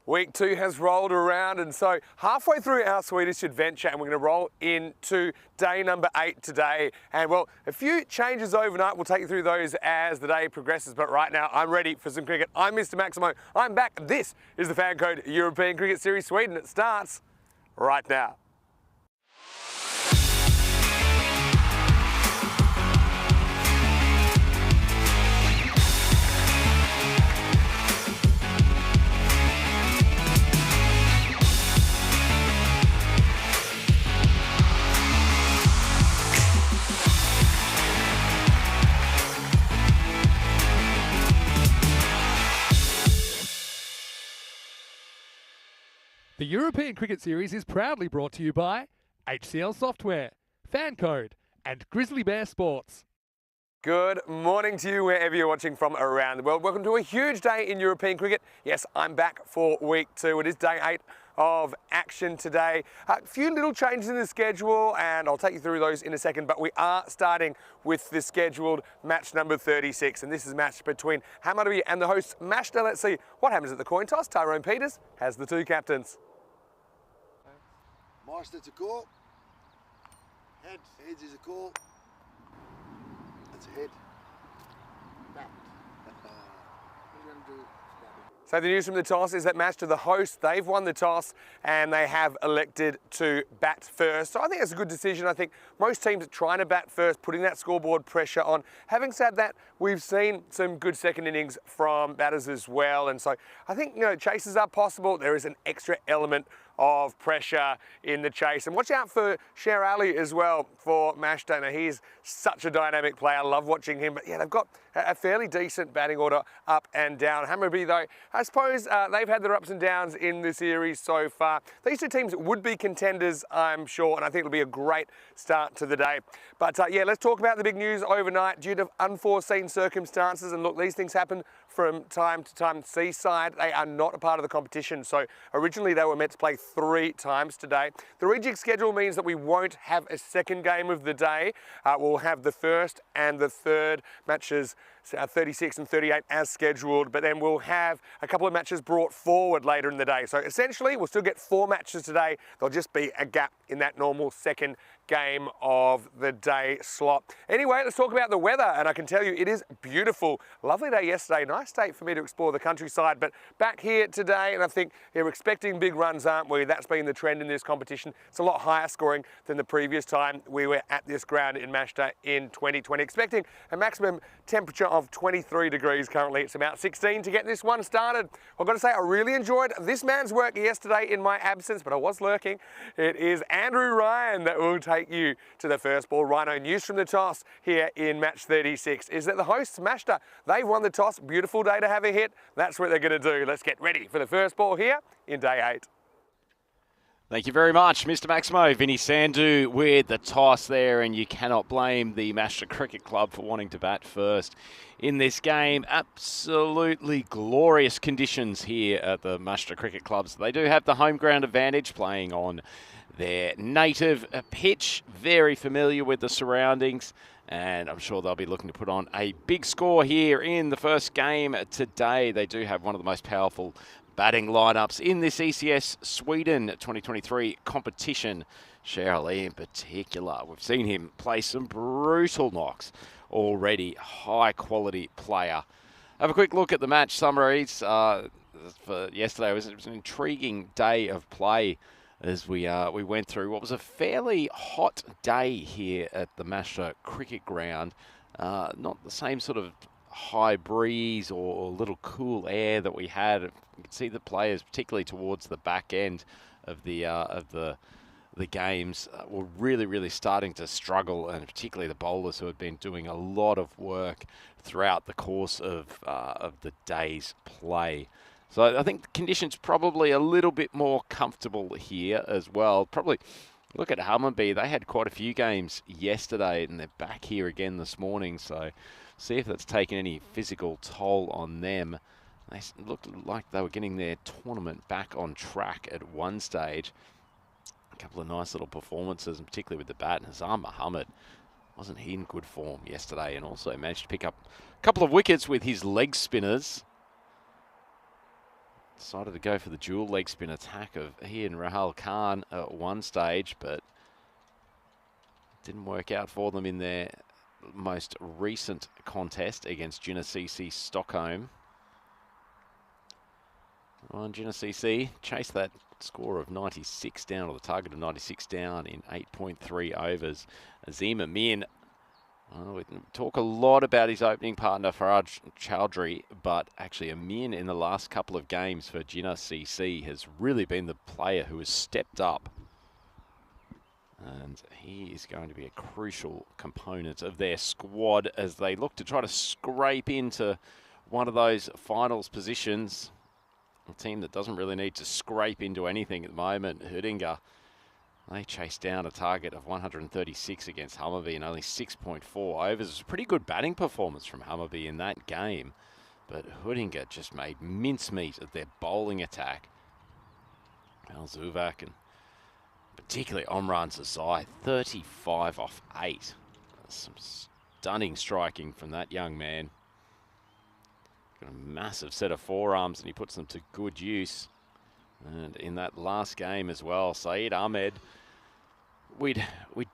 Week 2 has rolled around, and so halfway through our Swedish adventure, and we're going to roll into day number 8 today. And well, a few changes overnight. We'll take you through those as the day progresses, but right now I'm ready for some cricket. I'm Mr. Maximo. I'm back. This is the FanCode European Cricket Series Sweden. It starts right now. The European Cricket Series is proudly brought to you by HCL Software, FanCode, and Grizzly Bear Sports. Good morning to you wherever you're watching from around the world. Welcome to a huge day in European cricket. Yes, I'm back for week 2. It is day 8 of action today. A few little changes in the schedule, and I'll take you through those in a second, but we are starting with the scheduled match number 36, and this is a match between Hammarby and the hosts Mashta. Let's see what happens at the coin toss. Tyrone Peters has the 2 captains. Master to call. Head. Heads is a call. That's a head. Bat. What are you going to do? So the news from the toss is that Mashta, the host, they've won the toss and they have elected to bat first. So I think that's a good decision. I think most teams are trying to bat first, putting that scoreboard pressure on. Having said that, we've seen some good second innings from batters as well. And so I think, chases are possible. There is an extra element of pressure in the chase. And watch out for Sher Ali as well for Mashta. Now, he's such a dynamic player. I love watching him. But yeah, they've got a fairly decent batting order up and down. Hammarby, though, I suppose they've had their ups and downs in the series so far. These 2 teams would be contenders, I'm sure, and I think it'll be a great start to the day. But yeah, let's talk about the big news overnight due to unforeseen circumstances. And look, these things happen from time to time. Seaside, they are not a part of the competition. So originally they were meant to play 3 times today. The rejig schedule means that we won't have a second game of the day. We'll have the first and the third matches, 36 and 38 as scheduled, but then we'll have a couple of matches brought forward later in the day. So essentially we'll still get 4 matches today. There'll just be a gap in that normal second game of the day slot. Anyway, let's talk about the weather, and I can tell you it is beautiful. Lovely day yesterday, nice day for me to explore the countryside, but back here today, and I think we're expecting big runs, aren't we? That's been the trend in this competition. It's a lot higher scoring than the previous time we were at this ground in Mashta in 2020. Expecting a maximum temperature of 23 degrees currently. It's about 16 to get this one started. I've got to say, I really enjoyed this man's work yesterday in my absence, but I was lurking. It is Andrew Ryan that will take you to the first ball. Rhino, news from the toss here in match 36 is that the hosts, Mashta, they've won the toss. Beautiful day to have a hit. That's what they're going to do. Let's get ready for the first ball here in day 8. Thank you very much, Mr. Maximo. Vinny Sandhu with the toss there, and you cannot blame the Mashta Cricket Club for wanting to bat first in this game. Absolutely glorious conditions here at the Mashta Cricket Clubs. They do have the home ground advantage, playing on their native pitch, very familiar with the surroundings, and I'm sure they'll be looking to put on a big score here in the first game today. They do have one of the most powerful batting lineups in this ECS Sweden 2023 competition. Sher Ali in particular, we've seen him play some brutal knocks already. High quality player. Have a quick look at the match summaries for yesterday. It was an intriguing day of play as we went through what was a fairly hot day here at the Mashta Cricket Ground. Not the same sort of high breeze or little cool air that we had. You can see the players, particularly towards the back end of the games, were really starting to struggle, and particularly the bowlers who had been doing a lot of work throughout the course of the day's play. So I think the conditions probably a little bit more comfortable here as well. Probably look at Hammarby. They had quite a few games yesterday, and they're back here again this morning. So see if that's taken any physical toll on them. They looked like they were getting their tournament back on track at one stage. A couple of nice little performances, and particularly with the bat. Nazar Muhammad, wasn't he in good form yesterday, and also managed to pick up a couple of wickets with his leg spinners. Decided to go for the dual leg spin attack of he and Rahul Khan at one stage, but it didn't work out for them in their most recent contest against Genesee Stockholm. Well, Genesee chased that score of 96 down, or the target of 96 down, in 8.3 overs. Azim Amin, well, we talk a lot about his opening partner, Faraj Chowdhury, but actually Amin in the last couple of games for Genesee has really been the player who has stepped up. And he is going to be a crucial component of their squad as they look to try to scrape into one of those finals positions. A team that doesn't really need to scrape into anything at the moment. Hudinga, they chased down a target of 136 against Hammarby in only 6.4 overs. It was a pretty good batting performance from Hammarby in that game, but Hudinga just made mincemeat of their bowling attack. Al Zuvak and particularly Omran Sasai, 35 off 8. Some stunning striking from that young man. Got a massive set of forearms and he puts them to good use. And in that last game as well, Saeed Ahmed, we'd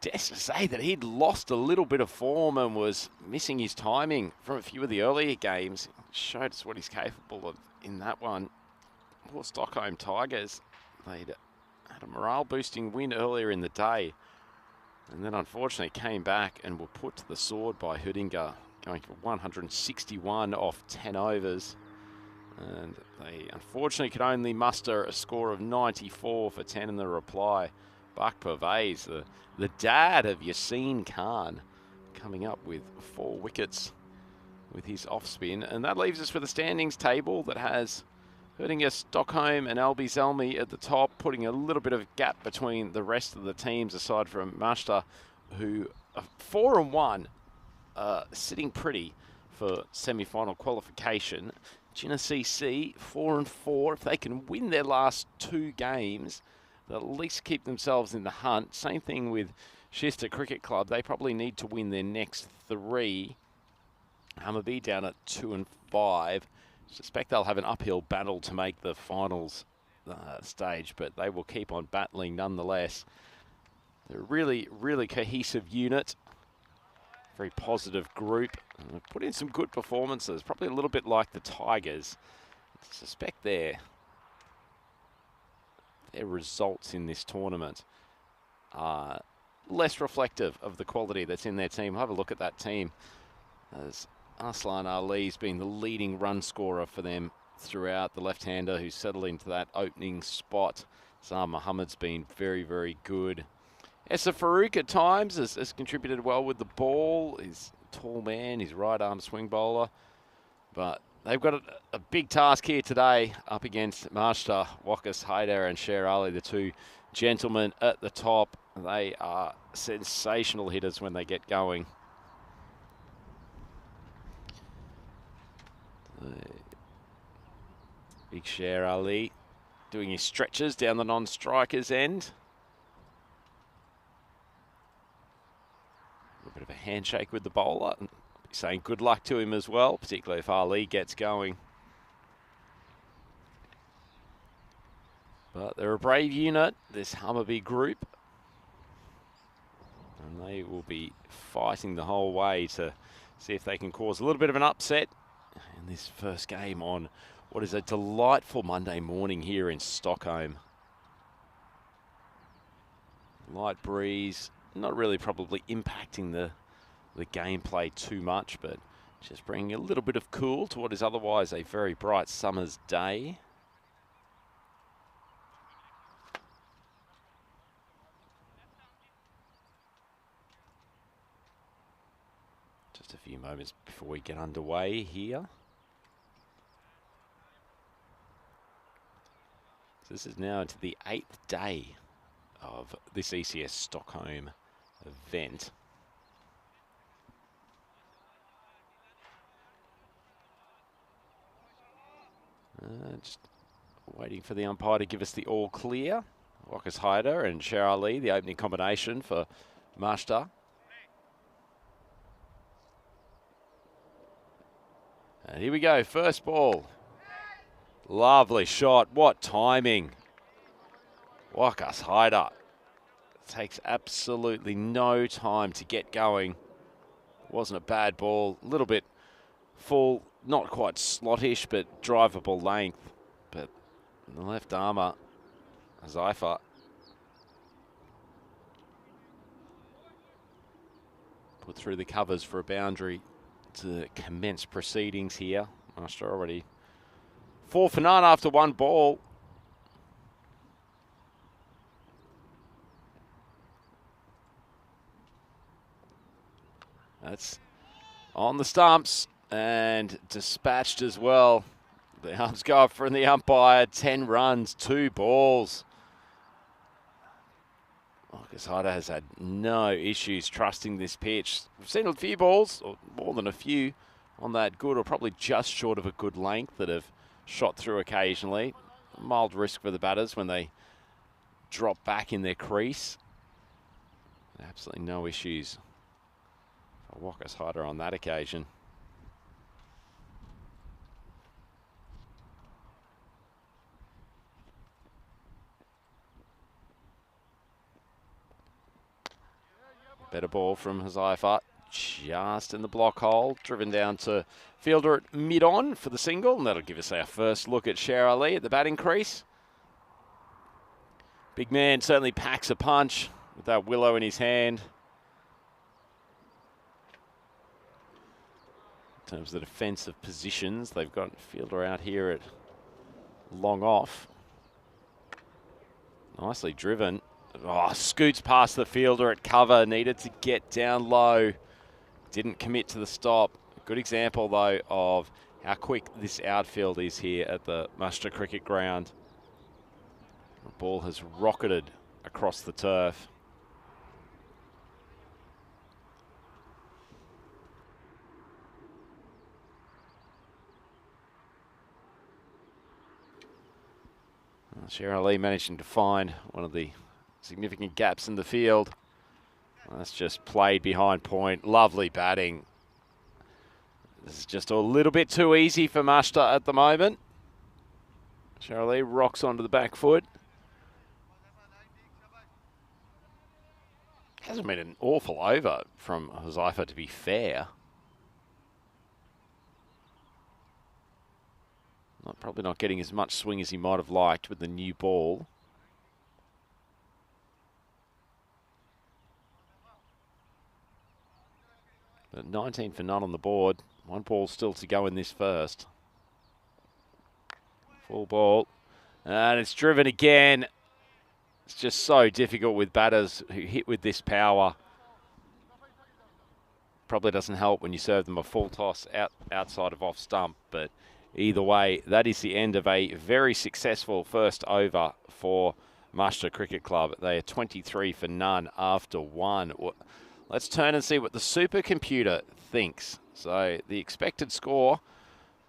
dare to say that he'd lost a little bit of form and was missing his timing from a few of the earlier games. Showed us what he's capable of in that one. Poor Stockholm Tigers, they'd had a morale-boosting win earlier in the day, and then unfortunately came back and were put to the sword by Hudinga, going for 161 off 10 overs. And they unfortunately could only muster a score of 94 for 10 in the reply. Bak Pervez, the dad of Yassine Khan, coming up with 4 wickets with his off-spin. And that leaves us with a standings table that has Hudinga, Stockholm and Albi Zelmi at the top, putting a little bit of gap between the rest of the teams aside from Mashta, who are 4-1, sitting pretty for semi-final qualification. Genesee 4-4. If they can win their last 2 games, they'll at least keep themselves in the hunt. Same thing with Shista Cricket Club. They probably need to win their next 3. Hammarby down at 2-5. Suspect they'll have an uphill battle to make the finals stage, but they will keep on battling nonetheless. They're a really, really cohesive unit. Very positive group. And they've put in some good performances, probably a little bit like the Tigers. I suspect their results in this tournament are less reflective of the quality that's in their team. We'll have a look at that team, as Arslan Ali's been the leading run scorer for them throughout. The left-hander who's settled into that opening spot. Zahar Muhammad's been very, very good. Essa Farouk at times has contributed well with the ball. He's a tall man, he's right-arm swing bowler. But they've got a big task here today up against Mashta, Wakas Haider and Sher Ali, the 2 gentlemen at the top. They are sensational hitters when they get going. Big Sher Ali doing his stretches down the non-striker's end. A bit of a handshake with the bowler, and saying good luck to him as well, particularly if Ali gets going. But they're a brave unit, this Hammarby group, and they will be fighting the whole way to see if they can cause a little bit of an upset in this first game on what is a delightful Monday morning here in Stockholm. Light breeze, not really probably impacting the gameplay too much, but just bringing a little bit of cool to what is otherwise a very bright summer's day. Just a few moments before we get underway here. So this is now into the 8th day of this ECS Stockholm event. Just waiting for the umpire to give us the all clear. Wakas Haider and Sher Ali, the opening combination for Mashta. And here we go, first ball. Lovely shot. What timing. Wakas Haida. Takes absolutely no time to get going. Wasn't a bad ball. A little bit full, not quite slottish, but drivable length. But the left armour, Zaifa, put through the covers for a boundary to commence proceedings here. Master already 4 for none after one ball. That's on the stumps and dispatched as well. The arms go up from the umpire. 10 runs, 2 balls. Marcus Hyder has had no issues trusting this pitch. We've seen a few balls, or more than a few, on that good or probably just short of a good length that have shot through occasionally. A mild risk for the batters when they drop back in their crease. Absolutely no issues for Marcus Hyder on that occasion. Better ball from Hazaifa, just in the block hole, driven down to fielder at mid-on for the single, and that'll give us our first look at Sher Ali at the batting crease. Big man certainly packs a punch with that willow in his hand. In terms of the defensive positions, they've got fielder out here at long off. Nicely driven. Oh, scoots past the fielder at cover. Needed to get down low. Didn't commit to the stop. Good example, though, of how quick this outfield is here at the Muster Cricket Ground. The ball has rocketed across the turf. Sher Ali managing to find one of the significant gaps in the field. That's just played behind point. Lovely batting. This is just a little bit too easy for Muster at the moment. Sher Ali rocks onto the back foot. Hasn't been an awful over from Hazaifa, to be fair. Probably not getting as much swing as he might have liked with the new ball. But 19 for none on the board. One ball still to go in this first. Full ball. And it's driven again. It's just so difficult with batters who hit with this power. Probably doesn't help when you serve them a full toss outside of off stump, but either way, that is the end of a very successful first over for Muster Cricket Club. They are 23 for none after one. Let's turn and see what the supercomputer thinks. So the expected score,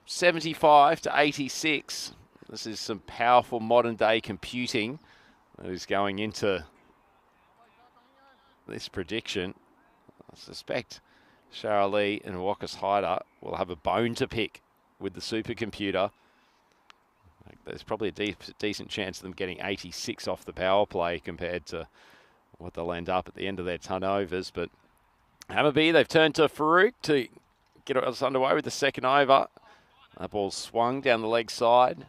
75 to 86. This is some powerful modern day computing that is going into this prediction. I suspect Sher Ali and Wakas Haida will have a bone to pick with the supercomputer. There's probably a decent chance of them getting 86 off the power play compared to what they'll end up at the end of their turnovers. But Hammarby, they've turned to Farouk to get us underway with the second over. That ball swung down the leg side.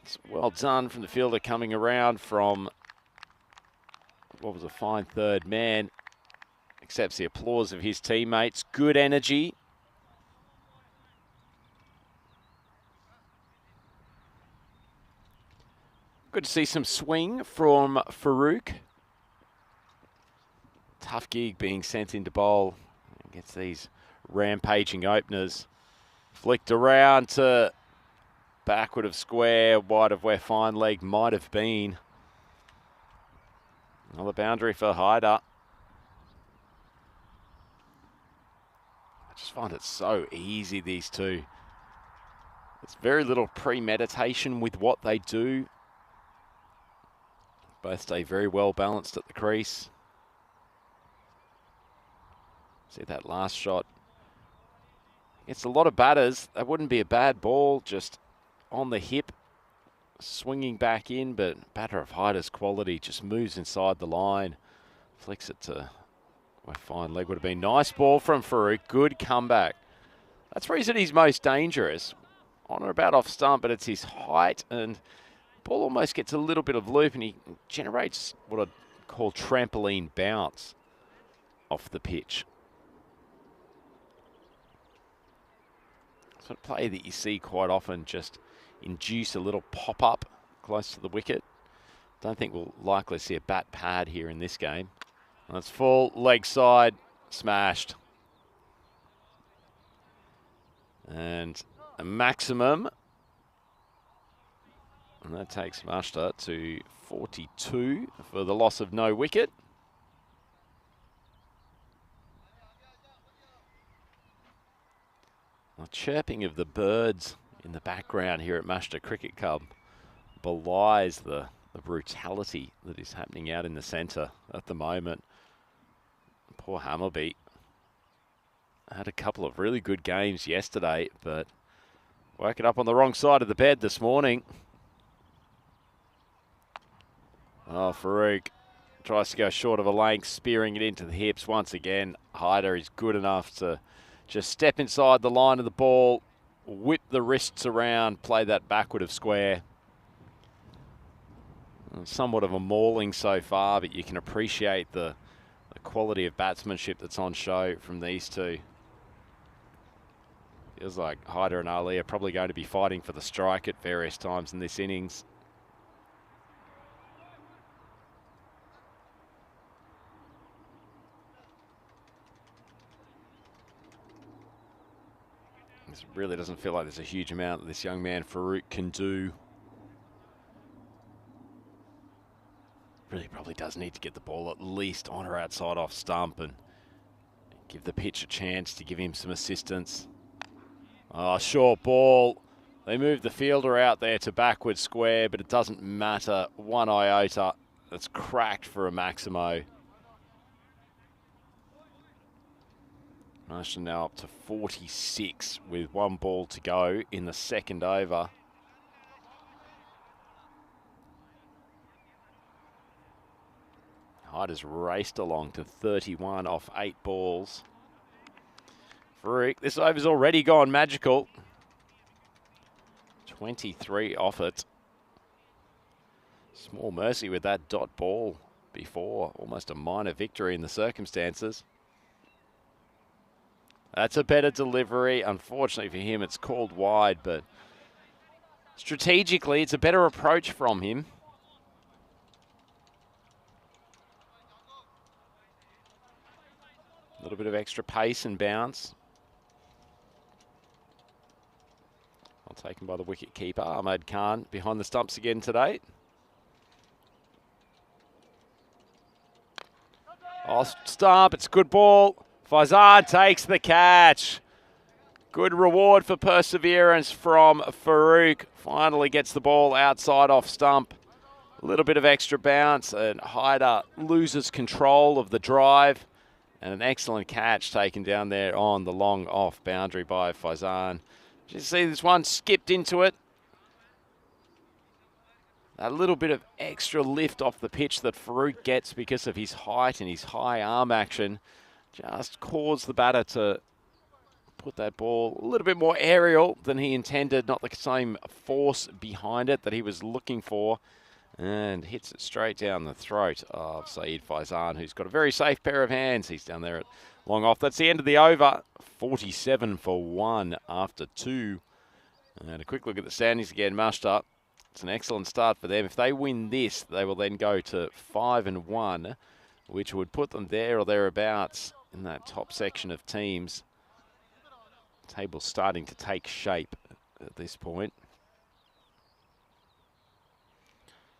It's well done from the fielder coming around from what was a fine third man. Accepts the applause of his teammates. Good energy. Good to see some swing from Farouk. Tough gig being sent into bowl. Gets these rampaging openers. Flicked around to backward of square, wide of where fine leg might have been. Another boundary for Haida. I just find it so easy, these two. There's very little premeditation with what they do. Both stay very well balanced at the crease. See that last shot It's a lot of batters. That wouldn't be a bad ball, just on the hip, swinging back in, but batter of Hyder's quality just moves inside the line, flicks it to where fine leg would have been. Nice ball from Farouk, good comeback. That's where he's at his most dangerous. On or about off stump, but it's his height, and ball almost gets a little bit of loop, and he generates what I'd call trampoline bounce off the pitch. Sort of play that you see quite often, just induce a little pop-up close to the wicket. Don't think we'll likely see a bat pad here in this game. That's full, leg side, smashed. And a maximum. And that takes Mashta to 42 for the loss of no wicket. The chirping of the birds in the background here at Mashta Cricket Club belies the brutality that is happening out in the centre at the moment. Poor Hammerby had a couple of really good games yesterday, but woken up on the wrong side of the bed this morning. Oh, Farouk tries to go short of a length, spearing it into the hips once again. Hyder is good enough to just step inside the line of the ball, whip the wrists around, play that backward of square. Somewhat of a mauling so far, but you can appreciate the quality of batsmanship that's on show from these two. Feels like Hyder and Ali are probably going to be fighting for the strike at various times in this innings. This really doesn't feel like there's a huge amount that this young man Farouk can do. Really probably does need to get the ball at least on or outside off stump and give the pitch a chance to give him some assistance. Oh, short ball. They move the fielder out there to backward square, but it doesn't matter one iota. It's cracked for a Maximo. Marshall now up to 46 with one ball to go in the second over. Hyder's raced along to 31 off 8 balls. Farouk, this over's already gone magical. 23 off it. Small mercy with that dot ball before. Almost a minor victory in the circumstances. That's a better delivery. Unfortunately for him, it's called wide, but strategically, it's a better approach from him. A little bit of extra pace and bounce. Well taken by the wicket keeper, Ahmed Khan, behind the stumps again today. Off stump, it's a good ball. Faizan takes the catch. Good reward for perseverance from Farouk. Finally gets the ball outside off stump. A little bit of extra bounce, and Hyder loses control of the drive. And an excellent catch taken down there on the long off boundary by Faizan. You see this one skipped into it. A little bit of extra lift off the pitch that Farouk gets because of his height and his high arm action just caused the batter to put that ball a little bit more aerial than he intended. Not the same force behind it that he was looking for. And hits it straight down the throat of Saeed Faizan, who's got a very safe pair of hands. He's down there at long off. That's the end of the over. 47 for 1 after 2. And a quick look at the standings again. Mashta, it's an excellent start for them. If they win this, they will then go to 5-1, which would put them there or thereabouts in that top section of teams. The table's starting to take shape at this point.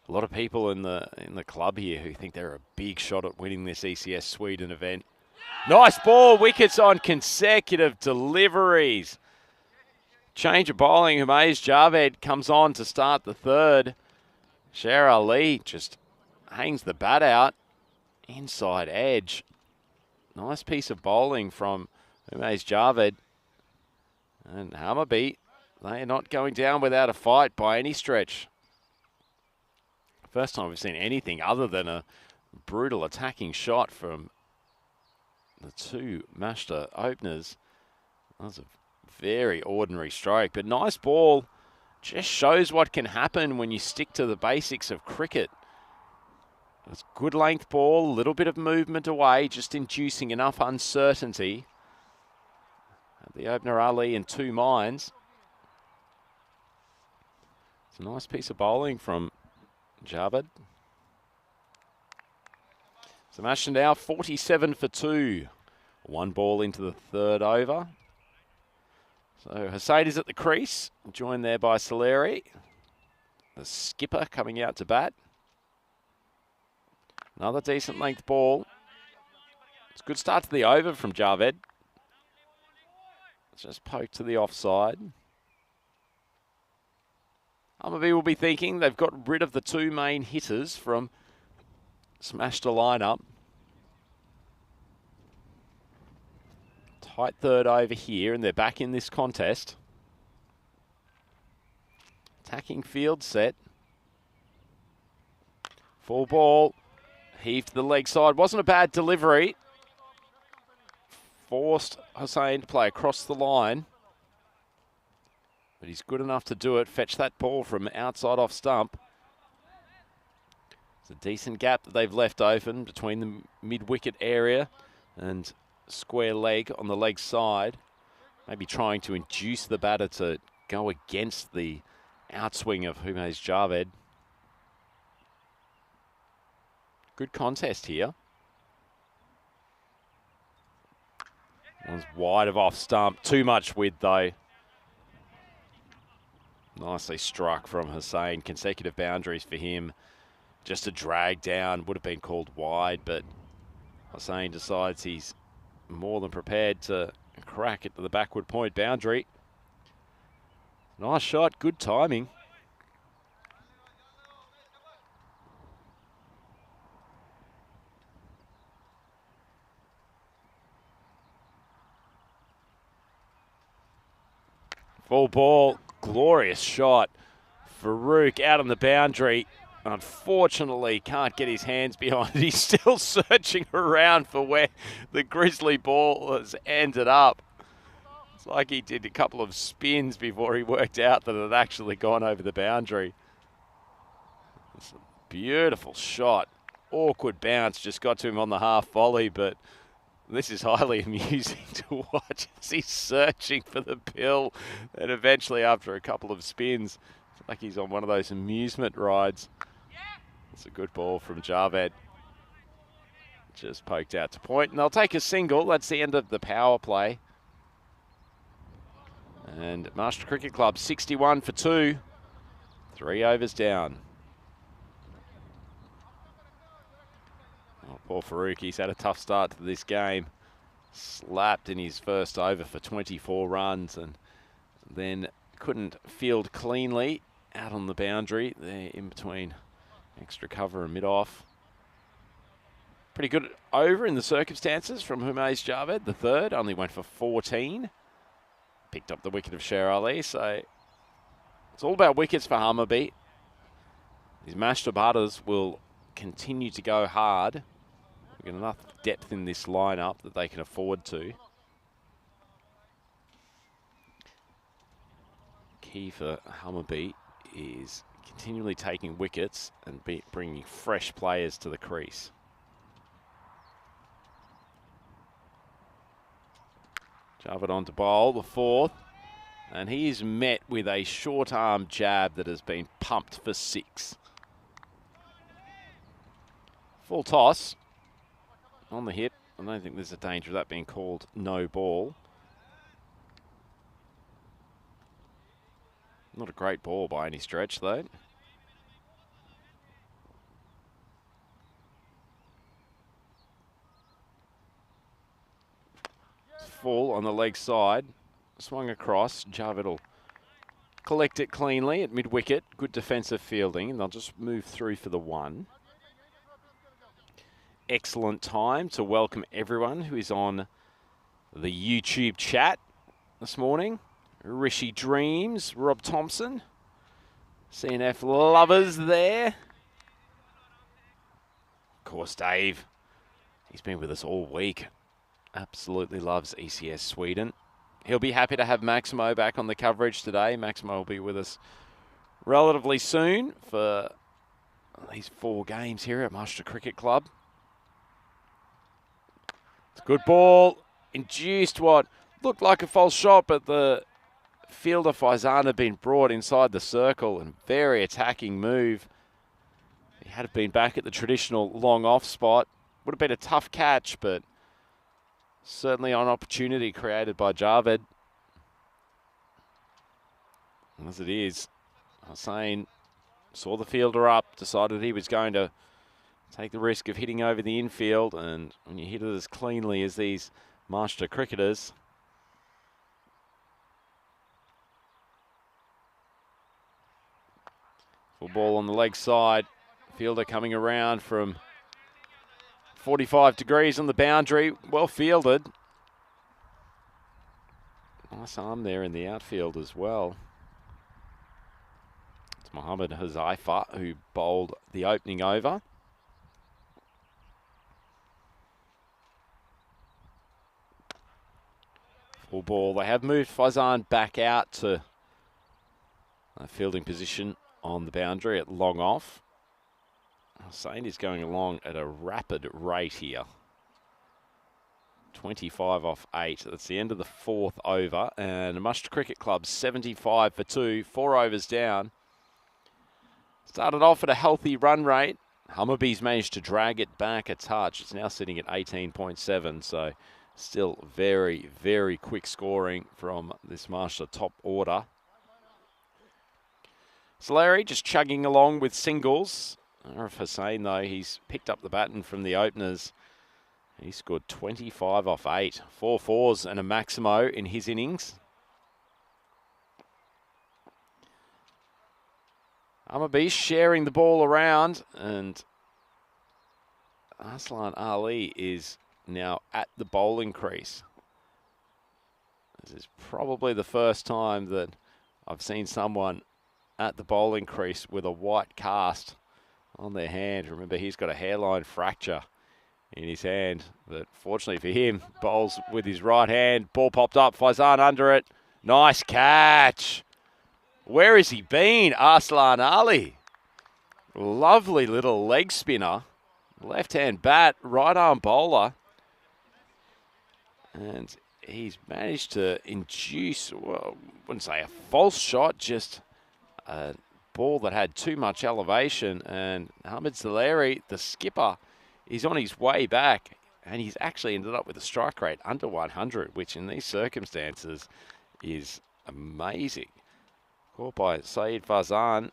A lot of people in the club here who think they're a big shot at winning this ECS Sweden event. Nice ball, wickets on consecutive deliveries. Change of bowling, Humayz Javed comes on to start the third. Sher Ali just hangs the bat out. Inside edge. Nice piece of bowling from Humayz Javed. And Hammarby, they are not going down without a fight by any stretch. First time we've seen anything other than a brutal attacking shot from the two Mashta openers. That was a very ordinary stroke, but nice ball. Just shows what can happen when you stick to the basics of cricket. It's good length ball, a little bit of movement away, just inducing enough uncertainty. The opener Ali in two minds. It's a nice piece of bowling from Javed. So Mashta now 47 for 2. One ball into the third over. So Hussain is at the crease, joined there by Saleri. The skipper coming out to bat. Another decent length ball. It's a good start to the over from Javed. Just poked to the offside. Hammarby will be thinking they've got rid of the two main hitters from Mashta lineup. Tight third over here, and they're back in this contest. Attacking field set. Full ball. Heaved to the leg side. Wasn't a bad delivery. Forced Hussain to play across the line. But he's good enough to do it. Fetch that ball from outside off stump. It's a decent gap that they've left open between the mid-wicket area and square leg on the leg side. Maybe trying to induce the batter to go against the outswing of Humesh Javed. Good contest here. One's wide of off stump. Too much width though. Nicely struck from Hussain. Consecutive boundaries for him. Just a drag down. Would have been called wide, but Hussain decides he's more than prepared to crack it to the backward point boundary. Nice shot. Good timing. Full ball, glorious shot. Farouk out on the boundary. Unfortunately, can't get his hands behind it. He's still searching around for where the Grizzly ball has ended up. It's like he did a couple of spins before he worked out that it had actually gone over the boundary. It's a beautiful shot. Awkward bounce, just got to him on the half volley, but this is highly amusing to watch as he's searching for the pill. And eventually, after a couple of spins, it's like he's on one of those amusement rides. It's a good ball from Javed. Just poked out to point. And they'll take a single. That's the end of the power play. And Mashta Cricket Club 61 for 2. 3 overs down. Oh, poor Farouk, he's had a tough start to this game. Slapped in his first over for 24 runs and then couldn't field cleanly out on the boundary there in between extra cover and mid-off. Pretty good over in the circumstances from Humesh Javed. The third only went for 14. Picked up the wicket of Sher Ali, so it's all about wickets for Hammarby. These Mashta batters will continue to go hard. We've got enough depth in this lineup that they can afford to. Key for Hammarby is continually taking wickets and bringing fresh players to the crease. Javed on to bowl, the fourth. And he is met with a short arm jab that has been pumped for 6. Full toss on the hip. I don't think there's a danger of that being called no ball. Not a great ball by any stretch though. Full on the leg side. Swung across. Javed will collect it cleanly at mid-wicket. Good defensive fielding, and they'll just move through for the 1. Excellent time to welcome everyone who is on the YouTube chat this morning. Rishi Dreams, Rob Thompson. CNF lovers there. Of course, Dave. He's been with us all week. Absolutely loves ECS Sweden. He'll be happy to have Maximo back on the coverage today. Maximo will be with us relatively soon for these 4 games here at Maastricht Cricket Club. It's a good ball. Induced what looked like a false shot, but the fielder Faizan had been brought inside the circle and very attacking move. He had been back at the traditional long off spot. Would have been a tough catch, but certainly an opportunity created by Javed. As it is, Hussain saw the fielder up, decided he was going to take the risk of hitting over the infield, and when you hit it as cleanly as these Maastricht cricketers, full ball on the leg side, fielder coming around from 45 degrees on the boundary, well fielded. Nice arm there in the outfield as well. It's Mohammed Huzaifa who bowled the opening over. Full ball. They have moved Faizan back out to a fielding position on the boundary at long off. Hussain is going along at a rapid rate here. 25 off 8. That's the end of the 4th over. And Maastricht Cricket Club 75 for 2. 4 overs down. Started off at a healthy run rate. Hummerbees managed to drag it back a touch. It's now sitting at 18.7. So still very, very quick scoring from this Maastricht top order. Solari just chugging along with singles. Arif Hussain, though, he's picked up the baton from the openers. He scored 25 off 8. 4 fours and a Maximo in his innings. Hummerbees sharing the ball around, and Aslan Ali is now at the bowling crease. This is probably the first time that I've seen someone at the bowling crease with a white cast on their hand. Remember, he's got a hairline fracture in his hand, but fortunately for him, bowls with his right hand. Ball popped up, Faizan under it. Nice catch. Where has he been? Aslan Ali. Lovely little leg spinner. Left-hand bat, right-arm bowler. And he's managed to induce, well, I wouldn't say a false shot, just a ball that had too much elevation. And Hamid Zaleri, the skipper, is on his way back. And he's actually ended up with a strike rate under 100, which in these circumstances is amazing. Caught by Saeed Faizan.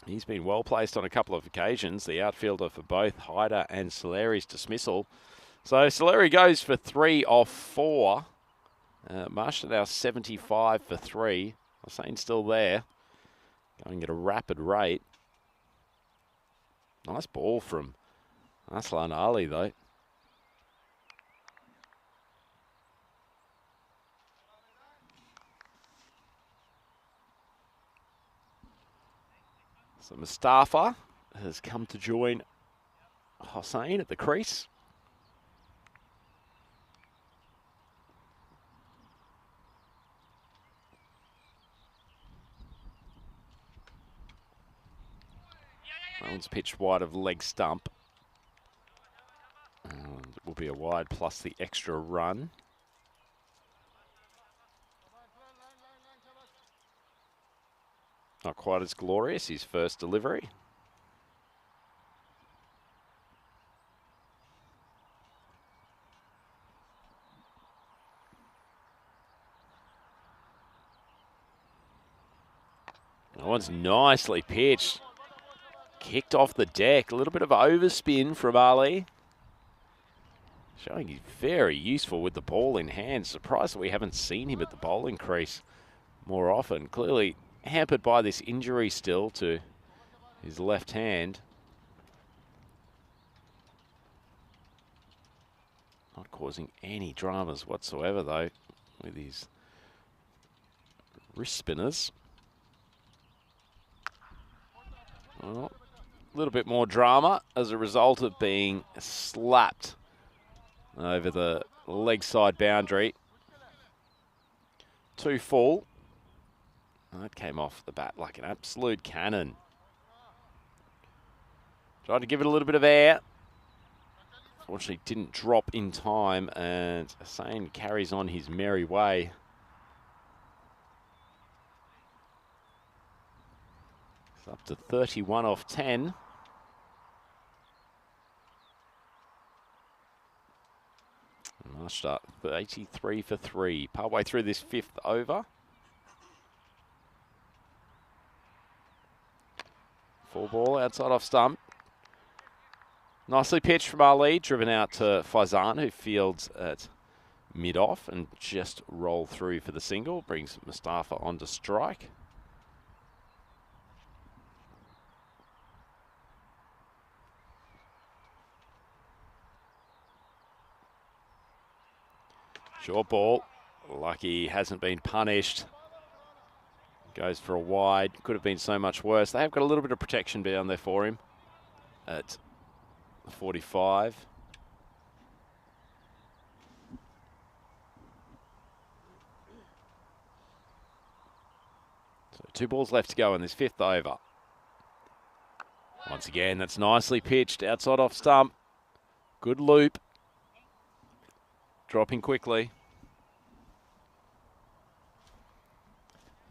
He's been well placed on a couple of occasions, the outfielder for both Haider and Solari's dismissal. So Solari goes for 3 off 4. Maastricht now 75 for 3. Hussain's still there, going at a rapid rate. Nice ball from Aslan Ali, though. So Mustafa has come to join Hussain at the crease. That one's pitched wide of leg stump. And it will be a wide plus the extra run. Not quite as glorious, his first delivery. That one's nicely pitched. Kicked off the deck. A little bit of overspin from Ali. Showing he's very useful with the ball in hand. Surprised that we haven't seen him at the bowling crease more often. Clearly hampered by this injury still to his left hand. Not causing any dramas whatsoever, though, with his wrist spinners. Well, a little bit more drama as a result of being slapped over the leg side boundary. 2 full. That came off the bat like an absolute cannon. Tried to give it a little bit of air. Fortunately, didn't drop in time, and Hussain carries on his merry way. It's up to 31 off 10. Nice start, 83 for 3. Partway through this 5th over. 4 ball outside off stump. Nicely pitched from Ali, driven out to Faizan, who fields at mid-off and just roll through for the single. Brings Mustafa onto strike. Short ball. Lucky hasn't been punished. Goes for a wide. Could have been so much worse. They have got a little bit of protection down there for him at 45. So 2 balls left to go in this 5th over. Once again, that's nicely pitched outside off stump. Good loop. Dropping quickly.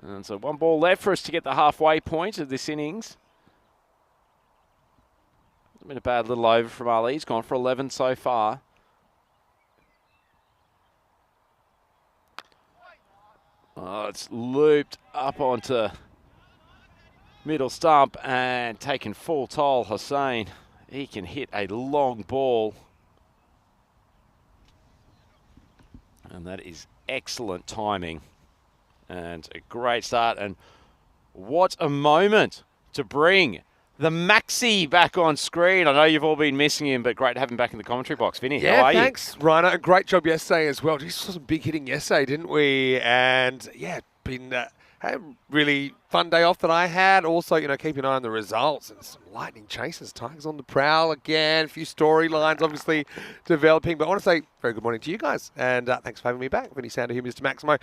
And so 1 ball left for us to get the halfway point of this innings. It's been a bad little over from Ali. He's gone for 11 so far. Oh, it's looped up onto middle stump and taken full toll. Hussain, he can hit a long ball. And that is excellent timing. And a great start. And what a moment to bring the Maxi back on screen. I know you've all been missing him, but great to have him back in the commentary box. Vinny, how are you? Yeah, thanks, Rhino. A great job yesterday as well. Just saw some big hitting yesterday, didn't we? And yeah, been had a really fun day off that I had. Also, you know, keep an eye on the results and some lightning chases. Tigers on the prowl again. A few storylines obviously developing. But I want to say very good morning to you guys. And thanks for having me back. Vinny Sander here, Mr. Maximo.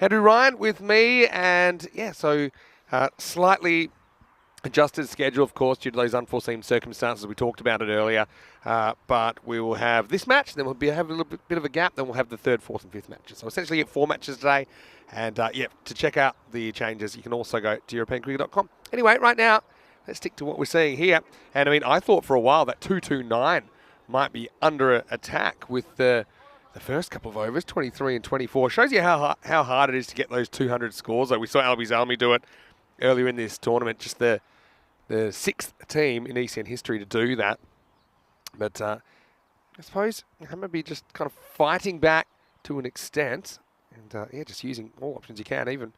Andrew Ryan with me. And yeah, so slightly adjusted schedule, of course, due to those unforeseen circumstances. We talked about it earlier. But we will have this match, then we'll have a little bit of a gap, then we'll have the 3rd, 4th and 5th matches. So essentially get 4 matches today. And yeah, to check out the changes, you can also go to EuropeanCricket.com. Anyway, right now, let's stick to what we're seeing here. And I mean, I thought for a while that 229 might be under attack with the first couple of overs, 23 and 24. Shows you how hard it is to get those 200 scores. Like we saw Albie Zalmi do it earlier in this tournament, just the 6th team in ECN history to do that. But I suppose Hammarby just kind of fighting back to an extent. And yeah, just using all options you can, even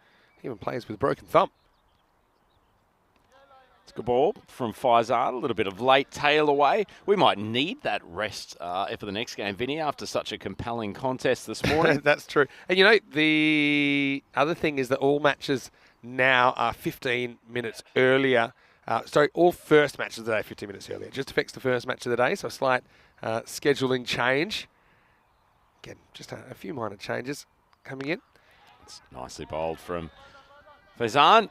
players with a broken thumb. It's a good ball from Faizan. A little bit of late tail away. We might need that rest for the next game, Vinny, after such a compelling contest this morning. That's true. And you know, the other thing is that all matches now are 15 minutes earlier. Sorry, all first matches of the day 15 minutes earlier. Just affects the first match of the day, so a slight scheduling change. Again, just a few minor changes coming in. It's nicely bowled from Faizan.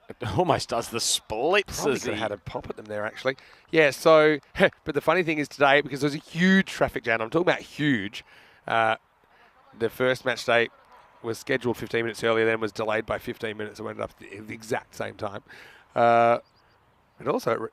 It almost does the splits. Probably could have had a pop at them there, actually. Yeah, so, but the funny thing is today, because there's a huge traffic jam, I'm talking about huge, the first match day was scheduled 15 minutes earlier, then was delayed by 15 minutes. It ended up at the exact same time. But also, it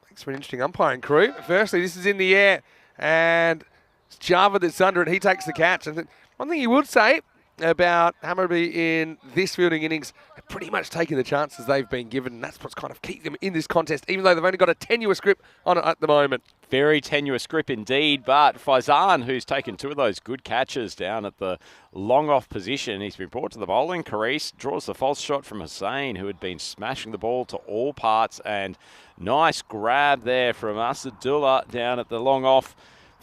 makes for an interesting umpiring crew. Firstly, this is in the air, and it's Java that's under it. He takes the catch. And one thing you would say about Hammarby in this fielding innings, have pretty much taken the chances they've been given, and that's what's kind of kept them in this contest, even though they've only got a tenuous grip on it at the moment. Very tenuous grip indeed, but Faizan, who's taken 2 of those good catches down at the long-off position, he's been brought to the bowling crease, draws the false shot from Hussain, who had been smashing the ball to all parts, and nice grab there from Asadullah down at the long-off.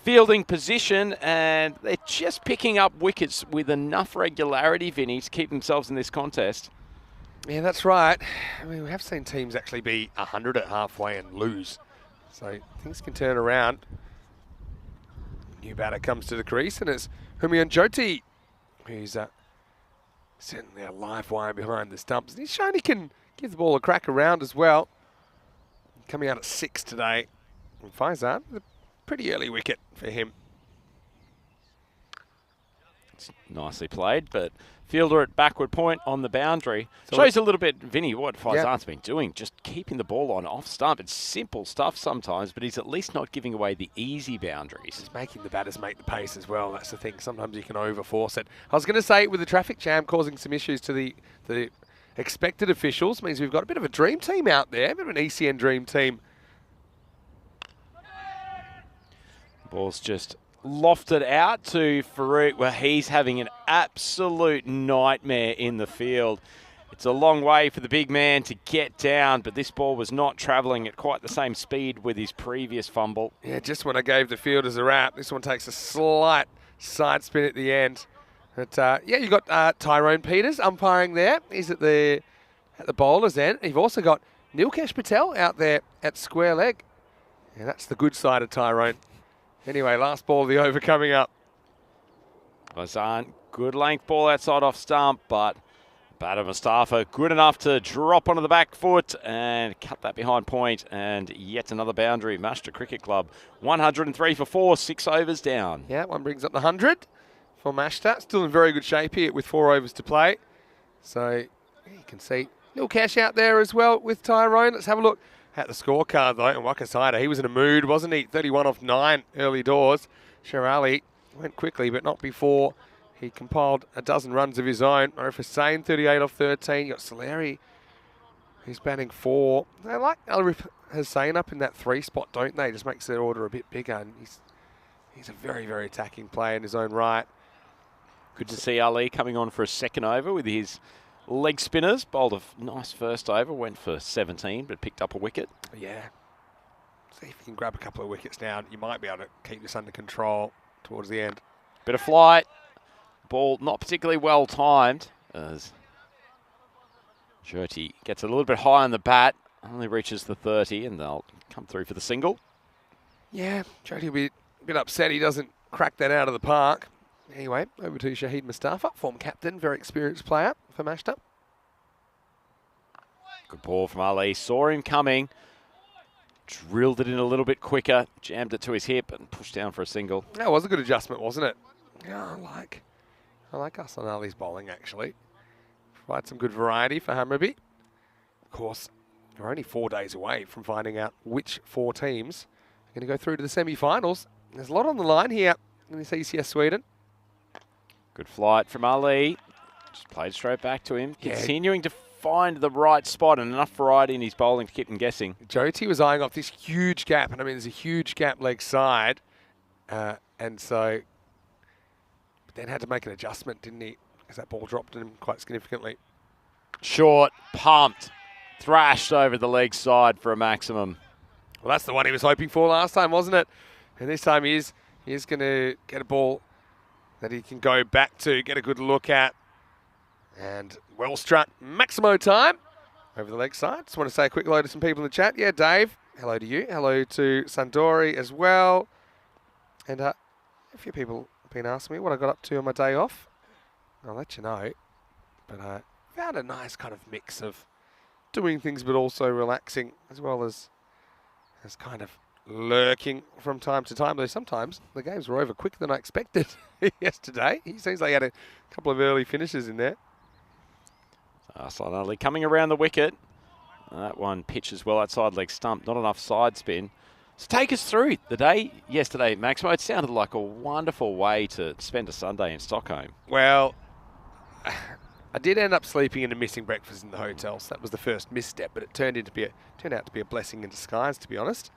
fielding position, and they're just picking up wickets with enough regularity, Vinny, to keep themselves in this contest. Yeah, that's right. I mean, we have seen teams actually be 100 at halfway and lose. So things can turn around. New batter comes to the crease, and it's Humayun Jyoti, who's certainly a live wire behind the stumps. And he's shown he can give the ball a crack around as well. Coming out at 6 today. And Faizan, a pretty early wicket for him. It's nicely played, but fielder at backward point on the boundary. So shows a little bit, Vinny, what Faizan's yeah. been doing, just keeping the ball on off stump. It's simple stuff sometimes, but he's at least not giving away the easy boundaries. He's making the batters make the pace as well. That's the thing. Sometimes you can overforce it. I was going to say, with the traffic jam causing some issues to the expected officials, means we've got a bit of a dream team out there, a bit of an ECN dream team. Ball's just lofted out to Farouk, where he's having an absolute nightmare in the field. It's a long way for the big man to get down, but this ball was not travelling at quite the same speed with his previous fumble. Yeah, just when I gave the fielders a wrap, this one takes a slight side spin at the end. But yeah, you've got Tyrone Peters umpiring there. He's at the bowler's end. You've also got Nilkesh Patel out there at square leg. Yeah, that's the good side of Tyrone. Anyway, last ball of the over coming up. Faizan, good length ball outside off stump, but batter Mustafa good enough to drop onto the back foot and cut that behind point, and yet another boundary. Mashta Cricket Club, 103 for 4, 6 overs down. Yeah, one brings up the 100 for Mashta. Still in very good shape here with 4 overs to play. So you can see little cash out there as well with Tyrone. Let's have a look at the scorecard though. And Wakasada, he was in a mood, wasn't he? 31 off 9 early doors. Sherali went quickly, but not before he compiled a dozen runs of his own. Arif Hussain, 38 off 13. You got Soleri, he's batting 4. They like Arif Hussain up in that 3 spot, don't they? Just makes their order a bit bigger. And he's a very, very attacking player in his own right. Good to see Ali coming on for a second over with his leg spinners. Bowled a nice first over, went for 17, but picked up a wicket. Yeah. See if you can grab a couple of wickets now. You might be able to keep this under control towards the end. Bit of flight. Ball not particularly well timed as Jyoti gets a little bit high on the bat. Only reaches the 30, and they'll come through for the single. Yeah, Jyoti will be a bit upset he doesn't crack that out of the park. Anyway, over to Shahid Mustafa, former captain, very experienced player for Mashta. Good ball from Ali. Saw him coming. Drilled it in a little bit quicker. Jammed it to his hip and pushed down for a single. That was a good adjustment, wasn't it? Yeah, I like us on Ali's bowling, actually. Provide some good variety for Hamraby. Of course, we're only 4 days away from finding out which 4 teams are going to go through to the semi-finals. There's a lot on the line here in this ECS Sweden. Good flight from Ali. Just played straight back to him. Yeah. Continuing to find the right spot and enough variety in his bowling to keep him guessing. Jyoti was eyeing off this huge gap, and I mean, there's a huge gap leg side. And so, but then had to make an adjustment, didn't he? Because that ball dropped him quite significantly. Short, pumped, thrashed over the leg side for a maximum. Well, that's the one he was hoping for last time, wasn't it? And this time he is going to get a ball that he can go back to, get a good look at. And well struck, Maximo time over the leg side. Just want to say a quick hello to some people in the chat. Yeah, Dave, hello to you. Hello to Sandori as well. And a few people have been asking me what I got up to on my day off. I'll let you know. But I found a nice kind of mix of doing things but also relaxing, as well as kind of lurking from time to time. Though sometimes the games were over quicker than I expected yesterday. He seems like he had a couple of early finishes in there. Arslan Ali coming around the wicket. That one pitches well outside leg stump. Not enough side spin. So take us through the day yesterday, Maximo. It sounded like a wonderful way to spend a Sunday in Stockholm. Well, I did end up sleeping in and missing breakfast in the hotel, so that was the first misstep, but it turned out to be a blessing in disguise, to be honest.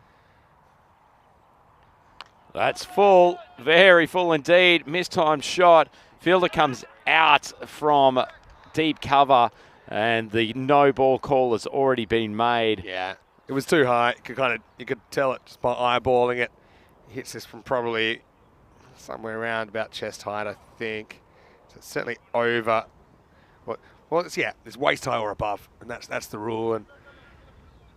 That's full, very full indeed. Mistimed shot. Fielder comes out from deep cover, and the no ball call has already been made. Yeah, it was too high. You could tell it just by eyeballing it. hits this from probably somewhere around about chest height, I think. So it's certainly over. Well, it's waist high or above, and that's the rule. And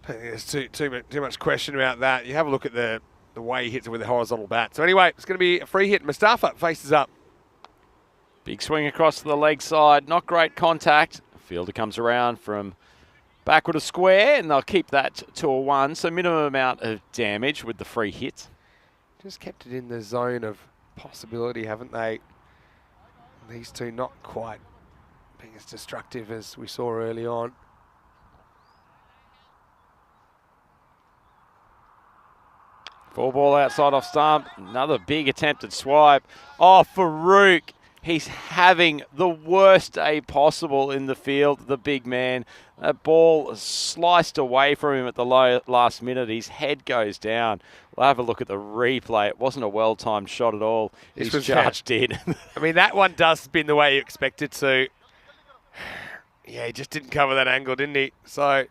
I don't think there's too much question about that. You have a look at the way he hits it with a horizontal bat. So anyway, it's going to be a free hit. Mustafa faces up. Big swing across to the leg side. Not great contact. Fielder comes around from backward of square, and they'll keep that to a 1. So minimum amount of damage with the free hit. Just kept it in the zone of possibility, haven't they? These two not quite being as destructive as we saw early on. Full ball outside off stump. Another big attempted swipe. Oh, Farouk. He's having the worst day possible in the field, the big man. That ball sliced away from him at the last minute. His head goes down. We'll have a look at the replay. It wasn't a well-timed shot at all. He's charged in. I mean, that one does spin the way you expect it to. Yeah, he just didn't cover that angle, didn't he? So,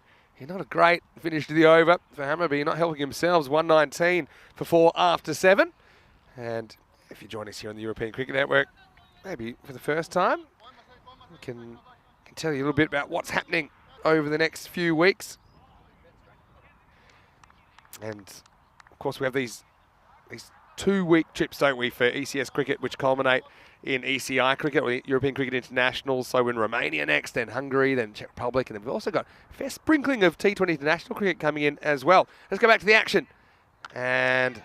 not a great finish to the over for Hammarby. Not helping themselves. 119 for 4 after 7. And if you join us here on the European Cricket Network, maybe for the first time, we can tell you a little bit about what's happening over the next few weeks. And, of course, we have these 2-week trips, don't we, for ECS cricket, which culminate in ECI cricket, or European Cricket International. So we're in Romania next, then Hungary, then Czech Republic, and then we've also got a fair sprinkling of T20 international cricket coming in as well. Let's go back to the action. And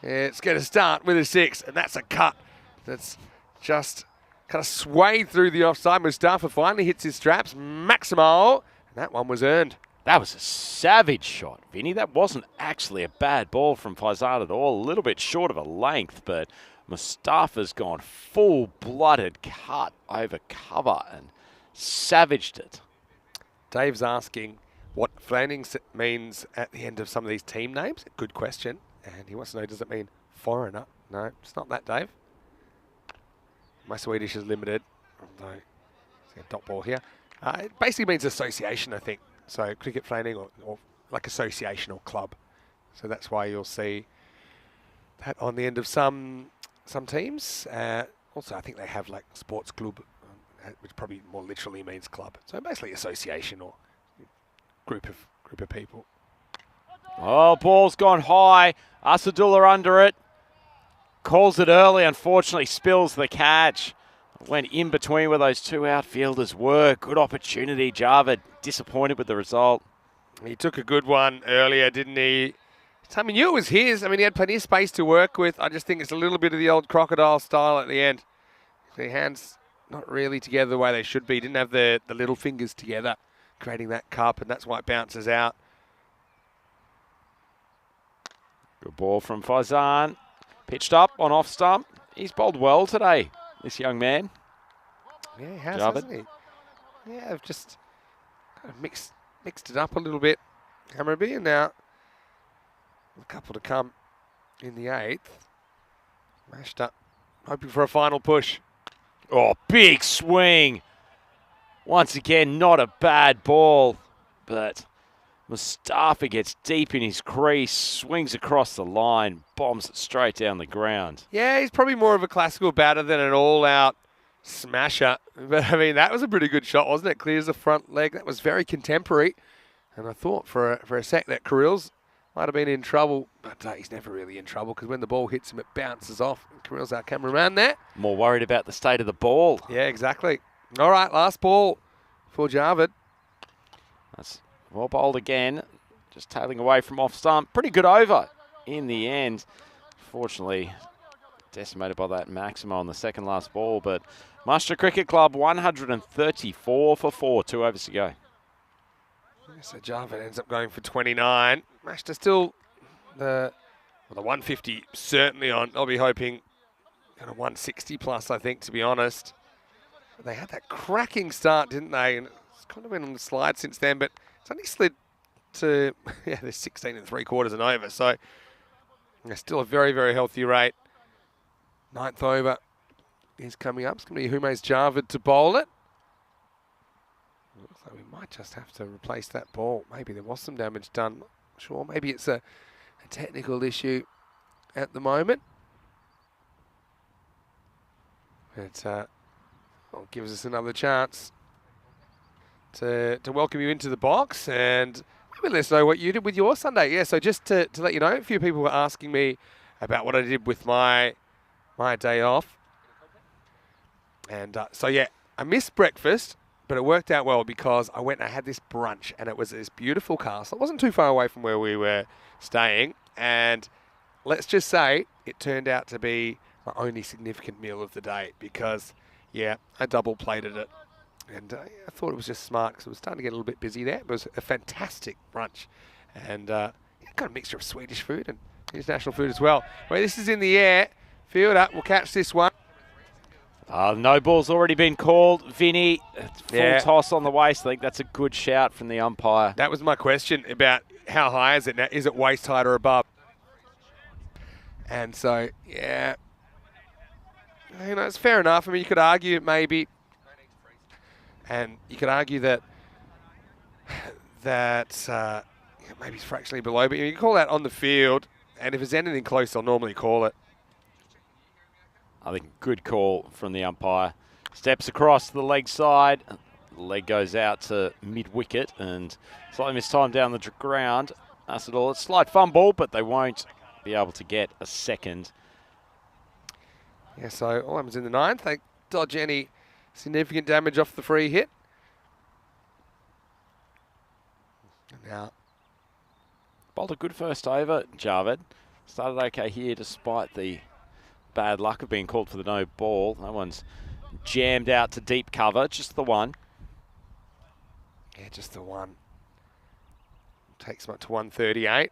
it's going to start with a 6, and that's a cut. That's just kind of swayed through the offside. Mustafa finally hits his straps. Maximo, and that one was earned. That was a savage shot, Vinny. That wasn't actually a bad ball from Faizan at all. A little bit short of a length, but Mustafa's gone full-blooded cut over cover and savaged it. Dave's asking what Flanning means at the end of some of these team names. Good question. And he wants to know, does it mean foreigner? No, it's not that, Dave. My Swedish is limited. Although, see a dot ball here. It basically means association, I think. So cricket Flanning or like association or club. So that's why you'll see that on the end of some teams. Also, I think they have like sports club, which probably more literally means club. So basically association or group of people. Oh, ball's gone high. Asadullah under it. Calls it early, unfortunately spills the catch. Went in between where those two outfielders were. Good opportunity. Javed disappointed with the result. He took a good one earlier, didn't he? I mean, knew it was his. I mean, he had plenty of space to work with. I just think it's a little bit of the old crocodile style at the end. The hands not really together the way they should be. Didn't have the little fingers together, creating that cup, and that's why it bounces out. Good ball from Faizan. Pitched up on off stump. He's bowled well today, this young man. Yeah, he has, Javed. hasn't he? Yeah, I've just kind of mixed it up a little bit. Hammarby, and now a couple to come in the 8th. Mashed up, hoping for a final push. Oh, big swing. Once again, not a bad ball, but Mustafa gets deep in his crease, swings across the line, bombs it straight down the ground. Yeah, he's probably more of a classical batter than an all-out smasher. But, I mean, that was a pretty good shot, wasn't it? Clears the front leg. That was very contemporary. And I thought for a sec that Kirill's might have been in trouble, but he's never really in trouble because when the ball hits him, it bounces off. Kirill's our cameraman there. More worried about the state of the ball. Yeah, exactly. All right, last ball for Javed. That's well bowled again. Just tailing away from off stump. Pretty good over in the end. Fortunately, decimated by that Maximo on the second last ball. But Master Cricket Club 134 for 4. 2 overs to go. So Javed ends up going for 29. Mashta still the 150 certainly on. I'll be hoping kind of 160 plus, I think, to be honest. They had that cracking start, didn't they? And it's kind of been on the slide since then, but it's only slid to, yeah, there's 16 3/4 and over. So yeah, still a very, very healthy rate. 9th over is coming up. It's going to be Hume's Javed to bowl it. Looks like we might just have to replace that ball. Maybe there was some damage done. Not sure. Maybe it's a technical issue. at the moment. It gives us another chance to welcome you into the box, and maybe let us know what you did with your Sunday. Yeah, so just to let you know, a few people were asking me about what I did with my day off. And so, yeah, I missed breakfast, but it worked out well because I went and I had this brunch, and it was this beautiful castle. It wasn't too far away from where we were staying, and let's just say it turned out to be my only significant meal of the day because, yeah, I double plated it. And I thought it was just smart because it was starting to get a little bit busy there. It was a fantastic brunch, and got a mixture of Swedish food and international food as well. Well, this is in the air. Field up. We'll catch this one. No ball's already been called. Vinny, full toss on the waist. I think that's a good shout from the umpire. That was my question about how high is it now. Is it waist height or above? And so, yeah, you know, it's fair enough. I mean, you could argue maybe, and you could argue that maybe it's fractionally below, but you can call that on the field, and if it's anything close, I'll normally call it. I think good call from the umpire. Steps across the leg side. The leg goes out to mid-wicket and slightly mistimed down the ground. That's it all. It's a slight fumble, but they won't be able to get a second. Yeah, so all happens in the ninth. They dodge any significant damage off the free hit. Now, bowled a good first over, Javed. Started okay here despite the bad luck of being called for the no ball. That one's jammed out to deep cover, just the one. Yeah, just the one. Takes him up to 138.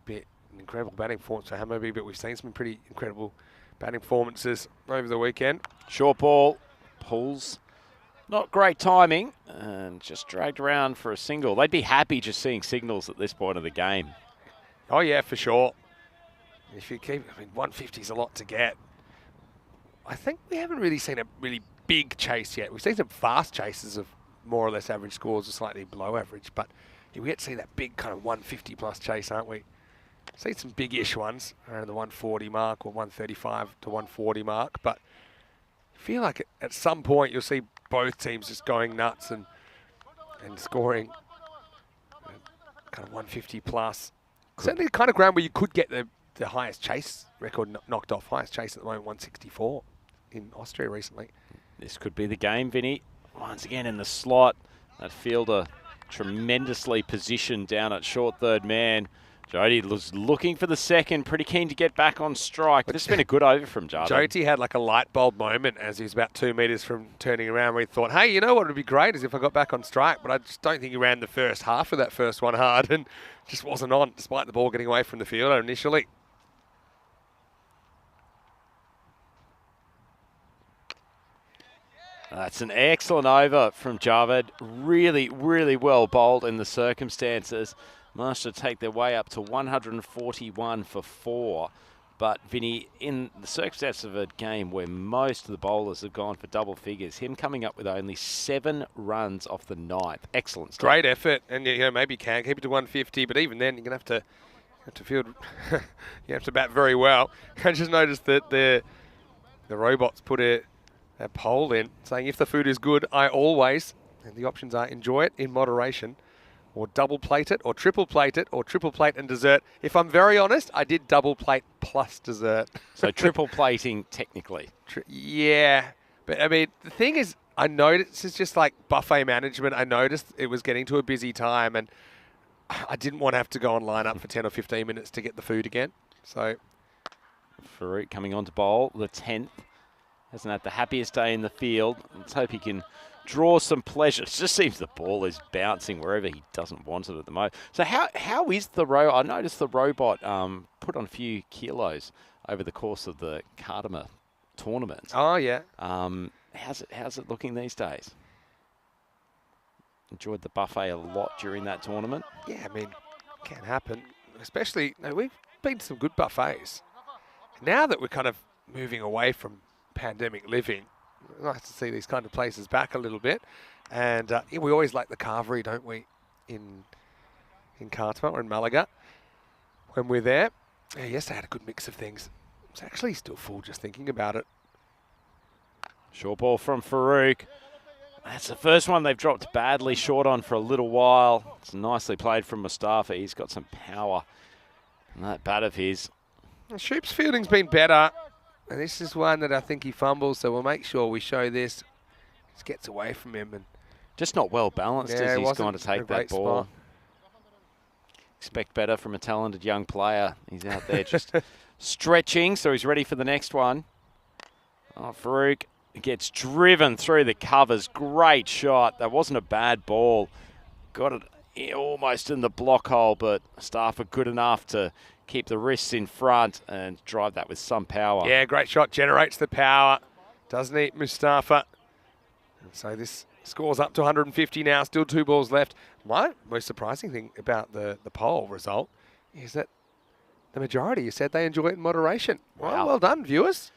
An incredible batting performance for Hammerby, but we've seen some pretty incredible batting performances over the weekend. Short ball, pulls. Not great timing, and just dragged around for a single. They'd be happy just seeing signals at this point of the game. Oh, yeah, for sure. If you keep, 150 is a lot to get. I think we haven't really seen a really big chase yet. We've seen some fast chases of more or less average scores or slightly below average, but we get to see that big kind of 150 plus chase, aren't we? Seen some big-ish ones around the 140 mark or 135 to 140 mark, but I feel like at some point you'll see both teams just going nuts and scoring kind of 150 plus. Certainly the kind of ground where you could get the highest chase record knocked off. Highest chase at the moment, 164 in Austria recently. This could be the game, Vinny. Once again in the slot. That fielder tremendously positioned down at short third man. Jody was looking for the second, pretty keen to get back on strike. But it's been a good over from Jarvis. Jody had like a light bulb moment as he was about 2 metres from turning around where he thought, hey, you know what would be great is if I got back on strike. But I just don't think he ran the first half of that first one hard and just wasn't on, despite the ball getting away from the fielder initially. That's an excellent over from Javed. Really, really well bowled in the circumstances. Managed to take their way up to 141 for 4. But Vinny, in the circumstances of a game where most of the bowlers have gone for double figures, him coming up with only 7 runs off the 9th. Excellent stuff. Great effort, and you know, maybe you can keep it to 150, but even then you're going to have to field, you have to bat very well. I just noticed that the robots put a poll in saying if the food is good, I always, and the options are enjoy it in moderation, or double plate it, or triple plate it, or triple plate and dessert. If I'm very honest, I did double plate plus dessert. So triple plating technically. Yeah, but I mean, the thing is, I noticed it's just like buffet management. I noticed it was getting to a busy time and I didn't want to have to go and line up for 10 or 15 minutes to get the food again. So Farouk coming on to bowl, the 10th. Hasn't had the happiest day in the field. Let's hope he can draw some pleasure. It just seems the ball is bouncing wherever he doesn't want it at the moment. So how is the robot? I noticed the robot put on a few kilos over the course of the Cardamom tournament. Oh yeah. How's it looking these days? Enjoyed the buffet a lot during that tournament. Yeah, I mean, it can happen. Especially, we've been to some good buffets. Now that we're kind of moving away from pandemic living, nice to see these kind of places back a little bit. And yeah, we always like the carvery, don't we, in Cartmel or in Malaga when we're there. Yeah, yesterday had a good mix of things. It's actually still full just thinking about it. Short ball from Farouk. That's the first one they've dropped badly short on for a little while. It's nicely played from Mustafa. He's got some power in that bat of his. Shoop's fielding's been better. And this is one that I think he fumbles, so we'll make sure we show this. Just gets away from him. And just not well balanced as he's gone to take that ball. Spot. Expect better from a talented young player. He's out there just stretching, so he's ready for the next one. Oh, Farouk gets driven through the covers. Great shot. That wasn't a bad ball. Got it almost in the block hole, but Mustafa good enough to keep the wrists in front and drive that with some power. Yeah, great shot. Generates the power. Doesn't he, Mustafa? And so this scores up to 150 now. Still 2 balls left. My most surprising thing about the poll result is that the majority said they enjoy it in moderation. Wow. Well done, viewers.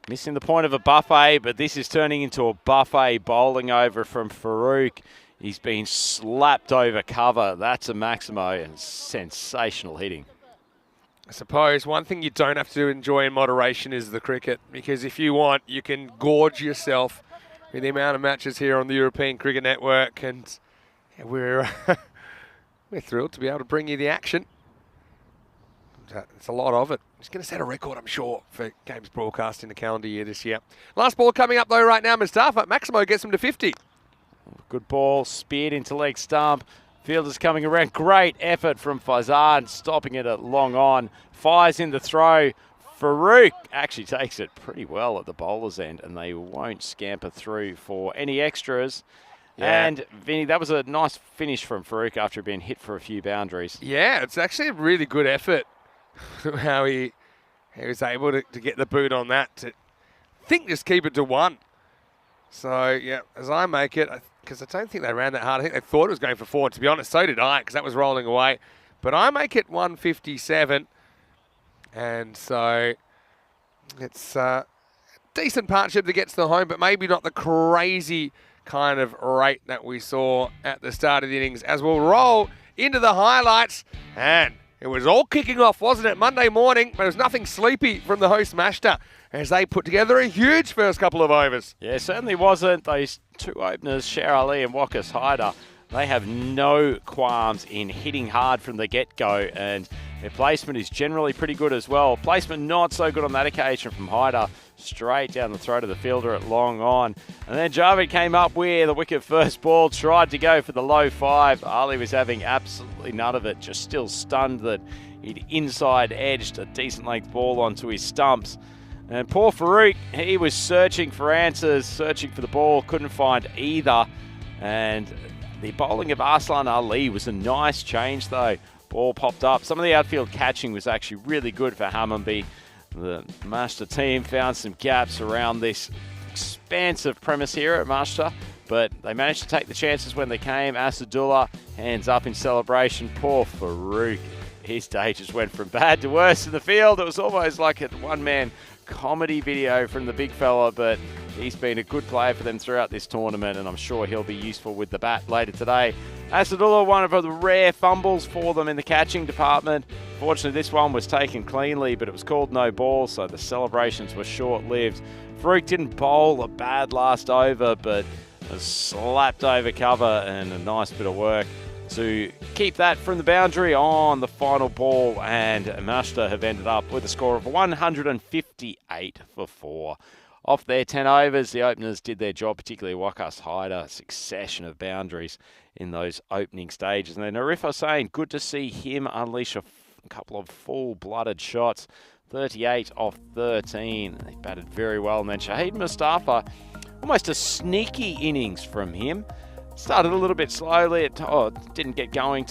Missing the point of a buffet, but this is turning into a buffet bowling over from Farouk. He's been slapped over cover. That's a Maximo and sensational hitting. I suppose one thing you don't have to enjoy in moderation is the cricket, because if you want, you can gorge yourself with the amount of matches here on the European Cricket Network, and we're thrilled to be able to bring you the action. It's a lot of it. It's going to set a record, I'm sure, for games broadcast in the calendar year this year. Last ball coming up, though, right now, Mustafa. Maximo gets him to 50. Good ball, speared into leg stump. Fielders coming around. Great effort from Faizan, stopping it at long on. Fires in the throw. Farouk actually takes it pretty well at the bowler's end, and they won't scamper through for any extras. Yeah. And, Vinny, that was a nice finish from Farouk after being hit for a few boundaries. Yeah, it's actually a really good effort how he was able to get the boot on that. To just keep it to 1. So, yeah, as I make it, because I don't think they ran that hard. I think they thought it was going for 4. To be honest, so did I, because that was rolling away. But I make it 157. And so it's a decent partnership that gets the home, but maybe not the crazy kind of rate that we saw at the start of the innings. As we'll roll into the highlights. And it was all kicking off, wasn't it? Monday morning, but there was nothing sleepy from the host Mashta as they put together a huge first couple of overs. Yeah, certainly wasn't. Those 2 openers, Sher Ali and Wakas Haider, they have no qualms in hitting hard from the get-go, and their placement is generally pretty good as well. Placement not so good on that occasion from Haider, straight down the throat of the fielder at long on. And then Javed came up with a wicket first ball, tried to go for the low 5. Ali was having absolutely none of it, just still stunned that he'd inside edged a decent length ball onto his stumps. And poor Farouk, he was searching for answers, searching for the ball, couldn't find either. And the bowling of Arslan Ali was a nice change though. Ball popped up. Some of the outfield catching was actually really good for Hammonby. The Mashta team found some gaps around this expansive premise here at Mashta, but they managed to take the chances when they came. Asadullah, hands up in celebration. Poor Farouk. His day just went from bad to worse in the field. It was almost like a one-man comedy video from the big fella, but he's been a good player for them throughout this tournament, and I'm sure he'll be useful with the bat later today. Asadullah, one of the rare fumbles for them in the catching department. Fortunately, this one was taken cleanly, but it was called no ball, so the celebrations were short-lived. Farouk didn't bowl a bad last over, but was slapped over cover, and a nice bit of work to keep that from the boundary on the final ball, and Mashta have ended up with a score of 158 for 4. Off their 10 overs, the openers did their job, particularly Wakas Haider, a succession of boundaries in those opening stages. And then Arif Hossain, good to see him unleash a couple of full-blooded shots, 38 off 13. They batted very well. And then Shahid Mustafa, almost a sneaky innings from him. Started a little bit slowly, it didn't get going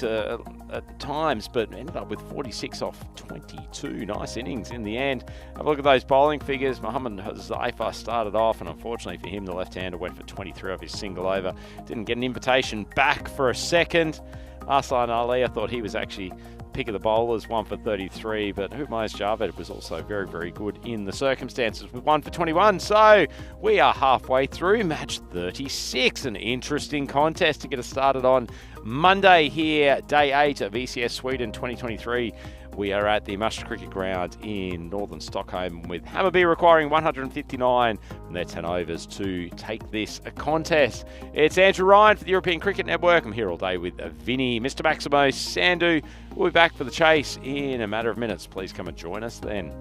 at times, but ended up with 46 off 22. Nice innings in the end. Have a look at those bowling figures. Mohammad Zaifa started off, and unfortunately for him, the left-hander went for 23 off his single over. Didn't get an invitation back for a second. Arslan Ali, I thought he was actually pick of the bowlers, 1 for 33, but Humayus Javed was also very, very good in the circumstances with 1 for 21. So we are halfway through match 36, an interesting contest to get us started on Monday here, day 8 of ECS Sweden 2023. We are at the Muster Cricket Ground in northern Stockholm, with Hammarby requiring 159 from their 10 overs to take this a contest. It's Andrew Ryan for the European Cricket Network. I'm here all day with Vinny, Mr. Maximo, Sandhu. We'll be back for the chase in a matter of minutes. Please come and join us then.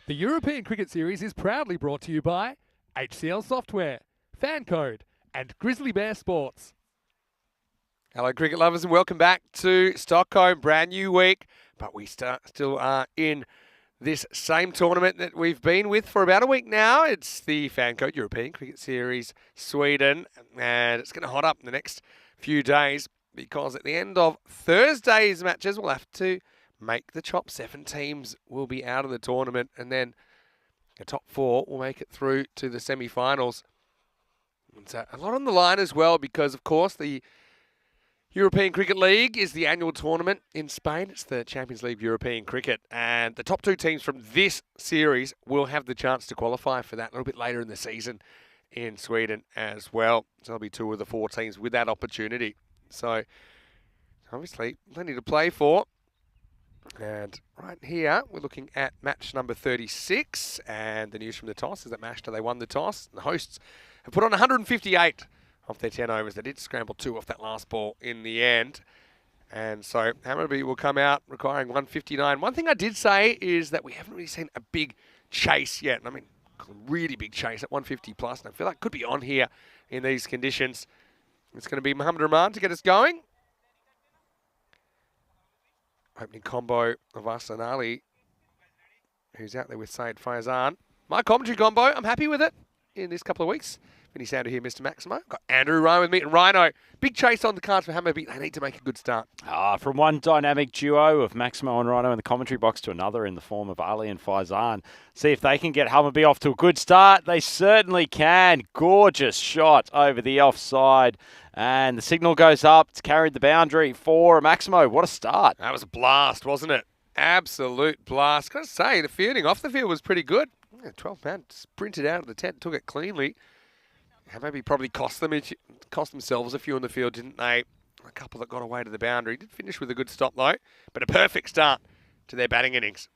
The European Cricket Series is proudly brought to you by HCL Software, FanCode, and Grizzly Bear Sports. Hello, cricket lovers, and welcome back to Stockholm. Brand new week, but we still are in this same tournament that we've been with for about a week now. It's the FanCode European Cricket Series Sweden, and it's going to hot up in the next few days because at the end of Thursday's matches, we'll have to make the top 7 teams will be out of the tournament, and then the top 4 will make it through to the semi-finals. And so a lot on the line as well because, of course, the European Cricket League is the annual tournament in Spain. It's the Champions League European Cricket. And the top 2 teams from this series will have the chance to qualify for that a little bit later in the season in Sweden as well. So there'll be 2 of the 4 teams with that opportunity. So obviously plenty to play for. And right here, we're looking at match number 36. And the news from the toss is that Mashta, they won the toss. And the hosts have put on 158 off their 10 overs. They did scramble 2 off that last ball in the end. And so Hammarby will come out requiring 159. One thing I did say is that we haven't really seen a big chase yet. I mean, really big chase at 150 plus. And I feel like it could be on here in these conditions. It's going to be Mohamed Rahman to get us going. Opening combo of Arslan Ali, who's out there with Saeed Faizan. My commentary combo, I'm happy with it in this couple of weeks. Vinny Sander here, Mr. Maximo. Got Andrew Ryan with me and Rhino. Big chase on the cards for Hammarby. They need to make a good start. From one dynamic duo of Maximo and Rhino in the commentary box to another in the form of Ali and Faizan. See if they can get Hammarby off to a good start. They certainly can. Gorgeous shot over the offside. And the signal goes up. It's carried the boundary for Maximo. What a start. That was a blast, wasn't it? Absolute blast. Got to say, the fielding off the field was pretty good. 12 man sprinted out of the tent, took it cleanly. Maybe probably cost themselves a few in the field, didn't they? A couple that got away to the boundary. Did finish with a good stop, though. But a perfect start to their batting innings.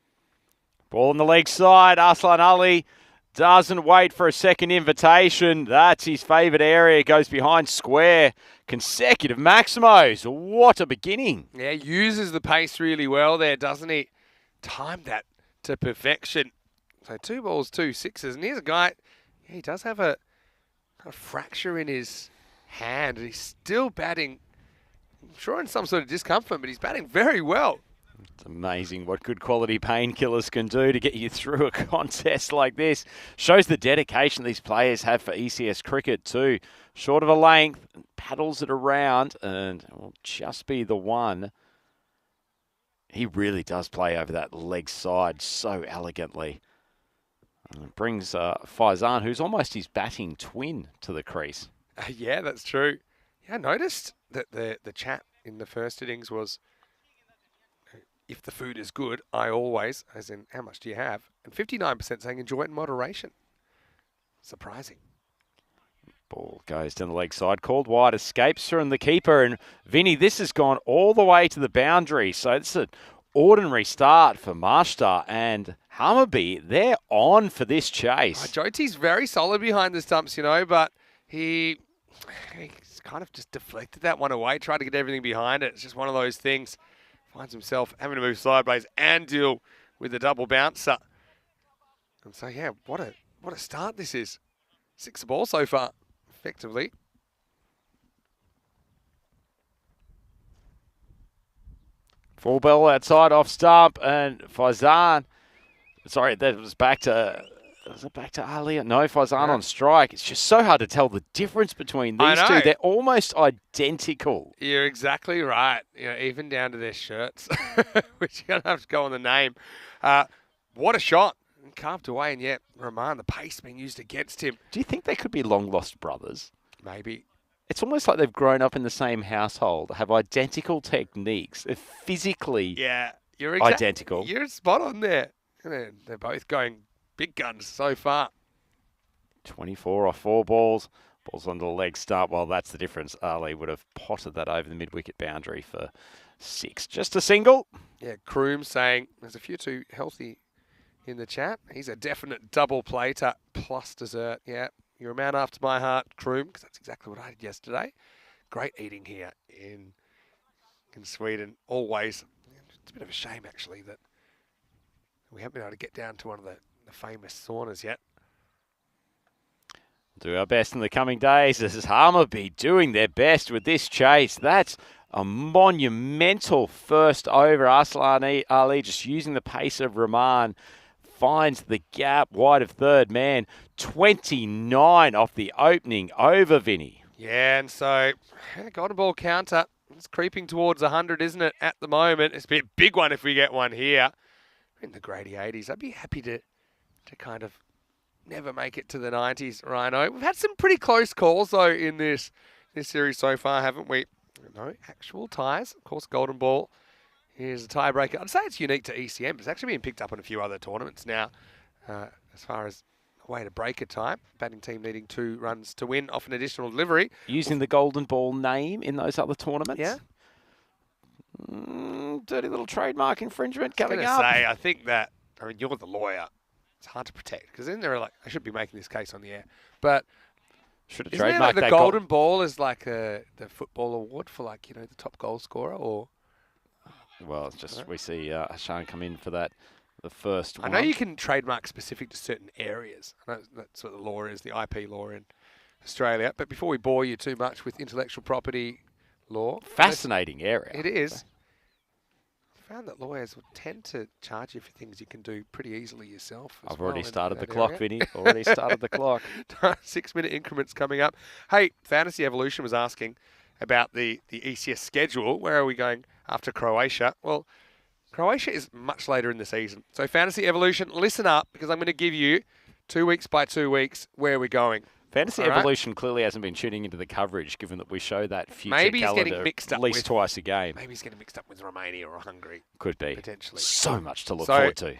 Ball on the leg side. Arslan Ali doesn't wait for a second invitation. That's his favourite area. Goes behind square. Consecutive Maximos. What a beginning. Yeah, uses the pace really well there, doesn't he? Timed that to perfection. So 2 balls, 2 sixes. And here's a guy, he does have a fracture in his hand, and he's still batting, I'm sure in some sort of discomfort, but he's batting very well. It's amazing what good quality painkillers can do to get you through a contest like this. Shows the dedication these players have for ECS cricket too. Short of a length, paddles it around, and it will just be the one. He really does play over that leg side so elegantly. And it brings Faizan, who's almost his batting twin, to the crease. Yeah, that's true. Yeah, I noticed that the chat in the first innings was, if the food is good, I always, as in how much do you have? And 59% saying enjoy it in moderation. Surprising. Ball goes down the leg side, called wide, escapes from the keeper. And Vinny, this has gone all the way to the boundary. So it's an ordinary start for Mashta and Hammarby. They're on for this chase. Jyoti's very solid behind the stumps, you know, but he's kind of just deflected that one away, tried to get everything behind it. It's just one of those things. Finds himself having to move sideways and deal with the double bouncer. And so, yeah, what a start this is. 6 ball so far, effectively. Full ball outside off stump, and Faizan. Sorry, that was back to. Was it back to Ali? No, Faizan on strike. It's just so hard to tell the difference between these two. They're almost identical. You're exactly right. You know, even down to their shirts, which you're gonna have to go on the name. What a shot! Carved away, and yet Rahman, the pace being used against him. Do you think they could be long lost brothers? Maybe. It's almost like they've grown up in the same household, have identical techniques. They're physically identical. You're spot on there. They're both going big guns so far. 24 off 4 balls. Balls on the leg start. Well, that's the difference. Ali would have potted that over the mid-wicket boundary for 6. Just a single. Yeah, Kroom saying there's a few too healthy in the chat. He's a definite double plater plus dessert. Yeah. You're a man after my heart, Kroom, because that's exactly what I did yesterday. Great eating here in Sweden, always. It's a bit of a shame, actually, that we haven't been able to get down to one of the the famous saunas yet. Do our best in the coming days as Hammarby doing their best with this chase. That's a monumental first over. Arslan Ali just using the pace of Rahman. Finds the gap wide of third man. 29 off the opening over, Vinny. Yeah, and so golden ball counter. It's creeping towards 100, isn't it, at the moment? It's a big one if we get one here. In the Grady 80s. I'd be happy to kind of never make it to the 90s, Rhino. We've had some pretty close calls, though, in this series so far, haven't we? No actual ties. Of course, golden ball is a tiebreaker. I'd say it's unique to ECM. It's actually being picked up in a few other tournaments now as far as a way to break a tie. Batting team needing 2 runs to win off an additional delivery. Using the golden ball name in those other tournaments. Yeah. Dirty little trademark infringement coming up. I think that, you're the lawyer. It's hard to protect because then they're like, I should be making this case on the air. But should have isn't it trademarked like the that golden ball is like the football award for the top goal scorer or? Well, it's just we see Hashan come in for that, the first one. I know you can trademark specific to certain areas. I know that's what the law is, the IP law in Australia. But before we bore you too much with intellectual property law. Fascinating area. It is. I found that lawyers would tend to charge you for things you can do pretty easily yourself. I've already started the clock, Vinny. Already started the clock. 6-minute increments coming up. Hey, Fantasy Evolution was asking about the ECS schedule. Where are we going after Croatia? Well, Croatia is much later in the season. So Fantasy Evolution, listen up, because I'm going to give you 2 weeks by 2 weeks where we're going. Fantasy Evolution clearly hasn't been tuning into the coverage, given that we show that future maybe he's calendar getting mixed up at least with, twice a game. Maybe he's getting mixed up with Romania or Hungary. Could be. Potentially. So much to look forward to.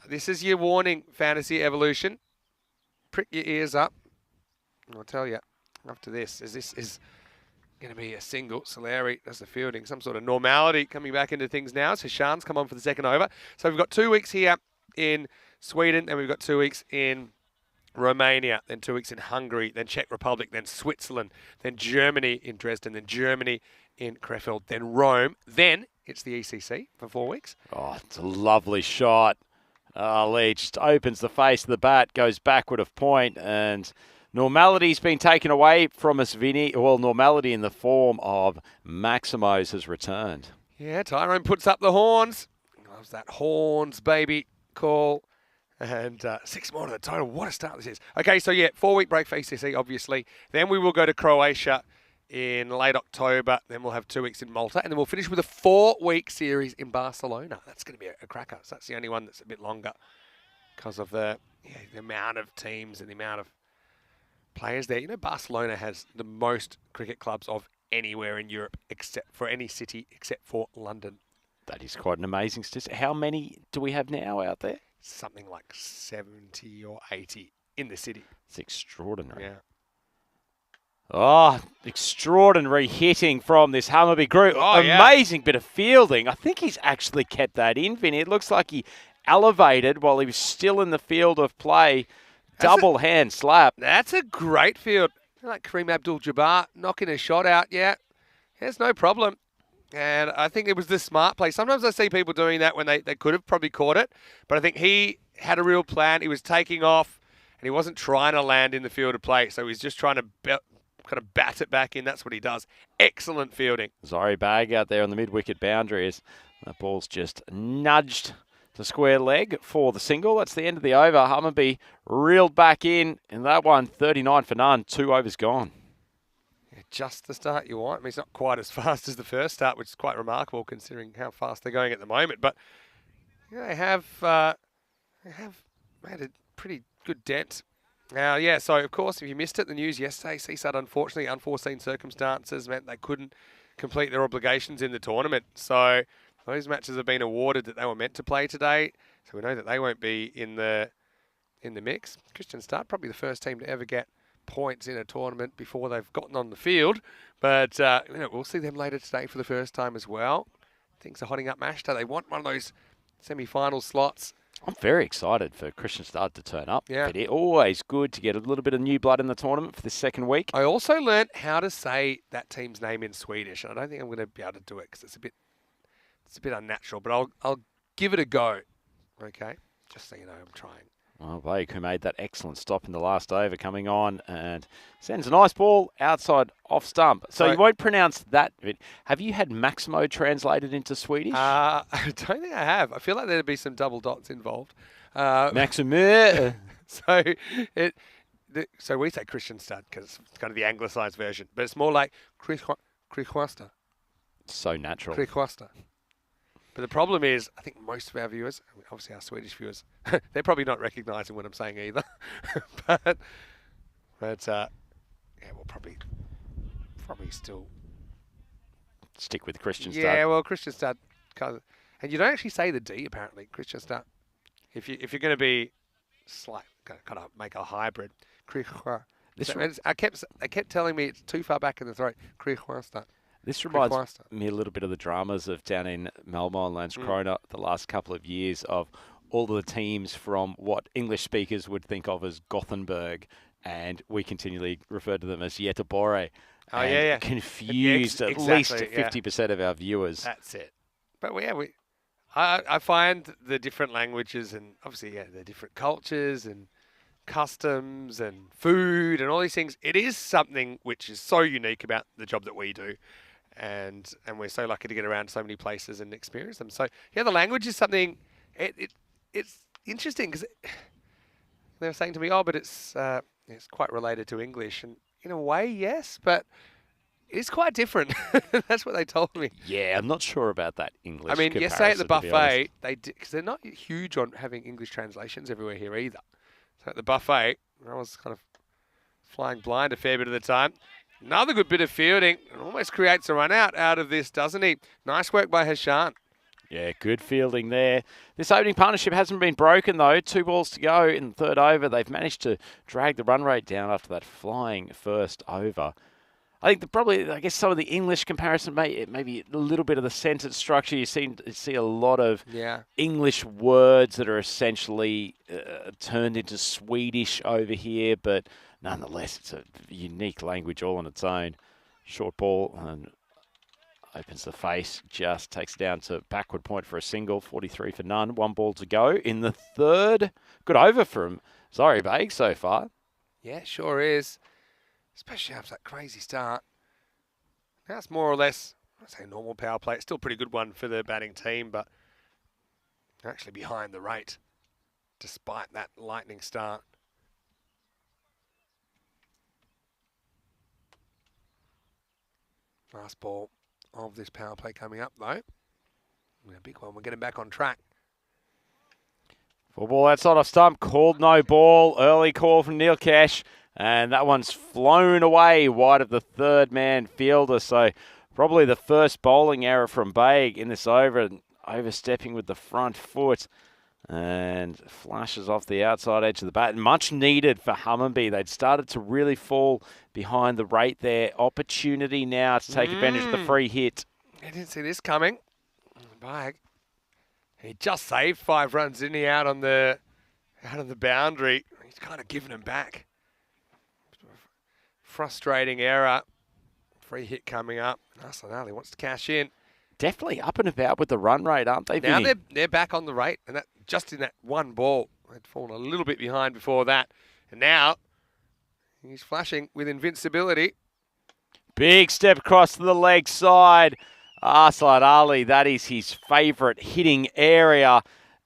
This is your warning, Fantasy Evolution. Prick your ears up. And I'll tell you, after this is going to be a single. Solari does the fielding. Some sort of normality coming back into things now. So Shan's come on for the second over. So we've got 2 weeks here in Sweden, and we've got 2 weeks in Romania, then 2 weeks in Hungary, then Czech Republic, then Switzerland, then Germany in Dresden, then Germany in Krefeld, then Rome. Then it's the ECC for 4 weeks. Oh, it's a lovely shot. Lee just opens the face of the bat, goes backward of point, and normality's been taken away from us, Vinny. Well, normality in the form of Maximos has returned. Yeah, Tyrone puts up the horns. Loves that horns, baby call. And 6 more to the total. What a start this is. Okay, so yeah, 4-week break for ECC, obviously. Then we will go to Croatia in late October. Then we'll have 2 weeks in Malta. And then we'll finish with a 4-week series in Barcelona. That's going to be a cracker. So that's the only one that's a bit longer because of the amount of teams and the amount of players there. You know, Barcelona has the most cricket clubs of anywhere in Europe, except for any city except for London. That is quite an amazing statistic. How many do we have now out there? Something like 70 or 80 in the city. It's extraordinary. Yeah. Oh, extraordinary hitting from this Hammarby group. Oh, amazing bit of fielding. I think he's actually kept that in, Vinny. It looks like he elevated while he was still in the field of play. Double hand slap. That's a great field. Like Kareem Abdul-Jabbar knocking a shot out. Yeah, there's no problem. And I think it was the smart play. Sometimes I see people doing that when they could have probably caught it. But I think he had a real plan. He was taking off, and he wasn't trying to land in the field of play. So he's just trying to kind of bat it back in. That's what he does. Excellent fielding. Zari Bag out there on the mid-wicket boundaries. That ball's just nudged to square leg for the single. That's the end of the over. Hammarby reeled back in that one, 39 for none. 2 overs gone. Just the start you want. I mean, it's not quite as fast as the first start, which is quite remarkable considering how fast they're going at the moment. But they have made a pretty good dent. Now, yeah, so of course, if you missed it, the news yesterday, CSAT, unfortunately, unforeseen circumstances meant they couldn't complete their obligations in the tournament. So those matches have been awarded that they were meant to play today. So we know that they won't be in the mix. Christian Start, probably the first team to ever get points in a tournament before they've gotten on the field. But we'll see them later today for the first time as well. Things are hotting up Mashta. They want one of those semi-final slots. I'm very excited for Christian Stad to turn up. Yeah. It's always good to get a little bit of new blood in the tournament for the second week. I also learnt how to say that team's name in Swedish. And I don't think I'm going to be able to do it because it's a bit unnatural. But I'll give it a go. Okay? Just so you know, I'm trying. Well, Blake, who made that excellent stop in the last over, coming on and sends a nice ball outside off stump. So you won't pronounce that. Have you had Maximo translated into Swedish? I don't think I have. I feel like there'd be some double dots involved. Maximo. So we say Christianstad because it's kind of the anglicised version, but it's more like Kristianstad. So natural. Kristianstad. But the problem is, I think most of our viewers, obviously our Swedish viewers, they're probably not recognising what I'm saying either. but yeah, we'll probably still stick with Christianstad. Yeah, well, Christianstad, and you don't actually say the D apparently, Christianstad. If you're going to be kind of make a hybrid, I kept telling me it's too far back in the throat, Kristianstad. This reminds me a little bit of the dramas of down in Malmö and Landskrona the last couple of years of all the teams from what English speakers would think of as Gothenburg, and we continually refer to them as Göteborg. Oh, yeah. Confused at least 50% of our viewers. That's it. But I find the different languages and obviously, the different cultures and customs and food and all these things, it is something which is so unique about the job that we do. And we're so lucky to get around so many places and experience them. So, yeah, the language is something, it's interesting because they were saying to me, but it's quite related to English. And in a way, yes, but it's quite different. That's what they told me. Yeah, I'm not sure about that English. I mean, yesterday at the buffet, they did, because they're not huge on having English translations everywhere here either. So at the buffet, I was kind of flying blind a fair bit of the time. Another good bit of fielding. Almost creates a run out of this, doesn't he? Nice work by Hashan. Yeah, good fielding there. This opening partnership hasn't been broken, though. 2 balls to go in the third over. They've managed to drag the run rate down after that flying first over. I think I guess some of the English comparison, maybe a little bit of the sentence structure. You see a lot of English words that are essentially turned into Swedish over here, but nonetheless, it's a unique language all on its own. Short ball and opens the face, just takes it down to backward point for a single, 43 for none. 1 ball to go in the third. Good over from Zari Baig so far. Yeah, sure is. Especially after that crazy start. Now it's more or less, I'd say normal power play. It's still a pretty good one for the batting team, but they're actually behind the rate despite that lightning start. Last ball of this power play coming up, though. A big one. We're getting back on track. 4 ball outside off stump. Called no ball. Early call from Neil Cash. And that one's flown away wide of the third man fielder. So probably the first bowling error from Baig in this over. Overstepping with the front foot. And flashes off the outside edge of the bat. Much needed for Hammarby. They'd started to really fall behind the rate there. Opportunity now to take advantage of the free hit. I didn't see this coming. Baig. He just saved 5 runs, didn't he, out on the boundary. He's kind of given him back. Frustrating error. Free hit coming up. Nasser Ali wants to cash in. Definitely up and about with the run rate, aren't they, Vinny? Now they're back on the rate, and that just in that 1 ball. They'd fallen a little bit behind before that. And now he's flashing with invincibility. Big step across to the leg side. Arslan Ali, that is his favourite hitting area.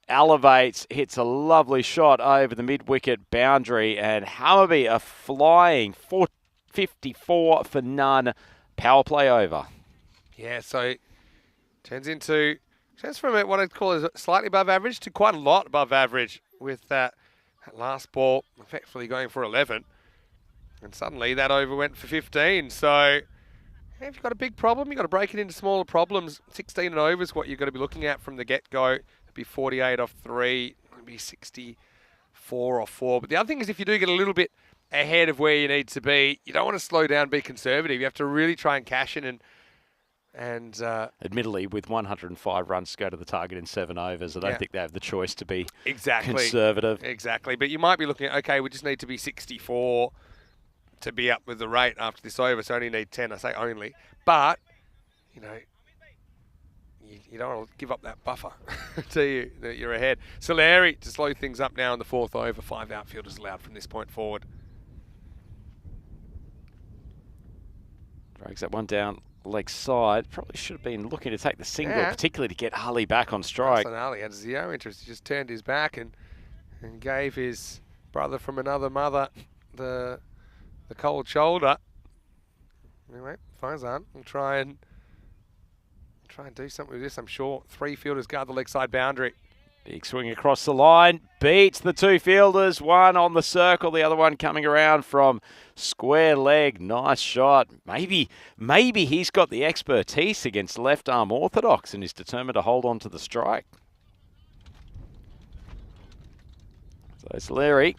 Elevates, hits a lovely shot over the mid-wicket boundary, and Hammarby are flying 454 for none. Power play over. Yeah, so turns from what I'd call is slightly above average to quite a lot above average with that last ball effectively going for 11. And suddenly that over went for 15. So if you've got a big problem, you've got to break it into smaller problems. 16 and over is what you've got to be looking at from the get-go. It'd be 48 off 3, it'd be 64 off 4. But the other thing is if you do get a little bit ahead of where you need to be, you don't want to slow down, be conservative. You have to really try and cash in and admittedly, with 105 runs to go to the target in 7 overs, I don't think they have the choice to be conservative. Exactly. But you might be looking at, okay, we just need to be 64 to be up with the rate after this over, so only need 10. I say only. But, you don't want to give up that buffer to you that you're ahead. Soleri to slow things up now in the 4th over. 5 outfielders allowed from this point forward. Drags that one down leg side. Probably should have been looking to take the single, particularly to get Ali back on strike. Ali had zero interest. He just turned his back and gave his brother from another mother the cold shoulder. Anyway, Faizan will try and do something with this, I'm sure. 3 fielders guard the leg side boundary. Big swing across the line, beats the 2 fielders, one on the circle, the other one coming around from square leg. Nice shot. Maybe he's got the expertise against left arm orthodox and is determined to hold on to the strike. So Soleri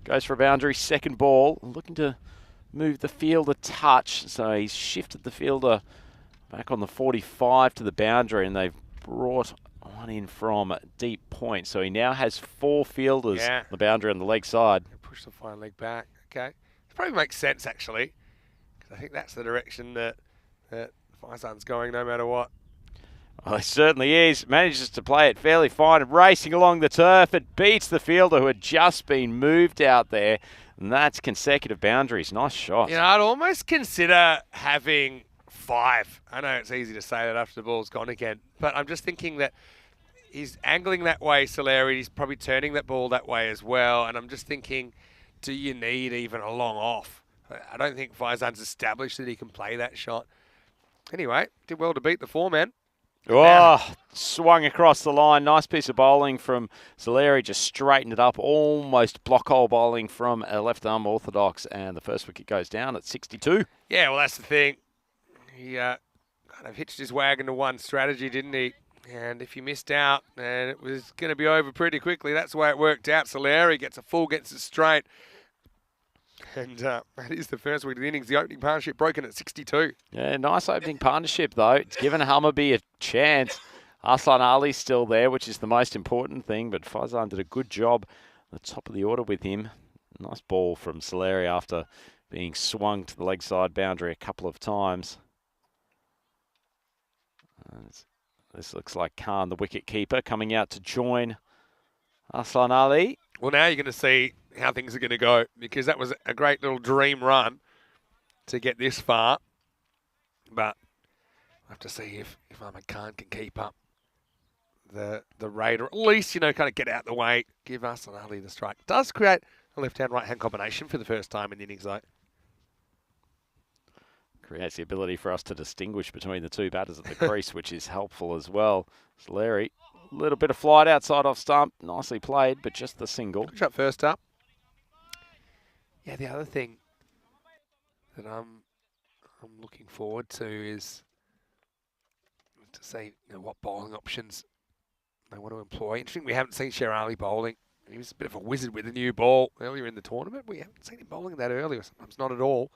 goes for a boundary, second ball, looking to move the field a touch. So he's shifted the fielder back on the 45 to the boundary, and they've brought one in from deep point. So he now has 4 fielders on the boundary on the leg side. Push the fine leg back. Okay. It probably makes sense, actually, because I think that's the direction that Faizan's going no matter what. Well, he certainly is. Manages to play it fairly fine. Racing along the turf. It beats the fielder who had just been moved out there. And that's consecutive boundaries. Nice shot. You know, I'd almost consider having 5. I know it's easy to say that after the ball's gone again, but I'm just thinking that he's angling that way, Soleri. He's probably turning that ball that way as well. And I'm just thinking, do you need even a long off? I don't think Faizan's established that he can play that shot. Anyway, did well to beat the 4-man. Oh, swung across the line. Nice piece of bowling from Soleri. Just straightened it up. Almost block hole bowling from a left arm orthodox. And the first wicket goes down at 62. Yeah, well, that's the thing. He kind of hitched his wagon to one strategy, didn't he? And if he missed out, and it was going to be over pretty quickly. That's the way it worked out. Soleri gets a full, gets it straight. And that is the first week of the innings. The opening partnership broken at 62. Yeah, nice opening partnership, though. It's given Hammarby a chance. Arslan Ali's still there, which is the most important thing. But Faizan did a good job at the top of the order with him. Nice ball from Soleri after being swung to the leg side boundary a couple of times. This looks like Khan, the wicket keeper, coming out to join Arslan Ali. Well, now you're going to see how things are going to go, because that was a great little dream run to get this far. But we'll have to see if Ahmed Khan can keep up the rate, or at least, you know, kind of get out the way, give Arslan Ali the strike. Does create a left-hand, right-hand combination for the first time in the innings, though. Creates the ability for us to distinguish between the 2 batters at the crease, which is helpful as well. Soleri, a little bit of flight outside off stump. Nicely played, but just the single. Good shot first up. Yeah, the other thing that I'm looking forward to is to see, you know, what bowling options they want to employ. Interesting, we haven't seen Sherali bowling. He was a bit of a wizard with a new ball earlier in the tournament. We haven't seen him bowling that early, or sometimes not at all.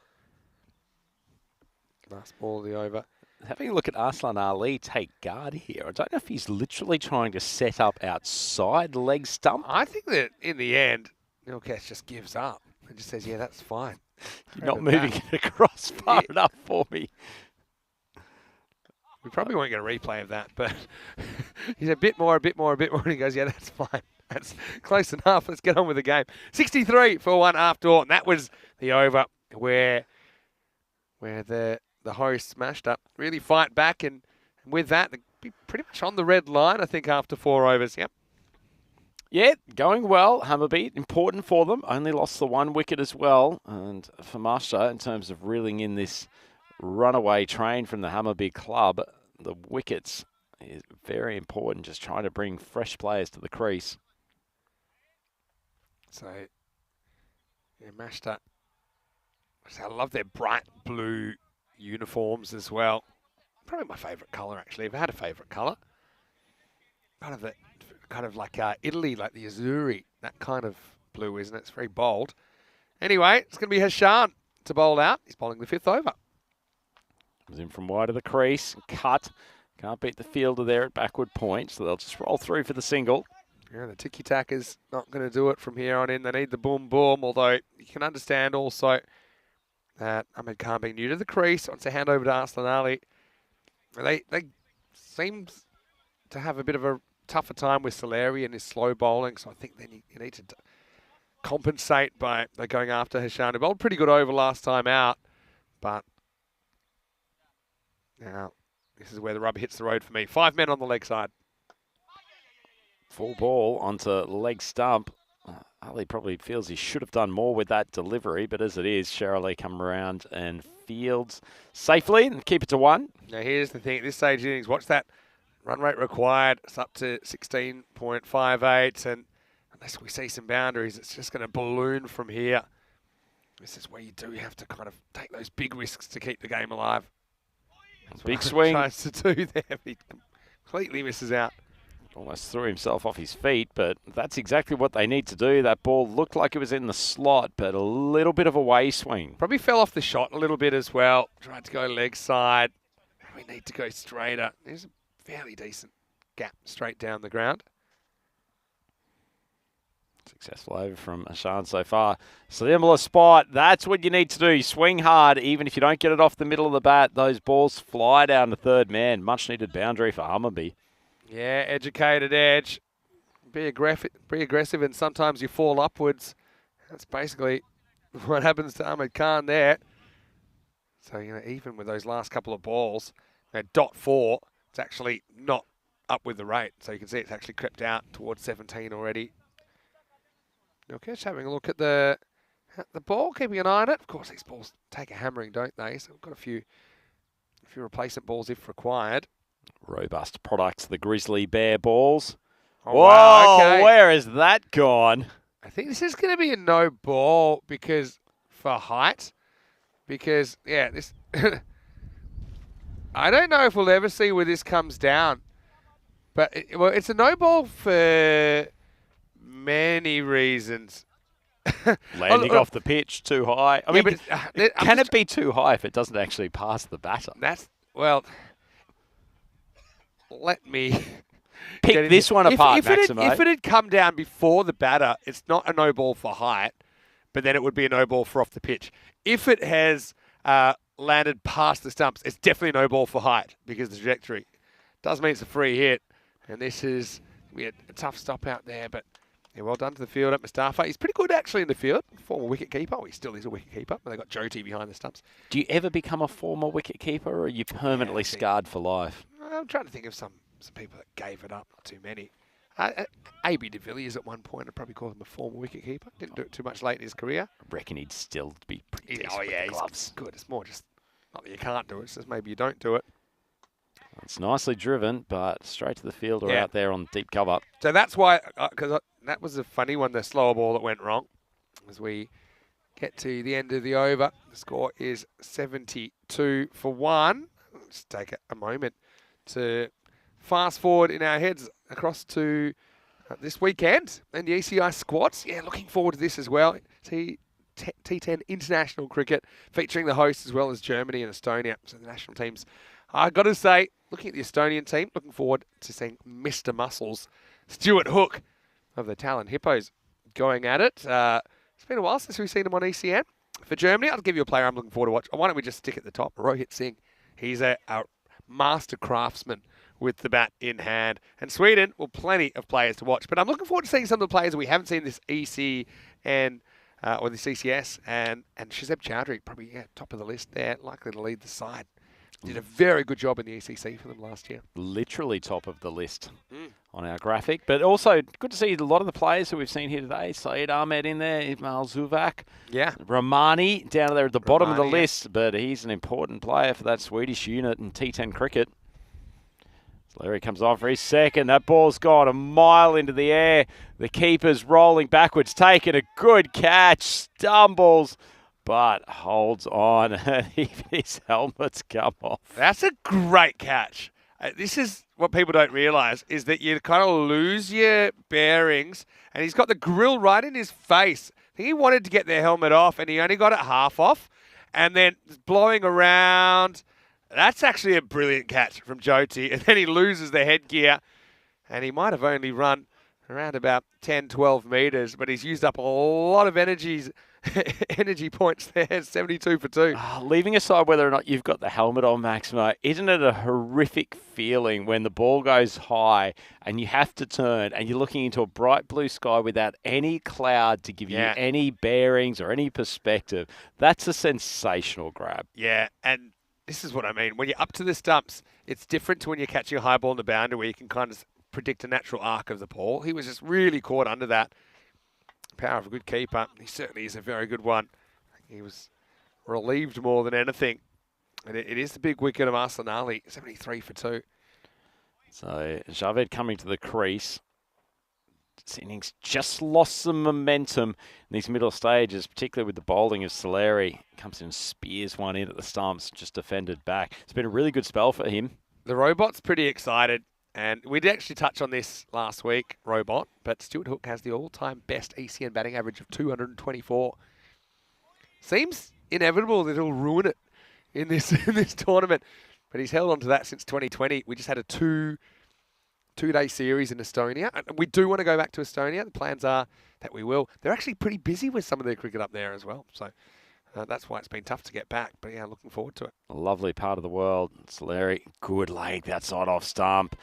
Nice ball of the over. Having a look at Arslan Ali take guard here. I don't know if he's literally trying to set up outside leg stump. I think that in the end, Nilkes just gives up and just says, yeah, that's fine. You're not moving it across far enough for me. We probably won't get a replay of that, but he's a bit more, and he goes, yeah, that's fine. That's close enough. Let's get on with the game. 63 for 1 after all, and that was the over where the hosts smashed up, really fight back, and with that, they'd be pretty much on the red line, I think, after 4 overs. Yep. Yeah, going well. Hammarby, important for them. Only lost the 1 wicket as well. And for Masha, in terms of reeling in this runaway train from the Hammarby club, the wickets is very important, just trying to bring fresh players to the crease. So, yeah, Mashta, I love their bright blue uniforms as well. Probably my favourite colour, actually. If I had a favourite colour, kind of like Italy, like the Azzurri, that kind of blue, isn't it? It's very bold. Anyway, it's going to be Hashan to bowl out. He's bowling the 5th over. Comes in from wide of the crease, cut. Can't beat the fielder there at backward point, so they'll just roll through for the single. Yeah, the tiki-taka's not going to do it from here on in. They need the boom-boom, although you can understand also that Ahmed Khan being new to the crease, wants to hand over to Arslan Ali. They seem to have a bit of a tougher time with Solari and his slow bowling. So I think then you need to compensate by going after Hashan, who bowled pretty good over last time out. But now this is where the rubber hits the road for me. 5 men on the leg side. Full ball onto leg stump. Ali probably feels he should have done more with that delivery, but as it is, Shirley come around and fields safely and keep it to 1. Now here's the thing, at this stage of the innings, watch that run rate required. It's up to 16.58, and unless we see some boundaries, it's just going to balloon from here. This is where you do have to kind of take those big risks to keep the game alive. That's Big what swing. he tries to do there, but he completely misses out. Almost threw himself off his feet, but that's exactly what they need to do. That ball looked like it was in the slot, but a little bit of a way swing. Probably fell off the shot a little bit as well. Tried to go leg side. We need to go straighter. There's a fairly decent gap straight down the ground. Successful over from Hashan so far. Similar spot. That's what you need to do. Swing hard, even if you don't get it off the middle of the bat. Those balls fly down to third man. Much needed boundary for Hammarby. Yeah, educated edge. Be aggressive, and sometimes you fall upwards. That's basically what happens to Ahmed Khan there. So, even with those last couple of balls, .4, it's actually not up with the rate. So you can see it's actually crept out towards 17 already. Okay, just having a look at the ball, keeping an eye on it. Of course, these balls take a hammering, don't they? So we've got a few replacement balls if required. Robust products, the Grizzly Bear balls. Oh, whoa, wow, okay. Where has that gone? I think this is going to be a no ball for height. Because, yeah, this... I don't know if we'll ever see where this comes down. But, it's a no ball for many reasons. Landing off the pitch too high. I mean, but, can it be too high if it doesn't actually pass the batter? Let me pick this one apart, Maximo. If it had come down before the batter, it's not a no ball for height, but then it would be a no ball for off the pitch. If it has landed past the stumps, it's definitely a no ball for height because the trajectory does mean it's a free hit. And this is a tough stop out there, but yeah, well done to the fielder, Mustafa. He's pretty good actually in the field. Former wicket keeper. He still is a wicket keeper, but they got Jyoti behind the stumps. Do you ever become a former wicket keeper, or are you permanently scarred for life? I'm trying to think of some people that gave it up, not too many. A.B. de Villiers at one point, I'd probably call him a former wicket-keeper. Didn't do it too much late in his career. I reckon he'd still be pretty decent with the gloves. He's good. It's more just, not that you can't do it, it's just maybe you don't do it. It's nicely driven, but straight to the fielder out there on deep cover. So that's why, because that was a funny one, the slower ball that went wrong. As we get to the end of the over, the score is 72 for 1. Let's take a moment to fast forward in our heads across to this weekend and the ECI squads. Yeah, looking forward to this as well. T10 international cricket featuring the hosts as well as Germany and Estonia. So the national teams, I got to say, looking at the Estonian team, looking forward to seeing Mr. Muscles, Stuart Hook of the Talon Hippos going at it. It's been a while since we've seen him on ECN. For Germany, I'll give you a player I'm looking forward to watch. Why don't we just stick at the top? Rohit Singh. He's a master craftsman with the bat in hand. And Sweden, well, plenty of players to watch. But I'm looking forward to seeing some of the players that we haven't seen this ECN or this ECS. And Shazeb Chowdhury, probably top of the list there, likely to lead the side. Did a very good job in the ECC for them last year. Literally top of the list on our graphic. But also, good to see a lot of the players that we've seen here today. Saeed Ahmed in there, Ismail Zuvak. Yeah. Romani down there at the bottom of the list. But he's an important player for that Swedish unit in T10 cricket. Larry comes on for his second. That ball's gone a mile into the air. The keeper's rolling backwards, taking a good catch, stumbles, but holds on. And even his helmet's come off. That's a great catch. This is what people don't realise, is that you kind of lose your bearings, and he's got the grill right in his face. I think he wanted to get the helmet off, and he only got it half off, and then blowing around. That's actually a brilliant catch from Jyoti. And then he loses the headgear. And he might have only run around about 10, 12 metres. But he's used up a lot of energy energy points there, 72 for 2. Leaving aside whether or not you've got the helmet on, Maximo, isn't it a horrific feeling when the ball goes high and you have to turn and you're looking into a bright blue sky without any cloud to give you any bearings or any perspective? That's a sensational grab. Yeah, and this is what I mean. When you're up to the stumps, it's different to when you're catching a high ball in the boundary where you can kind of predict a natural arc of the ball. He was just really caught under that. Power of a good keeper. He certainly is a very good one. He was relieved more than anything. And it is the big wicket of Arsenali, 73 for 2. So Javed coming to the crease. This innings just lost some momentum in these middle stages, particularly with the bowling of Soleri. Comes in and spears one in at the stumps, just defended back. It's been a really good spell for him. The robot's pretty excited. And we did actually touch on this last week, Robot, but Stuart Hook has the all-time best ECN batting average of 224. Seems inevitable that he'll ruin it in this tournament, but he's held on to that since 2020. We just had a two-day series in Estonia. And we do want to go back to Estonia. The plans are that we will. They're actually pretty busy with some of their cricket up there as well, so that's why it's been tough to get back. But yeah, looking forward to it. A lovely part of the world. Soleri, good length outside off stump.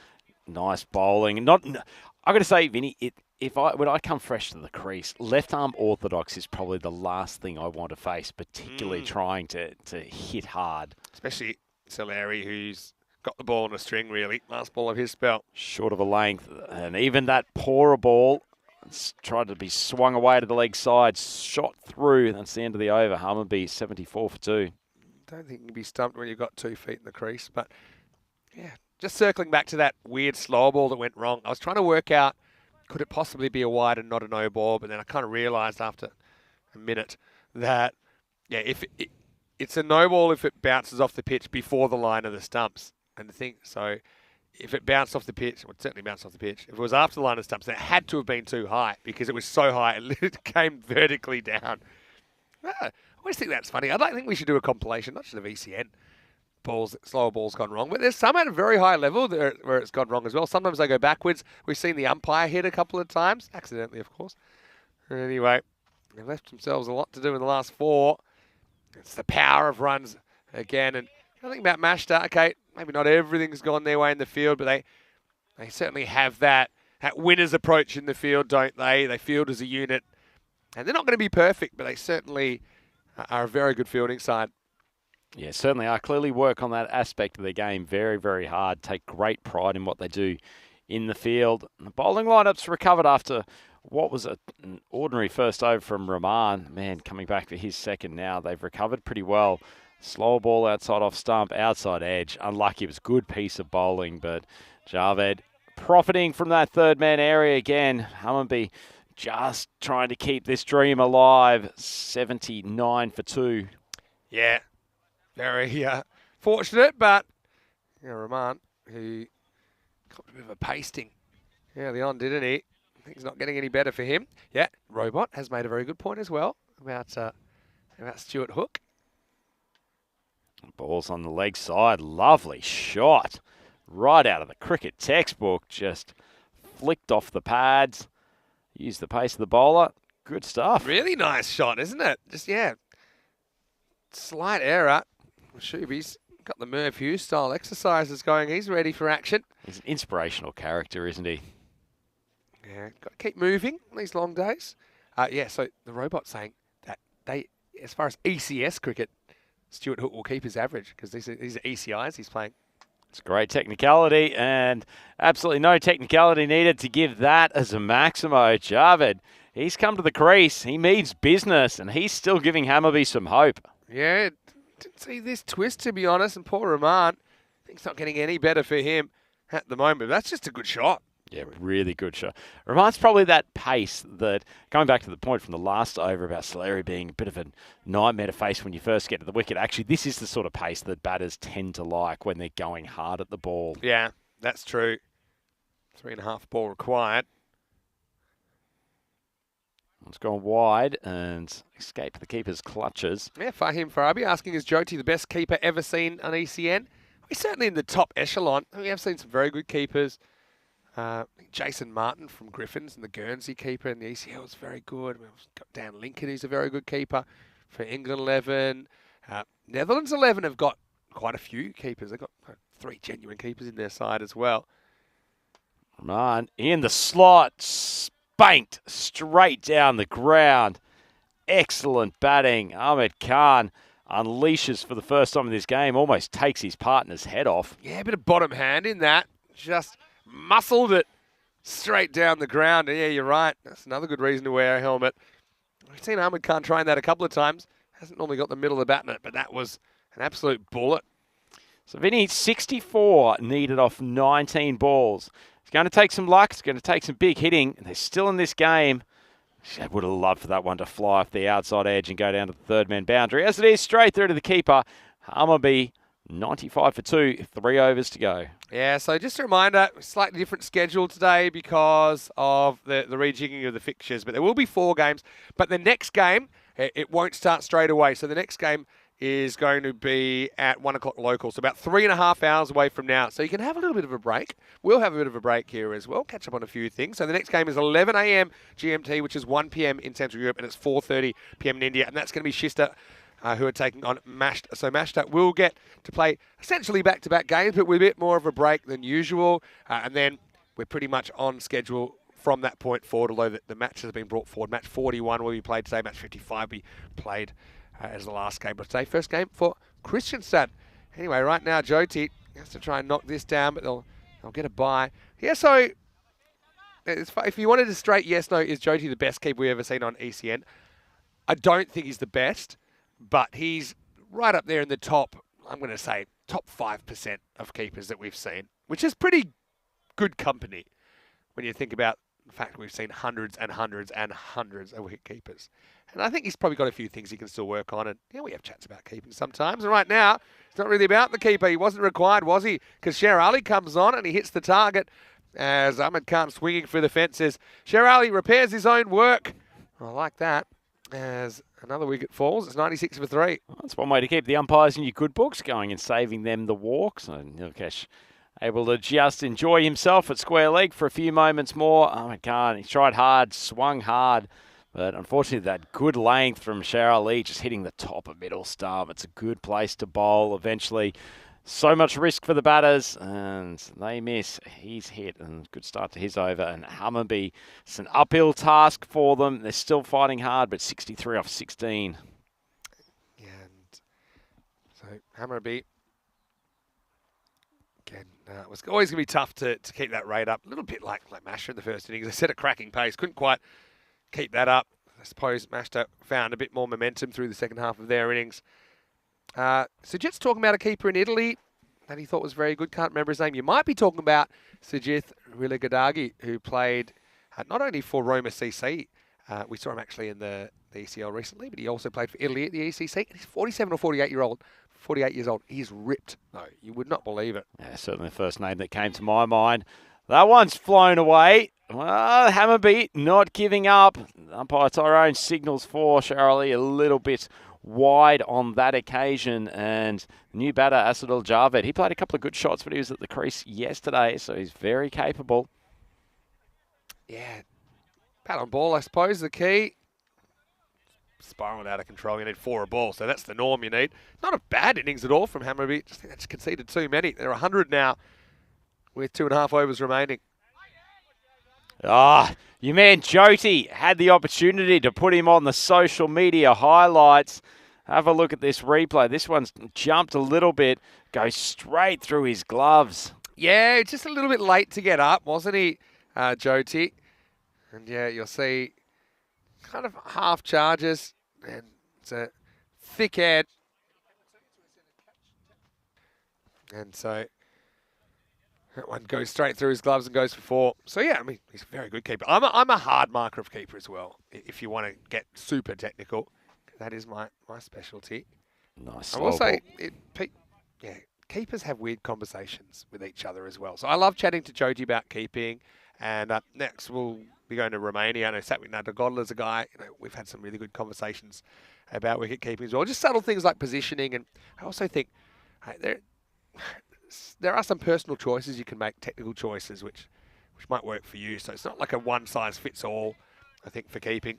Nice bowling. I'm going to say, Vinny, when I come fresh to the crease, left arm orthodox is probably the last thing I want to face, particularly trying to hit hard. Especially Soleri, who's got the ball on a string, really. Last ball of his spell. Short of a length. And even that poorer ball, it's tried to be swung away to the leg side, shot through. That's the end of the over. Hammarby, 74 for 2. Don't think you can be stumped when you've got 2 feet in the crease, but yeah. Just circling back to that weird slow ball that went wrong. I was trying to work out, could it possibly be a wide and not a no ball? But then I kind of realised after a minute that, yeah, if it's a no ball if it bounces off the pitch before the line of the stumps. And the thing, so if it bounced off the pitch, well, it certainly bounced off the pitch. If it was after the line of the stumps, it had to have been too high because it was so high, it came vertically down. I always think that's funny. I don't think we should do a compilation, not just of ECN. Slower balls gone wrong, but there's some at a very high level there where it's gone wrong as well. Sometimes they go backwards. We've seen the umpire hit a couple of times, accidentally, of course. Anyway, they've left themselves a lot to do in the last 4. It's the power of runs again, and I think about Mashta. Okay, maybe not everything's gone their way in the field, but they certainly have that winner's approach in the field, don't they? They field as a unit, and they're not going to be perfect, but they certainly are a very good fielding side. Yeah, certainly are. Clearly work on that aspect of their game very, very hard. Take great pride in what they do in the field. And the bowling lineup's recovered after what was an ordinary first over from Rahman. Man, coming back for his second now. They've recovered pretty well. Slower ball outside off stump, outside edge. Unlucky. It was a good piece of bowling, but Javed profiting from that third man area again. Hammarby just trying to keep this dream alive. 79 for 2. Yeah. Very fortunate, but Rahman, who got a bit of a pasting early on, didn't he? Things not getting any better for him. Yeah, Robot has made a very good point as well about Stuart Hook. Ball's on the leg side. Lovely shot. Right out of the cricket textbook. Just flicked off the pads. Used the pace of the bowler. Good stuff. Really nice shot, isn't it? Just, yeah. Slight error. Shuby's got the Merv Hughes style exercises going. He's ready for action. He's an inspirational character, isn't he? Yeah, got to keep moving on these long days. Yeah, so the Robot's saying that as far as ECS cricket, Stuart Hook will keep his average because these are ECIs he's playing. It's great technicality and absolutely no technicality needed to give that as a Maximo. Javed, he's come to the crease. He means business and he's still giving Hammarby some hope. Yeah, didn't see this twist, to be honest, and poor Rahman, things not getting any better for him at the moment. That's just a good shot. Yeah, really good shot. Rahman's probably that pace that, going back to the point from the last over about Soleri being a bit of a nightmare to face when you first get to the wicket, actually this is the sort of pace that batters tend to like when they're going hard at the ball. Yeah, that's true. 3.5 ball required. It's gone wide and escaped the keeper's clutches. Yeah, Fahim Farabi asking, is Jyoti the best keeper ever seen on ECN? He's certainly in the top echelon. We have seen some very good keepers. Jason Martin from Griffins and the Guernsey keeper in the ECL is very good. We've got Dan Lincoln, who's a very good keeper for England 11. Netherlands 11 have got quite a few keepers. They've got 3 genuine keepers in their side as well. Man, in the slot, spanked straight down the ground. Excellent batting. Ahmed Khan unleashes for the first time in this game, almost takes his partner's head off. Yeah, a bit of bottom hand in that. Just muscled it straight down the ground. Yeah, you're right. That's another good reason to wear a helmet. We've seen Ahmed Khan trying that a couple of times. Hasn't normally got the middle of the bat in it, but that was an absolute bullet. So Vinny, 64 needed off 19 balls. It's going to take some luck. It's going to take some big hitting. And they're still in this game. I would have loved for that one to fly off the outside edge and go down to the third man boundary. As it is, straight through to the keeper. Hammarby, 95 for 2, 3 overs to go. Yeah, so just a reminder, slightly different schedule today because of the rejigging of the fixtures. But there will be 4 games. But the next game, it won't start straight away. So the next game is going to be at 1 o'clock local, so about 3.5 hours away from now. So you can have a little bit of a break. We'll have a bit of a break here as well, catch up on a few things. So the next game is 11 a.m. GMT, which is 1 p.m. in Central Europe, and it's 4:30 p.m. in India, and that's going to be Shista, who are taking on Mashta. So Mashta will get to play essentially back-to-back games, but with a bit more of a break than usual, and then we're pretty much on schedule from that point forward, although the matches have been brought forward. Match 41 will be played today, match 55 will be played as the last game of today. First game for Kristianstad. Anyway, right now, Joti has to try and knock this down, but they'll get a bye. Yeah, so if you wanted a straight yes-no, is Joti the best keeper we've ever seen on ECN? I don't think he's the best, but he's right up there in the top, I'm going to say, top 5% of keepers that we've seen, which is pretty good company when you think about the fact we've seen hundreds and hundreds and hundreds of wicket keepers. And I think he's probably got a few things he can still work on. And yeah, we have chats about keeping sometimes. And right now, it's not really about the keeper. He wasn't required, was he? Because Sher Ali comes on and he hits the target as Ahmed Khan swinging through the fences. Sher Ali repairs his own work. I like that. As another wicket falls, it's 96 for 3. Well, that's one way to keep the umpires in your good books going and saving them the walk. So Nilkesh able to just enjoy himself at square leg for a few moments more. Ahmed Khan, he tried hard, swung hard, but unfortunately that good length from Sher Ali just hitting the top of middle stump. It's a good place to bowl eventually. So much risk for the batters, and they miss. He's hit, and good start to his over. And Hammarby, it's an uphill task for them. They're still fighting hard, but 63 off 16. Yeah, and so Hammarby, again, it was always going to be tough to keep that rate up. A little bit like Mashta in the first innings. They set a cracking pace, couldn't quite keep that up. I suppose Mashta found a bit more momentum through the second half of their innings. Sujit's talking about a keeper in Italy that he thought was very good. Can't remember his name. You might be talking about Sujith Rilagadagi, who played not only for Roma CC, we saw him actually in the ECL recently, but he also played for Italy at the ECC. And he's 47 or 48 years old. He's ripped. No, you would not believe it. Yeah, certainly the first name that came to my mind. That one's flown away. Well, Hammarby not giving up. Umpire Tyrone signals for Shirley a little bit wide on that occasion, and the new batter Asadul Javed, he played a couple of good shots, but he was at the crease yesterday, so he's very capable. Yeah, pat on ball, I suppose, the key. Spiraled out of control, you need 4 a ball, so that's the norm you need. Not a bad innings at all from Hammarby, just think they just conceded too many. They're 100 now with 2.5 overs remaining. Your man Joti had the opportunity to put him on the social media highlights. Have a look at this replay. This one's jumped a little bit, goes straight through his gloves. Yeah, just a little bit late to get up, wasn't he, Joti? And yeah, you'll see kind of half charges, and it's a thick head. And so that one goes straight through his gloves and goes for 4. So yeah, I mean, he's a very good keeper. I'm a hard marker of keeper as well, if you want to get super technical. That is my specialty. Nice. I will say, keepers have weird conversations with each other as well. So I love chatting to Joti about keeping. And next we'll be going to Romania. I know Satwik Nadagodla's a guy. We've had some really good conversations about wicket keeping as well. Just subtle things like positioning. And I also think there are some personal choices you can make, technical choices, which which might work for you. So it's not like a one-size-fits-all, I think, for keeping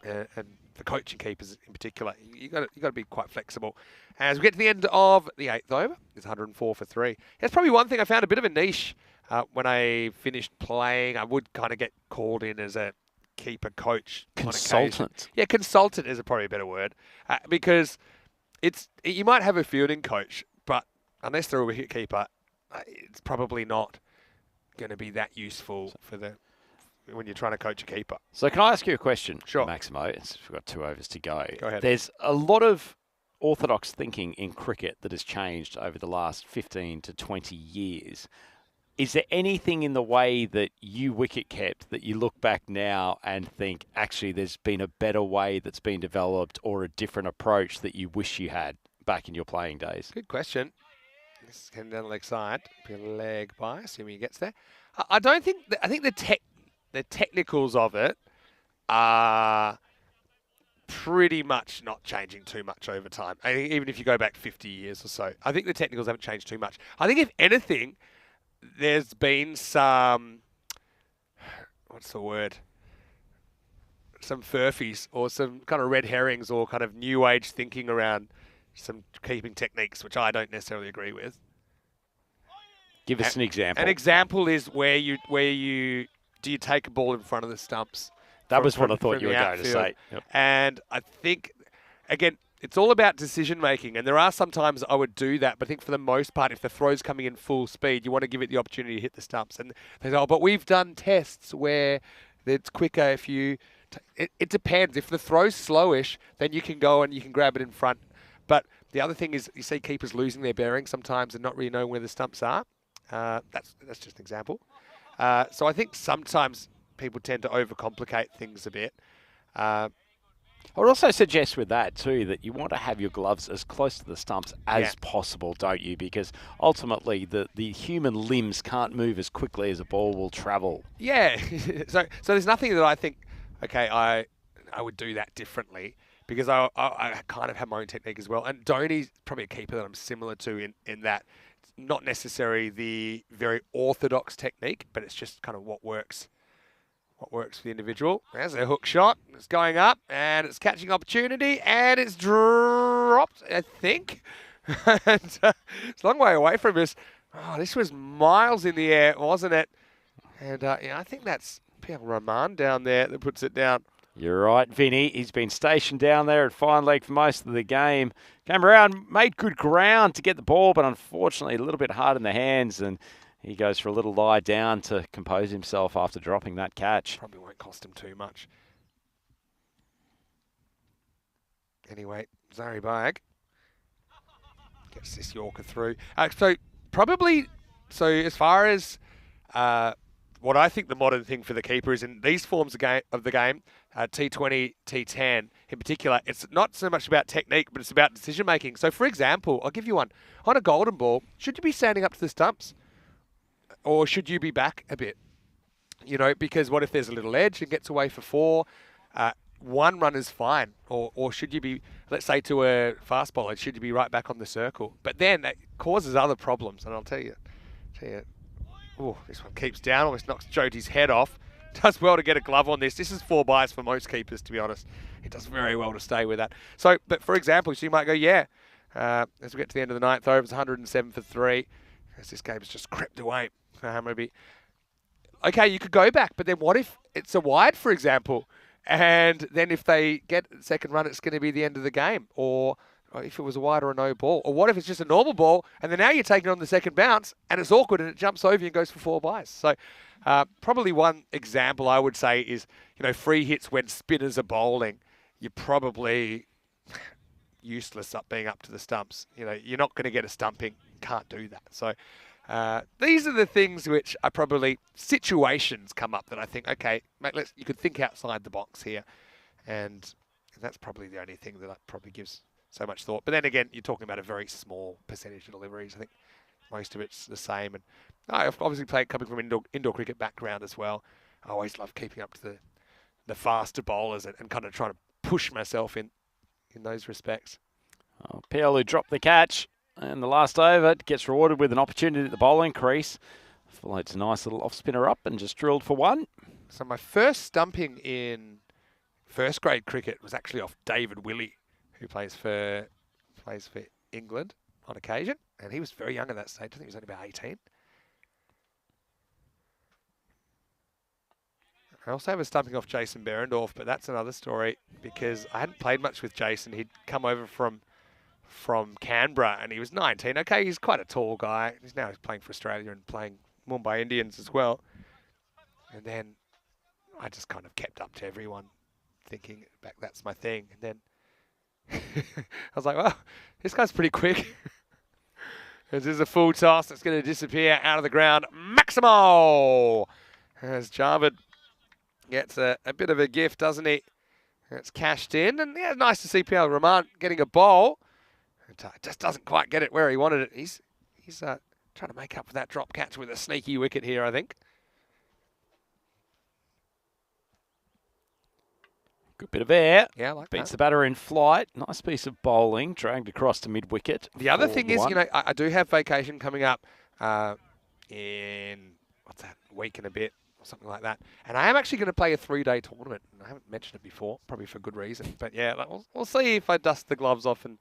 and for coaching keepers in particular. You got to be quite flexible. As we get to the end of the 8th over, it's 104 for 3. That's probably one thing I found a bit of a niche when I finished playing. I would kind of get called in as a keeper coach. Consultant. Yeah, consultant is probably a better word because you might have a fielding coach, but unless they're a wicket keeper, it's probably not going to be that useful when you're trying to coach a keeper. So can I ask you a question, Sure. Maximo? We've got 2 overs to go. Go ahead. There's a lot of orthodox thinking in cricket that has changed over the last 15 to 20 years. Is there anything in the way that you wicket kept that you look back now and think, actually, there's been a better way that's been developed or a different approach that you wish you had back in your playing days? Good question. This is coming down the leg side. Be a leg by, assuming he gets there. I don't think... I think the technicals of it are pretty much not changing too much over time. I think even if you go back 50 years or so, I think the technicals haven't changed too much. I think if anything, there's been some, what's the word? Some furfies or some kind of red herrings or kind of new age thinking around some keeping techniques, which I don't necessarily agree with. Give us an example. An example is where you do you take a ball in front of the stumps? That was what I thought you were going to say. Yep. And I think, again, it's all about decision making. And there are some times I would do that, but I think for the most part, if the throw's coming in full speed, you want to give it the opportunity to hit the stumps. And they say, oh, but we've done tests where it's quicker if you... It depends. If the throw's slowish, then you can go and you can grab it in front. But the other thing is you see keepers losing their bearings sometimes and not really knowing where the stumps are. That's just an example. So I think sometimes people tend to overcomplicate things a bit. I would also suggest with that too that you want to have your gloves as close to the stumps as possible, don't you? Because ultimately the human limbs can't move as quickly as a ball will travel. Yeah. so there's nothing that I think, okay, I would do that differently because I kind of have my own technique as well. And Dhoni's probably a keeper that I'm similar to in that. Not necessarily the very orthodox technique, but it's just kind of what works for the individual. There's a hook shot. It's going up, and it's catching opportunity, and it's dropped, I think. And, it's a long way away from us. Oh, this was miles in the air, wasn't it? And I think that's Pierre Rahman down there that puts it down. You're right, Vinny. He's been stationed down there at fine leg for most of the game. Came around, made good ground to get the ball, but unfortunately a little bit hard in the hands, and he goes for a little lie down to compose himself after dropping that catch. Probably won't cost him too much. Anyway, Zari Bag gets this Yorker through. So as far as what I think the modern thing for the keeper is in these forms of the game, T20, T10 in particular, it's not so much about technique, but it's about decision making. So, for example, I'll give you one. On a golden ball, should you be standing up to the stumps? Or should you be back a bit? Because what if there's a little edge and gets away for 4? One run is fine. Or should you be, let's say to a fast bowler, should you be right back on the circle? But then that causes other problems, and I'll tell you. Oh, this one keeps down, almost knocks Jyoti's head off. Does well to get a glove on this. This is 4 byes for most keepers, to be honest. It does very well to stay with that. So, but for example, so you might go, as we get to the end of the 9th over, it's 107 for 3. As this game has just crept away. Maybe. Okay, you could go back, but then what if it's a wide, for example, and then if they get the second run, it's going to be the end of the game, or if it was a wide or a no ball, or what if it's just a normal ball, and then now you're taking on the second bounce, and it's awkward, and it jumps over you and goes for 4 byes. So probably one example I would say is, free hits when spinners are bowling, you're probably useless being up to the stumps. You're not going to get a stumping. Can't do that. So these are the things which are probably situations come up that I think, okay, mate, you could think outside the box here. And that's probably the only thing that probably gives so much thought. But then again, you're talking about a very small percentage of deliveries. I think most of it's the same. And I've obviously coming from indoor cricket background as well. I always love keeping up to the faster bowlers and kind of trying to push myself in those respects. Piolu dropped the catch, and the last over gets rewarded with an opportunity at the bowling crease. Floats a nice little off spinner up and just drilled for one. So my first stumping in first grade cricket was actually off David Willey, who plays for England on occasion, and he was very young at that stage. I think he was only about 18. I also have a stumping off Jason Berendorf, but that's another story because I hadn't played much with Jason. He'd come over from Canberra, and he was 19. Okay, he's quite a tall guy. He's playing for Australia and playing Mumbai Indians as well. And then I just kind of kept up to everyone, thinking back that's my thing. And then I was like, well, this guy's pretty quick. This is a full toss that's going to disappear out of the ground. Maximo! As Jarvid gets a bit of a gift, doesn't he? It's cashed in, and yeah, nice to see Pierre Rahman getting a bowl. It just doesn't quite get it where he wanted it. He's trying to make up for that drop catch with a sneaky wicket here, I think. Good bit of air. Yeah, I like Beats that. the batter in flight. Nice piece of bowling. Dragged across to mid-wicket. The other thing is, I do have vacation coming up in, what's that, a week and a bit or something like that. And I am actually going to play a 3-day tournament. And I haven't mentioned it before, probably for good reason. But yeah, we'll see if I dust the gloves off and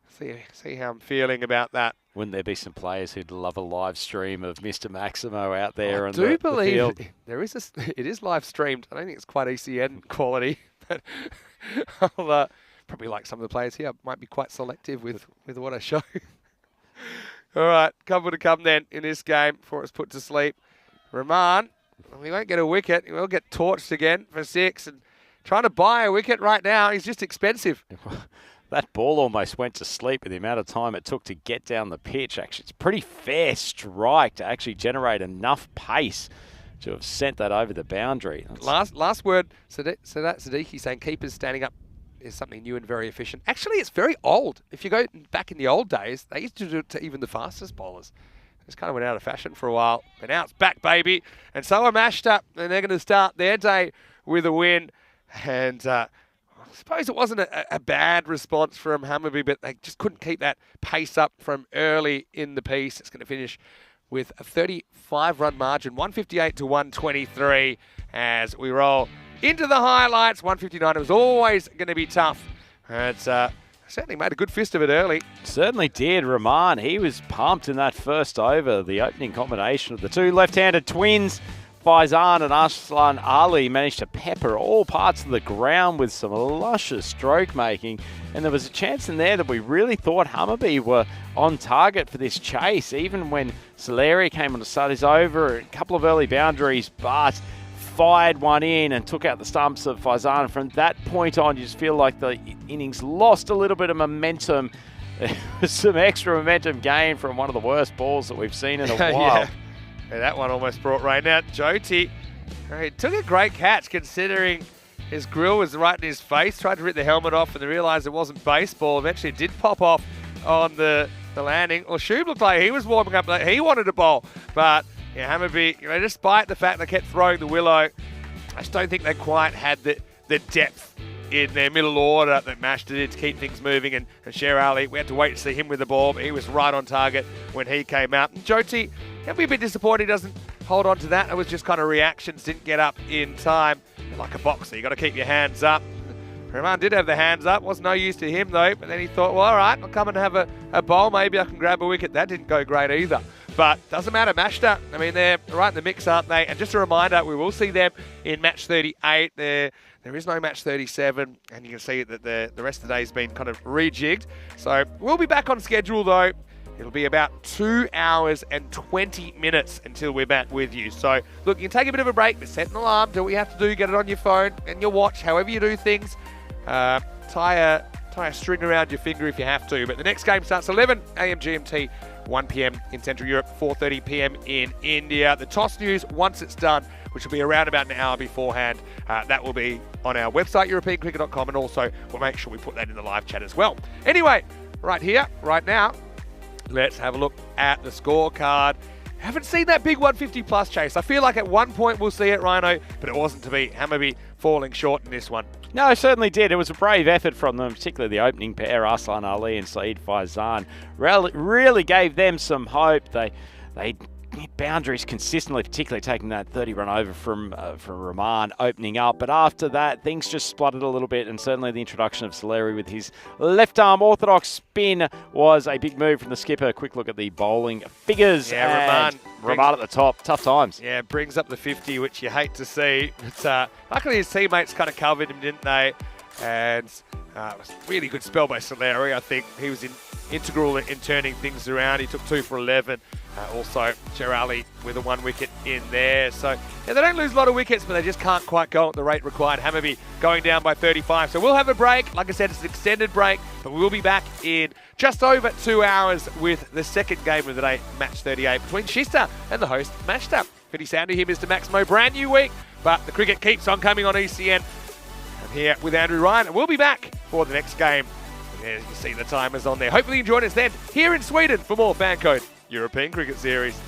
see how I'm feeling about that. Wouldn't there be some players who'd love a live stream of Mr. Maximo out there? I do believe there is it is live streamed. I don't think it's quite ECN quality, but I'll probably like some of the players here. I might be quite selective with what I show. All right, couple to come then in this game before it's put to sleep. Rahman, we won't get a wicket. We'll get torched again for 6. And trying to buy a wicket right now, he's just expensive. That ball almost went to sleep with the amount of time it took to get down the pitch. Actually, it's a pretty fair strike to actually generate enough pace to have sent that over the boundary. Last word, Sadat Siddiqui saying keepers standing up is something new and very efficient. Actually, it's very old. If you go back in the old days, they used to do it to even the fastest bowlers. It's kind of went out of fashion for a while, but now it's back, baby. And so are Mashed Up, and they're going to start their day with a win. And I suppose it wasn't a bad response from Hammarby, but they just couldn't keep that pace up from early in the piece. It's going to finish with a 35-run margin, 158 to 123, as we roll into the highlights. 159, it was always going to be tough. It's certainly made a good fist of it early. Certainly did. Rahman, he was pumped in that first over. The opening combination of the two left-handed twins, Faizan and Arslan Ali, managed to pepper all parts of the ground with some luscious stroke making. And there was a chance in there that we really thought Hammarby were on target for this chase, even when Soleri came on to start his over. A couple of early boundaries, but fired one in and took out the stumps of Faizan. From that point on, you just feel like the innings lost a little bit of momentum. Some extra momentum gained from one of the worst balls that we've seen in a while. Yeah, that one almost brought rain out. Jyoti, he took a great catch considering his grill was right in his face. Tried to rip the helmet off and they realised it wasn't baseball. Eventually it did pop off on the landing. Well, Shub looked like he was warming up, like he wanted to bowl. But yeah, Hammarby, despite the fact they kept throwing the willow, I just don't think they quite had the depth in their middle order that Mashed did to keep things moving. And Sher Ali, we had to wait to see him with the ball, but he was right on target when he came out. And Jyoti, he'll be a bit disappointed he doesn't hold on to that. It was just kind of reactions, didn't get up in time. Like a boxer, you got to keep your hands up. Rahman did have the hands up, was no use to him though, but then he thought, well, all right, I'll come and have a bowl, maybe I can grab a wicket. That didn't go great either. But doesn't matter, Mashed Up. I mean, they're right in the mix, aren't they? And just a reminder, we will see them in match 38. There is no match 37, and you can see that the rest of the day has been kind of rejigged. So we'll be back on schedule though. It'll be about 2 hours and 20 minutes until we're back with you. So, look, you can take a bit of a break, but set an alarm, do what you have to do, get it on your phone and your watch, however you do things. Tie a string around your finger if you have to. But the next game starts 11 a.m. GMT, 1 p.m. in Central Europe, 4:30 p.m. in India. The toss news, once it's done, which will be around about an hour beforehand, that will be on our website, europeancricket.com, and also we'll make sure we put that in the live chat as well. Anyway, right here, right now, let's have a look at the scorecard. Haven't seen that big 150 plus chase. I feel like at one point we'll see it, Rhino, but it wasn't to be. Hammarby falling short in this one. No, it certainly did. It was a brave effort from them, particularly the opening pair, Arslan Ali and Saeed Faizan. Really gave them some hope. They boundaries consistently, particularly taking that 30 run over from Rahman opening up. But after that, things just spluttered a little bit, and certainly the introduction of Soleri with his left arm orthodox spin was a big move from the skipper. Quick look at the bowling figures. Yeah, Rahman at the top. Tough times. Yeah, brings up the 50, which you hate to see. But luckily his teammates kind of covered him, didn't they? And it was a really good spell by Soleri. I think he was integral in turning things around. He took 2 for 11. Also, Gerali with a 1 wicket in there. So, yeah, they don't lose a lot of wickets, but they just can't quite go at the rate required. Hammarby going down by 35. So we'll have a break. Like I said, it's an extended break, but we'll be back in just over 2 hours with the second game of the day, match 38, between Shista and the host, Matchstar. Vinny Sandhu here, Mr. Maximo. Brand new week, but the cricket keeps on coming on ECN. I'm here with Andrew Ryan, and we'll be back for the next game. There you see the timers on there. Hopefully you join us then here in Sweden for more FanCode European Cricket Series.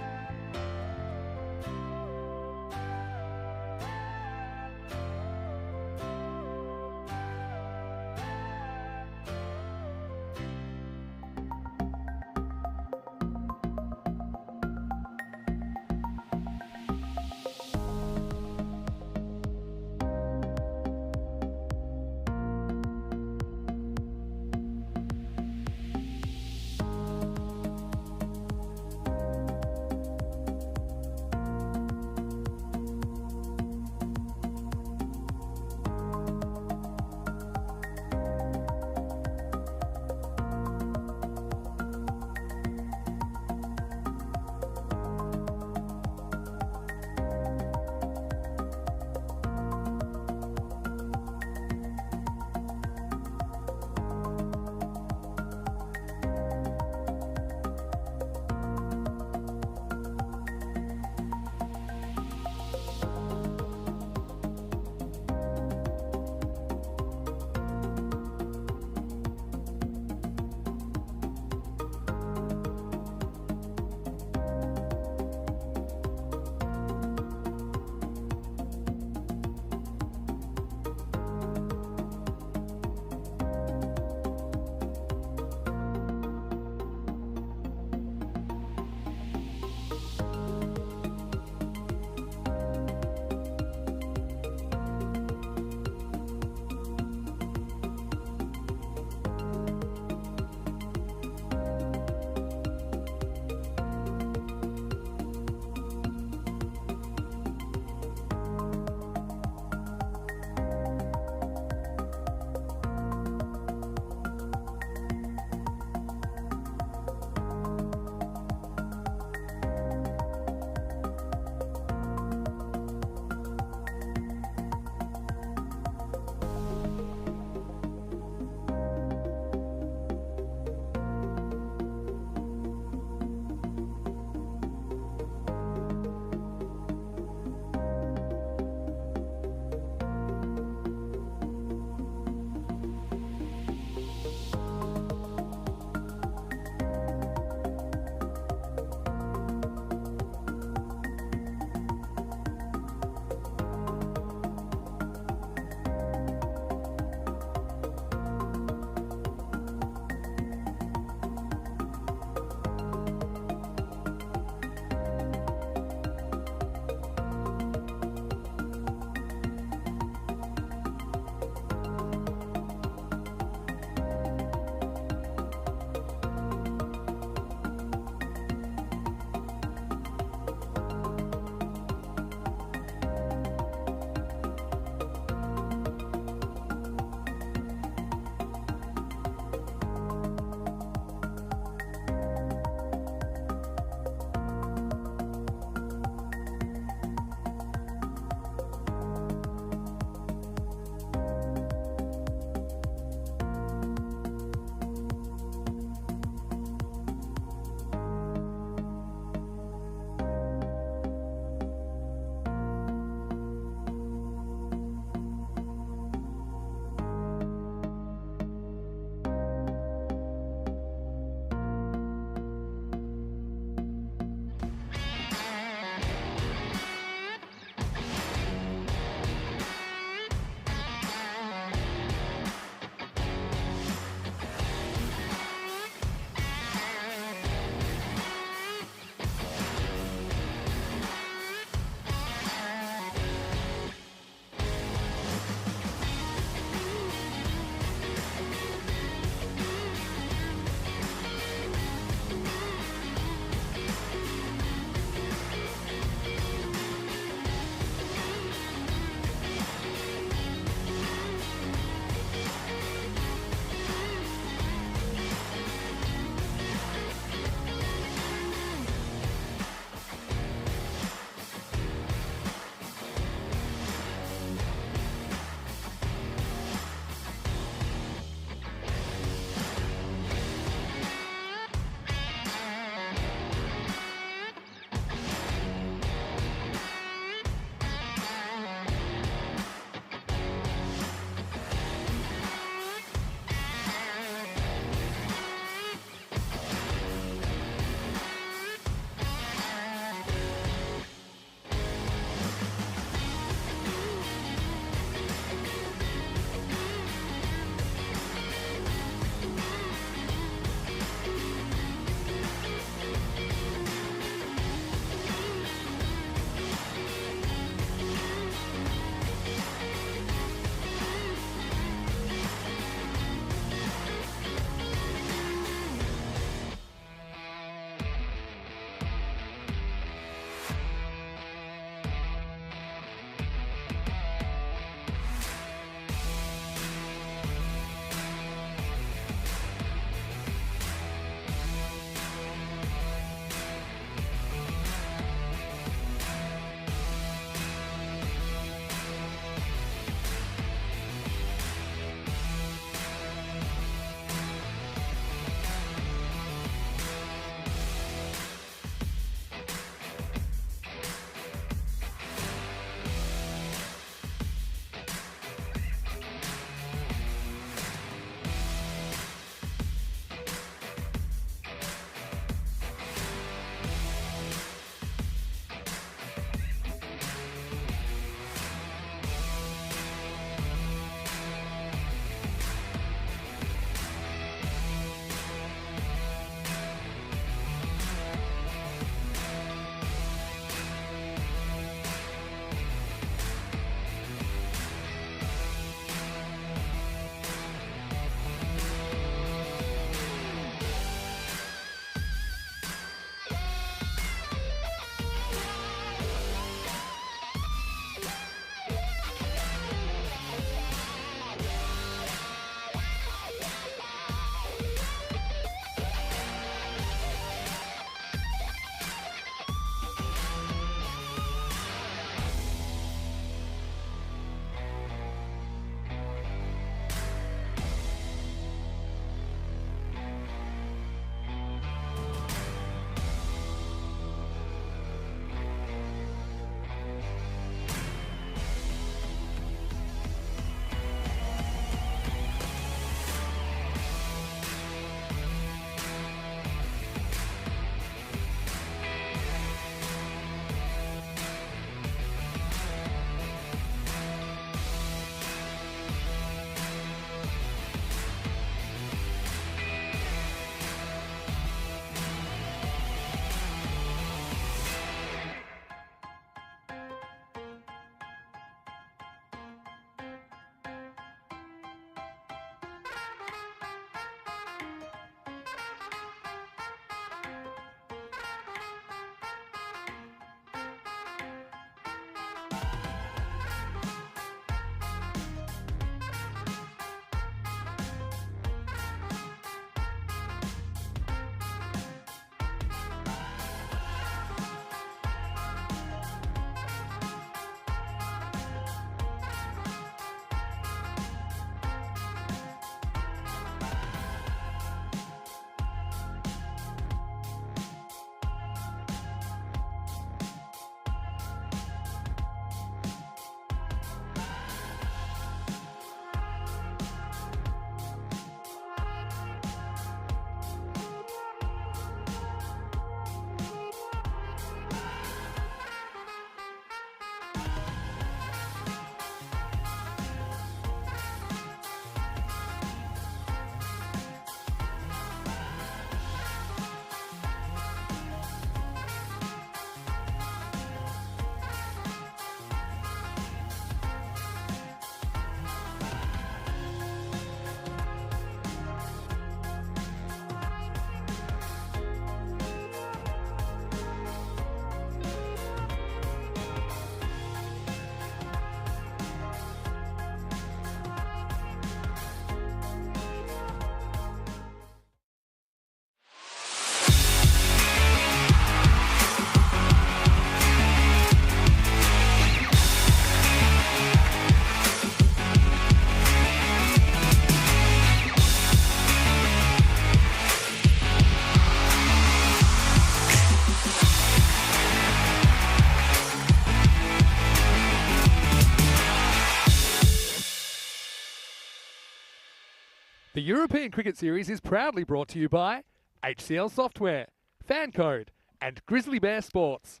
The European Cricket Series is proudly brought to you by HCL Software, FanCode, and Grizzly Bear Sports.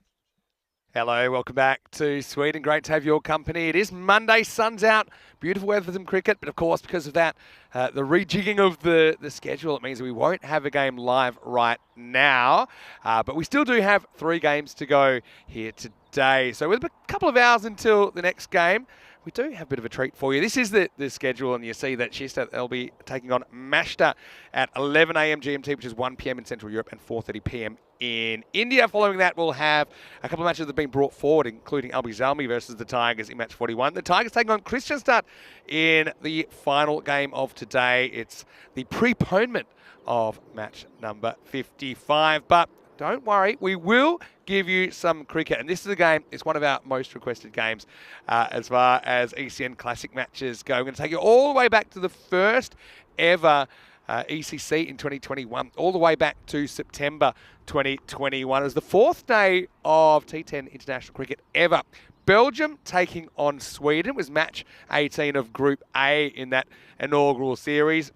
Hello, welcome back to Sweden. Great to have your company. It is Monday, sun's out, beautiful weather for some cricket, but of course because of that, the rejigging of the schedule, it means we won't have a game live right now, but we still do have 3 games to go here today. So with a couple of hours until the next game, we do have a bit of a treat for you. This is the schedule, and you see that Shista, they'll be taking on Mashta at 11 a.m. GMT, which is 1 p.m. in Central Europe, and 4:30 p.m. in India. Following that, we'll have a couple of matches that have been brought forward, including Albi Zalmi versus the Tigers in match 41. The Tigers taking on Kristianstad in the final game of today. It's the preponement of match number 55, but don't worry, we will give you some cricket. And this is a game, it's one of our most requested games as far as ECN Classic matches go. We're going to take you all the way back to the first ever ECC in 2021, all the way back to September 2021. It was the 4th day of T10 international cricket ever. Belgium taking on Sweden. It was match 18 of Group A in that inaugural series.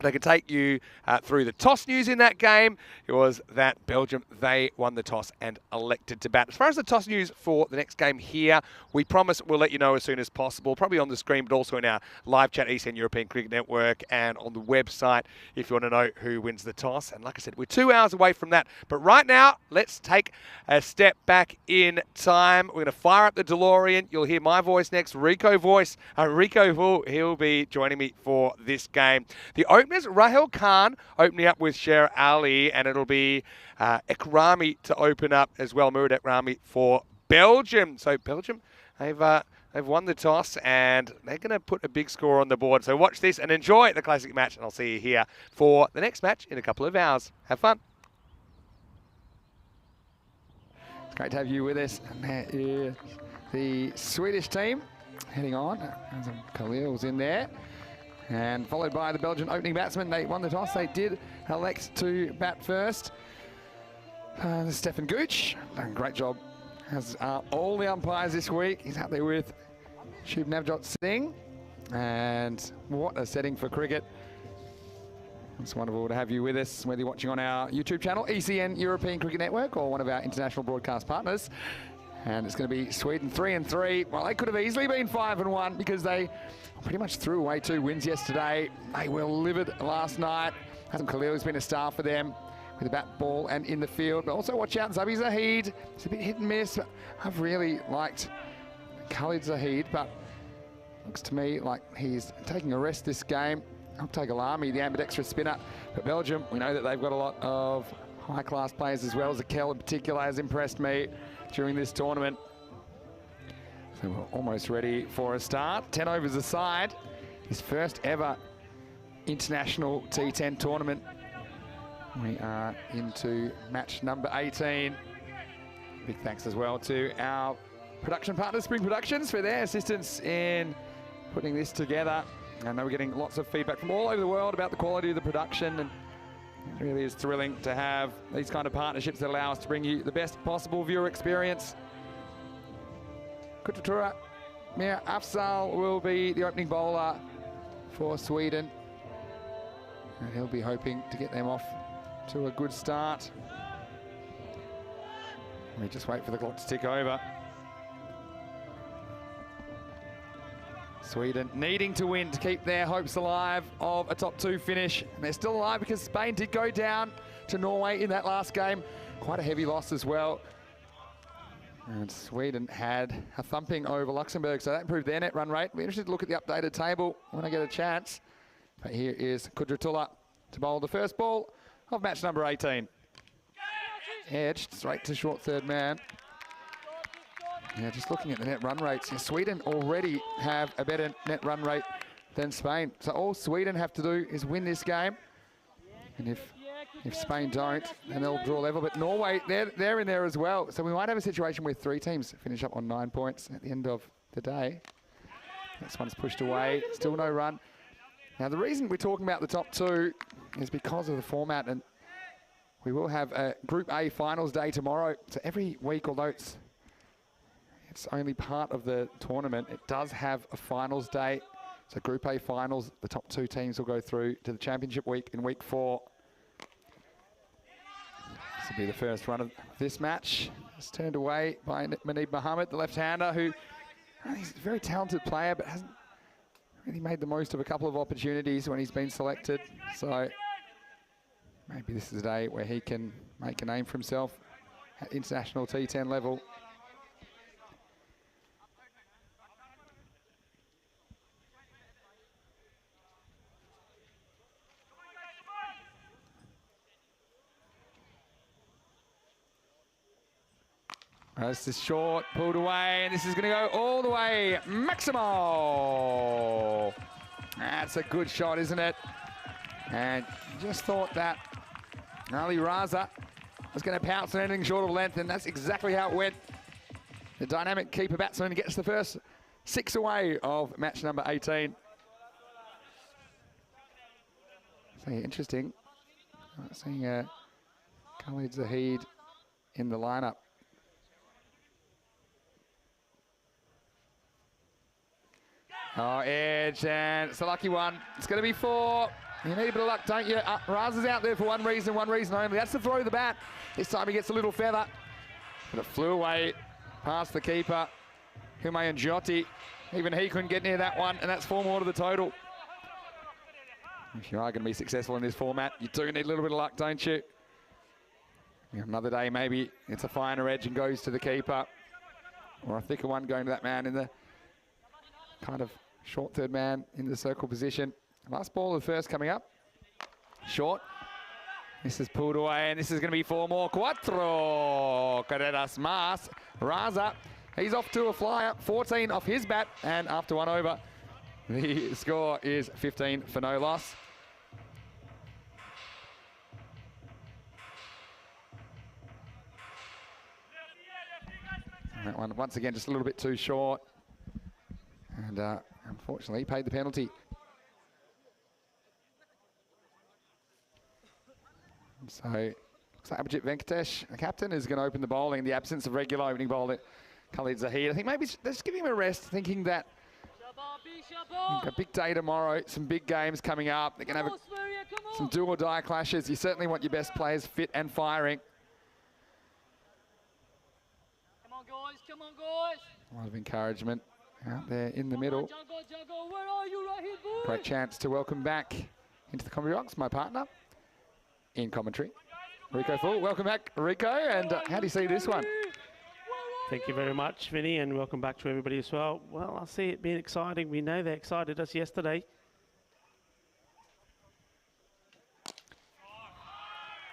They could take you through the toss news in that game. It was that Belgium, they won the toss and elected to bat. As far as the toss news for the next game here, we promise we'll let you know as soon as possible, probably on the screen, but also in our live chat, ECN European Cricket Network, and on the website if you want to know who wins the toss. And like I said, we're 2 hours away from that. But right now, let's take a step back in time. We're going to fire up the DeLorean. You'll hear my voice next, Rico he'll be joining me for this game. The openers, Rahel Khan opening up with Sher Ali, and it'll be Ekrami to open up as well, Murad Ekrami for Belgium. So Belgium, they've won the toss and they're going to put a big score on the board. So watch this and enjoy the classic match, and I'll see you here for the next match in a couple of hours. Have fun. It's great to have you with us. And there is the Swedish team heading on. Khalil's in there. And followed by the Belgian opening batsman. They won the toss. They did elect to bat first. Stefan Gooch, done a great job, as all the umpires this week. He's out there with Shub Navjot Singh. And what a setting for cricket. It's wonderful to have you with us, whether you're watching on our YouTube channel, ECN European Cricket Network, or one of our international broadcast partners. And it's going to be Sweden 3-3. Well, they could have easily been 5-1 because they pretty much threw away 2 wins yesterday. They were livid last night. Hassan Khalil has been a star for them with the bat, ball, and in the field. But also watch out, Zabi Zahid. It's a bit hit and miss. I've really liked Khalid Zahid, but looks to me like he's taking a rest this game. I'll take Alami, the ambidextrous spinner. But Belgium, we know that they've got a lot of high-class players as well. Zakel in particular has impressed me during this tournament. So we're almost ready for a start. 10 overs aside, his first ever international T10 tournament. We are into match number 18. Big thanks as well to our production partner, Spring Productions, for their assistance in putting this together. I know we're getting lots of feedback from all over the world about the quality of the production, and it really is thrilling to have these kind of partnerships that allow us to bring you the best possible viewer experience. Kutatura Mir Afzal will be the opening bowler for Sweden. And he'll be hoping to get them off to a good start. We just wait for the clock to tick over. Sweden needing to win to keep their hopes alive of a top 2 finish. And they're still alive because Spain did go down to Norway in that last game. Quite a heavy loss as well. And Sweden had a thumping over Luxembourg, so that improved their net run rate. We're interested to look at the updated table when I get a chance. But here is Kudratullah to bowl the first ball of match number 18. Edged straight to short third man. Yeah, just looking at the net run rates, Sweden already have a better net run rate than Spain. So all Sweden have to do is win this game. And if Spain don't, then they'll draw level. But Norway, they're in there as well. So we might have a situation where 3 teams finish up on 9 points at the end of the day. This one's pushed away, still no run. Now the reason we're talking about the top 2 is because of the format, and we will have a Group A finals day tomorrow. So every week, although it's only part of the tournament, it does have a finals day So Group A finals, the top 2 teams will go through to the championship week in week 4. This will be the first run of this match. It's turned away by Muneeb Mohammed, the left-hander, who he's a very talented player, but hasn't really made the most of a couple of opportunities when he's been selected. So maybe this is a day where he can make a name for himself at international T10 level. This is short, pulled away, and this is going to go all the way. Maximo! That's a good shot, isn't it? And just thought that Ali Raza was going to pounce on anything short of length, and that's exactly how it went. The dynamic keeper batsman gets the first 6 away of match number 18. So interesting. Seeing Khalid Zahid in the lineup. Oh, edge, and it's a lucky one. It's going to be 4. You need a bit of luck, don't you? Raza's out there for one reason only. That's to throw the bat. This time he gets a little feather. But it flew away past the keeper, Humayun Jyoti. Even he couldn't get near that one, and that's 4 more to the total. If you are going to be successful in this format, you do need a little bit of luck, don't you? Another day, maybe it's a finer edge and goes to the keeper. Or a thicker one going to that man in the kind of short third man in the circle position. Last ball of the first coming up. Short. This is pulled away, and this is going to be 4 more. Cuatro carreras más. Raza, he's off to a flyer. 14 off his bat, and after 1 over, the score is 15 for no loss. And that one, once again, just a little bit too short. And unfortunately, he paid the penalty. So, looks like Abhijit Venkatesh, the captain, is going to open the bowling in the absence of regular opening bowler Khalid Zahid. I think maybe let's give him a rest, thinking that a big day tomorrow, some big games coming up. They're going to have some do or die clashes. You certainly want your best players fit and firing. Come on, guys. Come on, guys. A lot of encouragement out there in the middle. Jago, where are you right here, boy? Great chance to welcome back into the commentary box my partner in commentary, Rico Full. Welcome back, Rico, and how do you see this one? Thank you very much, Vinny, and welcome back to everybody as well. Well, I see it being exciting. We know they excited us yesterday.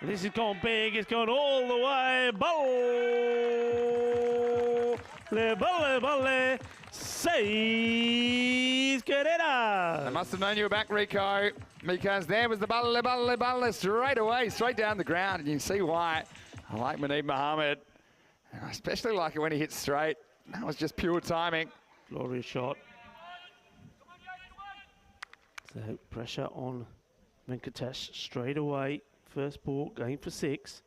And this is gone big. It's gone all the way. Balle, says Carrera. I must have known you were back, Rico, because there was the balle straight away, straight down the ground, and you can see why. I like Muneeb Mohammed. I especially like it when he hits straight. That was just pure timing. Glorious shot. So pressure on Venkatesh straight away. First ball going for 6.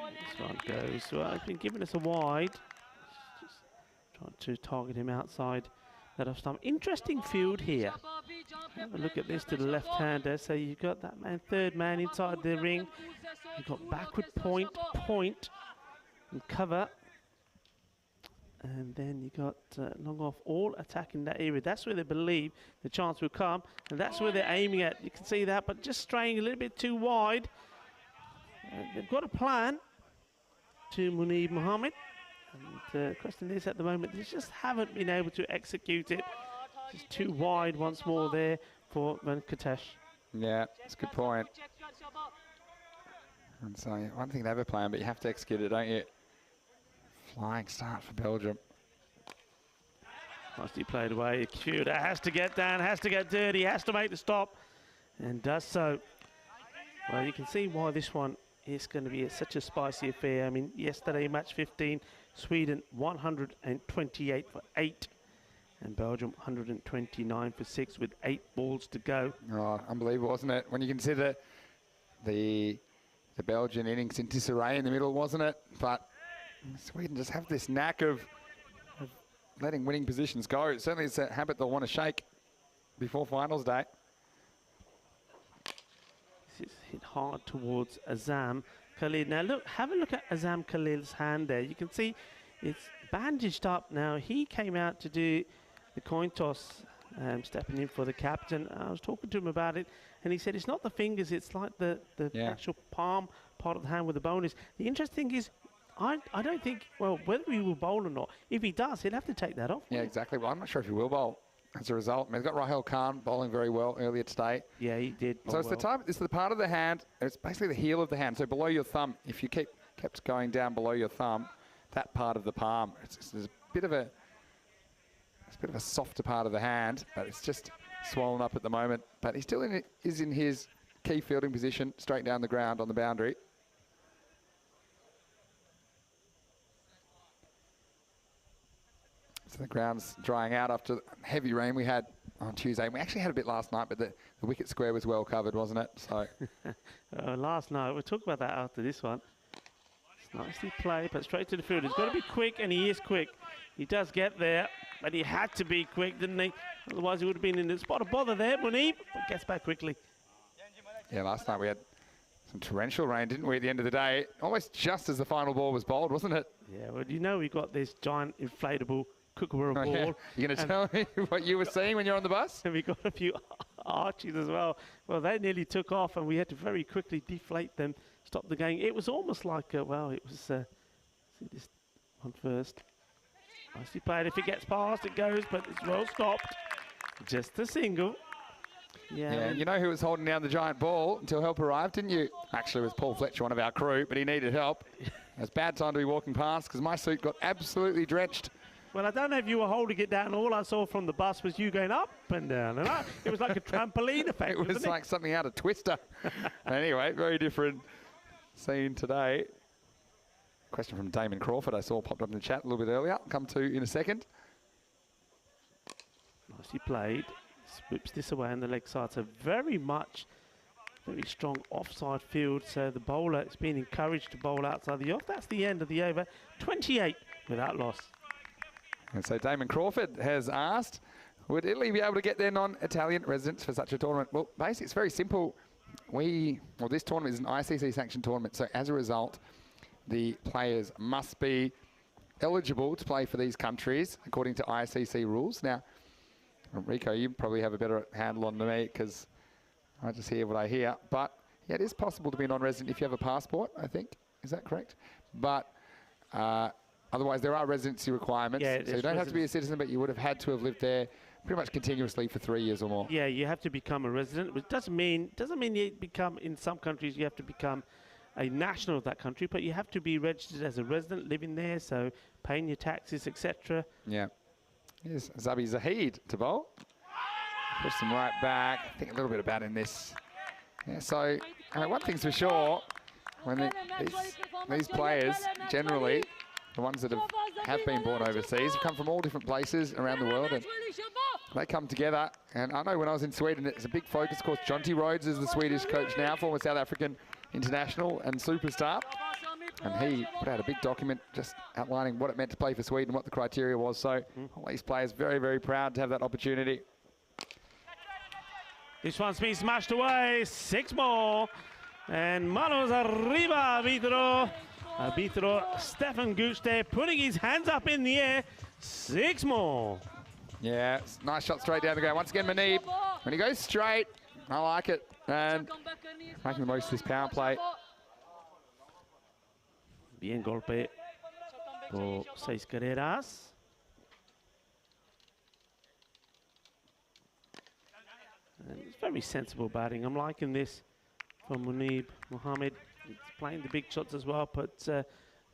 This one goes. Well, it's been giving us a wide. Just trying to target him outside that off stump. Interesting field here. Have a look at this to the left-hander. So you've got that man, third man inside the ring. You've got backward point, and cover. And then you got long off, all attacking that area. That's where they believe the chance will come. And that's where they're aiming at. You can see that, but just straying a little bit too wide. They've got a plan to Muneeb Mohammed. And the question is at the moment, they just haven't been able to execute it. Just too wide once more there for Venkatesh. Yeah, that's a good point. And so one thing to have a plan, but you have to execute it, don't you? Flying start for Belgium. Nicely played away. Cuda has to get down, has to get dirty, has to make the stop, and does so. Well, you can see why this one is going to be such a spicy affair. I mean, yesterday, match 15, Sweden 128 for 8, and Belgium 129 for 6 with 8 balls to go. Oh, unbelievable, wasn't it? When you consider the Belgian innings in disarray in the middle, wasn't it? But Sweden just have this knack of letting winning positions go. Certainly it's a habit they'll want to shake before finals day. This is hit hard towards Azam Khalil. Now look, have a look at Azam Khalil's hand there. You can see it's bandaged up now. He came out to do the coin toss, stepping in for the captain. I was talking to him about it, and he said it's not the fingers, it's like the actual palm part of the hand where the bone is. The interesting thing is, I don't think, well, whether he will bowl or not, if he does, he'll have to take that off. Yeah, exactly. Well, I'm not sure if he will bowl as a result. I mean, he's got Rahel Khan bowling very well earlier today. Yeah, he did. So it's it's the part of the hand, it's basically the heel of the hand, so below your thumb. If you kept going down below your thumb, that part of the palm, there's a bit of a softer part of the hand, but it's just swollen up at the moment. But he still is in his key fielding position, straight down the ground on the boundary. So the ground's drying out after the heavy rain we had on Tuesday. We actually had a bit last night, but the wicket square was well covered, wasn't it? So last night, we'll talk about that after this one. It's nicely played, but straight to the field. He's got to be quick, and he is quick. He does get there, but he had to be quick, didn't he? Otherwise, he would have been in the spot of bother there, Muneeb, but gets back quickly. Yeah, last night we had some torrential rain, didn't we, at the end of the day? Almost just as the final ball was bowled, wasn't it? Yeah, well, you know we got this giant inflatable kookaburra ball. Yeah. You're going to tell me what you were seeing when you're on the bus? And we got a few arches as well. Well, they nearly took off, and we had to very quickly deflate them, stop the game. It was almost like, well, it was, see this one first. Nicely played. If it gets past, it goes, but it's well stopped. Just a single. Yeah, you know who was holding down the giant ball until help arrived, didn't you? Actually, it was Paul Fletcher, one of our crew, but he needed help. It was bad time to be walking past because my suit got absolutely drenched. Well, I don't know if you were holding it down. All I saw from the bus was you going up and down and up. It was like a trampoline effect. It was like something out of Twister. Anyway, very different scene today. Question from Damon Crawford I saw popped up in the chat a little bit earlier. I'll come to in a second. Nicely played. Whips this away on the leg side. So very strong offside field. So the bowler is being encouraged to bowl outside the off. That's the end of the over. 28 without loss. And so Damon Crawford has asked, would Italy be able to get their non-Italian residents for such a tournament? Well, basically, it's very simple. This tournament is an ICC sanctioned tournament. So as a result, the players must be eligible to play for these countries according to ICC rules. Now, Rico, you probably have a better handle on than me because I just hear what I hear. But yeah, it is possible to be a non-resident if you have a passport, I think. Is that correct? But otherwise, there are residency requirements. Yeah, so you don't have to be a citizen, but you would have had to have lived there pretty much continuously for 3 years or more. Yeah, you have to become a resident, which doesn't mean you become, in some countries, you have to become a national of that country, but you have to be registered as a resident living there, so paying your taxes, etc. Yeah. Here's Zabi Zahid to bowl. Push them right back. I think a little bit about in this. Yeah, so one thing's for sure, when these players, generally, the ones that have been born overseas, have come from all different places around the world, and they come together. And I know when I was in Sweden, it's a big focus. Of course, Jonty Rhodes is the Swedish coach now, former South African international and superstar. And he put out a big document just outlining what it meant to play for Sweden, what the criteria was. So all these players very, very proud to have that opportunity. This one's been smashed away. 6 more. And manos arriba, Arbitro. Arbitro Stefan Guste putting his hands up in the air. 6 more. Yeah, nice shot straight down the go. Once again, Muneeb. When he goes straight, I like it. And making the most of this power play. Bien golpe por 6 carreras. And it's very sensible batting. I'm liking this from Muneeb Mohammed. He's playing the big shots as well, but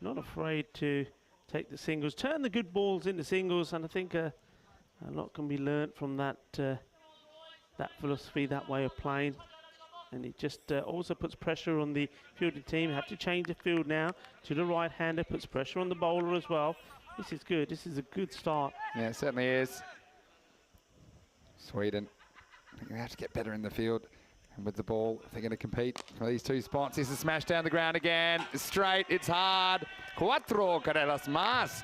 not afraid to take the singles. Turn the good balls into singles, and I think a lot can be learnt from that philosophy, that way of playing. And it just also puts pressure on the fielding team. Have to change the field now to the right-hander. Puts pressure on the bowler as well. This is good. This is a good start. Yeah, it certainly is. Sweden, I think they have to get better in the field. And with the ball, if they're going to compete for these 2 spots. This is smashed down the ground again. It's straight. It's hard. 4 carreras más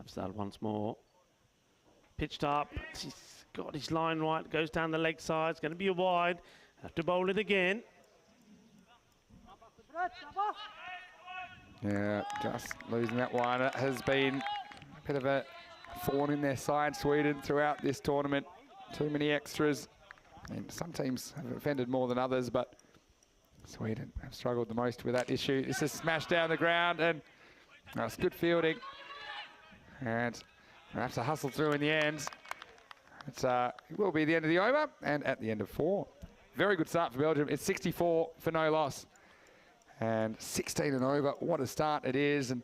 Have started once more. Pitched up. He's got his line right. Goes down the leg side. It's going to be a wide. Have to bowl it again. Yeah, just losing that one. It has been a bit of a thorn in their side, Sweden, throughout this tournament. Too many extras. And some teams have offended more than others, but Sweden have struggled the most with that issue. This is smashed down the ground, and it's good fielding. And we'll have to hustle through in the end. It will be the end of the over, and at the end of 4. Very good start for Belgium. It's 64 for no loss. And 16 and over, what a start it is. And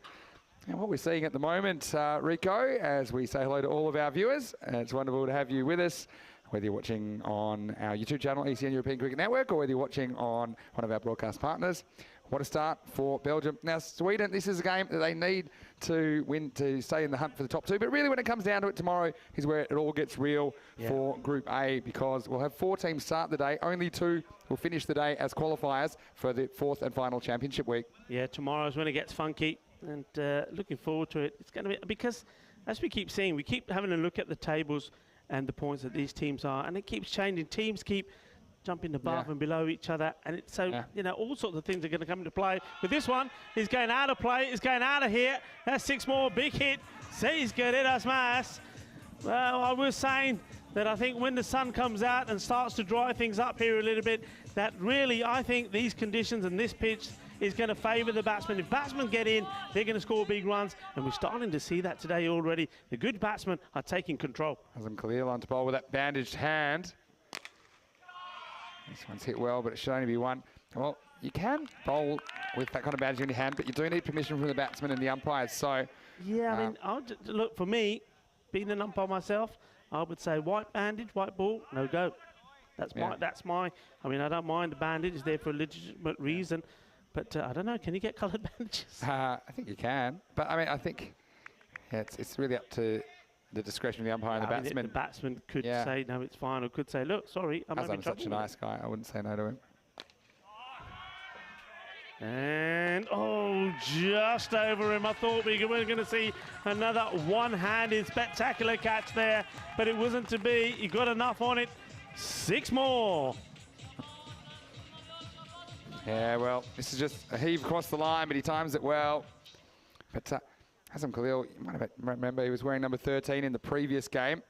what we're seeing at the moment, Rico, as we say hello to all of our viewers, it's wonderful to have you with us, whether you're watching on our YouTube channel, ECN European Cricket Network, or whether you're watching on one of our broadcast partners. What a start for Belgium. Now, Sweden, this is a game that they need to win to stay in the hunt for the top 2. But really, when it comes down to it, tomorrow is where it all gets real for Group A, because we'll have 4 teams start the day. Only 2 will finish the day as qualifiers for the 4th and final championship week. Yeah, tomorrow's when it gets funky, and looking forward to it. It's going to be, because as we keep seeing, we keep having a look at the tables and the points that these teams are, and it keeps changing. Teams keep jumping above and below each other, and it's so, you know, all sorts of things are going to come into play. With this one, he's going out of play, he's going out of here. That's 6 more, big hit. Seis queridas más. Well, I was saying that I think when the sun comes out and starts to dry things up here a little bit, that really, I think these conditions and this pitch is going to favour the batsmen. If batsmen get in, they're going to score big runs, and we're starting to see that today already. The good batsmen are taking control. Azam Khalil on to bowl with that bandaged hand. This one's hit well, but it should only be 1. Well, you can bowl with that kind of bandage in your hand, but you do need permission from the batsman and the umpires. So, yeah, I mean, look, for me, being an umpire myself, I would say white bandage, white ball, no go. That's my. I mean, I don't mind the bandage; it's there for a legitimate reason. But I don't know. Can you get coloured bandages? I think you can, but I mean, I think it's really up to the discretion of the umpire and the batsman. The batsman could say, no, it's fine, or could say, look, sorry, I'm having trouble. Such a nice guy, I wouldn't say no to him. And, just over him. I thought we were going to see another one-handed spectacular catch there, but it wasn't to be. He got enough on it. 6 more. Yeah, well, this is just a heave across the line, but he times it well. But Azam Khalil, you might have remember, he was wearing number 13 in the previous game.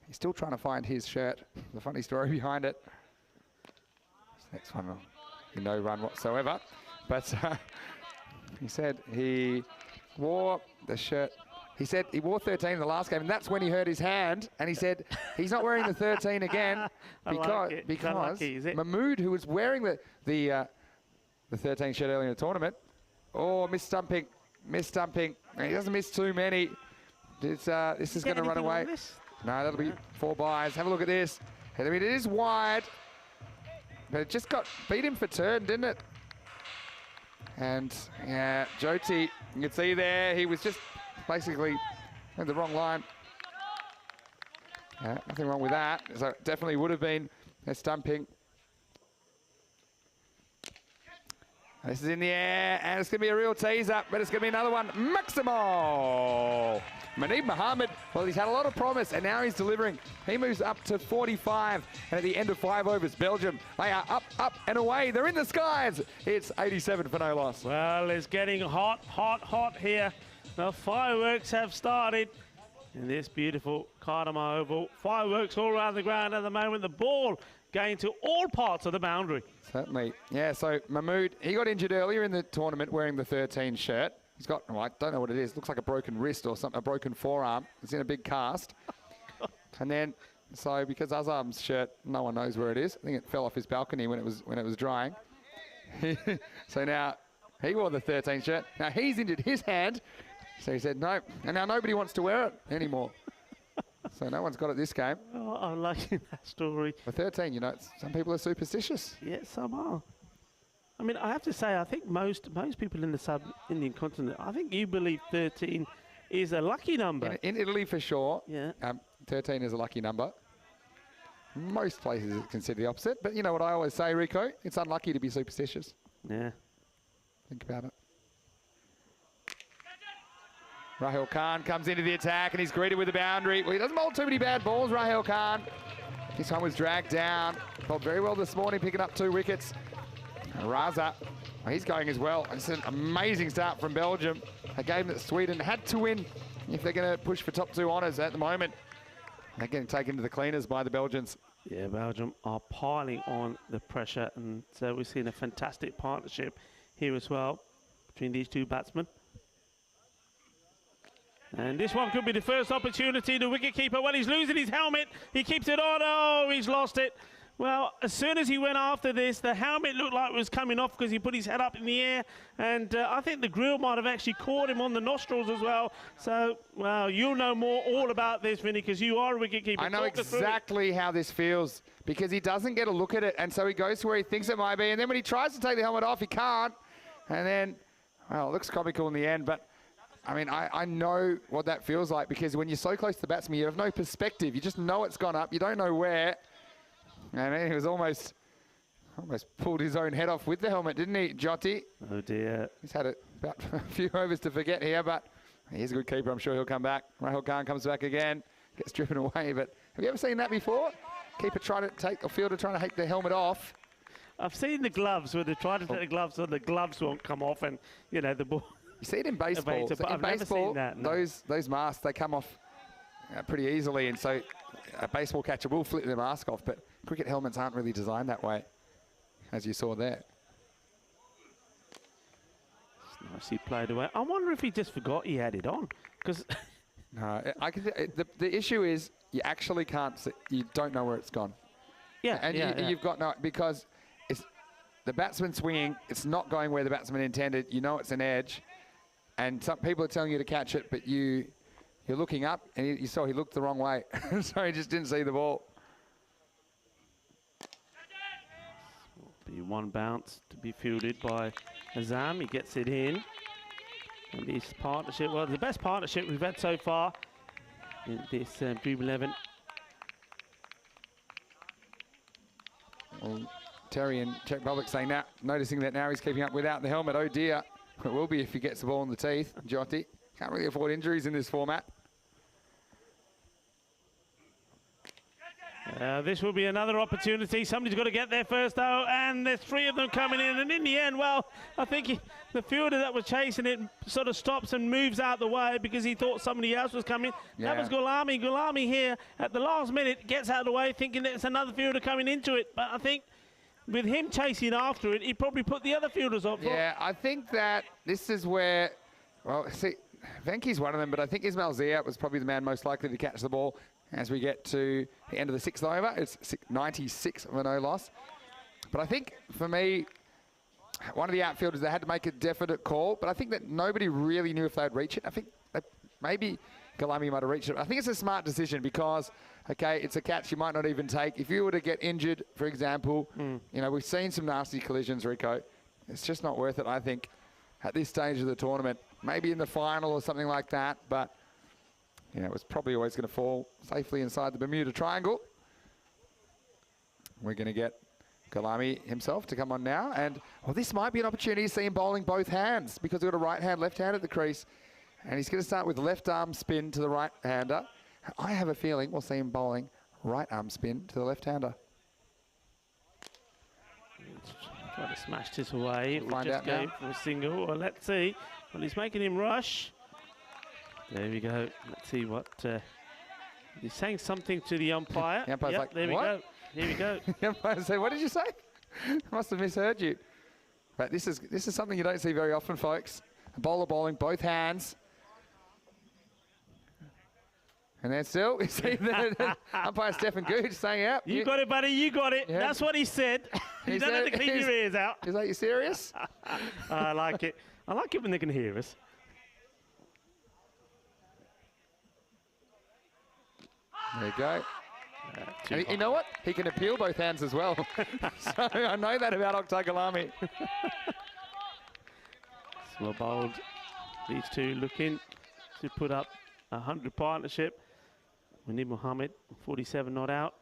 He's still trying to find his shirt. There's a funny story behind it. This next one will be no run whatsoever. But he said he wore the shirt. He said he wore 13 in the last game, and that's when he hurt his hand. And he said he's not wearing the 13 again because Mahmood, who was wearing the 13 shirt earlier in the tournament, missed stumping. He doesn't miss too many. This is going to run away. No, that'll be 4 byes. Have a look at this. I mean, it is wide, but it just beat him for turn, didn't it? And yeah, Jyoti, you can see there, he was just basically in the wrong line. Yeah, nothing wrong with that. So it definitely would have been a stumping. This is in the air, and it's going to be a real teaser, but it's going to be another one. Maximal! Manib Mohammed, well, he's had a lot of promise, and now he's delivering. He moves up to 45, and at the end of 5 overs, Belgium, they are up and away. They're in the skies. It's 87 for no loss. Well, it's getting hot here. The fireworks have started in this beautiful Cardamom Oval. Fireworks all around the ground at the moment. The ball going to all parts of the boundary. Certainly. Yeah, so Mahmood, he got injured earlier in the tournament wearing the 13 shirt. He's got, I don't know what it is. Looks like a broken wrist or something, a broken forearm. It's in a big cast. And then, so because Azam's shirt, no one knows where it is. I think it fell off his balcony when it was drying. So now he wore the 13 shirt. Now he's injured his hand. So he said no. And now nobody wants to wear it anymore. So no one's got it this game. Oh, I'm liking that story. For 13, you know, some people are superstitious. Yeah, some are. I mean, I have to say, I think most people in the sub-Indian continent, I think you believe 13 is a lucky number. In Italy, for sure. Yeah. 13 is a lucky number. Most places consider the opposite. But you know what I always say, Rico? It's unlucky to be superstitious. Yeah. Think about it. Rahul Khan comes into the attack and he's greeted with a boundary. Well, he doesn't bowl too many bad balls, Rahul Khan. This one was dragged down. Bowled very well this morning, picking up 2 wickets. Raza, well, he's going as well. It's an amazing start from Belgium. A game that Sweden had to win if they're going to push for top 2 honours at the moment. They're getting taken to the cleaners by the Belgians. Yeah, Belgium are piling on the pressure, and so we've seen a fantastic partnership here as well between these 2 batsmen. And this one could be the first opportunity. The wicketkeeper, well, he's losing his helmet. He keeps it on. Oh, he's lost it. Well, as soon as he went after this, the helmet looked like it was coming off because he put his head up in the air. And I think the grill might have actually caught him on the nostrils as well. So, well, you'll know more all about this, Vinny, because you are a wicketkeeper. I know exactly how this feels because he doesn't get a look at it. And so he goes to where he thinks it might be. And then when he tries to take the helmet off, he can't. And then, well, it looks comical in the end. But, I mean, I know what that feels like because when you're so close to the batsman, you have no perspective. You just know it's gone up. You don't know where. And then he was almost pulled his own head off with the helmet, didn't he, Jyoti? Oh, dear. He's had about a few overs to forget here, but he's a good keeper. I'm sure he'll come back. Rahul Khan comes back again, gets driven away. But have you ever seen that before? Keeper trying to take, or fielder trying to take the helmet off. I've seen the gloves where they try to take the gloves so the gloves won't come off and, you know, the ball. You see it in baseball. But So in I've never baseball, seen that, no. those masks, they come off pretty easily. And so a baseball catcher will flip their mask off, but cricket helmets aren't really designed that way, as you saw there. It's nicely played away. I wonder if he just forgot he had it on. Because No, the issue is you actually can't see, you don't know where it's gone. You've got no, because it's the batsman swinging, it's not going where the batsman intended. You know it's an edge, and some people are telling you to catch it, but you're looking up, and you saw he looked the wrong way, so he just didn't see the ball. Be one bounce to be fielded by Azam. He gets it in. And this partnership, well, the best partnership we've had so far in this Dream 11. Well, Terry and Czech Republic saying now, noticing that now he's keeping up without the helmet. Oh dear, it will be if he gets the ball in the teeth. Jyoti can't really afford injuries in this format. This will be another opportunity. Somebody's got to get there first, though, and there's 3 of them coming in. And in the end, well, I think the fielder that was chasing it sort of stops and moves out the way because he thought somebody else was coming. Yeah. That was Gulami. Gulami here at the last minute gets out of the way thinking there's another fielder coming into it. But I think with him chasing after it, he probably put the other fielders off. Yeah, I think that this is where, well, see, Venky's one of them, but I think Ismail Zia was probably the man most likely to catch the ball. As we get to the end of the 6th over, it's 96 of a no loss. But I think, for me, one of the outfielders, they had to make a definite call, but I think that nobody really knew if they'd reach it. I think that maybe Galami might have reached it. I think it's a smart decision because, okay, it's a catch you might not even take. If you were to get injured, for example, you know, we've seen some nasty collisions, Rico. It's just not worth it, I think, at this stage of the tournament. Maybe in the final or something like that, but you know, it was probably always going to fall safely inside the Bermuda Triangle. We're going to get Galami himself to come on now. And, well, this might be an opportunity to see him bowling both hands because we've got a right hand, left hand at the crease. And he's going to start with left arm spin to the right-hander. I have a feeling we'll see him bowling right arm spin to the left-hander. Try to smash this away. We'll find out go now. for a single. Well, let's see. Well, he's making him rush. There we go. Let's see what he's saying something to the umpire. The umpire's like, there what? we go. Here we go. The umpire said, what did you say? Must have misheard you. But this is something you don't see very often, folks. A bowler bowling both hands. And then still, you see the umpire Stephen Gooch saying, yeah. You got it, buddy. You got it. Yeah. That's what he said. You don't have to clean your ears out. Is that you serious? I like it. I like it when they can hear us. There you go. And you know what? He can appeal both hands as well. So I know that about Oktay Galami. Well bowled. These two looking to put up a 100 partnership. Munib Mohammed, 47 not out.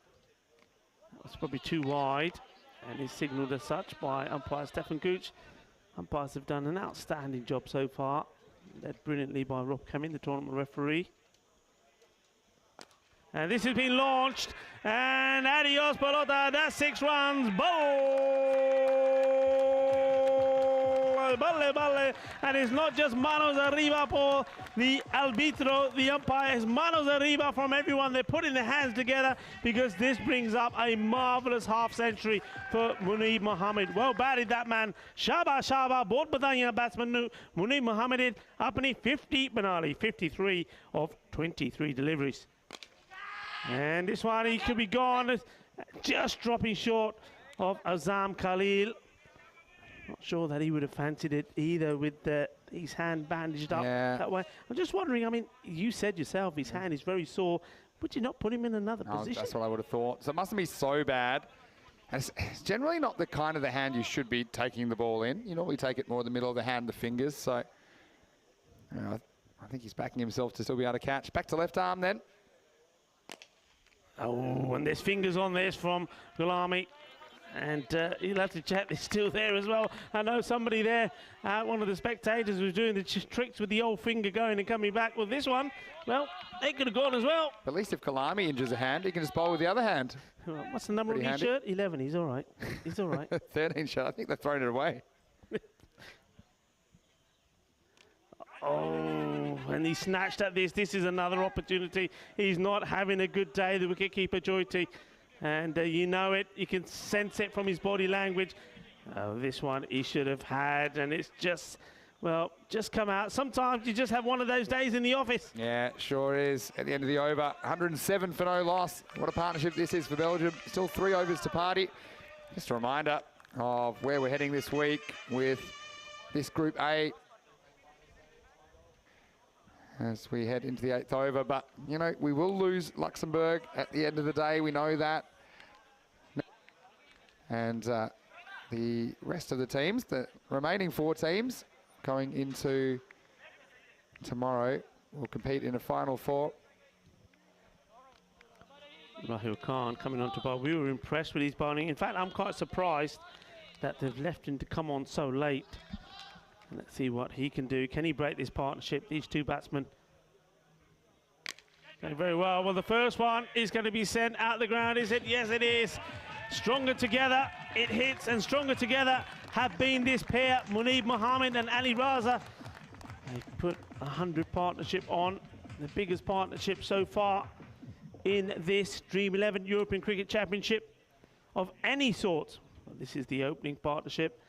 That was probably too wide and is signalled as such by umpire Stephen Gooch. Umpires have done an outstanding job so far. led brilliantly by Rob Cumming, the tournament referee. And this has been launched, and adios pelota, that's 6 runs, balle, and it's not just manos arriba for the arbitro, the umpire, it's manos arriba from everyone. They're putting their hands together because this brings up a marvellous half-century for Munib Mohammed. Well batted that man, Shaba, both Badania batsman Munib Mohammed, apni 50 Benali, 53 of 23 deliveries. And this one, he could be gone, just dropping short of Azam Khalil. Not sure that he would have fancied it either with his hand bandaged up that way. I'm just wondering, I mean, you said yourself his hand is very sore. Would you not put him in another position? That's what I would have thought. So it mustn't be so bad. And it's generally not the kind of the hand you should be taking the ball in. You normally take it more in the middle of the hand, the fingers. So you know, I think he's backing himself to still be able to catch. Back to left arm then. Oh, and there's fingers on this from Gulami. And he'll have to check they're still there as well. I know somebody there, one of the spectators was doing the tricks with the old finger going and coming back. With this one, well, they could have gone as well. At least if Kalami injures a hand, he can just bowl with the other hand. What's the number of his shirt? 11. He's all right. He's all right. 13 shot. I think they've thrown it away. Oh, and he snatched at this. This is another opportunity. He's not having a good day, the wicketkeeper, Joyty. And you know it, you can sense it from his body language. Oh, this one he should have had, and it's just, well, just come out. Sometimes you just have one of those days in the office. Yeah, sure is. At the end of the over, 107 for no loss. What a partnership this is for Belgium. Still 3 overs to party. Just a reminder of where we're heading this week with this Group A as we head into the 8th over. But, you know, we will lose Luxembourg at the end of the day. We know that. And the rest of the teams, the remaining 4 teams going into tomorrow, will compete in a final 4. Rahul Khan coming on to bowl. We were impressed with his bowling. In fact, I'm quite surprised that they've left him to come on so late. And let's see what he can do. Can he break this partnership? These 2 batsmen. Okay, very well. Well, the first one is going to be sent out the ground, is it? Yes, it is. Stronger together, it hits, and stronger together have been this pair, Munib Mohammed and Ali Raza. They've put 100 partnership on, the biggest partnership so far in this Dream 11 European Cricket Championship of any sort. Well, this is the opening partnership.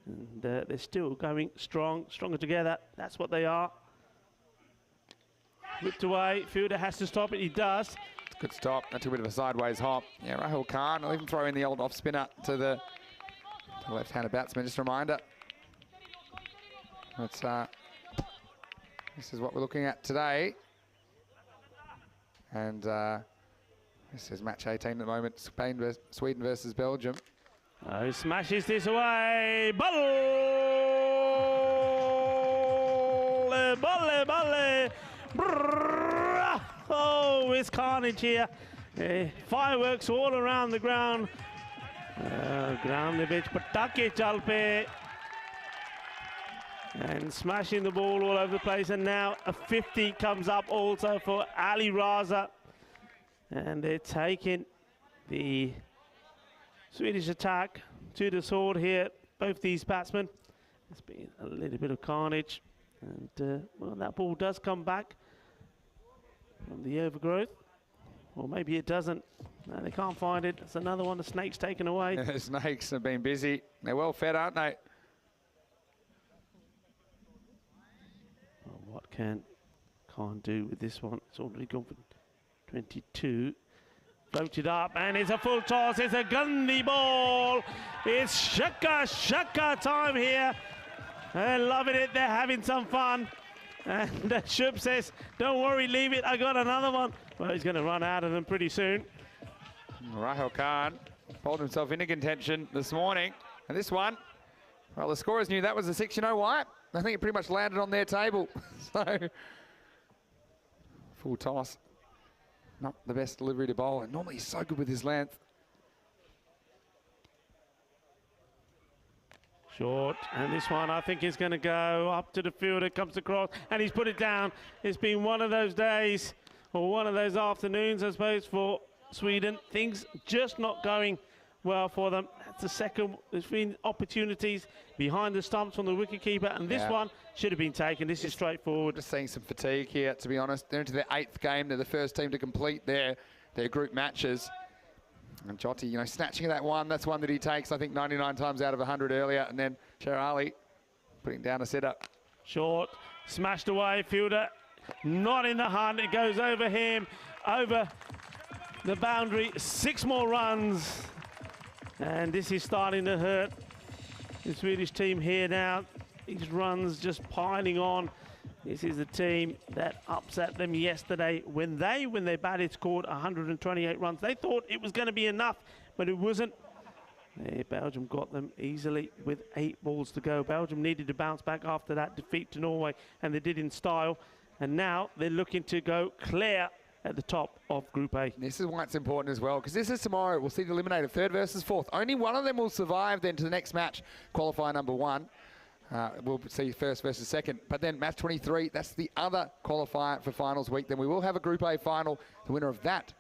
And they're still going strong, stronger together. That's what they are. Whipped away. Fielder has to stop it. He does. Good stop. That's a bit of a sideways hop. Yeah, Rahul Khan. I'll even throw in the old off spinner to the left-handed batsman. Just a reminder. That's this is what we're looking at today. And this is match 18 at the moment. Sweden versus Belgium. Oh, smashes this away. Balle! Oh, it's carnage here. Fireworks all around the ground. Ground the pitch, patake chal pe. And smashing the ball all over the place. And now a 50 comes up also for Ali Raza. And they're taking the Swedish attack to the sword here, both these batsmen. There's been a little bit of carnage, and well, that ball does come back from the overgrowth, or maybe it doesn't. No, they can't find it. It's another one. The snake's taken away. The snakes have been busy. They're well fed, aren't they? Well, what can Khan do with this one? It's already gone for 22. Floated up, and it's a full toss. It's a gunny ball. It's shaka time here. They're loving it. They're having some fun. And Shub says, don't worry, leave it. I got another one. Well, he's going to run out of them pretty soon. Rahul Khan pulled himself into contention this morning. And this one, well, the scorers knew that was a 6. You know why? I think it pretty much landed on their table. So, full toss. Not the best delivery to bowl, and normally he's so good with his length. Short, and this one I think is going to go up to the fielder, comes across, and he's put it down. It's been one of those days, or one of those afternoons, I suppose, for Sweden. Things just not going well for them. That's the second. There's been opportunities behind the stumps from the wicketkeeper, and this one should have been taken. This is straightforward. Just seeing some fatigue here, to be honest. They're into their 8th game. They're the first team to complete their group matches. And Jyoti, you know, snatching that one, that's one that he takes, I think, 99 times out of 100 earlier. And then Sherali putting down a sitter. Short, smashed away, fielder not in the hunt. It goes over him, over the boundary. 6 more runs. And this is starting to hurt the Swedish team here now. These runs just piling on. This is the team that upset them yesterday when they batted, scored 128 runs. They thought it was going to be enough, but it wasn't. Belgium got them easily with 8 balls to go. Belgium needed to bounce back after that defeat to Norway, and they did in style. And now they're looking to go clear at the top of Group A. This is why it's important as well, because this is tomorrow. We'll see the eliminator, 3rd versus 4th. Only one of them will survive then to the next match, qualifier number 1. We'll see 1st versus 2nd. But then match 23, that's the other qualifier for finals week. Then we will have a Group A final. The winner of that,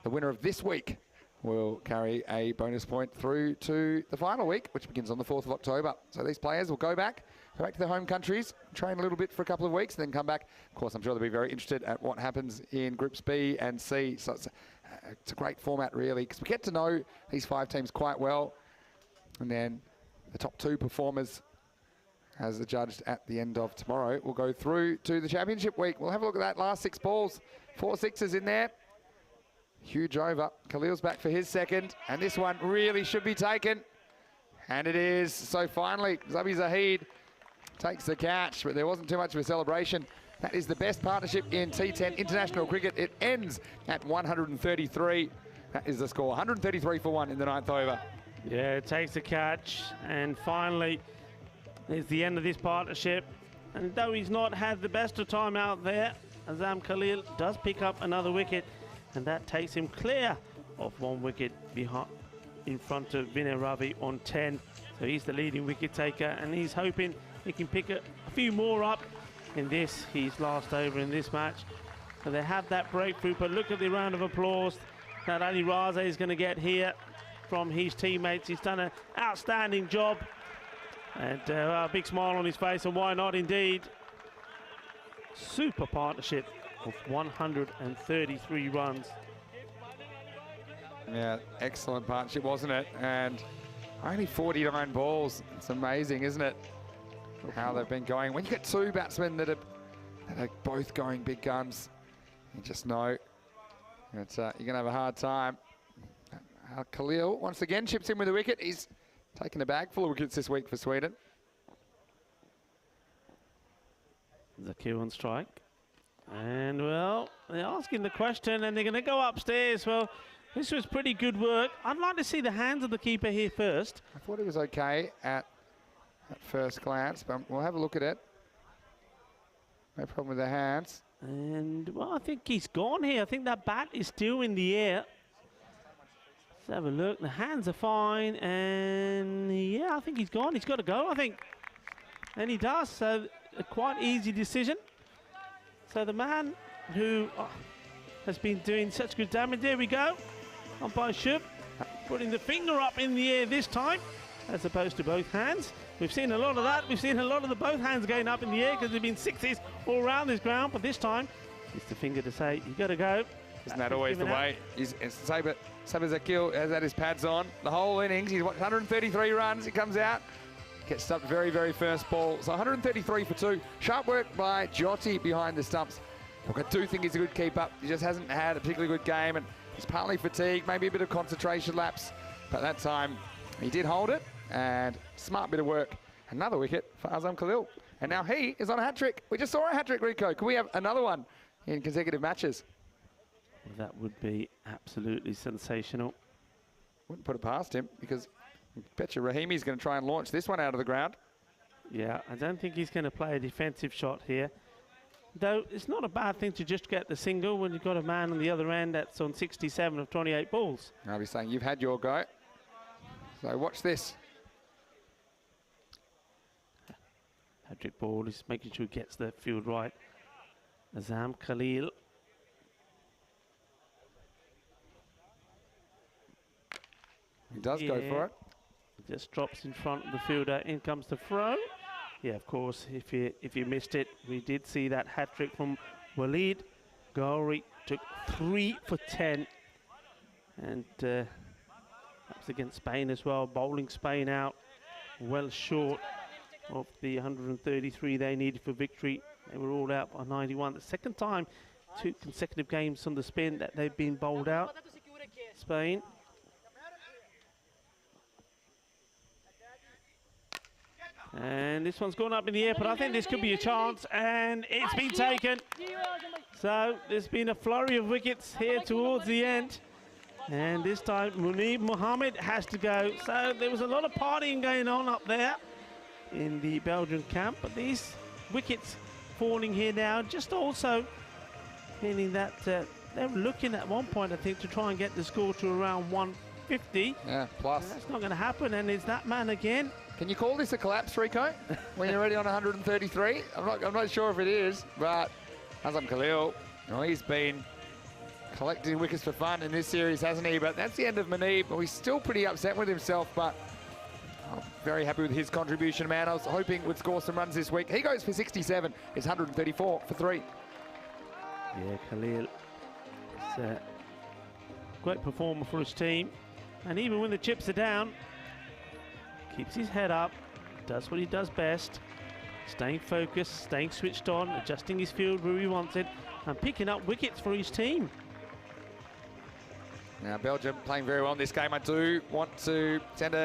the winner of this week, will carry a bonus point through to the final week, which begins on the 4th of October. So these players will go back to their home countries, train a little bit for a couple of weeks, and then come back. Of course, I'm sure they'll be very interested at what happens in Groups B and C. So it's a great format, really, because we get to know these 5 teams quite well. And then the top 2 performers, as adjudged at the end of tomorrow, will go through to the championship week. We'll have a look at that last 6 balls. 4 sixes in there. Huge over. Khalil's back for his 2nd, and this one really should be taken. And it is. So finally, Zabi Zahid takes the catch, but there wasn't too much of a celebration. That is the best partnership in T10 international cricket. It ends at 133. That is the score. 133 for 1 in the 9th over. Yeah, it takes the catch, and finally, there's the end of this partnership. And though he's not had the best of time out there, Azam Khalil does pick up another wicket, and that takes him clear of 1 wicket behind, in front of Vinay Ravi on 10. So he's the leading wicket taker, and he's hoping he can pick a few more up in this, his last over in this match. So they have that breakthrough, but look at the round of applause that Ali Raza is going to get here from his teammates. He's done an outstanding job. And a big smile on his face, and why not indeed. Super partnership of 133 runs. Yeah, excellent partnership, wasn't it? And only 49 balls. It's amazing, isn't it? How they've been going. When you get 2 batsmen that are both going big guns, you just know that you're going to have a hard time. Khalil once again chips in with a wicket. He's taking a bag full of wickets this week for Sweden. Zakir on strike. And, well, they're asking the question, and they're going to go upstairs. Well, this was pretty good work. I'd like to see the hands of the keeper here first. I thought he was okay at first glance, but we'll have a look at it. No problem with the hands. And, well, I think he's gone here. I think that bat is still in the air. Let's have a look. The hands are fine, and yeah, I think he's gone. He's got to go, I think. And he does, so a quite easy decision. So the man who has been doing such good damage, there we go. Umpire Shub putting the finger up in the air this time, as opposed to both hands. We've seen a lot of that. We've seen a lot of the both hands going up in the air because there've been 60s all around this ground, but this time it's the finger to say, you got to go. Isn't that always the way? Saber Zakil has had his pads on the whole innings. He's 133 runs. He comes out, gets stumped very, very first ball. So 133 for 2. Sharp work by Jyoti behind the stumps. Look, I do think he's a good keeper. He just hasn't had a particularly good game, and he's partly fatigued, maybe a bit of concentration lapse. But that time he did hold it, and smart bit of work. Another wicket for Azam Khalil. And now he is on a hat-trick. We just saw a hat-trick, Rico. Can we have another one in consecutive matches? That would be absolutely sensational. Wouldn't put it past him, because I bet you Rahimi's going to try and launch this one out of the ground. Yeah, I don't think he's going to play a defensive shot here. Though it's not a bad thing to just get the single when you've got a man on the other end that's on 67 of 28 balls. I'll be saying you've had your go. So watch this. Hat-trick ball is making sure he gets the field right. Azam Khalil. He does go for it. Just drops in front of the fielder. In comes the throw. Yeah, of course, if you missed it, we did see that hat-trick from Walid. Gowri took 3 for 10. And that was against Spain as well, bowling Spain out well short of the 133 they needed for victory. They were all out by 91. The second time, 2 consecutive games on the spin that they've been bowled out, Spain. And this one's gone up in the air, but I think this could be a chance, and it's been taken. So there's been a flurry of wickets here towards the end. And this time, Munib Mohammed has to go. So there was a lot of partying going on up there in the Belgian camp. But these wickets falling here now, just also meaning that they were looking at one point, I think, to try and get the score to around 150. Yeah, plus. And that's not going to happen. And it's that man again. Can you call this a collapse, Rico? When you're already on 133? I'm not sure if it is, but Azam Khalil, well, he's been collecting wickets for fun in this series, hasn't he? But that's the end of Munib. Well, he's still pretty upset with himself, but I'm very happy with his contribution, man. I was hoping would score some runs this week. He goes for 67. It's 134 for 3. Yeah, Khalil is a great performer for his team. And even when the chips are down, keeps his head up, does what he does best, staying focused, staying switched on, adjusting his field where he wants it, and picking up wickets for his team. Now, Belgium playing very well in this game. I do want to send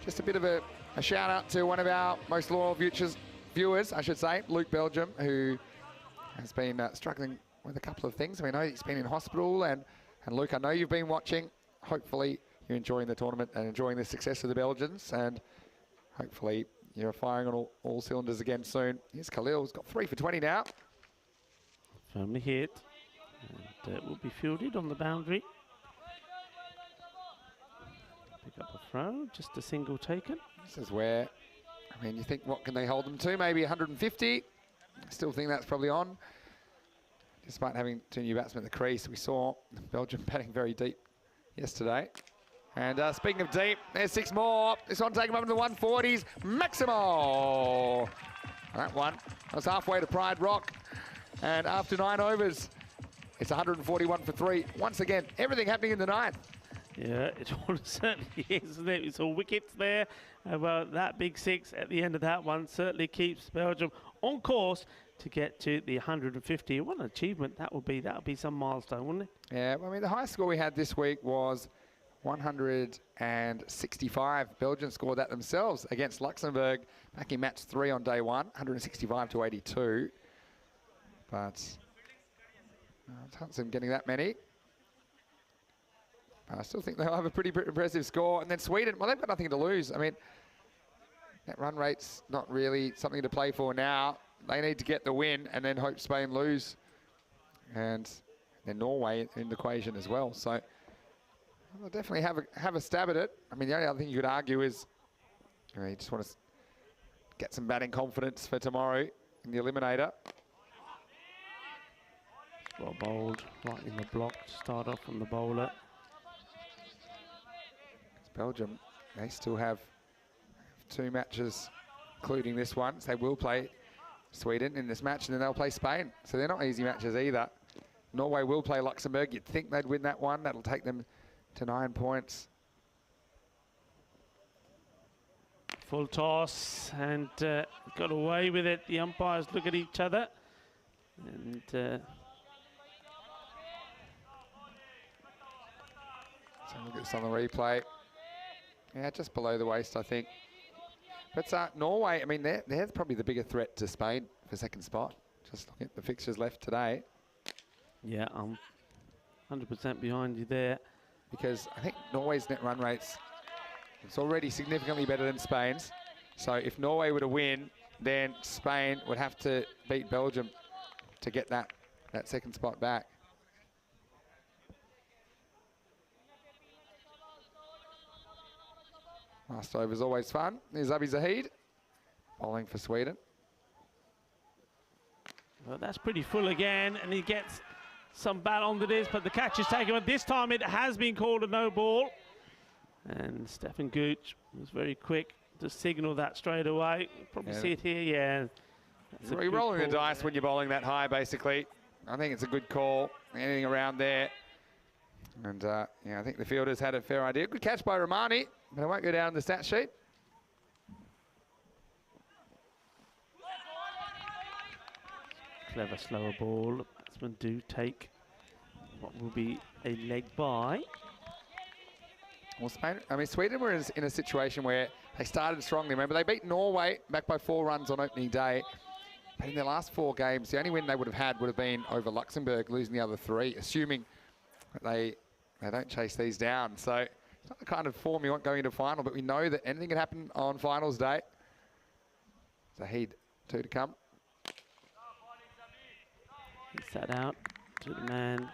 just a bit of a shout out to one of our most loyal viewers, I should say, Luke Belgium, who has been struggling with a couple of things. I know he's been in hospital, and Luke, I know you've been watching. Hopefully you're enjoying the tournament and enjoying the success of the Belgians, and hopefully you're firing on all cylinders again soon. Here's Khalil, he's got 3 for 20 now. Firmly hit, and it will be fielded on the boundary. Pick up a throw, just a single taken. This is where, I mean, you think, what can they hold them to? Maybe 150. I still think that's probably on. Despite having 2 new batsmen at the crease, we saw Belgium batting very deep yesterday. And speaking of deep, there's 6 more. This one taken up in the 140s. Maximo! That one was halfway to Pride Rock. And after 9 overs, it's 141 for 3. Once again, everything happening in the 9th. Yeah, it certainly is. We saw wickets there. Well, that big 6 at the end of that one certainly keeps Belgium on course to get to the 150. What an achievement that would be. That would be some milestone, wouldn't it? Yeah, I mean, the highest score we had this week was 165. Belgium scored that themselves against Luxembourg back in match 3 on day 1, 165 to 82. But I can't see them getting that many. I still think they'll have a pretty impressive score. And then Sweden, well, they've got nothing to lose. I mean, that run rate's not really something to play for now. They need to get the win and then hope Spain lose. And then Norway in the equation as well. So they'll definitely have a stab at it. I mean, the only other thing you could argue is, you know, you just want to get some batting confidence for tomorrow in the eliminator. Well bowled right in the block to start off from the bowler. Belgium, they still have 2 matches, including this one. So they will play Sweden in this match, and then they'll play Spain. So they're not easy matches either. Norway will play Luxembourg. You'd think they'd win that one. That'll take them to 9 points. Full toss, and got away with it. The umpires look at each other. And so look at this on the replay. Yeah, just below the waist, I think. But Norway, I mean, they're probably the bigger threat to Spain for second spot. Just looking at the fixtures left today. Yeah, I'm 100% behind you there. Because I think Norway's net run rates, it's already significantly better than Spain's. So if Norway were to win, then Spain would have to beat Belgium to get that second spot back. Last over is always fun. There's Abi Zahid, bowling for Sweden. Well, that's pretty full again, and he gets some bat onto this, but the catch is taken. But this time it has been called a no ball. And Stefan Gooch was very quick to signal that straight away. You probably see it here, yeah. You're rolling the dice when you're bowling that high, basically. I think it's a good call. Anything around there. And yeah, I think the fielders had a fair idea. Good catch by Romani, but it won't go down the stat sheet. Clever slower ball. Batsmen do take what will be a leg by. Well, Spain, I mean, Sweden were in a situation where they started strongly. Remember, they beat Norway back by 4 runs on opening day. But in their last 4 games, the only win they would have had would have been over Luxembourg, losing the other 3, assuming that they don't chase these down. So it's not the kind of form you want going into final, but we know that anything can happen on finals day. Zahid, 2 to come. He's sat out to the man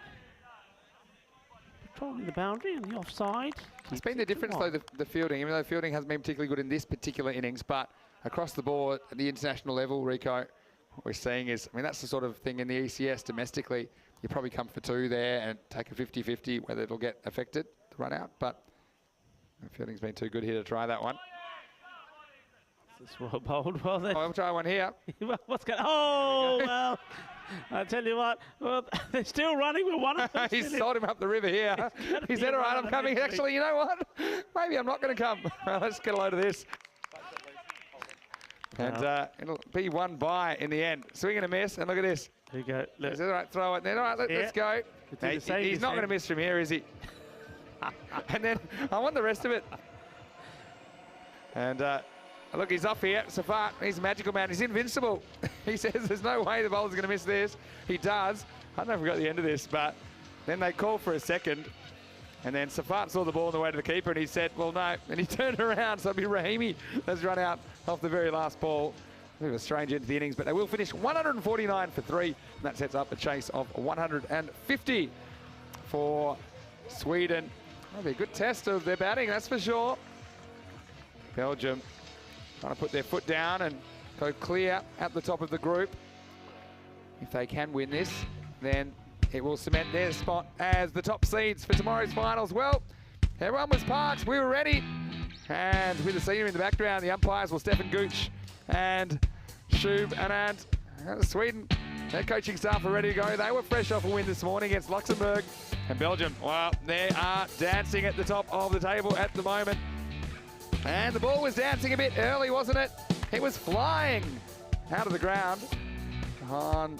patrolling the boundary and the offside. It's been the difference, though, the fielding, even though fielding hasn't been particularly good in this particular innings, but across the board at the international level, Rico, what we're seeing is, I mean, that's the sort of thing in the ECS domestically. You probably come for 2 there and take a 50-50, whether it'll get affected, the run out, but the fielding's been too good here to try that one. This is well bowled. Well, then. Oh, I'll try one here. What's going on? Oh, well, I tell you what, well, they're still running with one of them. He's sold him up the river here. He said, all right, I'm coming. Actually, you know what? Maybe I'm not going to come. Well, let's get a load of this. And it'll be 1 by in the end. Swing and a miss, and look at this. There you go. Look. Is that all right? Throw it then. All right, let's go. Hey, he's not going to miss from here, is he? And then I want the rest of it. And look, he's off here. Safat, he's a magical man. He's invincible. He says there's no way the bowler's going to miss this. He does. I don't know if we got the end of this, but then they call for a second. And then Safat saw the ball on the way to the keeper, and he said, well, no. And he turned around, so it'll be Rahimi that's run out off the very last ball. A bit of a strange end to the innings, but they will finish 149 for 3. And that sets up a chase of 150 for Sweden. That'll be a good test of their batting, that's for sure. Belgium trying to put their foot down and go clear at the top of the group. If they can win this, then it will cement their spot as the top seeds for tomorrow's finals. Well, everyone was parked. We were ready. And with the senior in the background, the umpires were Stefan Gooch and Shub Anand. Sweden, their coaching staff are ready to go. They were fresh off a win this morning against Luxembourg. And Belgium, well, they are dancing at the top of the table at the moment. And the ball was dancing a bit early, wasn't it? It was flying out of the ground on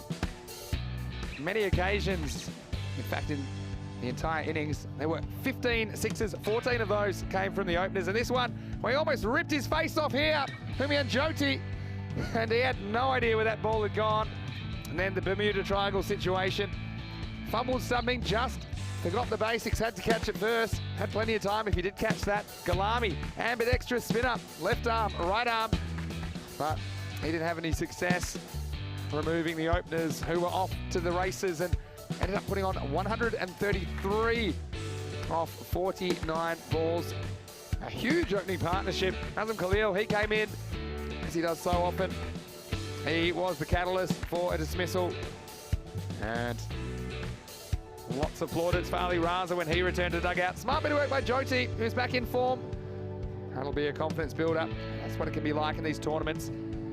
many occasions. In fact, in the entire innings, there were 15 sixes, 14 of those came from the openers. And this one, well, he almost ripped his face off here, Humian Jyoti, and he had no idea where that ball had gone. And then the Bermuda Triangle situation. Fumbled something, just forgot the basics, had to catch it first. Had plenty of time if he did catch that. Galami, ambidextrous spin up, left arm, right arm. But he didn't have any success removing the openers who were off to the races and ended up putting on 133 off 49 balls. A huge opening partnership. Nazem Khalil, he came in, as he does so often. He was the catalyst for a dismissal. And lots of plaudits for Ali Raza when he returned to the dugout. Smart bit of work by Jyoti, who's back in form. That'll be a confidence build-up. That's what it can be like in these tournaments,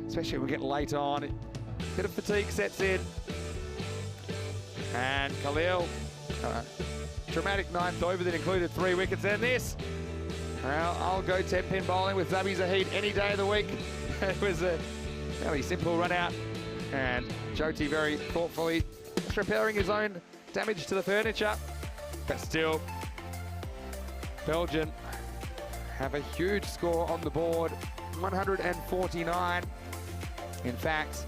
especially when we get late on. A bit of fatigue sets in. And Khalil, dramatic 9th over that included 3 wickets. And this, well, I'll go 10-pin bowling with Zabi Zahid any day of the week. It was a fairly simple run out. And Jyoti very thoughtfully just repairing his own damage to the furniture. But still, Belgium have a huge score on the board, 149. In fact,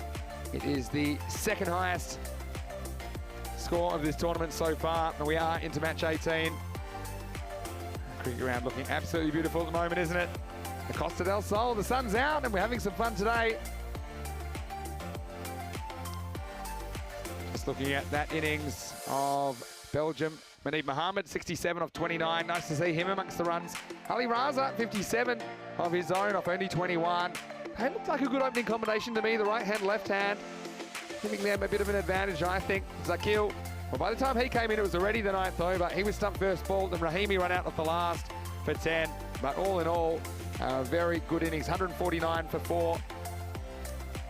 it is the 2nd highest score of this tournament so far, and we are into match 18. Cricket ground looking absolutely beautiful at the moment, isn't it? The Costa del Sol, the sun's out, and we're having some fun today. Just looking at that innings of Belgium. Manib Mohammed, 67 off 29. Nice to see him amongst the runs. Ali Raza, 57 of his own off only 21. It looked like a good opening combination to me, the right hand, left hand. giving them a bit of an advantage, I think. Zakil, well, by the time he came in, it was already the 9th over. He was stumped first ball, then Rahimi ran out at the last for 10. But all in all, very good innings, 149 for 4.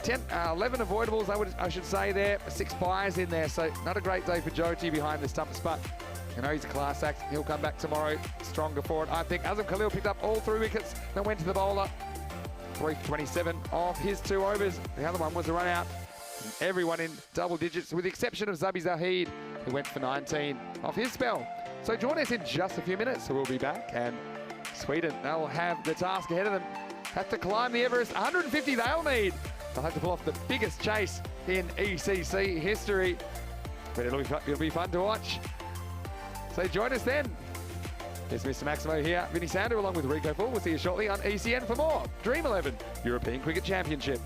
11 avoidables, I should say there. 6 byes in there, so not a great day for Jyoti behind the stumps, but you know, he's a class act. He'll come back tomorrow stronger for it. I think Azam Khalil picked up all 3 wickets, then went to the bowler. 3 for 27 off his 2 overs. The other one was a run out. Everyone in double digits, with the exception of Zabi Zahid, who went for 19 off his spell. So join us in just a few minutes, so we'll be back. And Sweden, they'll have the task ahead of them. Have to climb the Everest. 150 they'll need. They'll have to pull off the biggest chase in ECC history. But it'll be fun to watch. So join us then. It's Mr. Maximo here, Vinny Sandu along with Rico Full. We'll see you shortly on ECN for more Dream 11 European Cricket Championship.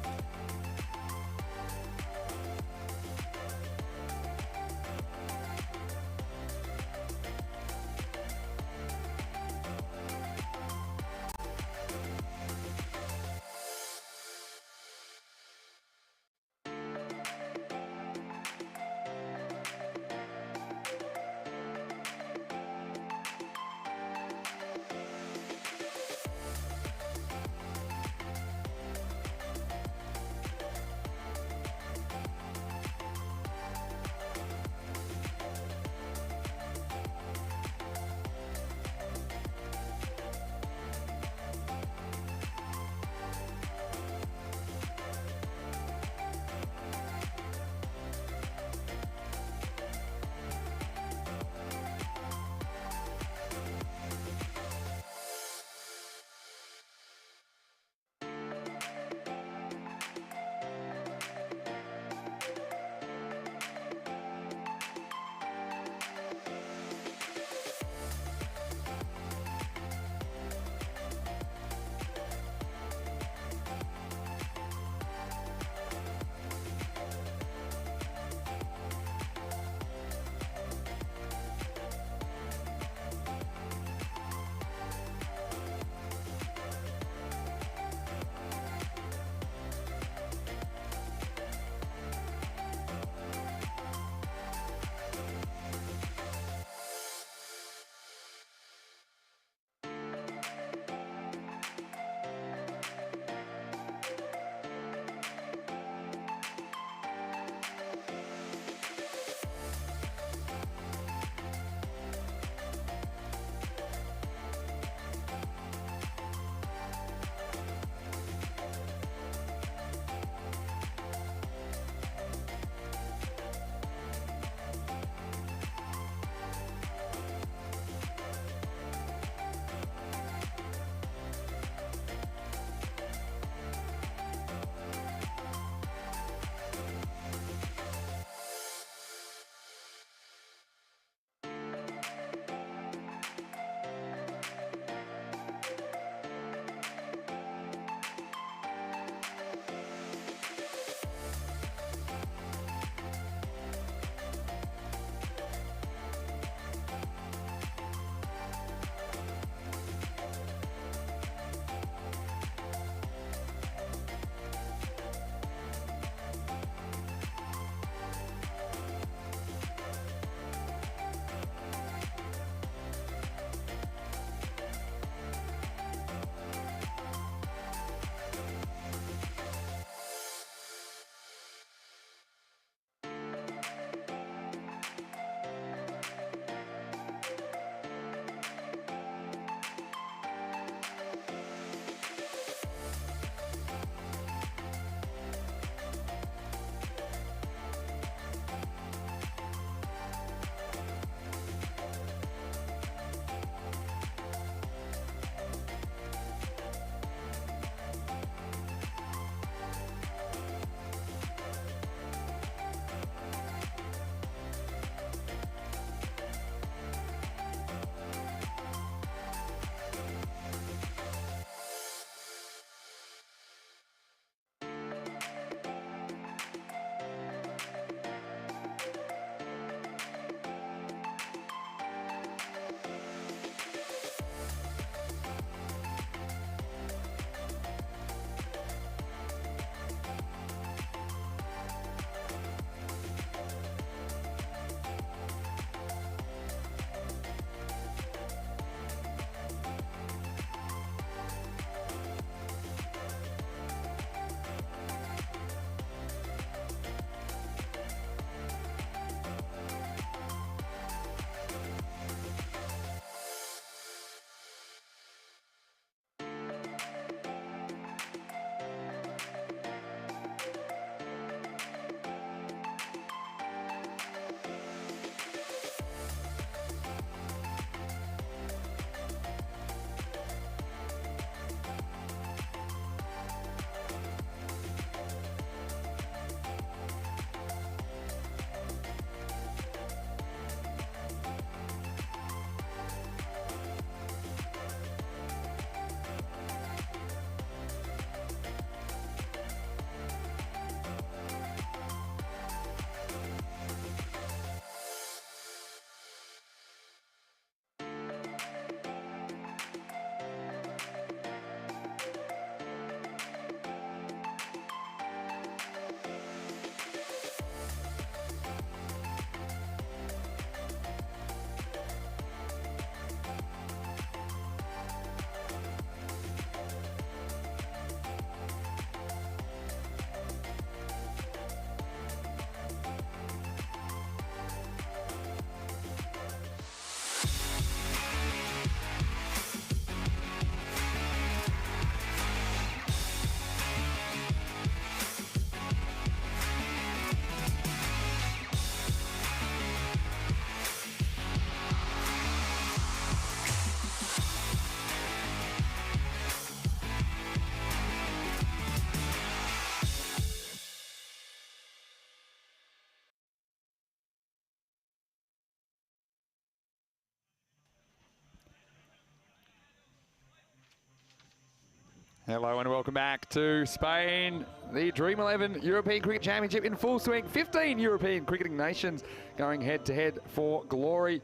Hello and welcome back to Spain. The Dream 11 European Cricket Championship in full swing. 15 European cricketing nations going head to head for glory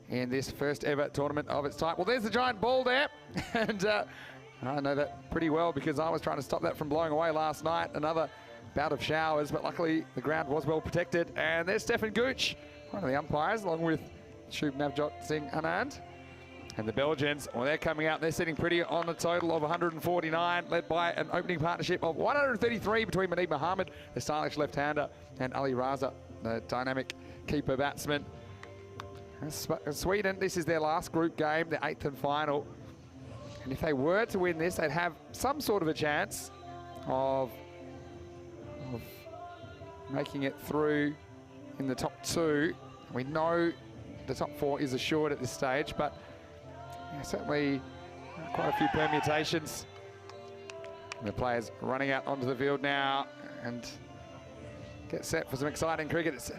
in this first ever tournament of its type. Well, there's the giant ball there. And I know that pretty well because I was trying to stop that from blowing away last night. Another bout of showers, but luckily the ground was well protected. And there's Stefan Gooch, one of the umpires, along with Shub Navjot Singh Anand. And the Belgians, well, they're coming out. They're sitting pretty on a total of 149, led by an opening partnership of 133 between Manib Mohammed, the stylish left-hander, and Ali Raza, the dynamic keeper batsman. Sweden, this is their last group game, the 8th and final. And if they were to win this, they'd have some sort of a chance of making it through in the top 2. We know the top 4 is assured at this stage, but yeah, certainly quite a few permutations. And the players running out onto the field now and get set for some exciting cricket. It's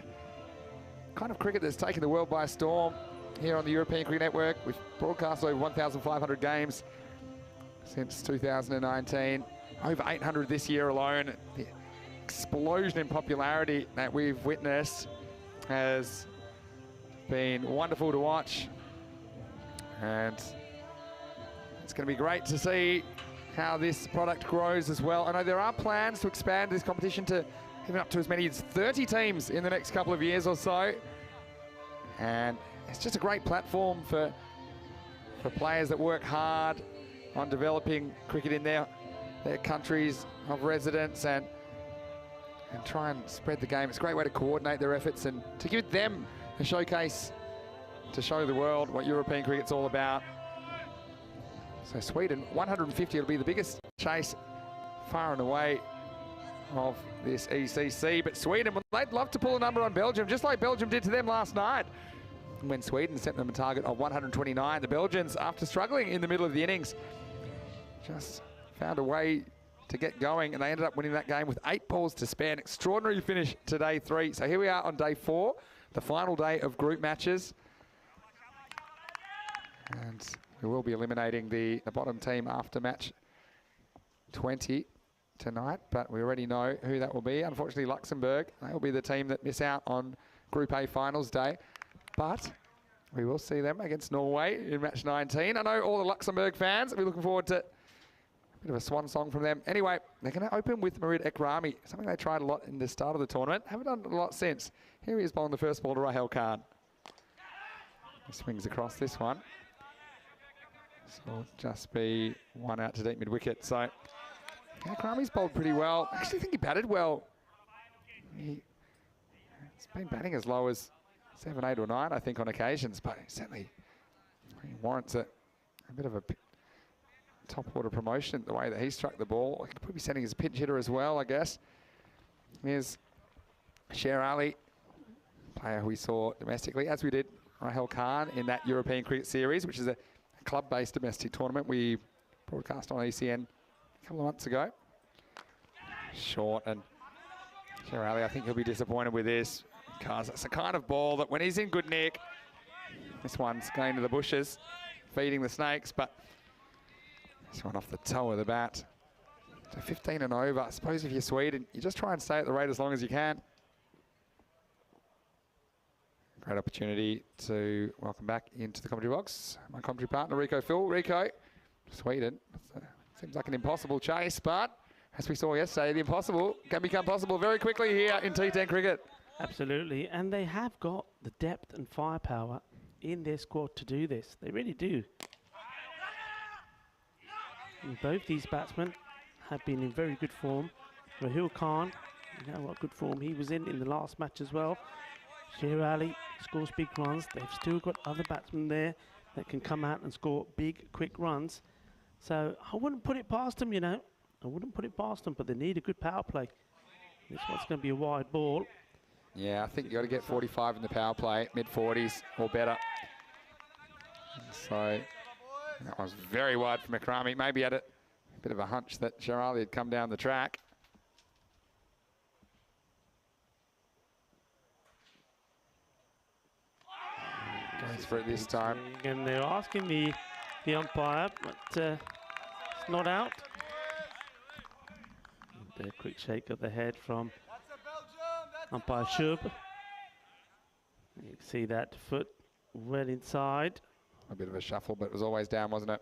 kind of cricket that's taken the world by storm here on the European Cricket Network. We've broadcast over 1,500 games since 2019, over 800 this year alone. The explosion in popularity that we've witnessed has been wonderful to watch. And it's going to be great to see how this product grows as well. I know there are plans to expand this competition to even up to as many as 30 teams in the next couple of years or so. And it's just a great platform for players that work hard on developing cricket in their countries of residence and try and spread the game. It's a great way to coordinate their efforts and to give them a showcase to show the world what European cricket's all about. So Sweden, 150 will be the biggest chase far and away of this ECC. But Sweden, well, they'd love to pull a number on Belgium, just like Belgium did to them last night. When Sweden sent them a target of 129, the Belgians, after struggling in the middle of the innings, just found a way to get going, and they ended up winning that game with 8 balls to spare. An extraordinary finish to day 3. So here we are on day 4, the final day of group matches. And we will be eliminating the bottom team after match 20 tonight, but we already know who that will be. Unfortunately, Luxembourg, they will be the team that miss out on Group A finals day, but we will see them against Norway in match 19. I know all the Luxembourg fans will be looking forward to a bit of a swan song from them. Anyway, they're going to open with Marid Ekrami, something they tried a lot in the start of the tournament. Haven't done a lot since. Here he is bowling the first ball to Rahel Khan. He swings across this one. So it'll just be one out to deep mid-wicket. So yeah, Krami's bowled pretty well. I actually think he batted well. He's been batting as low as 7, 8 or 9, I think, on occasions, but certainly he warrants a bit of a top order promotion the way that he struck the ball. He could probably be sending as a pinch hitter as well, I guess. Here's Sher Ali, player who we saw domestically, as we did Rahel Khan in that European Cricket Series, which is a club-based domestic tournament we broadcast on ECN a couple of months ago. Short, and Sher Ali, I think he'll be disappointed with this because it's the kind of ball that when he's in good nick, this one's going to the bushes, feeding the snakes, but this one off the toe of the bat. So 15 and over. I suppose if you're Sweden, you just try and stay at the rate as long as you can. Great opportunity to welcome back into the commentary box my commentary partner, Rico Phil. Rico, Sweden, seems like an impossible chase, but as we saw yesterday, the impossible can become possible very quickly here in T10 cricket. Absolutely, and they have got the depth and firepower in their squad to do this. They really do. And both these batsmen have been in very good form. Rahul Khan, you know what good form he was in the last match as well. Sher Ali scores big runs. They've still got other batsmen there that can come out and score big, quick runs. So I wouldn't put it past them, you know. I wouldn't put it past them, but they need a good power play. This one's going to be a wide ball. Yeah, I think you got to get 45 in the power play, mid-40s or better. So that was very wide from Akrami. Maybe had a bit of a hunch that Sher Ali had come down the track. Goes for it this time. And they're asking the umpire, but it's not out. a quick shake of the head from umpire Shub. You can see that foot well inside. A bit of a shuffle, but it was always down, wasn't it?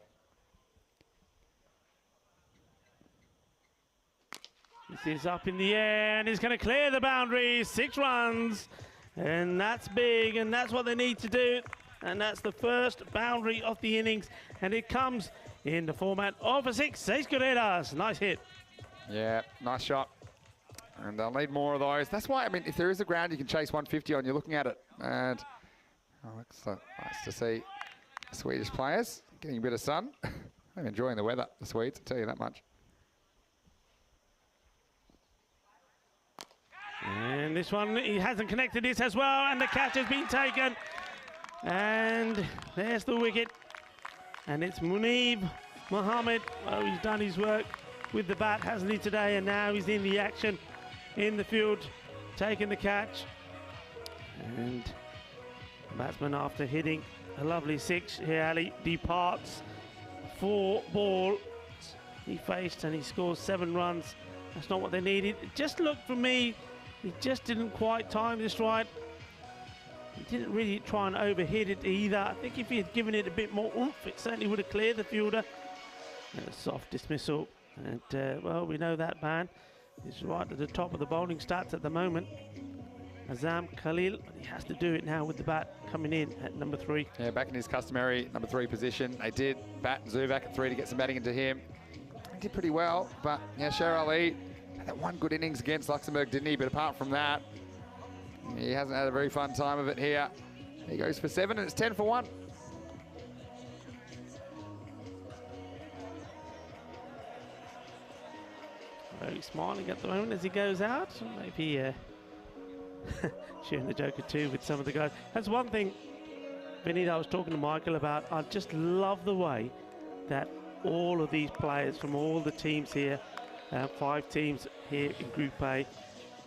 This is up in the air and he's going to clear the boundary. 6 runs, and that's big, and that's what they need to do. And that's the first boundary of the innings, and it comes in the format of a 6. 6 carreras. Nice hit. Yeah, nice shot. And they'll need more of those. That's why, I mean, if there is a ground you can chase 150 on, you're looking at it. And it's nice to see the Swedish players getting a bit of sun. I'm enjoying the weather, the Swedes, I'll tell you that much. And this one, he hasn't connected this as well, and the catch has been taken. And there's the wicket. And it's Munib Mohammed. Oh, he's done his work with the bat, hasn't he, today? And now he's in the action in the field, taking the catch. And the batsman, after hitting a lovely 6 here, Ali, departs 4 ball. He faced and he scores 7 runs. That's not what they needed. It just looked for me, he just didn't quite time this right. He didn't really try and overhit it either. I think if he had given it a bit more oomph, it certainly would have cleared the fielder. And a soft dismissal. And, well, we know that man is right at the top of the bowling stats at the moment. Azam Khalil, he has to do it now with the bat coming in at number 3. Yeah, back in his customary number 3 position. They did bat Zubak at 3 to get some batting into him. He did pretty well, but yeah, Sher Ali had that one good innings against Luxembourg, didn't he? But apart from that, he hasn't had a very fun time of it here. He goes for 7 and it's 10 for 1. Very smiling at the moment as he goes out. Maybe sharing the joker too with some of the guys. That's one thing, Vinny, I was talking to Michael about. I just love the way that all of these players from all the teams here, 5 teams here in Group A,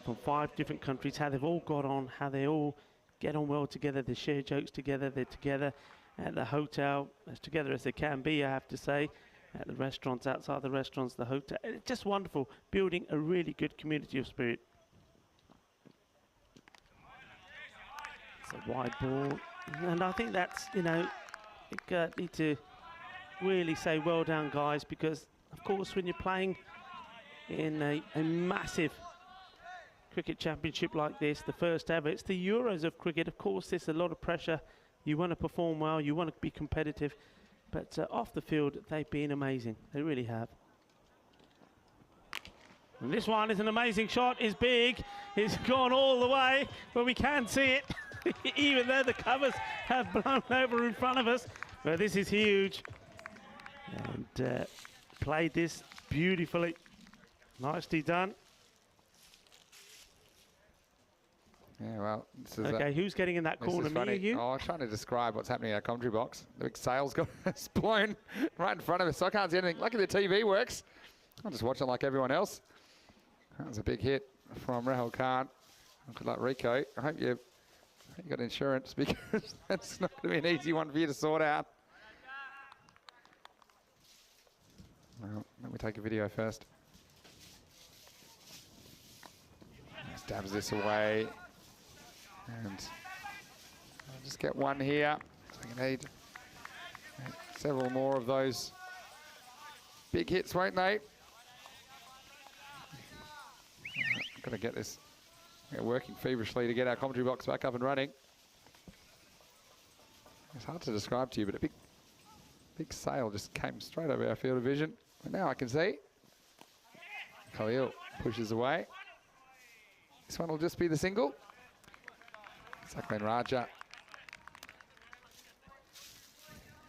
from 5 different countries, how they've all got on, how they all get on well together, they share jokes together, they're together at the hotel, as together as they can be, I have to say, at the restaurants, outside the restaurants, the hotel. It's just wonderful, building a really good community of spirit. It's a wide ball, and I think that's, you know, you need to really say well done, guys, because, of course, when you're playing in a massive cricket championship like this, the first ever, it's the Euros of cricket. Of course, there's a lot of pressure. You want to perform well, you want to be competitive, but off the field, they've been amazing. They really have. And this one is an amazing shot. It's big. It's gone all the way, but we can see it, even though the covers have blown over in front of us. But this is huge. And played this beautifully. Nicely done. Yeah, well, this is okay, who's getting in that corner? Me or you? Oh, I'm trying to describe what's happening in our commentary box. The big sail's got it's blown right in front of us, so I can't see anything. Luckily the TV works. I'm just watching like everyone else. That was a big hit from Rahul Khan. Good luck, Rico. I hope you got insurance, because that's not going to be an easy one for you to sort out. Well, let me take a video first. Stabs this away. And I'll just get one here. We need several more of those big hits, won't they? Got to get this working feverishly to get our commentary box back up and running. It's hard to describe to you, but a big sail just came straight over our field of vision. And now I can see. Khalil pushes away. This one will just be the single. Saklan Raja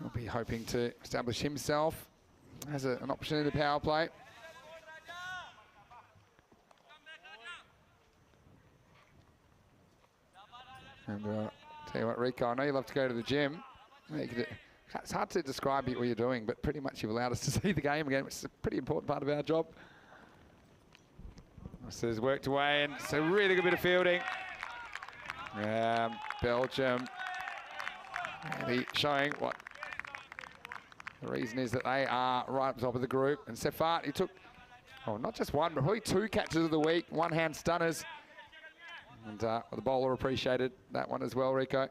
will be hoping to establish himself as an option in the power play. And tell you what, Rico, I know you love to go to the gym. It's hard to describe what you're doing, but pretty much you've allowed us to see the game again, which is a pretty important part of our job. So it's worked away, and it's a really good bit of fielding. Belgium really showing what the reason is that they are right up top of the group. And Sefat, he took Oh, not just one, but probably 2 catches of the week, one-hand stunners. And the bowler appreciated that one as well, Rico.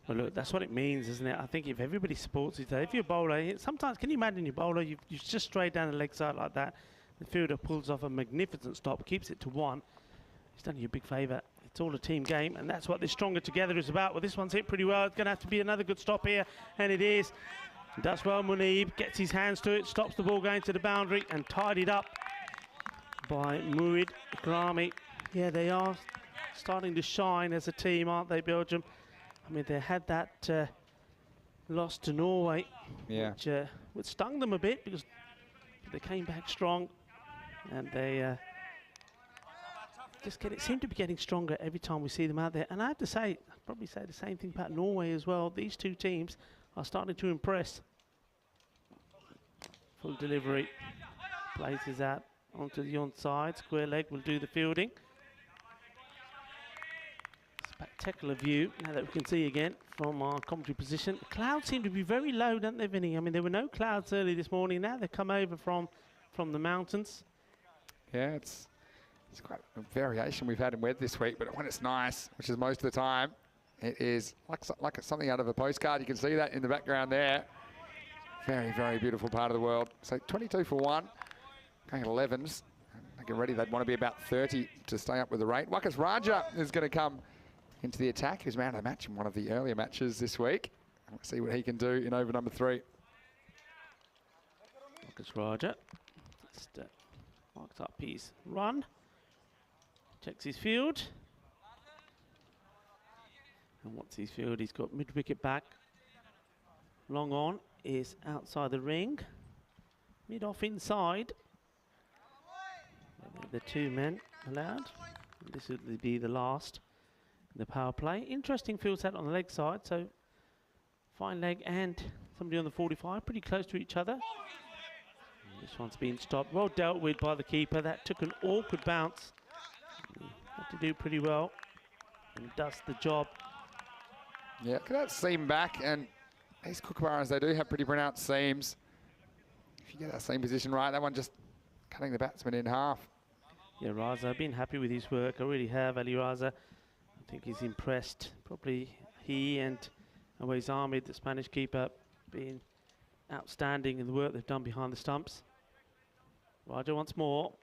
Well, look, that's what it means, isn't it? I think if everybody supports each other, if you're a bowler, sometimes, can you imagine your bowler, you just straight down the leg side like that, the fielder pulls off a magnificent stop, keeps it to 1. He's done you a big favour. It's all a team game, and that's what this stronger together is about. Well, this one's hit pretty well. It's going to have to be another good stop here, and it is. Does well, Munib gets his hands to it, stops the ball going to the boundary, and tidied up by Murid Ikrami. Yeah, they are starting to shine as a team, aren't they, Belgium? I mean, they had that loss to Norway, which stung them a bit because they came back strong, and they seem to be getting stronger every time we see them out there. And I have to say, I'd probably say the same thing about Norway as well. These two teams are starting to impress. Full delivery, places out onto the onside. Square leg will do the fielding. Spectacular view now that we can see again from our commentary position. The clouds seem to be very low, don't they, Vinny? I mean, there were no clouds early this morning. Now they've come over from the mountains. Yeah, it's quite a variation we've had in weather this week, but when it's nice, which is most of the time, it is like it's something out of a postcard. You can see that in the background there. Very, very beautiful part of the world. So 22 for 1, going 11s. Looking ready, they'd want to be about 30 to stay up with the rate. Wakas Raja is going to come into the attack. He's man of the match in one of the earlier matches this week. We'll see what he can do in over number 3. Wakas Raja just marks up his run. Checks his field. And what's his field? He's got mid-wicket back. Long on is outside the ring. Mid-off inside. The 2 men allowed. This would be the last in the power play. Interesting field set on the leg side. So fine leg and somebody on the 45 pretty close to each other. And this one's been stopped. Well dealt with by the keeper. That took an awkward bounce. He had to do pretty well and does the job. Yeah, look at that seam back, and these Kookaburras, they do have pretty pronounced seams. If you get that seam position right, that one just cutting the batsman in half. Yeah, Raza, I've been happy with his work. I really have, Ali Raza. I think he's impressed. Probably he and Awais Ahmed, the Spanish keeper, being outstanding in the work they've done behind the stumps. Raja once more.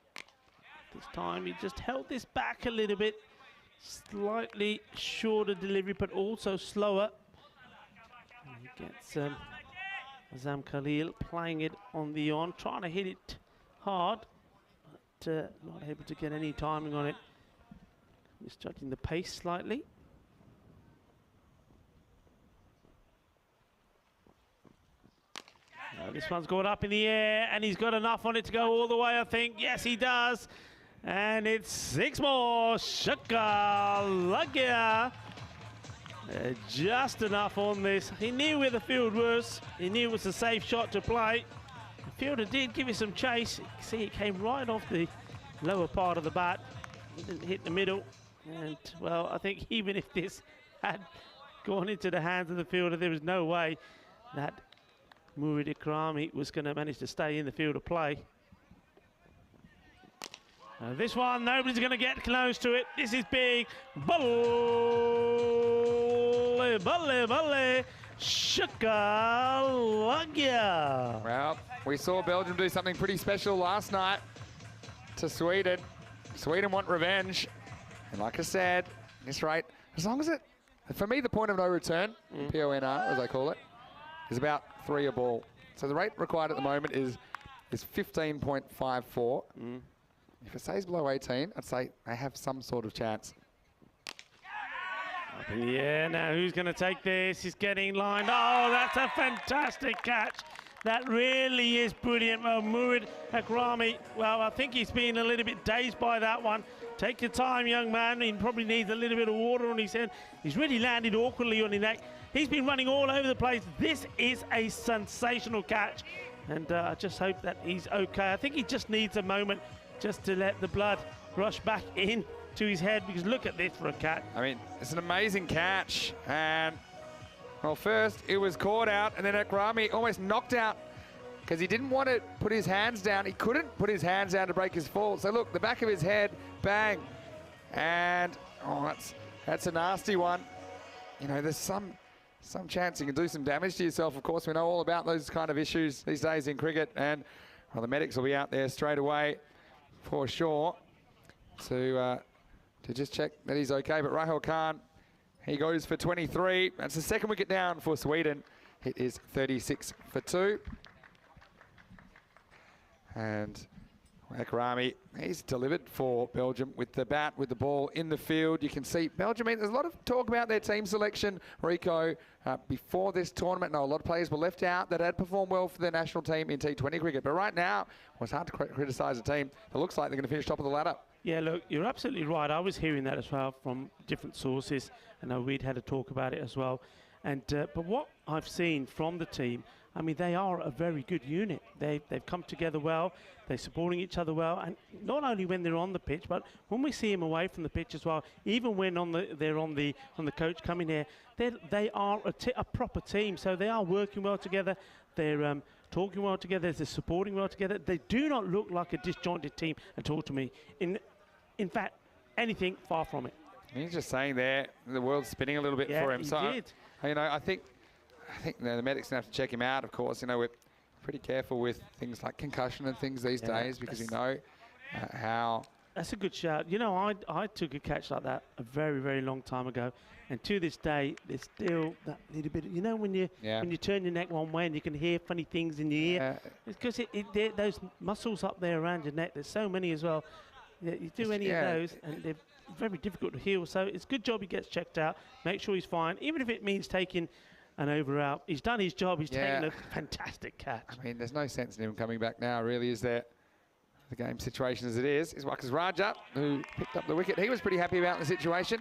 This time he just held this back a little bit. Slightly shorter delivery, but also slower. And he gets Azam Khalil playing it on the on, trying to hit it hard, but not able to get any timing on it. Misjudging the pace slightly. This one's going up in the air, and he's got enough on it to go all the way, I think. Yes, he does. And it's 6 more. Shakalagia. Just enough on this. He knew where the field was. He knew it was a safe shot to play. The fielder did give it some chase. You can see it came right off the lower part of the bat. It didn't hit the middle. And, well, I think even if this had gone into the hands of the fielder, there was no way that Murid Ikrami was going to manage to stay in the field of play. This one, nobody's going to get close to it. This is big. Balle, balle, balle. Shakalagia. Well, we saw Belgium do something pretty special last night to Sweden. Sweden want revenge. And like I said, this rate, as long as it, for me, the point of no return, PONR, as I call it, is about 3 a ball. So the rate required at the moment is 15.54. If it stays below 18, I'd say they have some sort of chance. Up in the air now, who's going to take this? He's getting lined. Oh, that's a fantastic catch. That really is brilliant. Well, Murid Ikrami, well, I think he's been a little bit dazed by that one. Take your time, young man. He probably needs a little bit of water on his head. He's really landed awkwardly on his neck. He's been running all over the place. This is a sensational catch. And I just hope that he's okay. I think he just needs a moment just to let the blood rush back in to his head, because look at this for a catch. I mean, it's an amazing catch. And, well, first it was caught out, and then Ikrami almost knocked out because he didn't want to put his hands down. He couldn't put his hands down to break his fall. So look, the back of his head, bang. And, oh, that's a nasty one. You know, there's some chance you can do some damage to yourself. Of course, we know all about those kind of issues these days in cricket. And, well, the medics will be out there straight away for sure to just check that he's okay. But Rahul Khan, he goes for 23. That's the second wicket down for Sweden. It is 36 for 2. And Akrami, he's delivered for Belgium with the bat, with the ball in the field. You can see Belgium, there's a lot of talk about their team selection, Rico, before this tournament. No, a lot of players were left out that had performed well for their national team in T20 cricket. But right now, well, it's hard to criticise a team that looks like they're going to finish top of the ladder. Yeah, look, you're absolutely right. I was hearing that as well from different sources. I know we'd had a talk about it as well. And but what I've seen from the team, I mean, they are a very good unit. They've come together well. They're supporting each other well, and not only when they're on the pitch, but when we see them away from the pitch as well. Even when they're on the coach coming here, they are a proper team. So they are working well together. They're talking well together. They're supporting well together. They do not look like a disjointed team at all to me. In fact, anything far from it. He's just saying there, the world's spinning a little bit for him. He So, did. you know, I think the medics going to have to check him out, of course. You know, we're pretty careful with things like concussion and things these days because we know how... That's a good shout. You know, I took a catch like that a very, very long time ago. And to this day, there's still that little bit... You know, when you turn your neck one way and you can hear funny things in your ear? It's because those muscles up there around your neck, there's so many as well. You do any of those, and they're very difficult to heal. So it's a good job he gets checked out. Make sure he's fine, even if it means taking an over out. He's done his job. He's taken a fantastic catch. I mean, there's no sense in him coming back now, really, is there? The game situation as it is Wakas Raja, who picked up the wicket. He was pretty happy about the situation.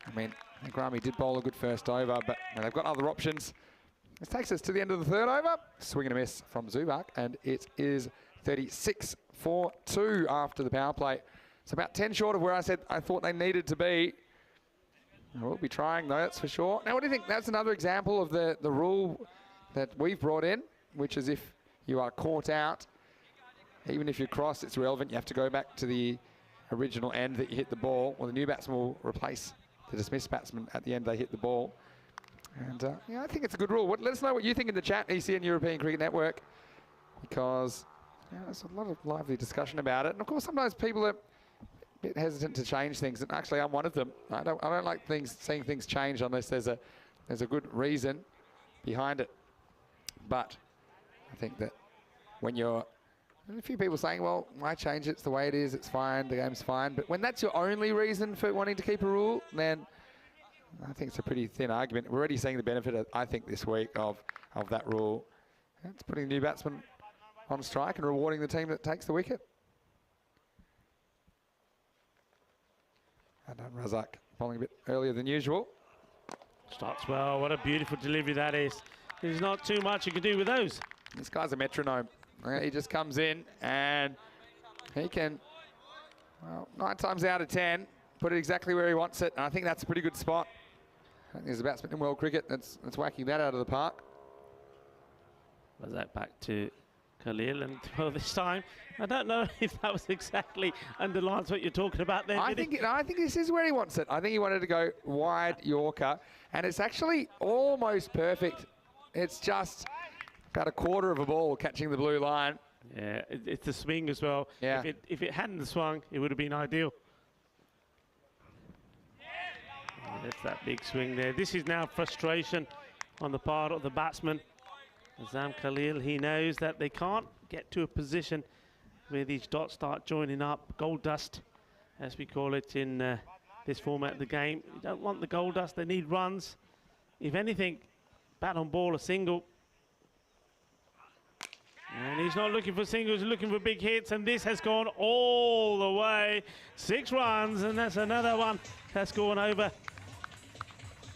I mean, Grami did bowl a good first over, but they've got other options. This takes us to the end of the third over. Swing and a miss from Zubak, and it is 36 for 2 after the power play. It's about 10 short of where I said I thought they needed to be. We'll be trying, though, that's for sure. Now, what do you think? That's another example of the rule that we've brought in, which is if you are caught out, even if you cross, it's relevant. You have to go back to the original end that you hit the ball. Well, the new batsman will replace the dismissed batsman at the end they hit the ball. And, I think it's a good rule. Let us know what you think in the chat, ECN European Cricket Network, because there's a lot of lively discussion about it. And, of course, sometimes people are bit hesitant to change things, and actually I'm one of them. I don't like seeing things change unless there's a good reason behind it. But I think that when there's a few people saying, well, why change it? It's the way it is, it's fine, the game's fine. But when that's your only reason for wanting to keep a rule, then I think it's a pretty thin argument. We're already seeing the benefit, I think, this week of that rule. It's putting the new batsman on strike and rewarding the team that takes the wicket. And Razak bowling a bit earlier than usual. Starts well. What a beautiful delivery that is. There's not too much you can do with those. This guy's a metronome. He just comes in and he can, well, 9 times out of 10, put it exactly where he wants it. And I think that's a pretty good spot. I think there's a batsman in world cricket that's whacking that out of the park. Razak back to Khalil, and well, this time I don't know if that was exactly underlines what you're talking about there. I think this is where he wants it. I think he wanted to go wide Yorker, and it's actually almost perfect. It's just about a quarter of a ball catching the blue line. Yeah, it's the swing as well. Yeah. If it hadn't swung, it would have been ideal. That's that big swing there. This is now frustration on the part of the batsman. Azam Khalil, he knows that they can't get to a position where these dots start joining up. Gold dust, as we call it in this format of the game. You don't want the gold dust, they need runs. If anything, bat on ball, a single. And he's not looking for singles, he's looking for big hits, and this has gone all the way. 6 runs, and that's another one that's gone over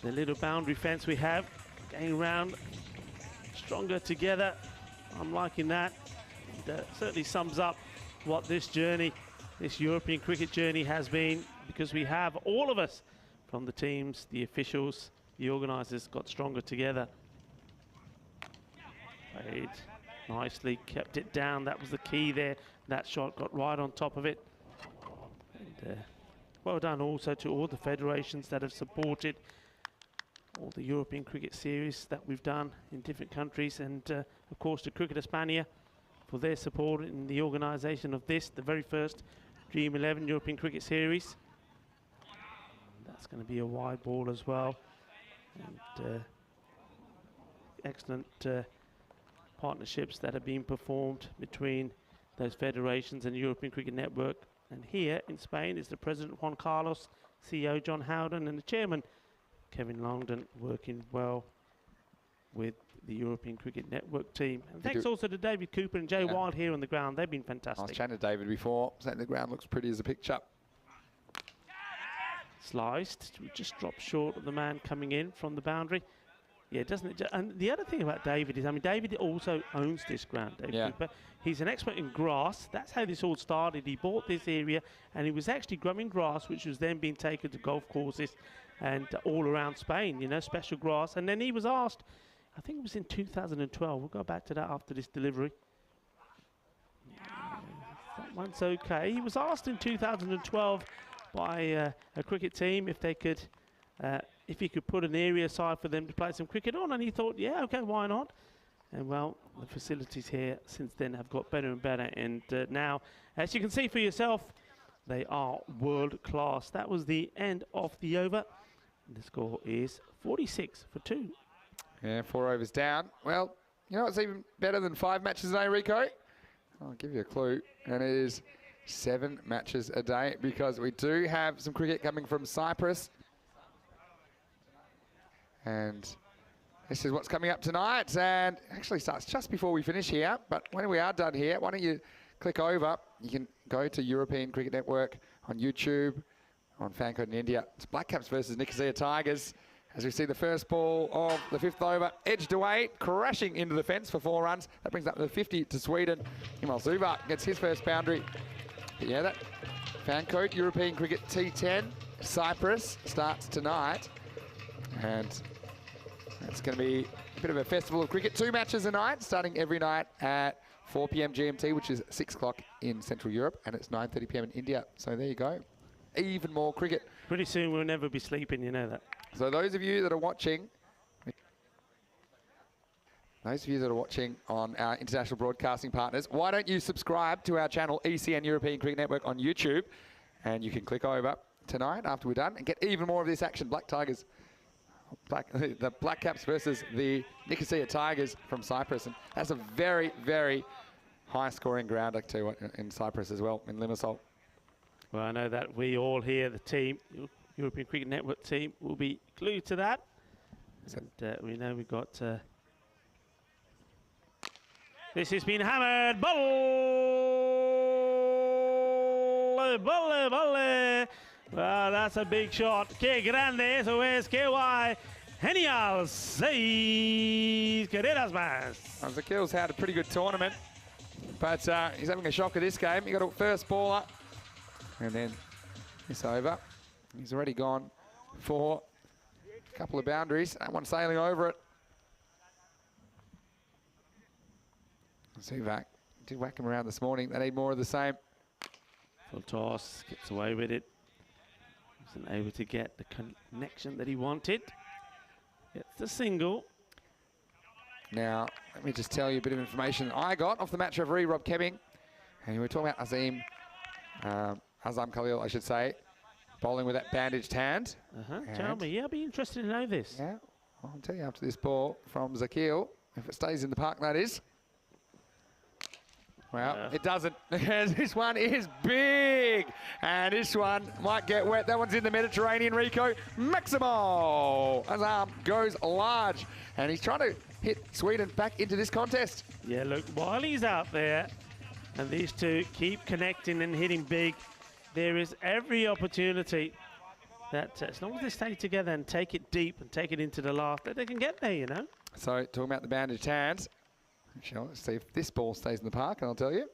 the little boundary fence we have. Going round. Stronger together. I'm liking that. That certainly sums up what this journey, this European cricket journey has been, because we have all of us from the teams, the officials, the organisers got stronger together. Played nicely kept it down. That was the key there. That shot got right on top of it. And well done also to all the federations that have supported all the European Cricket Series that we've done in different countries, and of course to Cricket Hispania for their support in the organisation of this, the very first Dream 11 European Cricket Series. That's going to be a wide ball as well. And excellent partnerships that are being performed between those federations and the European Cricket Network. And here in Spain is the President Juan Carlos, CEO John Howden, and the Chairman Kevin Longdon, working well with the European Cricket Network team. And thanks also to David Cooper and Jay Wild here on the ground. They've been fantastic. I was chatting to David before, saying the ground looks pretty as a picture. Sliced, just dropped short of the man coming in from the boundary. Yeah, doesn't it? And the other thing about David is, I mean, David also owns this ground, David Cooper. He's an expert in grass. That's how this all started. He bought this area and he was actually growing grass, which was then being taken to golf courses and all around Spain, you know, special grass. And then he was asked, I think it was in 2012, we'll go back to that after this delivery. That one's okay. He was asked in 2012 by a cricket team if they could, if he could put an area aside for them to play some cricket on, and he thought, yeah, okay, why not? And well, the facilities here since then have got better and better, and now, as you can see for yourself, they are world class. That was the end of the over. The score is 46 for 2. Yeah, 4 overs down. Well, you know what's even better than 5 matches a day, Rico? I'll give you a clue, and it is 7 matches a day, because we do have some cricket coming from Cyprus. And this is what's coming up tonight, and actually starts just before we finish here. But when we are done here, why don't you click over? You can go to European Cricket Network on YouTube, on FanCode in India. It's Black Caps versus Nicosia Tigers. As we see the first ball of the 5th over, edged away, crashing into the fence for 4 runs. That brings up the 50 to Sweden. Imal Zuba gets his first boundary. But yeah, that FanCode European Cricket T10 Cyprus starts tonight. And it's going to be a bit of a festival of cricket. 2 matches a night, starting every night at 4 p.m. GMT, which is 6 o'clock in Central Europe, and it's 9:30 p.m. in India. So there you go. Even more cricket. Pretty soon we'll never be sleeping, you know that. So those of you that are watching, on our international broadcasting partners, why don't you subscribe to our channel, ECN European Cricket Network on YouTube, and you can click over tonight after we're done and get even more of this action. The Black Caps versus the Nicosia Tigers from Cyprus, and that's a very, very high-scoring ground, I tell you what, in Cyprus as well, in Limassol. Well, I know that we all here, the team, European Cricket Network team, will be glued to that. And we know we've got... this has been hammered. Volley. Well, that's a big shot. Que grande, eso es, que guay. Genial. 6 carreras más. Zakil's had a pretty good tournament, but he's having a shock of this game. He got a first baller, and then this over. He's already gone for a couple of boundaries. That one sailing over it. Zuvak did whack him around this morning. They need more of the same. Full toss, gets away with it. Wasn't able to get the connection that he wanted. Gets the single. Now, let me just tell you a bit of information I got off the match referee, Rob Kebbing. And we were talking about Azam Khalil, I should say, bowling with that bandaged hand. Tell me, yeah, I'll be interested to know this. Yeah, I'll tell you after this ball from Zakil, if it stays in the park, that is. Well, it doesn't. This one is big, and this one might get wet. That one's in the Mediterranean, Rico. Maximo Azam goes large, and he's trying to hit Sweden back into this contest. Yeah, look, while he's out there, and these two keep connecting and hitting big, there is every opportunity that as long as they stay together and take it deep and take it into the last, that they can get there, you know. So, talking about the bandaged hands, let's see if this ball stays in the park, and I'll tell you.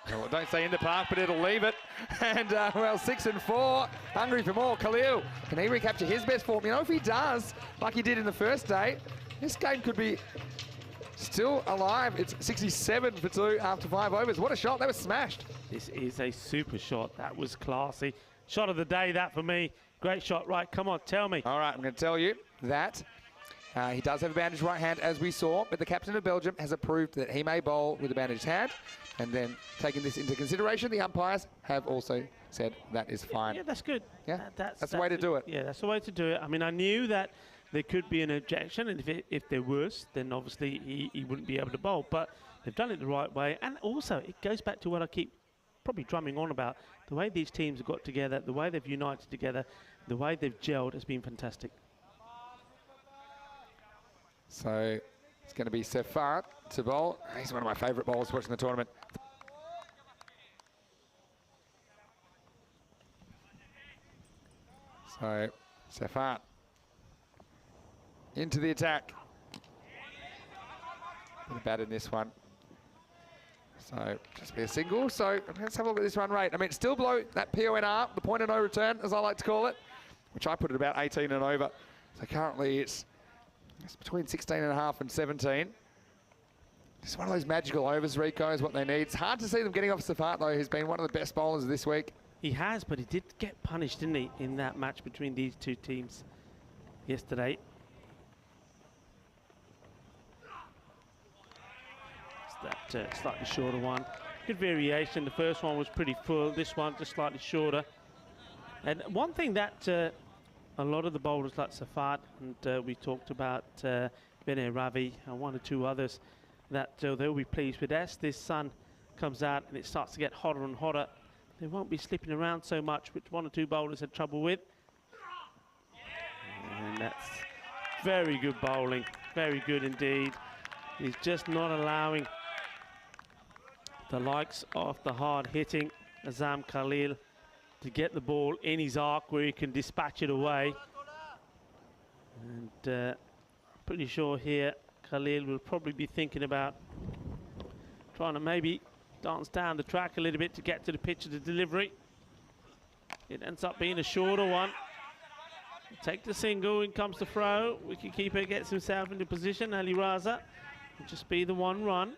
Well, don't say in the park, but it'll leave it. And, well, 6 and 4, hungry for more. Khalil, can he recapture his best form? You know, if he does, like he did in the first day, this game could be still alive. It's 67 for 2 after 5 overs. What a shot. That was smashed. This is a super shot. That was classy. Shot of the day, that for me. Great shot. Right, come on, tell me. All right, I'm going to tell you that he does have a bandaged right hand, as we saw, but the captain of Belgium has approved that he may bowl with a bandaged hand. And then, taking this into consideration, the umpires have also said that is fine. Yeah, that's good. Yeah, that's the way to do it. Yeah, that's the way to do it. I mean, I knew that there could be an objection, and if there was, then obviously he wouldn't be able to bowl. But they've done it the right way. And also, it goes back to what I keep probably drumming on about. The way these teams have got together, the way they've united together, the way they've gelled has been fantastic. So it's going to be Sefat to bowl. He's one of my favourite bowlers watching the tournament. So Sefat into the attack. Bit of bat in this one. So just be a single. So let's have a look at this run rate. I mean, it's still below that PONR, the point of no return, as I like to call it, which I put at about 18 and over. So currently it's between 16 and a half and 17. Just one of those magical overs, Rico, is what they need. It's hard to see them getting off Sefat, though, who's been one of the best bowlers this week. He has, but he did get punished, didn't he, in that match between these two teams yesterday. It's that slightly shorter one. Good variation. The first one was pretty full. This one just slightly shorter. And one thing that a lot of the bowlers like Sefat, and we talked about Bene Ravi and one or two others, that they'll be pleased with. As this sun comes out and it starts to get hotter and hotter, they won't be slipping around so much, which one or two bowlers had trouble with. And that's very good bowling, very good indeed. He's just not allowing the likes of the hard-hitting Azam Khalil to get the ball in his arc where he can dispatch it away. And pretty sure here Khalil will probably be thinking about trying to maybe dance down the track a little bit to get to the pitch of the delivery. It ends up being a shorter one. Take the single, in comes the throw. Wicketkeeper gets himself into position. Ali Raza will just be the 1 run.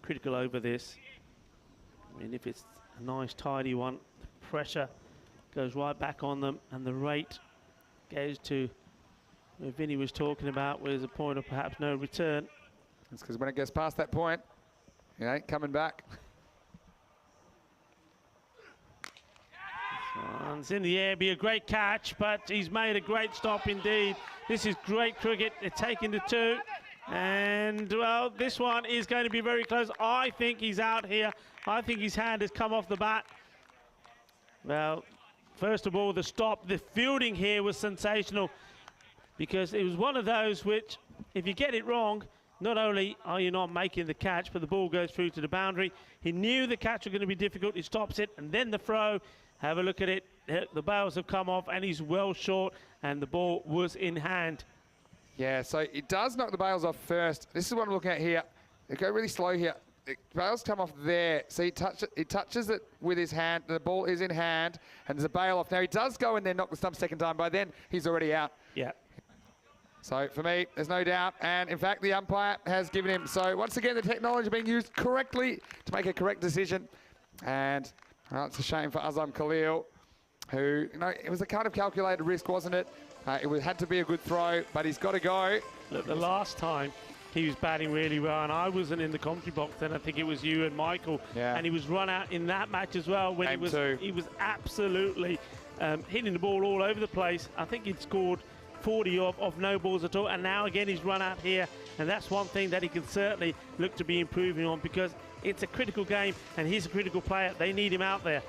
Critical over this. I mean, if it's a nice tidy one, the pressure goes right back on them, and the rate goes to where Vinny was talking about, where there's a point of perhaps no return. That's because when it gets past that point, it ain't coming back. It's in the air, be a great catch, but he's made a great stop indeed. This is great cricket. They're taking the 2. And, well, this one is going to be very close. I think he's out here. I think his hand has come off the bat. Well, first of all, the stop. The fielding here was sensational because it was one of those which, if you get it wrong, not only are you not making the catch, but the ball goes through to the boundary. He knew the catch was going to be difficult. He stops it, and then the throw. Have a look at it. The bails have come off, and he's well short, and the ball was in hand. Yeah, so it does knock the bails off first. This is what I'm looking at here. They go really slow here. The bails come off there. So he touches it with his hand. The ball is in hand, and there's a bail off. Now, he does go and then knock the stump second time. By then, he's already out. Yeah. So, for me, there's no doubt. And, in fact, the umpire has given him. So, once again, the technology being used correctly to make a correct decision. And it's a shame for Azam Khalil, who, you know, it was a kind of calculated risk, wasn't it? It had to be a good throw, but he's got to go. Look, the last time he was batting really well, and I wasn't in the commentary box then. I think it was you and Michael, and he was run out in that match as well when he was absolutely hitting the ball all over the place. I think he'd scored 40 of no balls at all, and now again he's run out here, and that's one thing that he can certainly look to be improving on, because it's a critical game and he's a critical player. They need him out there.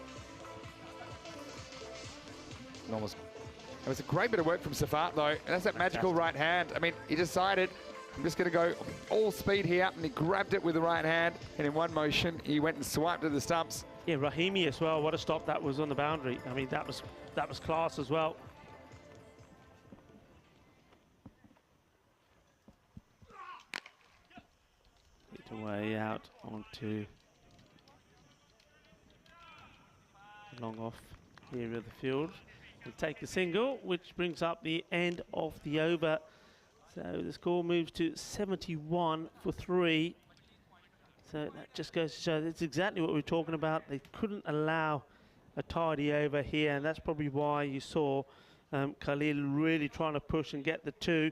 It was a great bit of work from Sefat, though, and that's that magical right hand. I mean, he decided, I'm just going to go all speed here, and he grabbed it with the right hand, and in one motion, he went and swiped to the stumps. Yeah, Rahimi as well. What a stop that was on the boundary. I mean, that was class as well. Hit away out onto long off here of the field. We'll take a single, which brings up the end of the over So the score moves to 71 for 3. So that just goes to show that's exactly what we're talking about. They couldn't allow a tidy over here, and that's probably why you saw Khalil really trying to push and get the 2.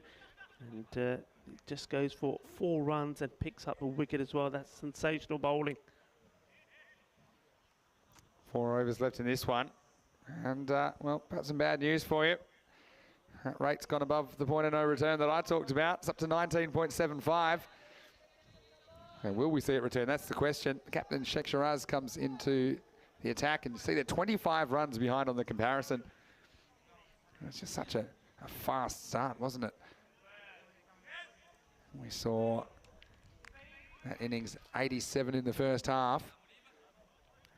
And it just goes for 4 runs and picks up a wicket as well. That's sensational bowling. 4 overs left in this one. And, well, perhaps some bad news for you. That rate's gone above the point of no return that I talked about. It's up to 19.75. And will we see it return? That's the question. Captain Sheikh Shiraz comes into the attack, and you see they're 25 runs behind on the comparison. It's just such a fast start, wasn't it? We saw that innings 87 in the first half.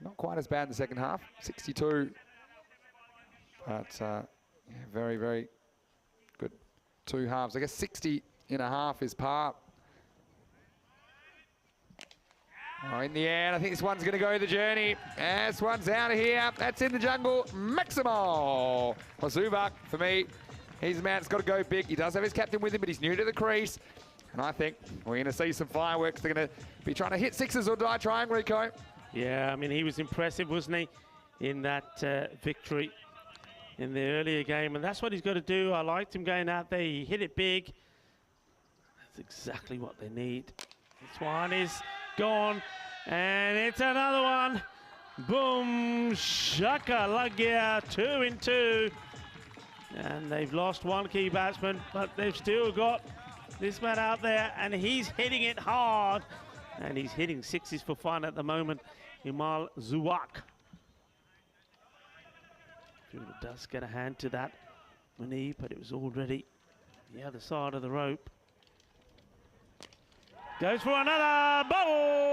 Not quite as bad in the second half, 62. But yeah, very, very good 2 halves. I guess 60 and a half is par. Oh, in the end, I think this one's going to go the journey. This one's out of here. That's in the jungle. Maximo. Well, Zubak, for me, he's the man that's got to go big. He does have his captain with him, but he's new to the crease. And I think we're going to see some fireworks. They're going to be trying to hit 6s or die trying, Rico. Yeah, I mean, he was impressive, wasn't he, in that victory in the earlier game. And that's what he's got to do. I liked him going out there. He hit it big. That's exactly what they need. This one is gone, and it's another one. Boom, shaka lagya, 2 in 2. And they've lost 1 key batsman, but they've still got this man out there, and he's hitting it hard. And he's hitting 6s for fun at the moment, Himal Zuwak. Fielder does get a hand to that Munib, but it was already the other side of the rope. Goes for another ball,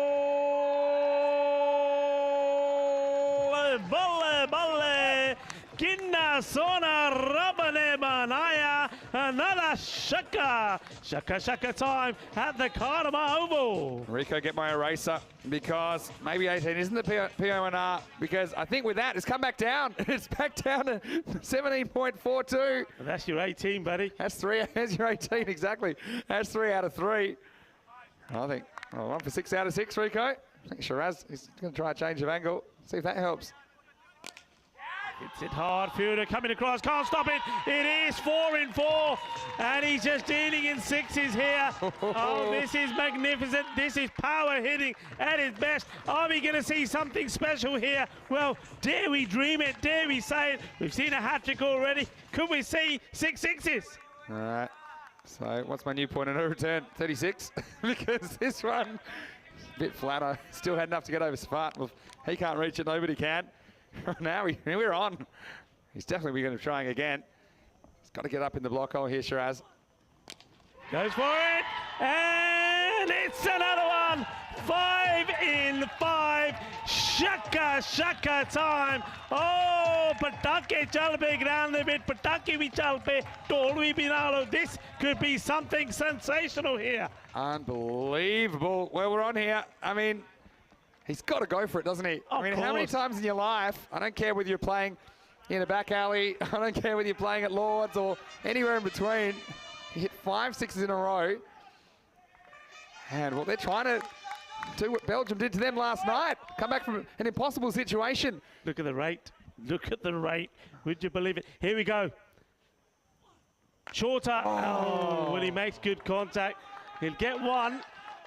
Kinna Sona Rabane Manaya, another shaka time at the Karama Oval. Rico, get my eraser, because maybe 18 isn't the PONR, because I think with that, it's come back down. It's back down to 17.42. That's your 18, buddy. That's 3, there's your 18, exactly. That's 3 out of 3. I think, 1 for 6 out of 6, Rico. I think Shiraz is going to try a change of angle, see if that helps. Hits it hard, Fielder coming across, can't stop it. It is 4 in 4, and he's just dealing in 6s here. Oh, this is magnificent. This is power hitting at its best. Are we going to see something special here? Well, dare we dream it? Dare we say it? We've seen a hat-trick already. Could we see 6 6s? All right. So what's my new point of no return? 36, because this one is a bit flatter. Still had enough to get over Safat. Well, he can't reach it, nobody can. Now we're on. He's definitely going to be trying again. He's got to get up in the block hole here, Shiraz. Goes for it, and it's another one. 5 in 5. Shaka time. Oh, patake chalpe grande bit, patake vi chalpe, tolvi binalo. This could be something sensational here. Unbelievable. Well, we're on here. I mean, he's got to go for it, doesn't he? Of I mean, how many course. times in your life, I don't care whether you're playing in a back alley, I don't care whether you're playing at Lord's or anywhere in between, you hit 5 6s in a row. And well, they're trying to do what Belgium did to them last night. Come back from an impossible situation. Look at the rate. Look at the rate. Would you believe it? Here we go. Shorter. Oh, when he makes good contact, he'll get 1.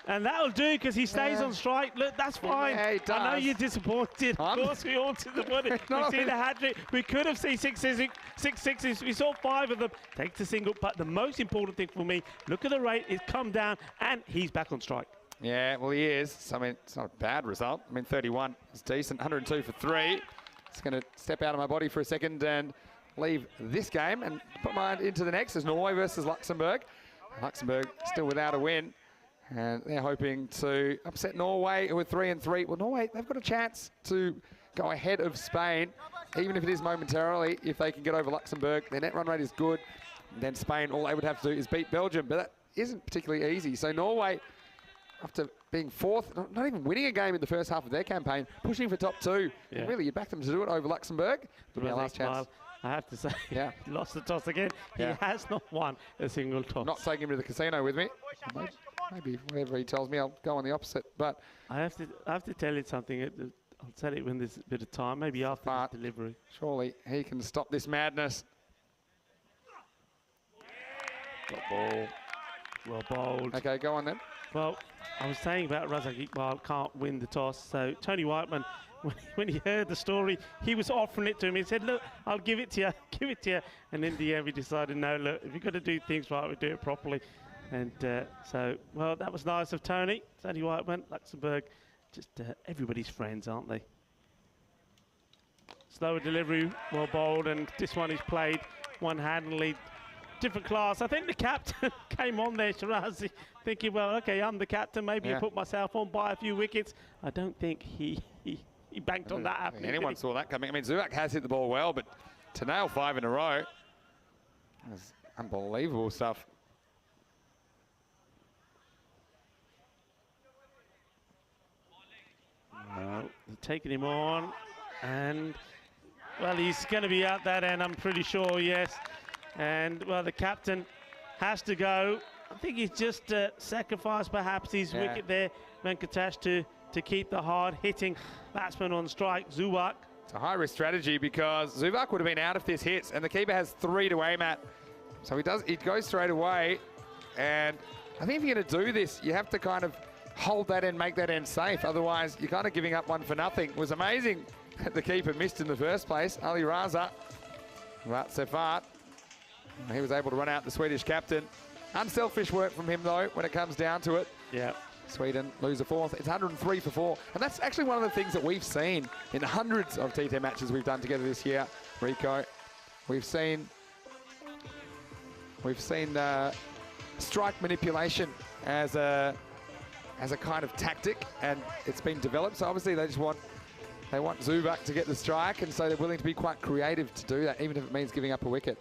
And that'll do, because he stays on strike. Look, that's fine. Yeah, he does. I know you're disappointed. Of course, we all disappointed. We've seen a hat-trick. We could have seen 6 6s. We saw 5 of them. Takes the single. But the most important thing for me, look at the rate. It's come down, and he's back on strike. Yeah, well, he is. So, I mean, it's not a bad result. I mean, 31 is decent. 102 for 3. Just going to step out of my body for a second and leave this game and put mine into the next. There's Norway versus Luxembourg. Luxembourg still without a win. And they're hoping to upset Norway, who are 3 and 3. Well, Norway, they've got a chance to go ahead of Spain, even if it is momentarily, if they can get over Luxembourg. Their net run rate is good. And then Spain, all they would have to do is beat Belgium, but that isn't particularly easy. So Norway, after being 4th, not even winning a game in the first half of their campaign, pushing for top 2. Yeah. And really, you'd back them to do it over Luxembourg. Give me our last chance. I have to say, Yeah. he lost the toss again. Yeah. He has not won a single toss. Not taking him to the casino with me. Maybe whatever he tells me, I'll go on the opposite. But I have to tell you something. I'll tell it when there's a bit of time, maybe after the delivery. surely he can stop this madness. Got ball. Well bowled. Okay, go on then. Well, I was saying about Razak Iqbal can't win the toss. So Tony Whiteman, when he heard the story, he was offering it to me. He said, look, I'll give it to you, give it to you. And in the end, we decided, no, look, if you've got to do things right, we do it properly. And well, that was nice of Tony. Tony Whiteman, Luxembourg, just everybody's friends, aren't they? Slower delivery, well bowled, and this one is played one-handedly. Different class. I think the captain came on there, Shirazi, thinking, well, okay, I'm the captain. Maybe I put myself on by a few wickets. I don't think he banked on that happening. Anyone saw that coming. I mean, Zubak has hit the ball well, but to nail 5 in a row, that's unbelievable stuff. No, taking him on, and well, he's going to be out that end, I'm pretty sure, yes. And well, the captain has to go. I think he's just sacrificed perhaps his wicket there, Venkatesh, to keep the hard-hitting batsman on strike, Zubak. It's a high-risk strategy because Zubak would have been out if this hits, and the keeper has 3 to aim at. So he goes straight away, and I think if you're going to do this, you have to kind of hold that end, make that end safe. Otherwise, you're kind of giving up one for nothing. It was amazing that the keeper missed in the first place, Ali Raza. But Sefat, he was able to run out the Swedish captain. Unselfish work from him, though, when it comes down to it. Yeah. Sweden lose a 4th. It's 103 for 4. And that's actually one of the things that we've seen in hundreds of T10 matches we've done together this year, Rico. We've seen strike manipulation as a kind of tactic, and it's been developed. So obviously they want Zubak to get the strike, and so they're willing to be quite creative to do that, even if it means giving up a wicket.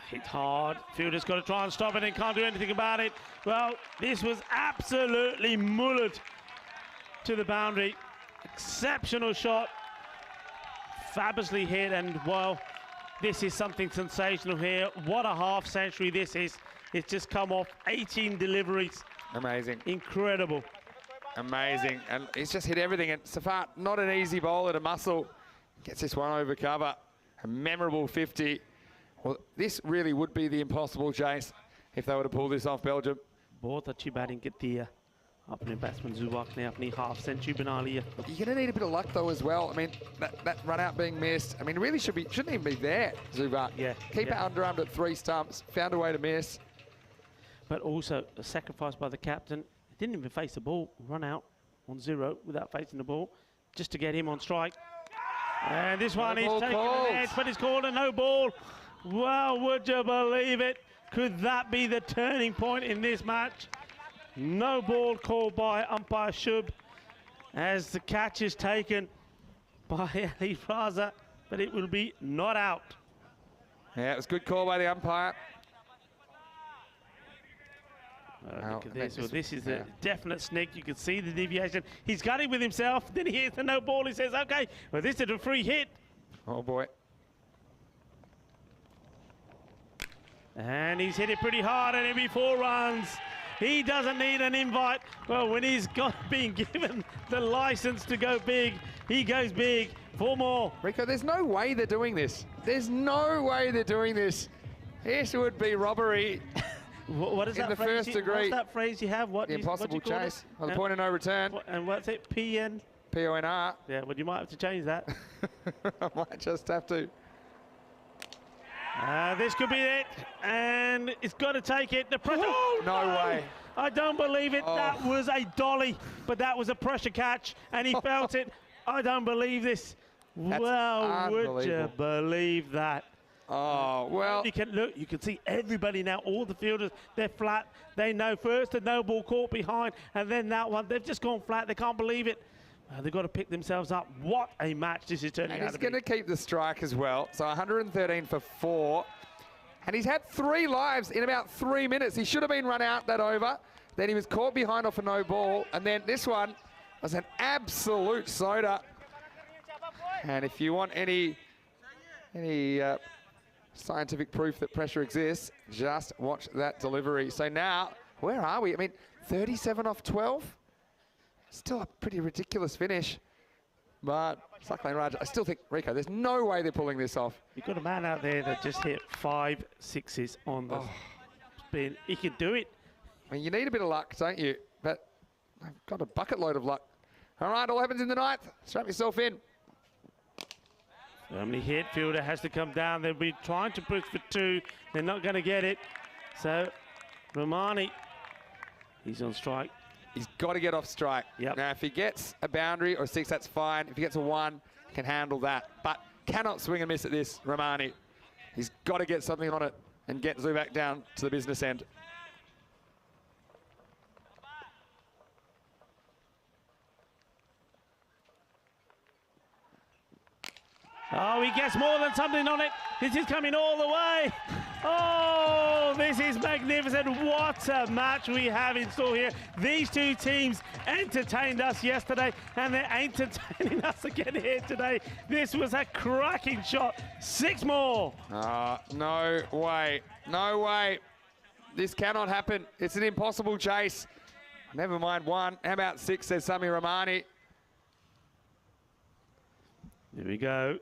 Hit hard. Fielder's got to try and stop it and can't do anything about it. Well, this was absolutely mullered to the boundary. Exceptional shot. Fabulously hit, and well, this is something sensational here. What a half century this is. It's just come off 18 deliveries. Amazing. Incredible. Amazing. And he's just hit everything. And Safat, not an easy bowler to muscle. Gets this one over cover. A memorable 50. Well, this really would be the impossible chase if they were to pull this off, Belgium. बहुत अच्छी batting की है अपने batsman जुबाक ने अपनी half century बना ली है. You're going to need a bit of luck, though, as well. I mean, that run out being missed, I mean, really shouldn't even be there, Zubak. Yeah. Keeper underarmed at 3 stumps, found a way to miss. But also a sacrifice by the captain. He didn't even face the ball, run out on 0 without facing the ball, just to get him on strike. And this one is taken to the edge, but it's called a no ball. Well, would you believe it? Could that be the turning point in this match? No ball called by umpire Shub as the catch is taken by Ali Raza, but it will be not out. Yeah, it was a good call by the umpire. Look at this. Well, this is a definite sneak. You can see the deviation. He's got it with himself. Then he hears the no ball. He says, okay, well, this is a free hit. Oh, boy. And he's hit it pretty hard, and it'll be 4 runs. He doesn't need an invite. Well, when he's been given the license to go big, he goes big. 4 more. Rico, there's no way they're doing this. There's no way they're doing this. This would be robbery. What is in that the phrase? first degree. What's that phrase you have? The impossible chase. Well, the point of no return. And what's it? PN? PONR. Yeah, well, you might have to change that. I might just have to. This could be it, and it's got to take it. The pressure. Oh, no way. I don't believe it. That was a dolly, but that was a pressure catch, and he felt it. I don't believe this. That's well, would you believe that? Oh, well. You can see everybody now, all the fielders, they're flat. They know first the no ball caught behind, and then that one, they've just gone flat. They can't believe it. They've got to pick themselves up. What a match this is turning out to be. He's going to keep the strike as well. So 113 for 4. And he's had 3 lives in about 3 minutes. He should have been run out that over. Then he was caught behind off a no ball. And then this one was an absolute soda. And if you want any scientific proof that pressure exists, just watch that delivery. So now, where are we? I mean, 37 off 12? Still a pretty ridiculous finish. But Cyclone Raj, I still think, Rico, there's no way they're pulling this off. You've got a man out there that just hit 5 6s on the spin. He can do it. I mean, you need a bit of luck, don't you? But I've got a bucket load of luck. All right, all happens in the 9th. Strap yourself in. Firmly hit. Fielder has to come down. They'll be trying to push for 2. They're not going to get it. So, Romani, he's on strike. He's got to get off strike. Yep. Now, if he gets a boundary or 6, that's fine. If he gets a 1, he can handle that. But cannot swing and miss at this, Romani. He's got to get something on it and get Zubak down to the business end. Oh, he gets more than something on it. This is coming all the way. Oh, this is magnificent. What a match we have in store here. These 2 teams entertained us yesterday, and they're entertaining us again here today. This was a cracking shot. 6 more. No way. No way. This cannot happen. It's an impossible chase. Never mind 1. How about 6, says Sami Romani. Here we go.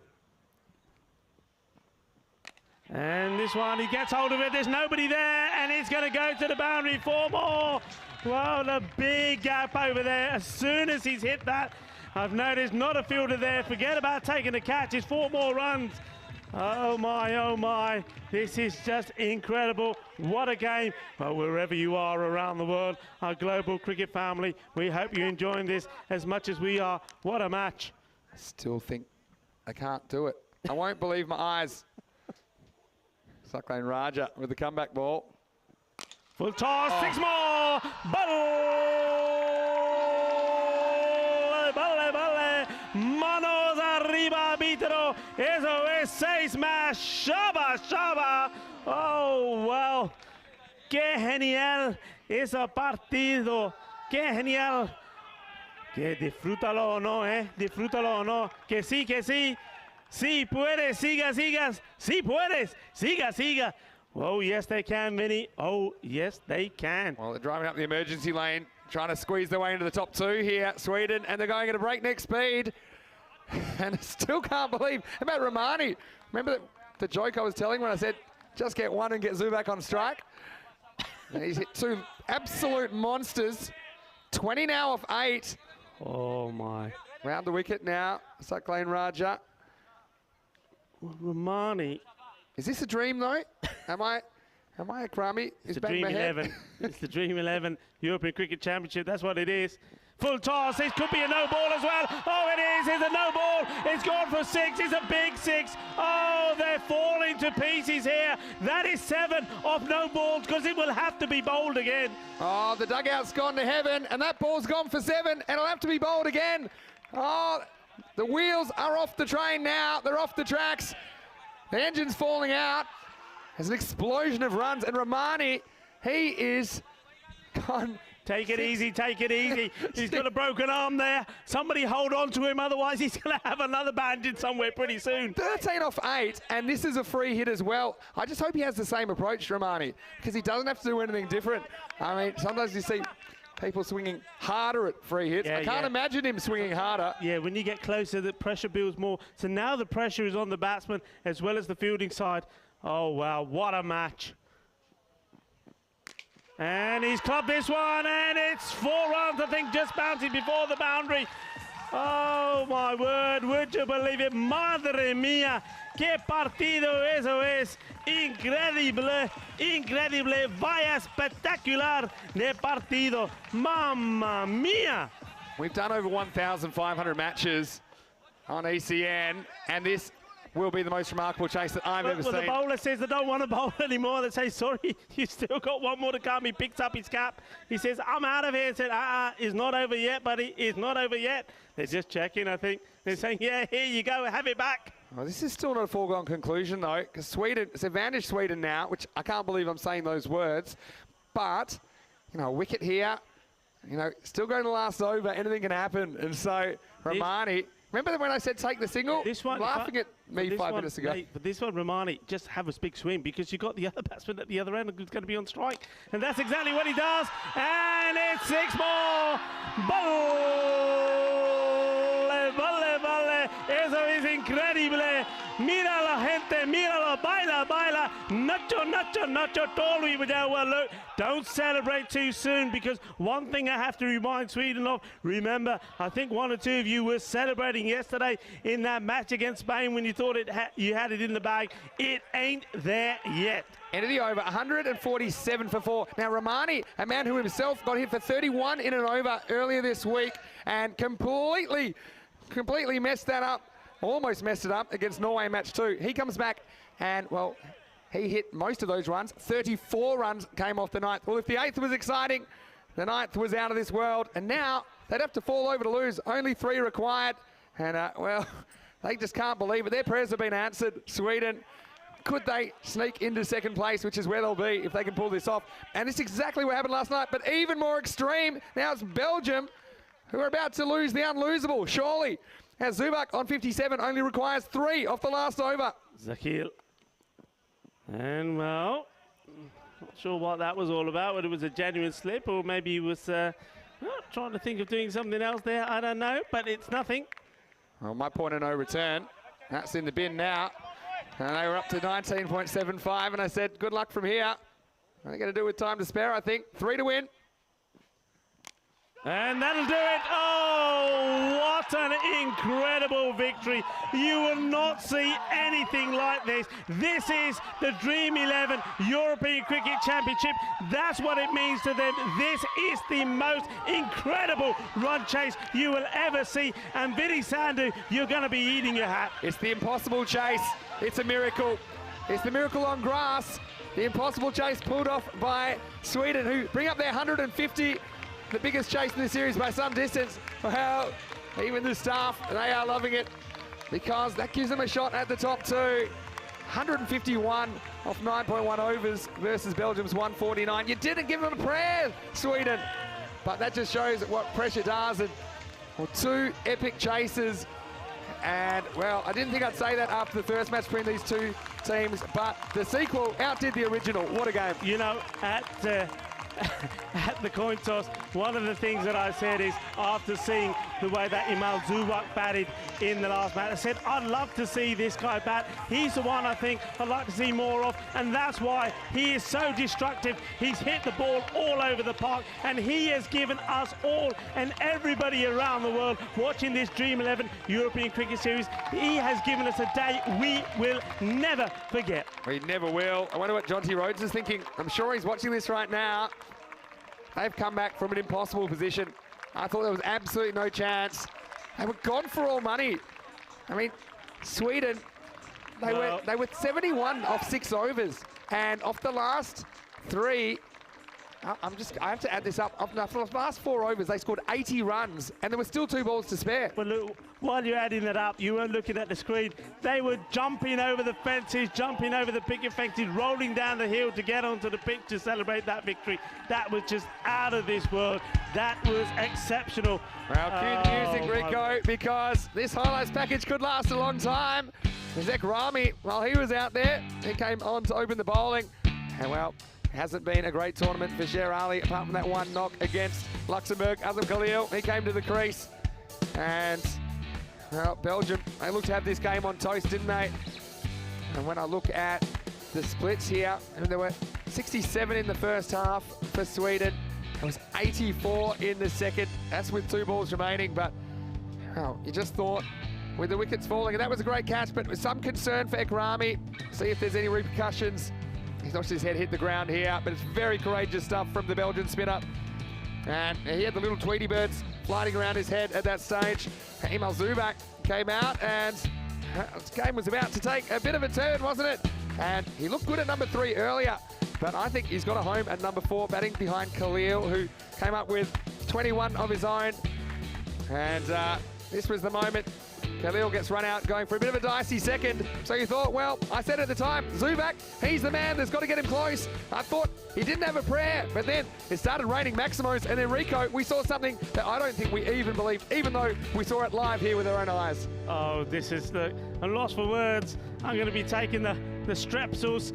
And this one, he gets hold of it. There's nobody there, and it's going to go to the boundary. 4 more. Wow, the big gap over there. As soon as he's hit that, I've noticed not a fielder there. Forget about taking the catch. It's 4 more runs. Oh my, oh my. This is just incredible. What a game. Well, wherever you are around the world, our global cricket family, we hope you're enjoying this as much as we are. What a match. I still think I can't do it. I won't believe my eyes. Cyclone Raja with the comeback ball. Full toss, 6 more. Manos arriba, arbitro. Eso es 6 más. Shaba, shaba. Oh, wow. Qué genial ese partido. Qué genial. Que disfrútalo o no, disfrútalo o no. Que sí, que sí. Sí puedes, siga, sigas. Sí puedes, siga, siga. Oh, yes, they can, Vinny. Oh, yes, they can. Well, they're driving up the emergency lane, trying to squeeze their way into the top 2 here, Sweden, and they're going at a breakneck speed. And I still can't believe. How about Romani? Remember the joke I was telling when I said, just get 1 and get Zubak on strike? And he's hit 2 absolute monsters. 20 now off 8. Oh, my. Round the wicket now, Cyclone Raja. Romani. Is this a dream, though? Am I a crummy? It's the Dream 11. It's the Dream 11 European Cricket Championship. That's what it is. Full toss. This could be a no ball as well. Oh, it is. It's a no ball. It's gone for 6. It's a big 6. Oh, they're falling to pieces here. That is 7 off no balls because it will have to be bowled again. Oh, the dugout's gone to heaven, and that ball's gone for 7, and it'll have to be bowled again. Oh, the wheels are off the train now. They're off the tracks. The engine's falling out. There's an explosion of runs, and Romani, he is gone. Take it easy, take it easy. He's got a broken arm there. Somebody hold on to him, otherwise he's going to have another bandage somewhere pretty soon. 13 off 8, and this is a free hit as well. I just hope he has the same approach, Romani, because he doesn't have to do anything different. I mean, sometimes you see people swinging harder at free hits. I can't imagine him swinging harder. Yeah, when you get closer, the pressure builds more. So now the pressure is on the batsman as well as the fielding side. Oh, wow, what a match. And he's clubbed this one, and it's 4 runs, I think, just bouncing before the boundary. Oh, my word, would you believe it? Madre mía, qué partido eso es. Increíble, increíble, vaya espectacular de partido. Mamma mía. We've done over 1,500 matches on ECN, and this will be the most remarkable chase that I've ever seen. The bowler says they don't want to bowl anymore. They say, sorry, you still got 1 more to come. He picks up his cap. He says, I'm out of here. He said, it's not over yet, buddy. It's not over yet. They're just checking, I think. They're saying, yeah, here you go. Have it back. Well, this is still not a foregone conclusion, though, because Sweden, it's advantage Sweden now, which I can't believe I'm saying those words. But, you know, a wicket here, you know, still going to the last over, anything can happen. And so, Romani, remember when I said take the single? This one, laughing at me 5 minutes ago. Mate, but this one, Romani, just have a big swing because you've got the other batsman at the other end who's going to be on strike. And that's exactly what he does. And it's 6 more. Vale, vale, vale. Eso es increíble. Mira la gente, míralo, baila, baila. Nacho, Nacho, Nacho, totally without well, look, don't celebrate too soon because one thing I have to remind Sweden of, remember, I think 1 or 2 of you were celebrating yesterday in that match against Spain when you thought you had it in the bag. It ain't there yet. End of the over, 147 for 4. Now, Romani, a man who himself got hit for 31 in an over earlier this week and completely messed that up, almost messed it up against Norway in match 2. He comes back and, well, he hit most of those runs. 34 runs came off the 9th. Well, if the 8th was exciting, the 9th was out of this world. And now they'd have to fall over to lose. Only 3 required. And, well, they just can't believe it. Their prayers have been answered. Sweden, could they sneak into 2nd place, which is where they'll be if they can pull this off. And it's exactly what happened last night, but even more extreme. Now it's Belgium who are about to lose the unlosable, surely. As Zubak on 57 only requires 3 off the last over. Zakil. And, well, not sure what that was all about, whether it was a genuine slip or maybe he was trying to think of doing something else there. I don't know, but it's nothing. Well, my point of no return. That's in the bin now. And they were up to 19.75, and I said, good luck from here. They're going to do with time to spare, I think. 3 to win. And that'll do it. Oh, what an incredible victory. You will not see anything like this. This is the Dream 11 European Cricket Championship. That's what it means to them. This is the most incredible run chase you will ever see. And Vinny Sandhu, you're going to be eating your hat. It's the impossible chase. It's a miracle. It's the miracle on grass. The impossible chase pulled off by Sweden, who bring up their 150. The biggest chase in the series by some distance. Well, even the staff, they are loving it because that gives them a shot at the top 2. 151 off 9.1 overs versus Belgium's 149. You didn't give them a prayer, Sweden. But that just shows what pressure does. And, well, 2 epic chases. And, well, I didn't think I'd say that after the first match between these 2 teams, but the sequel outdid the original. What a game. You know, at the coin toss, one of the things that I said is, after seeing the way that Imal Zubak batted in the last match, I said, I'd love to see this guy bat. He's the one I think I'd like to see more of, and that's why he is so destructive. He's hit the ball all over the park, and he has given us all and everybody around the world watching this Dream 11 European Cricket Series, he has given us a day we will never forget. We never will. I wonder what Jonty Rhodes is thinking. I'm sure he's watching this right now. They've come back from an impossible position. I thought there was absolutely no chance. They were gone for all money. I mean, Sweden, they were 71 off 6 overs, and off the last 3, I have to add this up. For the last 4 overs, they scored 80 runs, and there were still 2 balls to spare. Well, look, while you're adding that up, you weren't looking at the screen. They were jumping over the fences, jumping over the picket fences, rolling down the hill to get onto the pitch to celebrate that victory. That was just out of this world. That was exceptional. Well, cue the music, Rico, because this highlights package could last a long time. Zach Rami, while he was out there, he came on to open the bowling. And, well, hasn't been a great tournament for Sher Ali, apart from that 1 knock against Luxembourg. Azam Khalil, he came to the crease. And, well, Belgium, they looked to have this game on toast, didn't they? And when I look at the splits here, and there were 67 in the first half for Sweden. There was 84 in the second. That's with 2 balls remaining, but, well, you just thought with the wickets falling, and that was a great catch, but with some concern for Ekrami. See if there's any repercussions. He's notched his head, hit the ground here, but it's very courageous stuff from the Belgian spinner. And he had the little Tweety birds flying around his head at that stage. Imal Zubak came out, and this game was about to take a bit of a turn, wasn't it? And he looked good at number 3 earlier, but I think he's got a home at number 4, batting behind Khalil, who came up with 21 of his own. And this was the moment Khalil gets run out, going for a bit of a dicey second. So you thought, well, I said at the time, Zubak, he's the man, there's got to get him close. I thought he didn't have a prayer, but then it started raining Maximos, and then Rico, we saw something that I don't think we even believed, even though we saw it live here with our own eyes. Oh, this is I'm lost for words. I'm going to be taking the Strepsils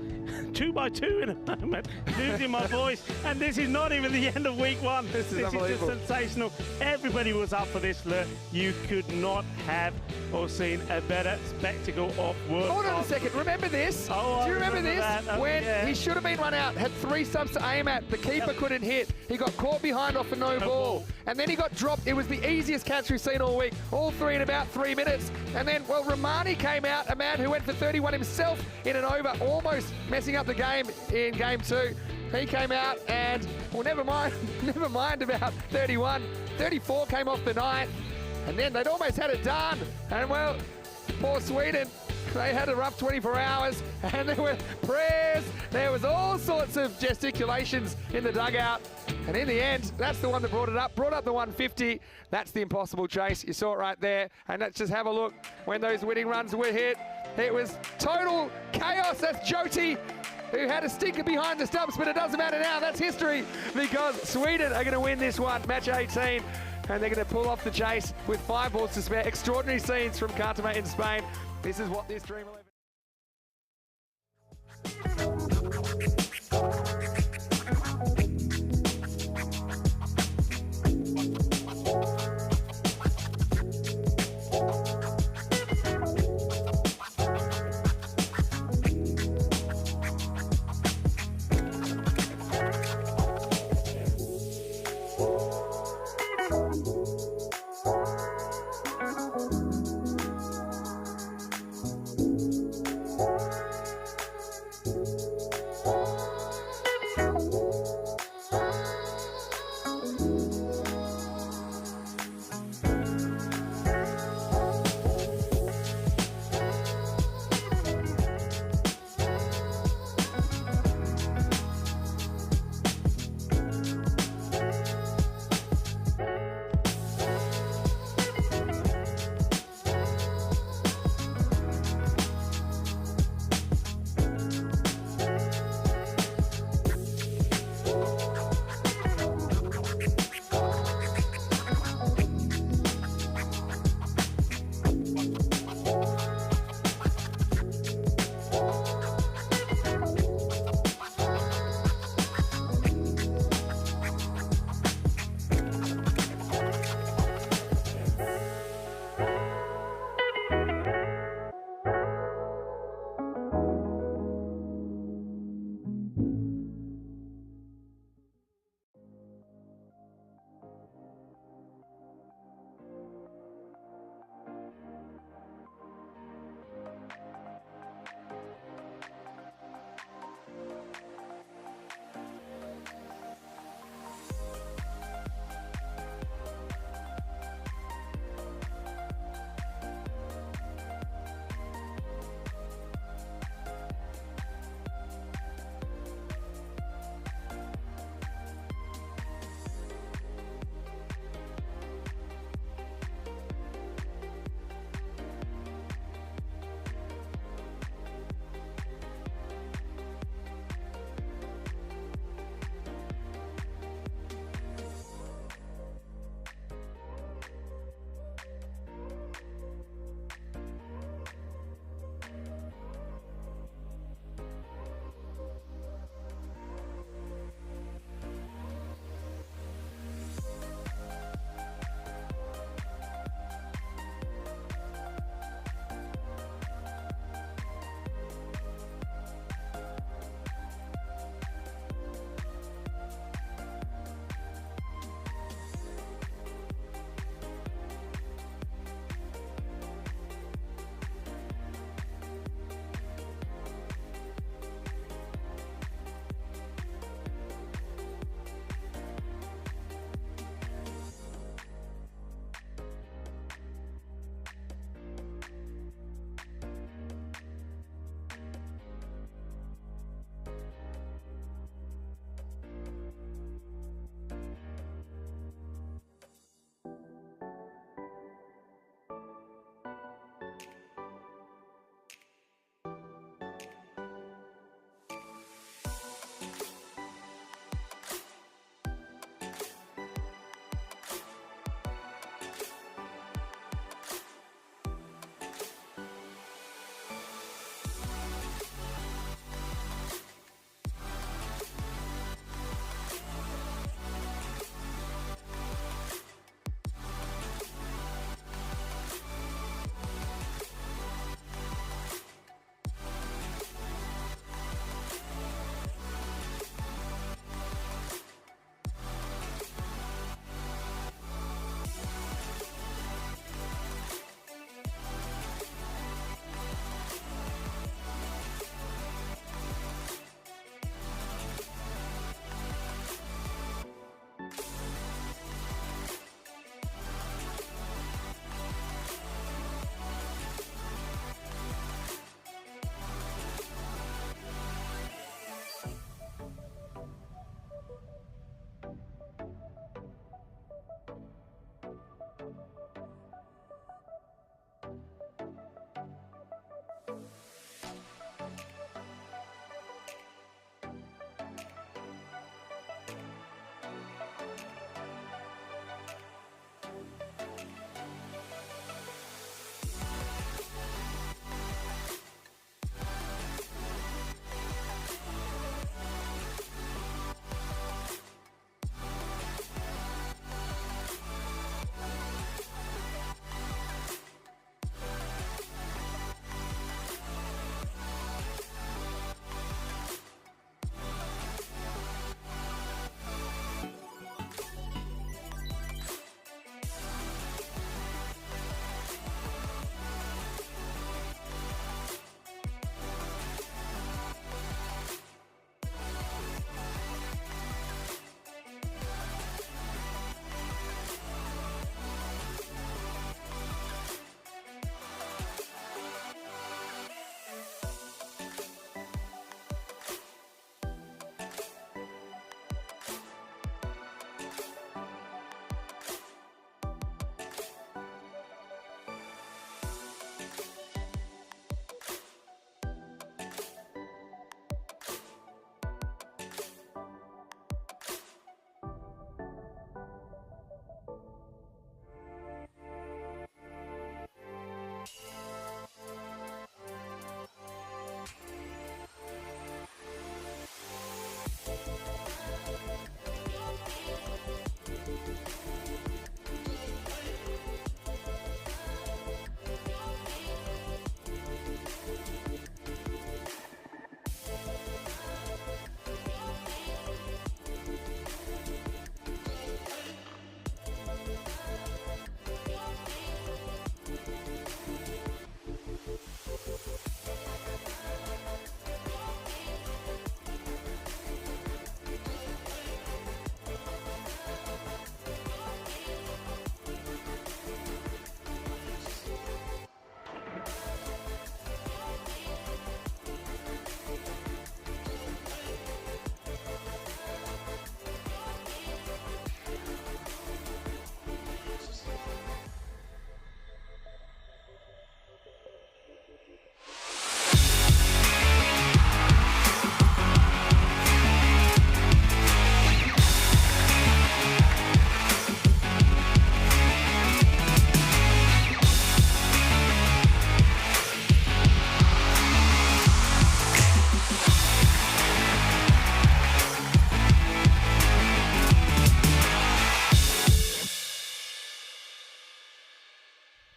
2 by 2 in a moment, losing my voice, and this is not even the end of week 1. This is just sensational. Everybody was up for this, Lur. You could not have or seen a better spectacle of work. Hold on a second, remember this? Oh, do you remember this? that. When Yeah. he should have been run out, had 3 subs to aim at, the keeper couldn't hit. He got caught behind off a no ball, and then he got dropped. It was the easiest catch we've seen all week, all 3 in about 3 minutes. And then, well, Romani came out, a man who went for 31 himself in an over, almost messing up the game in game 2. He came out and, well, never mind about 31. 34 came off the night, and then they'd almost had it done. And, well, poor Sweden, they had a rough 24 hours, and there were prayers. There was all sorts of gesticulations in the dugout. And in the end, that's the one that brought up the 150. That's the impossible chase. You saw it right there. And let's just have a look when those winning runs were hit. It was total chaos. That's Joti, who had a stinker behind the stumps, but it doesn't matter now. That's history, because Sweden are going to win this one, match 18, and they're going to pull off the chase with 5 balls to spare. Extraordinary scenes from Cartama in Spain. This is what this Dream 11...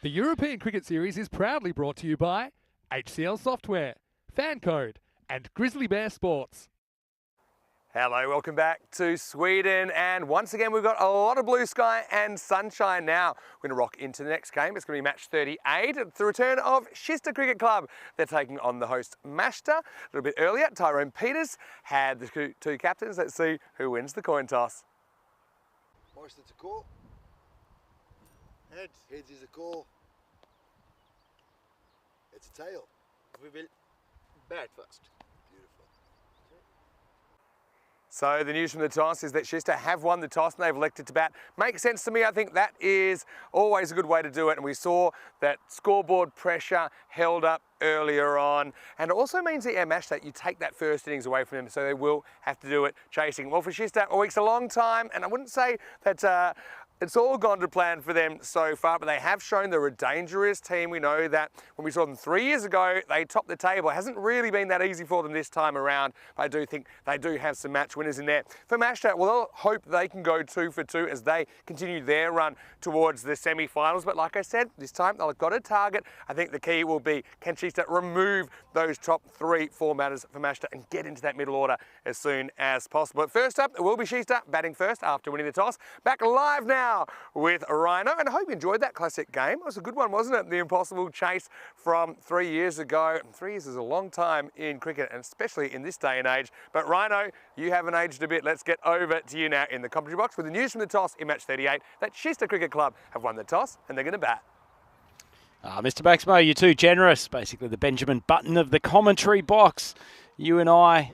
The European Cricket Series is proudly brought to you by HCL Software, FanCode, and Grizzly Bear Sports. Hello, welcome back to Sweden, and once again we've got a lot of blue sky and sunshine now. We're going to rock into the next game. It's going to be match 38. It's the return of Shista Cricket Club. They're taking on the host Mashta. A little bit earlier, Tyrone Peters had the two captains. Let's see who wins the coin toss. Moist, it's a call. Heads. Heads is a call. It's a tail. We will bat first. Beautiful. So the news from the toss is that Shista have won the toss and they've elected to bat. Makes sense to me. I think that is always a good way to do it. And we saw that scoreboard pressure held up earlier on. And it also means that, Mash, that you take that first innings away from them, so they will have to do it chasing. Well, for Shista, a week's a long time, and I wouldn't say that it's all gone to plan for them so far, but they have shown they're a dangerous team. We know that when we saw them 3 years ago, they topped the table. It hasn't really been that easy for them this time around, but I do think they do have some match winners in there. For Mashta, well, they'll hope they can go 2 for 2 as they continue their run towards the semi-finals. But like I said, this time they've got a target. I think the key will be, can Shista remove those top 3 formatters for Mashta and get into that middle order as soon as possible. But first up, it will be Shista batting first after winning the toss. Back live now with Rhino, and I hope you enjoyed that classic game. It was a good one, wasn't it? The impossible chase from 3 years ago. 3 years is a long time in cricket, and especially in this day and age. But Rhino, you haven't aged a bit. Let's get over to you now in the commentary box with the news from the toss in match 38 that Shista Cricket Club have won the toss and they're going to bat. Mr. Baxmo, you're too generous. Basically the Benjamin Button of the commentary box. You and I,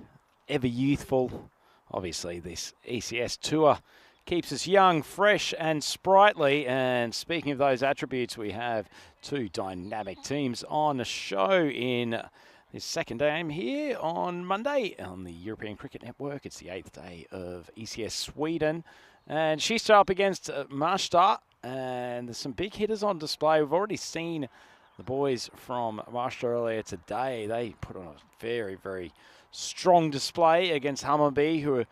ever youthful. Obviously this ECS tour keeps us young, fresh and sprightly. And speaking of those attributes, we have 2 dynamic teams on the show in this second game here on Monday on the European Cricket Network. It's the 8th day of ECS Sweden. And Shista up against Mashta. And there's some big hitters on display. We've already seen the boys from Mashta earlier today. They put on a very, very strong display against Hammarby, who are a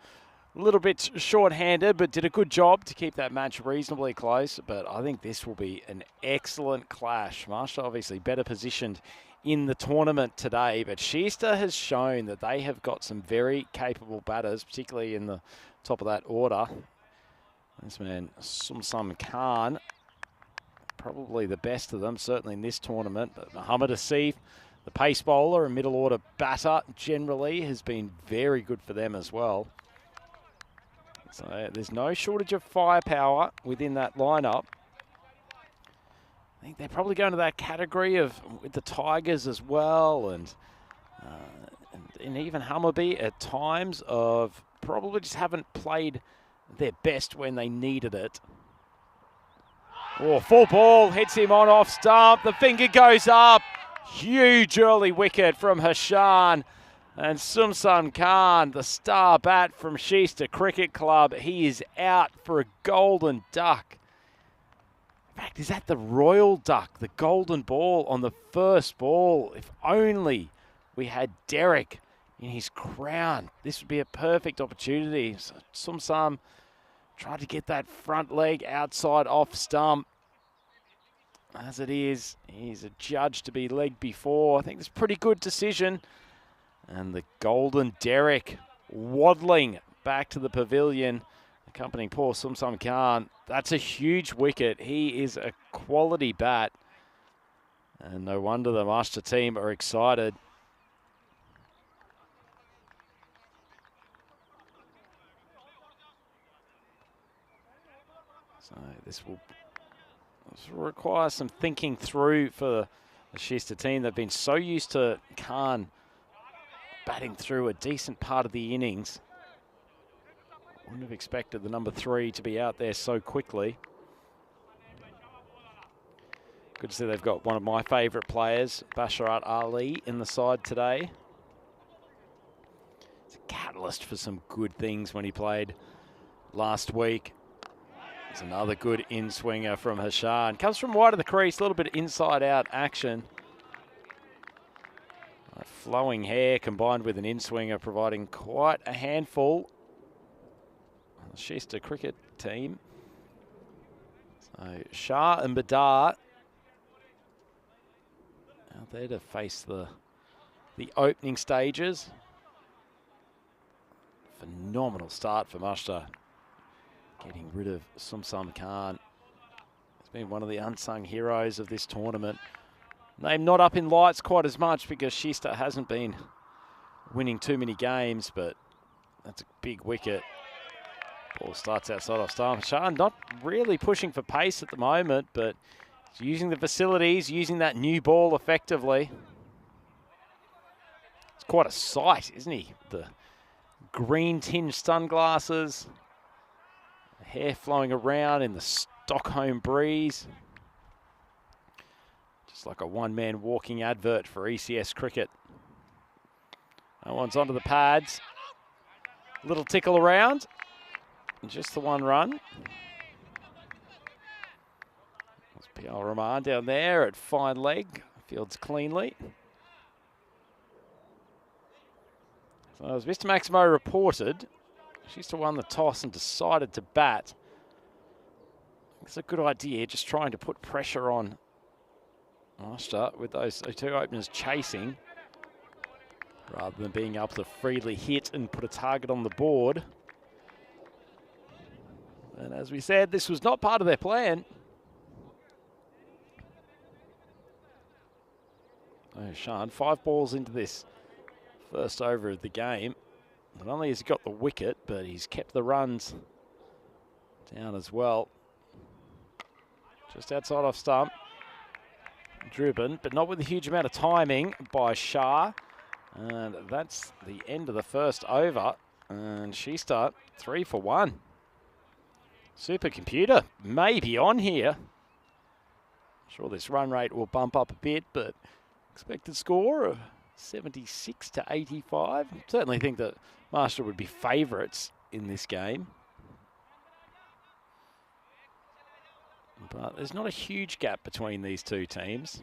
little bit short-handed, but did a good job to keep that match reasonably close. But I think this will be an excellent clash. Mashta obviously better positioned in the tournament today, but Shista has shown that they have got some very capable batters, particularly in the top of that order. This man, Sumsum Khan, probably the best of them, certainly in this tournament. But Muhammad Asif, the pace bowler and middle order batter, generally has been very good for them as well. So there's no shortage of firepower within that lineup. I think they're probably going to that category of with the Tigers as well, and even Hammarby at times of probably just haven't played their best when they needed it. Oh, full ball, hits him on off stump. The finger goes up. Huge early wicket from Hashan. And Sumsum Khan, the star bat from Shista Cricket Club, he is out for a golden duck. In fact, is that the royal duck, the golden ball on the first ball? If only we had Derek in his crown. This would be a perfect opportunity. So Sumsum tried to get that front leg outside off stump. As it is, he's adjudged to be legged before. I think it's a pretty good decision. And the golden Derek waddling back to the pavilion, accompanying poor Sumsum Khan. That's a huge wicket. He is a quality bat. And no wonder the Mashta team are excited. So this will require some thinking through for the Shista team. They've been so used to Khan batting through a decent part of the innings. Wouldn't have expected the number 3 to be out there so quickly. Good to see they've got one of my favourite players, Basharat Ali, in the side today. It's a catalyst for some good things when he played last week. There's another good in-swinger from Hashan. Comes from wide of the crease, a little bit of inside-out action. Flowing hair combined with an in-swinger providing quite a handful. The Shista cricket team. So Shah and Badar there to face the opening stages. Phenomenal start for Mushta, getting rid of Sumsum Khan. He's been one of the unsung heroes of this tournament. Named not up in lights quite as much because Shista hasn't been winning too many games, but that's a big wicket. Ball starts outside off stump. Shah not really pushing for pace at the moment, but using the facilities, using that new ball effectively. It's quite a sight, isn't he? The green tinged sunglasses, hair flowing around in the Stockholm breeze. Just like a one-man walking advert for ECS cricket. That one's onto the pads. Little tickle around. Just the one run. There's PL Rahman down there at fine leg. Fields cleanly. So as Mr. Maximo reported, she's to won the toss and decided to bat. It's a good idea, just trying to put pressure on Mushta with those two openers chasing, rather than being able to freely hit and put a target on the board. And as we said, this was not part of their plan. Oh, Shan, 5 balls into this first over of the game. Not only has he got the wicket, but he's kept the runs down as well. Just outside off stump. Driven, but not with a huge amount of timing by Shah. And that's the end of the first over. And Shista 3 for 1. Supercomputer may be on here. Sure, this run rate will bump up a bit, but expected score of 76 to 85. Certainly think that Master would be favourites in this game. But there's not a huge gap between these two teams.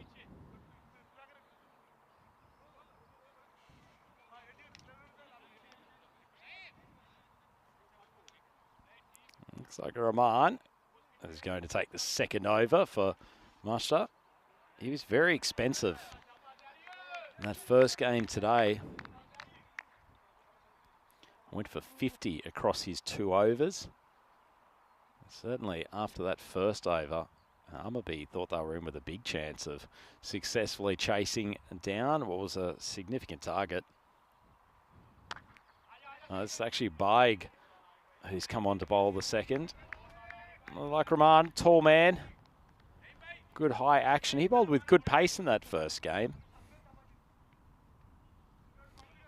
Looks like Rahman is going to take the second over for Mushta. He was very expensive in that first game today. Went for 50 across his 2 overs. Certainly after that first over, Amabi thought they were in with a big chance of successfully chasing down what was a significant target. It's actually Baig who's come on to bowl the second. Like Rahman, tall man. Good high action. He bowled with good pace in that first game.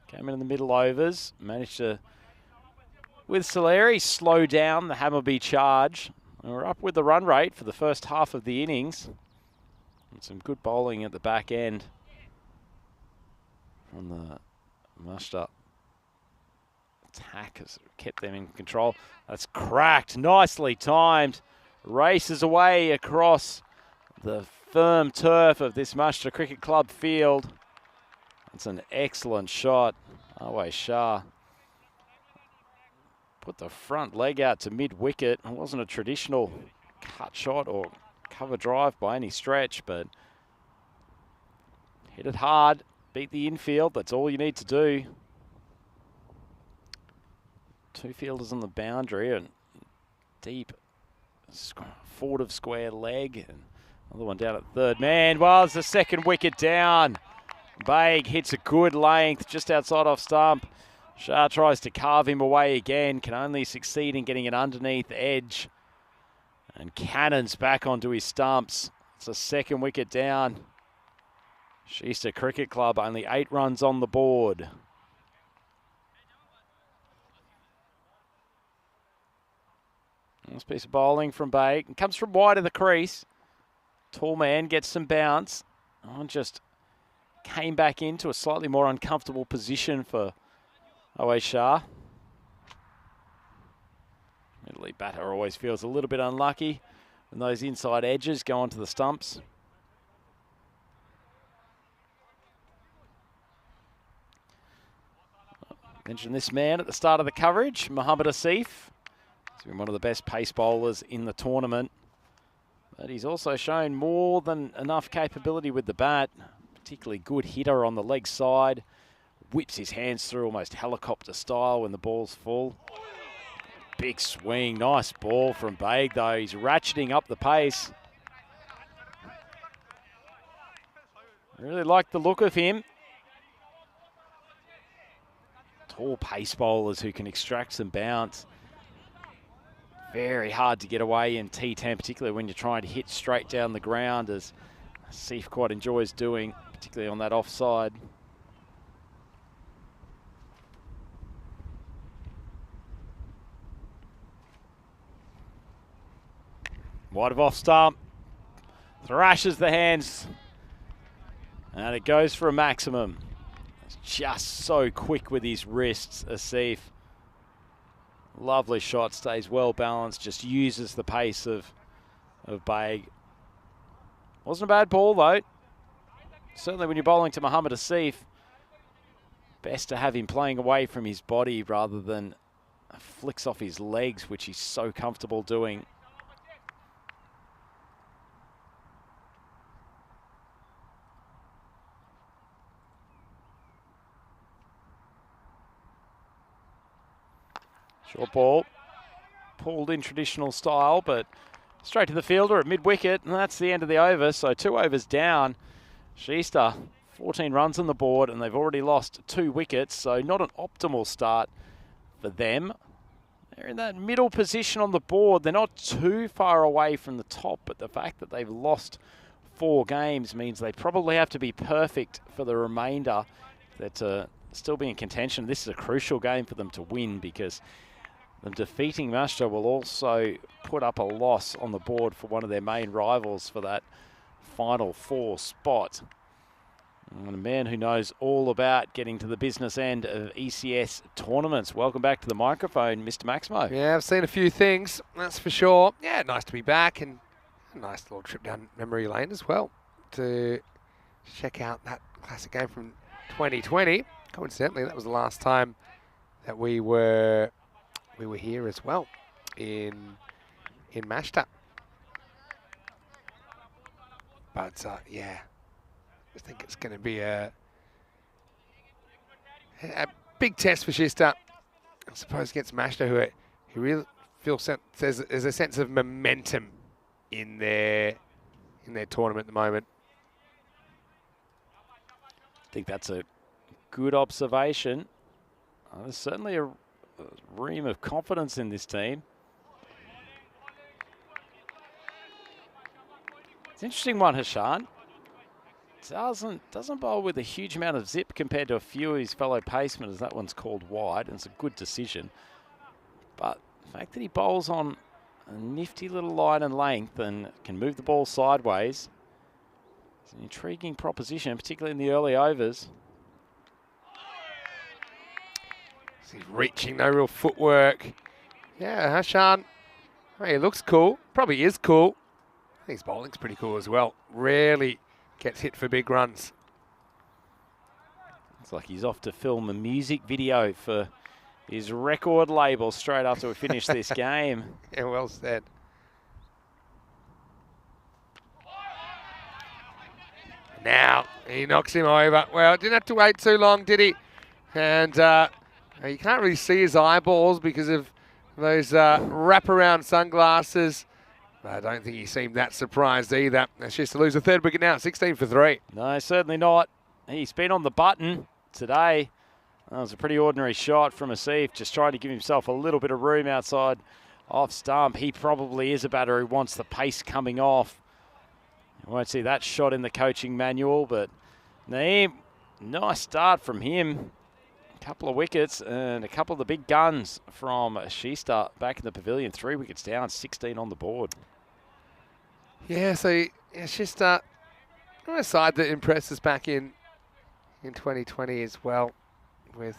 Came in the middle overs, managed to, with Soleri, slow down the Hammarby charge. And we're up with the run rate for the first half of the innings. And some good bowling at the back end from the Mushta attack has kept them in control. That's cracked, nicely timed. Races away across the firm turf of this Mushta Cricket Club field. That's an excellent shot. Away Shah put the front leg out to mid-wicket. It wasn't a traditional cut shot or cover drive by any stretch, but hit it hard, beat the infield. That's all you need to do. 2 fielders on the boundary and deep forward of square leg. And another one down at third man. Well, it's the second wicket down. Baig hits a good length just outside off stump. Shah tries to carve him away again, can only succeed in getting it underneath edge. And cannons back onto his stumps. It's a second wicket down. Shista Cricket Club only 8 runs on the board. Nice piece of bowling from Baig. It comes from wide of the crease. Tall man gets some bounce. Oh, just came back into a slightly more uncomfortable position for Away Shah. Middle batter always feels a little bit unlucky when those inside edges go onto the stumps. Mentioned this man at the start of the coverage, Mohammad Asif. He's been one of the best pace bowlers in the tournament. But he's also shown more than enough capability with the bat, particularly good hitter on the leg side. Whips his hands through almost helicopter style when the ball's full. Big swing, nice ball from Baig though. He's ratcheting up the pace. I really like the look of him. Tall pace bowlers who can extract some bounce. Very hard to get away in T10, particularly when you're trying to hit straight down the ground, as Seif quite enjoys doing, particularly on that offside. Wide of off stump, thrashes the hands, and it goes for a maximum. It's just so quick with his wrists, Seif. Lovely shot, stays well balanced, just uses the pace of Baig. Wasn't a bad ball though. Certainly when you're bowling to Mohamed Asif, best to have him playing away from his body rather than flicks off his legs, which he's so comfortable doing. Short ball, pulled in traditional style, but straight to the fielder at mid-wicket, and that's the end of the over. So 2 overs down. Sheester, 14 runs on the board, and they've already lost 2 wickets, so not an optimal start for them. They're in that middle position on the board. They're not too far away from the top, but the fact that they've lost 4 games means they probably have to be perfect for the remainder that still be in contention. This is a crucial game for them to win, because them defeating Mashta will also put up a loss on the board for one of their main rivals for that final 4 spot. And a man who knows all about getting to the business end of ECS tournaments. Welcome back to the microphone, Mr. Maximo. Yeah, I've seen a few things, that's for sure. Yeah, nice to be back, and a nice little trip down memory lane as well to check out that classic game from 2020. Coincidentally, that was the last time that we were here as well in Mashta. But yeah, I think it's going to be a big test for Sheester, I suppose, against Mashta, who really feels there's a sense of momentum in their tournament at the moment. I think that's a good observation. There's certainly a ream of confidence in this team. It's an interesting one, Hashan. Doesn't bowl with a huge amount of zip compared to a few of his fellow pacemen, as that one's called wide, and it's a good decision. But the fact that he bowls on a nifty little line and length and can move the ball sideways is an intriguing proposition, particularly in the early overs. He's reaching, no real footwork. Yeah, Hashan, he looks cool. Probably is cool. I think his bowling's pretty cool as well. Rarely gets hit for big runs. Looks like he's off to film a music video for his record label straight after we finish this game. Yeah, well said. Now, he knocks him over. Well, didn't have to wait too long, did he? And you can't really see his eyeballs because of those wraparound sunglasses. But I don't think he seemed that surprised either. That's just to lose a 3rd wicket now, 16 for 3. No, certainly not. He's been on the button today. That was a pretty ordinary shot from Asif, just trying to give himself a little bit of room outside off stump. He probably is a batter who wants the pace coming off. You won't see that shot in the coaching manual, but Naeem, nice start from him. A couple of wickets and a couple of the big guns from Sheester back in the pavilion. 3 wickets down, 16 on the board. Yeah, so it's just a side that impressed us back in 2020 as well with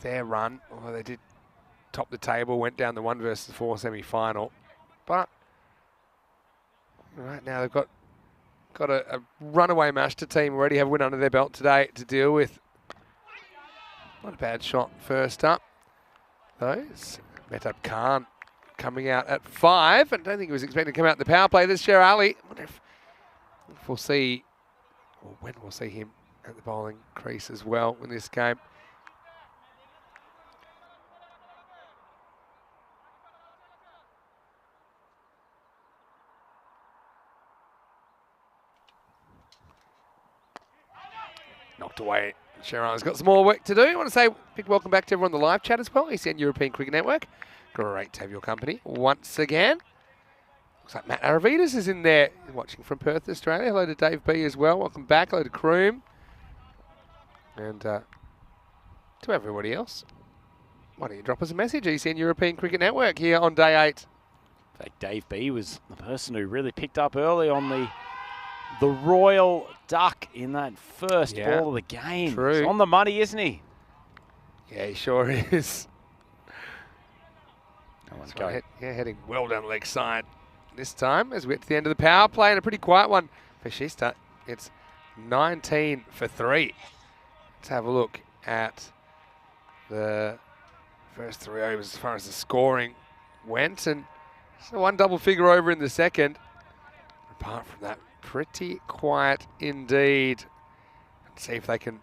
their run. Although they did top the table, went down the 1 versus 4 semi-final. But right now they've got a runaway Mashta team already, have a win under their belt today to deal with. Not a bad shot first up, though. Mehtab Khan coming out at 5. I don't think he was expecting to come out in the power play. There's Sher Ali. I wonder if we'll see or when we'll see him at the bowling crease as well in this game. Knocked away. Sharon's got some more work to do. I want to say a big welcome back to everyone on the live chat as well. ECN European Cricket Network. Great to have your company once again. Looks like Matt Aravidas is in there watching from Perth, Australia. Hello to Dave B as well. Welcome back. Hello to Kroom. And to everybody else. Why don't you drop us a message? ECN European Cricket Network here on day 8. In fact, Dave B was the person who really picked up early on the Royal Duck in that first ball of the game. True. He's on the money, isn't he? Yeah, he sure is. Let's go. Heading well down the leg side this time as we get to the end of the power play, and a pretty quiet one for Shista. It's 19 for 3. Let's have a look at the first 3 overs as far as the scoring went, and so one double figure over in the second. Apart from that, pretty quiet indeed. Let's see if they can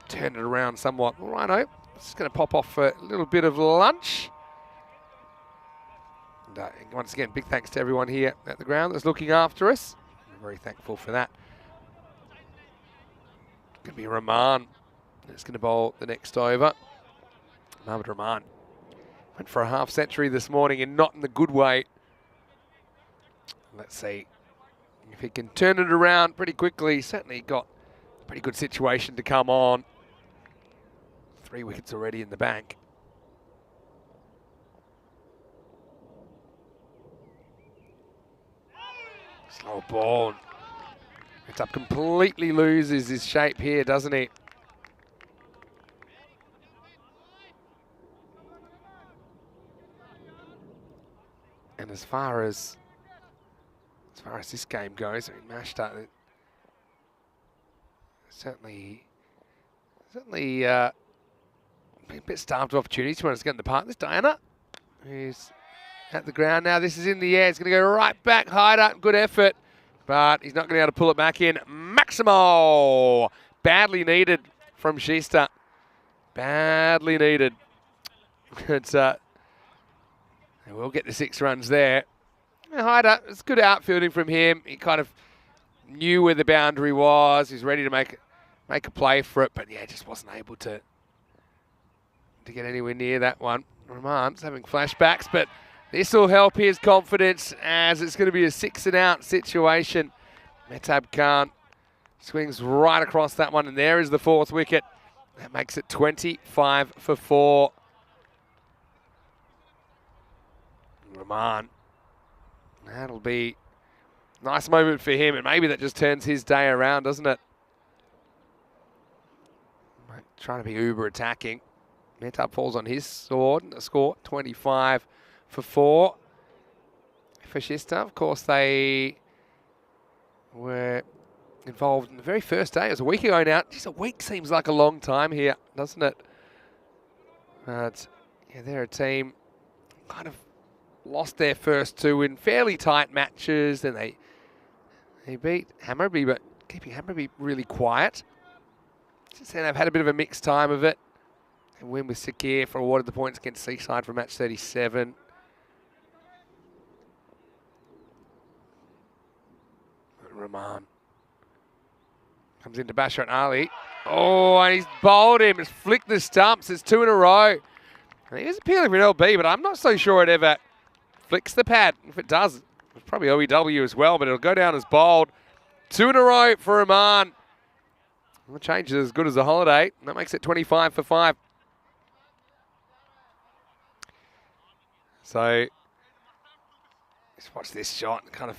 turn it around somewhat. Righto, just going to pop off for a little bit of lunch. And once again, big thanks to everyone here at the ground that's looking after us. We're very thankful for that. It's going to be Rahman that's going to bowl the next over. Mohammad Rahman went for a half century this morning, and not in the good way. Let's see if he can turn it around pretty quickly. Certainly got a pretty good situation to come on. 3 wickets already in the bank. Slow ball. It's up, completely loses his shape here, doesn't he? And as far as this game goes, I mean, Mashta certainly a bit starved of opportunities. He wants to get in the park. This Diana, who's at the ground now. This is in the air. It's going to go right back. Hyder, good effort, but he's not going to be able to pull it back in. Maximo, badly needed from Shista. Badly needed. We'll get the 6 runs there. Hyder, it's good outfielding from him. He kind of knew where the boundary was. He's ready to make a play for it, but yeah, just wasn't able to get anywhere near that one. Rahman's having flashbacks, but this will help his confidence as it's going to be a 6 and out situation. Mehtab Khan swings right across that one, and there is the 4th wicket. That makes it 25 for 4. Rahman. That'll be a nice moment for him, and maybe that just turns his day around, doesn't it? Trying to be uber attacking. Mehtab falls on his sword. The score 25 for 4. For Shista, of course, they were involved in the very first day. It was a week ago now. Just a week seems like a long time here, doesn't it? But yeah, they're a team kind of lost their first 2 in fairly tight matches. Then they beat Hammarby, but keeping Hammarby really quiet. Since then, they've had a bit of a mixed time of it. They win with Sakir for awarded the points against Seaside for match 37. Rahman comes into Bashar Ali. Oh, and he's bowled him. It's flicked the stumps. It's 2 in a row. And he was appealing for an LB, but I'm not so sure it ever flicks the pad. If it does, it's probably OEW as well, but it'll go down as bowled. 2 in a row for Rahman. The change is as good as a holiday. And that makes it 25 for 5. So, just watch this shot. Kind of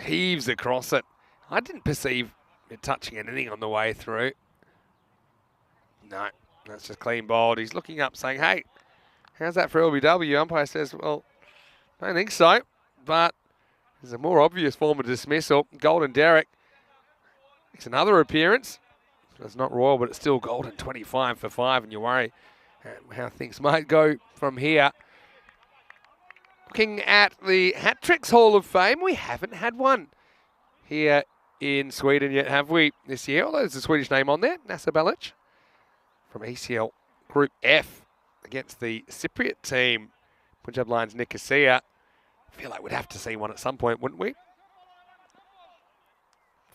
heaves across it. I didn't perceive it touching anything on the way through. No, that's just clean bowled. He's looking up saying, hey, how's that for LBW? Umpire says, well, I don't think so. But there's a more obvious form of dismissal. Golden Derek makes another appearance. It's not royal, but it's still golden, 25 for 5, and you worry how things might go from here. Looking at the Hat Tricks Hall of Fame, we haven't had one here in Sweden yet, have we, this year? Although there's a Swedish name on there, Nasa Balic from ECL Group F against the Cypriot team, Punjab Lions Nicosia. I feel like we'd have to see one at some point, wouldn't we?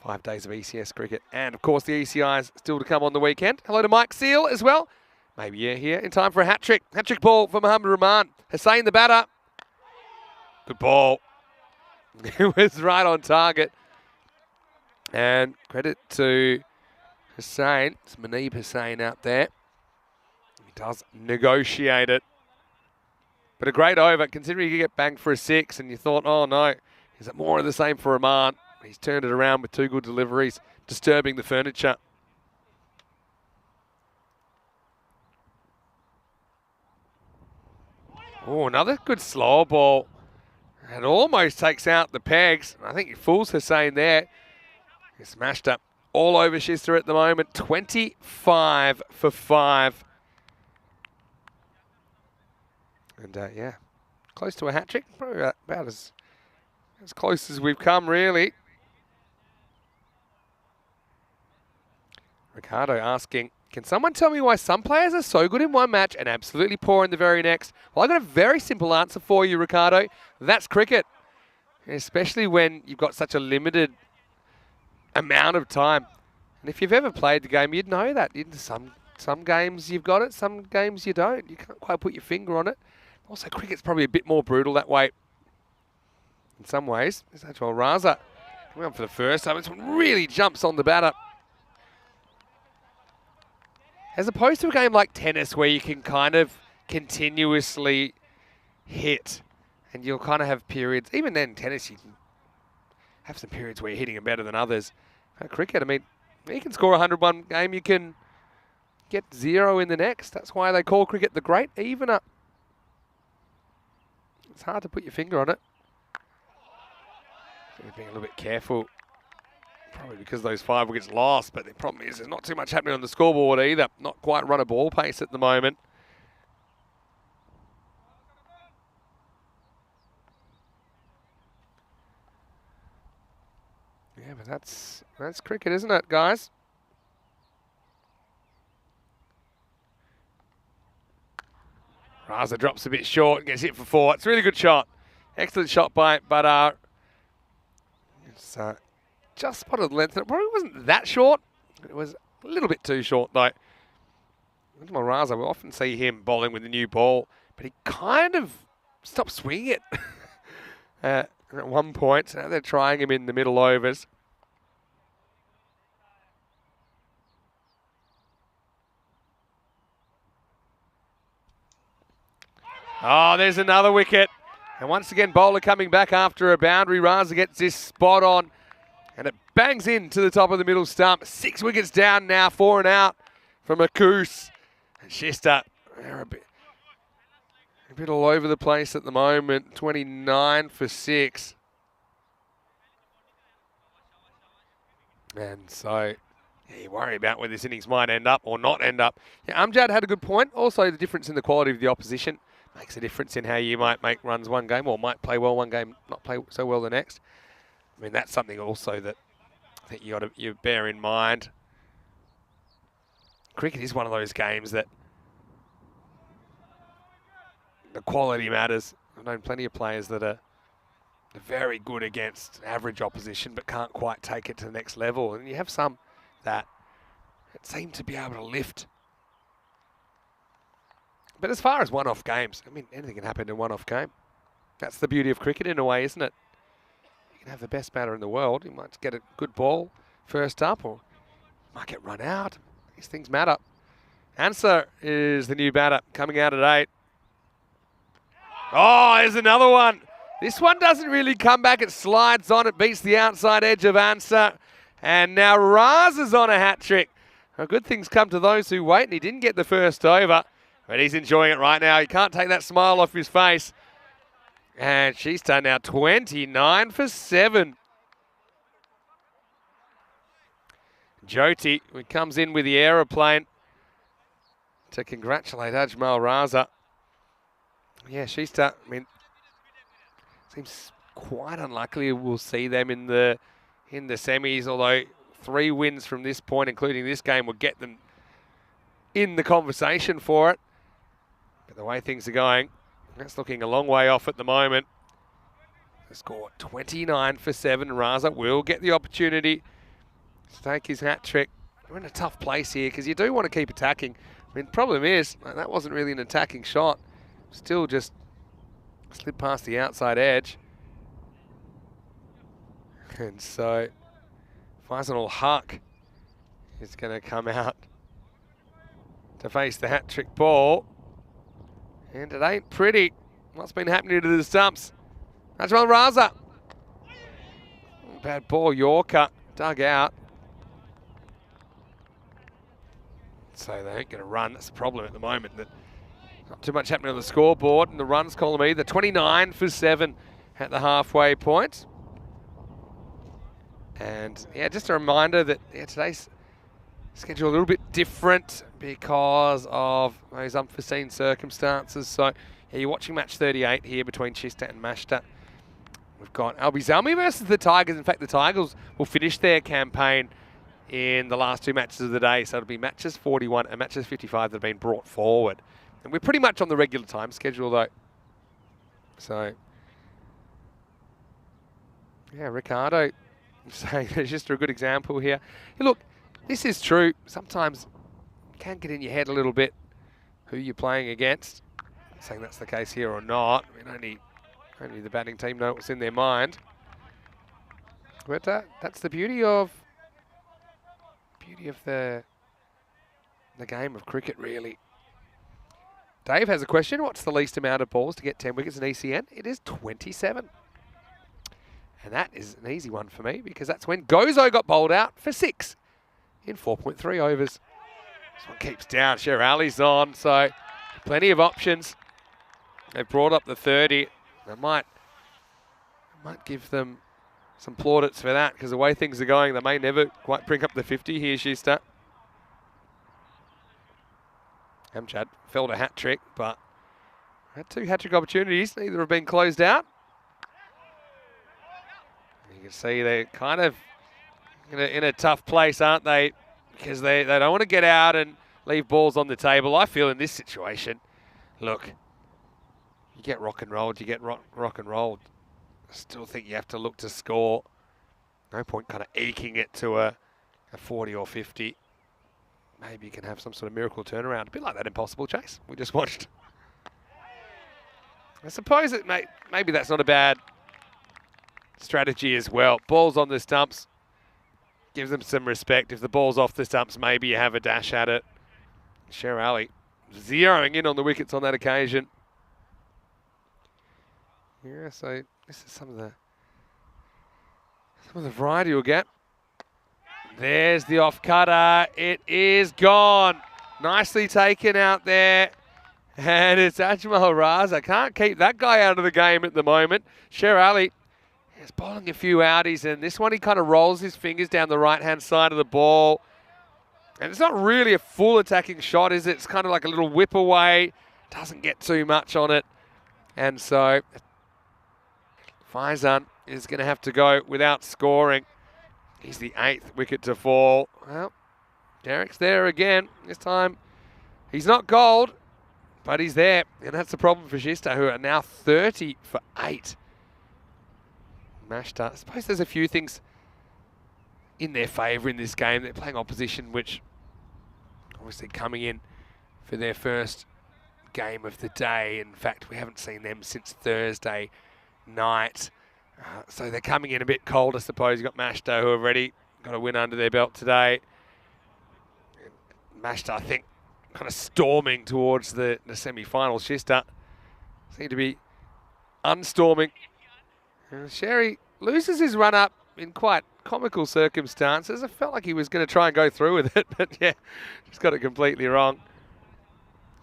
5 days of ECS cricket. And, of course, the ECIs still to come on the weekend. Hello to Mike Seal as well. Maybe you're here in time for a hat-trick. Hat-trick ball for Mohamed Rahman. Hussain, the batter. Good ball. It was right on target. And credit to Hussain. It's Muneeb Hussain out there. He does negotiate it. But a great over, considering you get banged for a 6 and you thought, oh no, is it more of the same for Rahman? He's turned it around with 2 good deliveries, disturbing the furniture. Oh, another good slower ball. It almost takes out the pegs. I think he fools Hussain there. He smashed up all over Schister at the moment. 25 for 5. And yeah, close to a hat-trick. Probably about as close as we've come, really. Ricardo asking, can someone tell me why some players are so good in one match and absolutely poor in the very next? Well, I've got a very simple answer for you, Ricardo. That's cricket. Especially when you've got such a limited amount of time. And if you've ever played the game, you'd know that. Some games you've got it, some games you don't. You can't quite put your finger on it. Also, cricket's probably a bit more brutal that way. In some ways. There's Ajmal Raza coming on for the first time. This one really jumps on the batter. As opposed to a game like tennis where you can kind of continuously hit and you'll kind of have periods. Even then, tennis, you can have some periods where you're hitting them better than others. Cricket, I mean, you can score 101 game, you can get 0 in the next. That's why they call cricket the great evener. It's hard to put your finger on it. So being a little bit careful. Probably because those 5 wickets lost, but the problem is there's not too much happening on the scoreboard either. Not quite run a ball pace at the moment. Yeah, but that's cricket, isn't it, guys? Raza drops a bit short and gets hit for 4. It's a really good shot. Excellent shot by Badar. It's just spotted the length. It probably wasn't that short. It was a little bit too short, though. Ajmal Raza, we often see him bowling with the new ball, but he kind of stopped swinging it at one point. Now they're trying him in the middle overs. Oh, there's another wicket. And once again, bowler coming back after a boundary. Raza gets this spot on. And it bangs into the top of the middle stump. 6 wickets down now, 4 and out from Akus. And Schister, they're a bit all over the place at the moment. 29 for 6. And so, yeah, you worry about where this innings might end up or not end up. Yeah, Amjad had a good point. Also, the difference in the quality of the opposition makes a difference in how you might make runs one game or might play well one game, not play so well the next. I mean, that's something also that I think you bear in mind. Cricket is one of those games that the quality matters. I've known plenty of players that are very good against average opposition but can't quite take it to the next level. And you have some that seem to be able to lift. But as far as one-off games, I mean, anything can happen in a one-off game. That's the beauty of cricket in a way, isn't it? You can have the best batter in the world. You might get a good ball first up, or you might get run out. These things matter. Answer is the new batter coming out at 8. Oh, there's another one. This one doesn't really come back. It slides on. It beats the outside edge of Answer. And now Raza's on a hat-trick. Well, good things come to those who wait, and he didn't get the first over. But he's enjoying it right now. He can't take that smile off his face. And she's done now 29 for 7. Jyoti, who comes in with the aeroplane to congratulate Ajmal Raza. Yeah, seems quite unlikely we'll see them in the in the semis, although 3 wins from this point, including this game, will get them in the conversation for it. But the way things are going, that's looking a long way off at the moment. The score 29 for 7. Raza will get the opportunity to take his hat trick. We're in a tough place here because you do want to keep attacking. I mean, the problem is, that wasn't really an attacking shot. Still just slid past the outside edge. And so, Faisal Huck is going to come out to face the hat trick ball. And it ain't pretty what's been happening to the stumps. That's Ajmal Raza. Bad ball, Yorker, dug out. So they ain't going to run. That's the problem at the moment. That not too much happening on the scoreboard in the runs column either. 29 for 7 at the halfway point. And yeah, just a reminder that today's schedule a little bit different because of those unforeseen circumstances. So yeah, you're watching match 38 here between Chista and Mashta. We've got Albi Zalmi versus the Tigers. In fact, the Tigers will finish their campaign in the last 2 matches of the day. So it'll be matches 41 and matches 55 that have been brought forward. And we're pretty much on the regular time schedule though. So yeah, Ricardo saying it's just a good example here. Hey, look, this is true. Sometimes you can get in your head a little bit who you're playing against. I'm not saying that's the case here or not. I mean, only the batting team know what's in their mind. But that's the beauty of the game of cricket, really. Dave has a question. What's the least amount of balls to get 10 wickets in ECN? It is 27. And that is an easy one for me because that's when Gozo got bowled out for 6 in 4.3 overs. This one keeps down. Sher Ali's on, so plenty of options. They've brought up the 30. I might give them some plaudits for that because the way things are going, they may never quite bring up the 50 here, Shista. Amjad felled a hat trick, but had 2 hat trick opportunities. Neither have been closed out. You can see they're kind of in a tough place, aren't they? Because they don't want to get out and leave balls on the table. I feel in this situation, look, you get rock and rolled, you get rock and rolled. I still think you have to look to score. No point kind of eking it to a 40 or 50. Maybe you can have some sort of miracle turnaround. A bit like that Impossible Chase we just watched. I suppose it maybe that's not a bad strategy as well. Balls on the stumps. Gives them some respect. If the ball's off the stumps, maybe you have a dash at it. Sher Ali zeroing in on the wickets on that occasion. Yeah, so this is some of the variety you'll get. There's the off cutter. It is gone. Nicely taken out there. And it's Ajmal Raza. Can't keep that guy out of the game at the moment. Sher Ali is bowling a few outies, and this one he kind of rolls his fingers down the right-hand side of the ball. And it's not really a full attacking shot, is it? It's kind of like a little whip away. Doesn't get too much on it. And so Faizan is going to have to go without scoring. He's the 8th wicket to fall. Well, Derek's there again. This time he's not gold, but he's there. And that's the problem for Shista, who are now 30 for 8. Mashta. I suppose there's a few things in their favour in this game. They're playing opposition, which obviously coming in for their first game of the day. In fact, we haven't seen them since Thursday night. So they're coming in a bit cold, I suppose. You've got Mashta, who have already got a win under their belt today. Mashta, I think, kind of storming towards the semi-final. Shista seem to be unstorming. Sherry loses his run-up in quite comical circumstances. I felt like he was going to try and go through with it, but yeah, just got it completely wrong.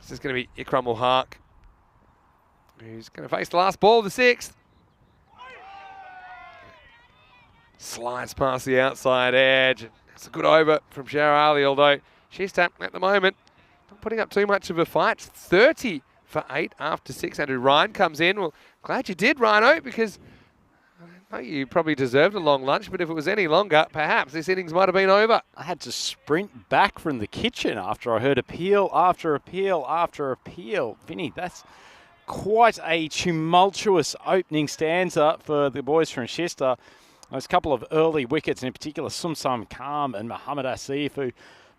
This is going to be Ikram Ul-Haq, who's going to face the last ball of the 6th. Slides past the outside edge. It's a good over from Sher Ali, although Shista at the moment not putting up too much of a fight. It's 30 for 8 after 6. Andrew Ryan comes in. Well, glad you did, Rhino, because No, you probably deserved a long lunch, but if it was any longer, perhaps this innings might have been over. I had to sprint back from the kitchen after I heard appeal after appeal after appeal. Vinny, that's quite a tumultuous opening stanza for the boys from Chester. Those couple of early wickets, in particular Sumsam Khan and Muhammad Asif, who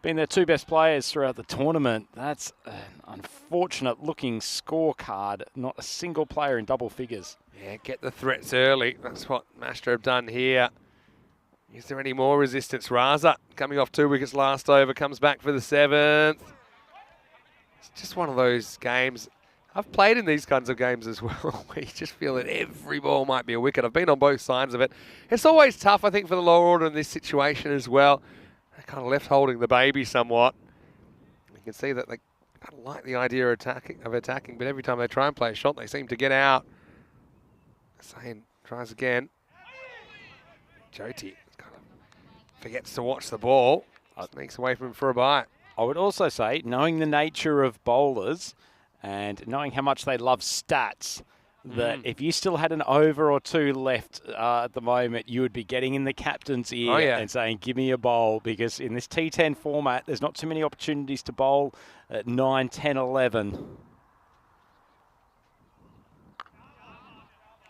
been their two best players throughout the tournament. That's an unfortunate looking scorecard. Not a single player in double figures. Yeah, get the threats early. That's what Master have done here. Is there any more resistance? Raza coming off 2 wickets last over, comes back for the 7th. It's just one of those games. I've played in these kinds of games as well, where you just feel that every ball might be a wicket. I've been on both sides of it. It's always tough, I think, for the lower order in this situation as well. They're kind of left holding the baby somewhat. You can see that they kind of like the idea of attacking, but every time they try and play a shot, they seem to get out. Sain tries again. Jyoti kind of forgets to watch the ball. Sneaks away from him for a bite. I would also say, knowing the nature of bowlers and knowing how much they love stats, that if you still had an over or two left at the moment, you would be getting in the captain's ear and saying, give me a bowl, because in this T10 format, there's not too many opportunities to bowl at 9, 10, 11.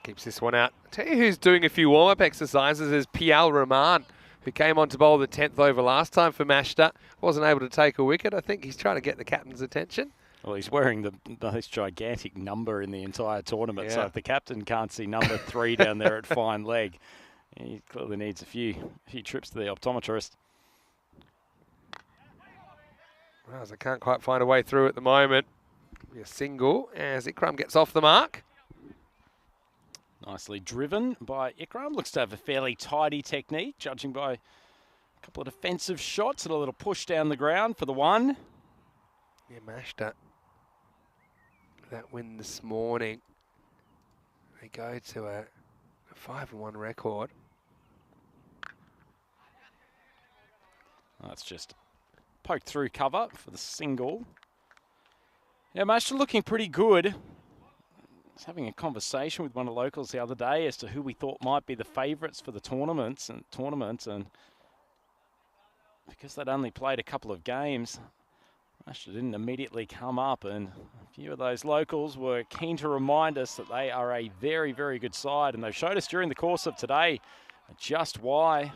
Keeps this one out. I'll tell you who's doing a few warm-up exercises is Pial Rahman, who came on to bowl the 10th over last time for Mashta. Wasn't able to take a wicket. I think he's trying to get the captain's attention. Well, he's wearing the most gigantic number in the entire tournament, so if the captain can't see number 3 down there at fine leg, he clearly needs a few trips to the optometrist. Well, as I can't quite find a way through at the moment. A single as Ikram gets off the mark. Nicely driven by Ikram. Looks to have a fairly tidy technique, judging by a couple of defensive shots and a little push down the ground for the 1. Yeah, Mashta. That win this morning. They go to a 5-1 record. That's just poked through cover for the single. Yeah, Mashta looking pretty good. I was having a conversation with one of the locals the other day as to who we thought might be the favourites for the tournament, and because they'd only played a couple of games, Mashta didn't immediately come up, and a few of those locals were keen to remind us that they are a very, very good side, and they've showed us during the course of today just why.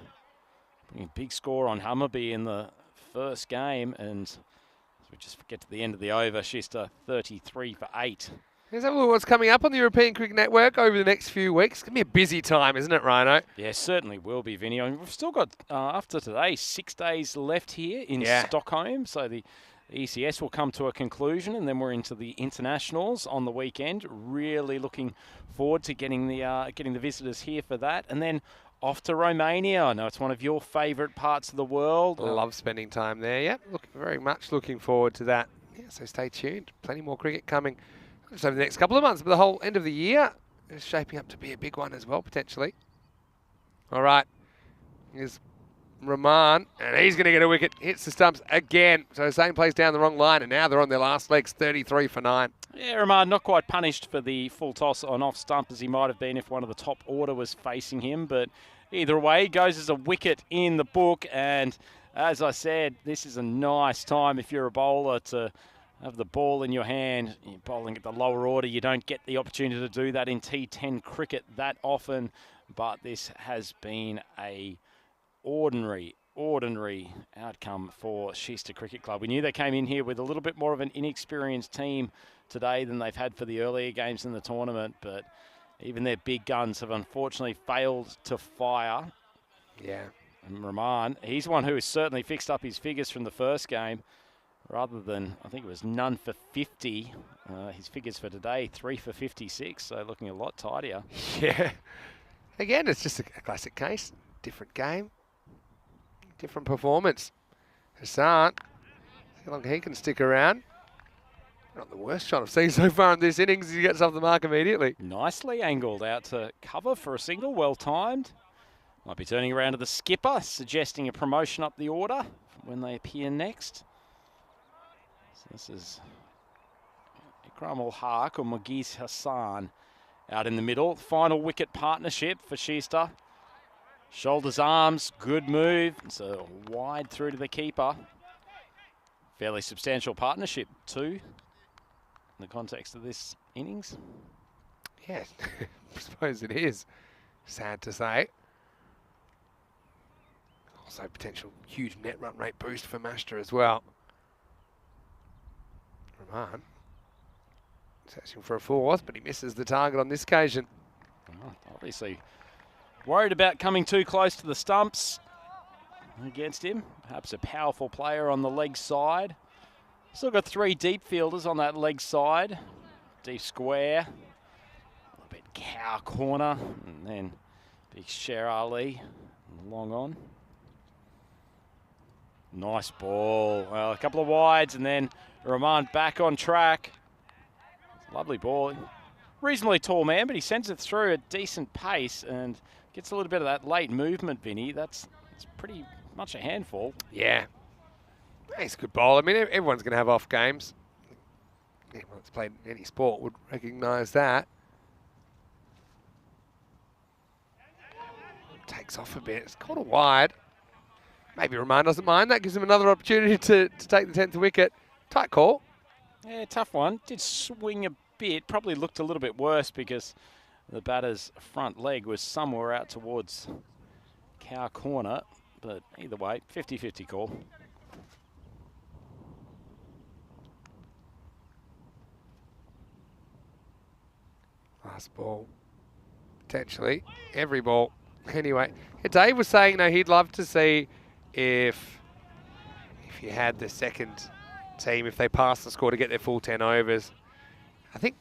Bringing a big score on Hammarby in the first game, and as we just get to the end of the over, Chester 33 for 8. Here's a look at what's coming up on the European Cricket Network over the next few weeks. It's going to be a busy time, isn't it, Rhino? Yeah, certainly will be, Vinny. I mean, we've still got, after today, 6 days left here in Stockholm, so the ECS will come to a conclusion, and then we're into the internationals on the weekend. Really looking forward to getting the visitors here for that, and then off to Romania. I know it's one of your favourite parts of the world. Love spending time there. Yeah, very much looking forward to that. Yeah, so stay tuned. Plenty more cricket coming just over the next couple of months, but the whole end of the year is shaping up to be a big one as well, potentially. All right, here's Rahman, and he's going to get a wicket. Hits the stumps again. So same plays down the wrong line, and now they're on their last legs, 33 for 9. Yeah, Rahman not quite punished for the full toss on off stump as he might have been if one of the top order was facing him, but either way, goes as a wicket in the book, and as I said, this is a nice time if you're a bowler to have the ball in your hand. You're bowling at the lower order. You don't get the opportunity to do that in T10 cricket that often, but this has been a ordinary outcome for Chester Cricket Club. We knew they came in here with a little bit more of an inexperienced team today than they've had for the earlier games in the tournament, but even their big guns have unfortunately failed to fire. Yeah. And Rahman, he's one who has certainly fixed up his figures from the first game. Rather than, I think it was none for 50, his figures for today, 3 for 56, so looking a lot tidier. Yeah. Again, it's just a classic case. Different game, different performance. Hassan, how long he can stick around. Not the worst shot I've seen so far in this innings. He gets off the mark immediately. Nicely angled out to cover for a single, well timed. Might be turning around to the skipper, suggesting a promotion up the order when they appear next. So this is Ikram ul Haq or Mugiz Hassan out in the middle. Final wicket partnership for Schuster. Shoulders, arms, good move. So wide through to the keeper. Fairly substantial partnership too, in the context of this innings. Yeah, I suppose it is. Sad to say. Also potential huge net run rate boost for Master as well. Rahman searching for a fourth, but he misses the target on this occasion. Oh, obviously worried about coming too close to the stumps against him. Perhaps a powerful player on the leg side. Still got 3 deep fielders on that leg side. Deep square. A little bit cow corner. And then big Sher Ali long on. Nice ball. Well, a couple of wides and then Rahman back on track. Lovely ball. Reasonably tall man, but he sends it through at decent pace and gets a little bit of that late movement, Vinny. That's pretty much a handful. Yeah. He's a good bowler. I mean, everyone's going to have off games. Anyone that's played any sport would recognise that. Takes off a bit. It's caught a wide. Maybe Rahman doesn't mind. That gives him another opportunity to take the 10th wicket. Tight call. Yeah, tough one. Did swing a bit. Probably looked a little bit worse because the batter's front leg was somewhere out towards cow corner. But either way, 50-50 call. Last ball. Potentially. Every ball. Anyway, Dave was saying, he'd love to see if you had the second team, if they pass the score to get their full 10 overs. I think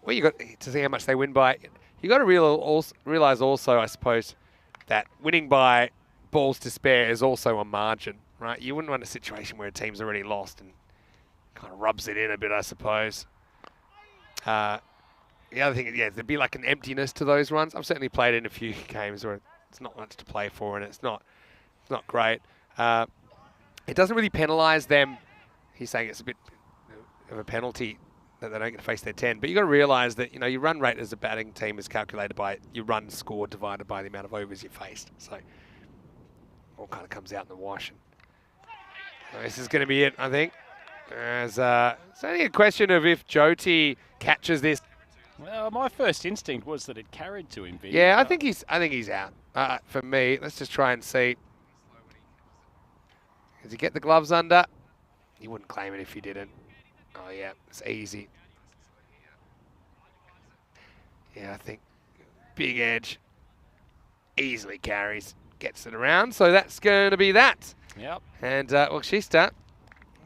you got to see how much they win by. You got to realise also, I suppose, that winning by balls to spare is also a margin, right? You wouldn't want a situation where a team's already lost and kind of rubs it in a bit, I suppose. The other thing, yeah, there'd be like an emptiness to those runs. I've certainly played in a few games where it's not much to play for and it's not great. It doesn't really penalise them. He's saying it's a bit of a penalty that they don't get to face their 10. But you've got to realise that, your run rate as a batting team is calculated by your run score divided by the amount of overs you faced. So all kind of comes out in the wash. And this is going to be it, I think. It's only a question of if Jyoti catches this. Well, my first instinct was that it carried to him. Yeah, I think he's out. For me, let's just try and see. Does he get the gloves under? You wouldn't claim it if he didn't. Oh yeah, it's easy. Yeah, I think big edge. Easily carries, gets it around. So that's going to be that. Yep. And well, Schuster.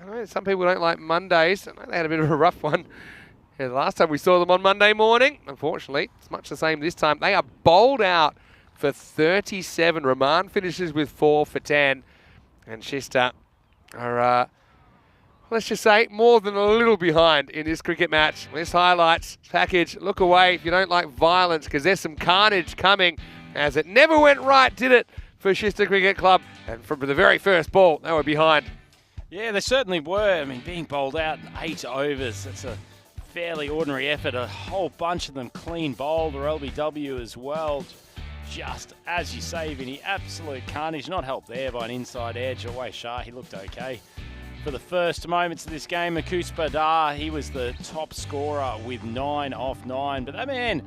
I know some people don't like Mondays. I know they had a bit of a rough one. Yeah, the last time we saw them on Monday morning, unfortunately, it's much the same this time. They are bowled out for 37. Rahman finishes with 4 for 10. And Schuster are, let's just say, more than a little behind in this cricket match. This highlights package. Look away if you don't like violence, because there's some carnage coming, as it never went right, did it, for Schuster Cricket Club. And from the very first ball, they were behind. Yeah, they certainly were. I mean, being bowled out in 8 overs, that's a fairly ordinary effort. A whole bunch of them clean bowled, or LBW as well. Just, as you say, Vinny, absolute carnage. Not helped there by an inside edge. Away Shah, he looked okay. For the first moments of this game, Makus Badar, he was the top scorer with 9 off 9. But that man,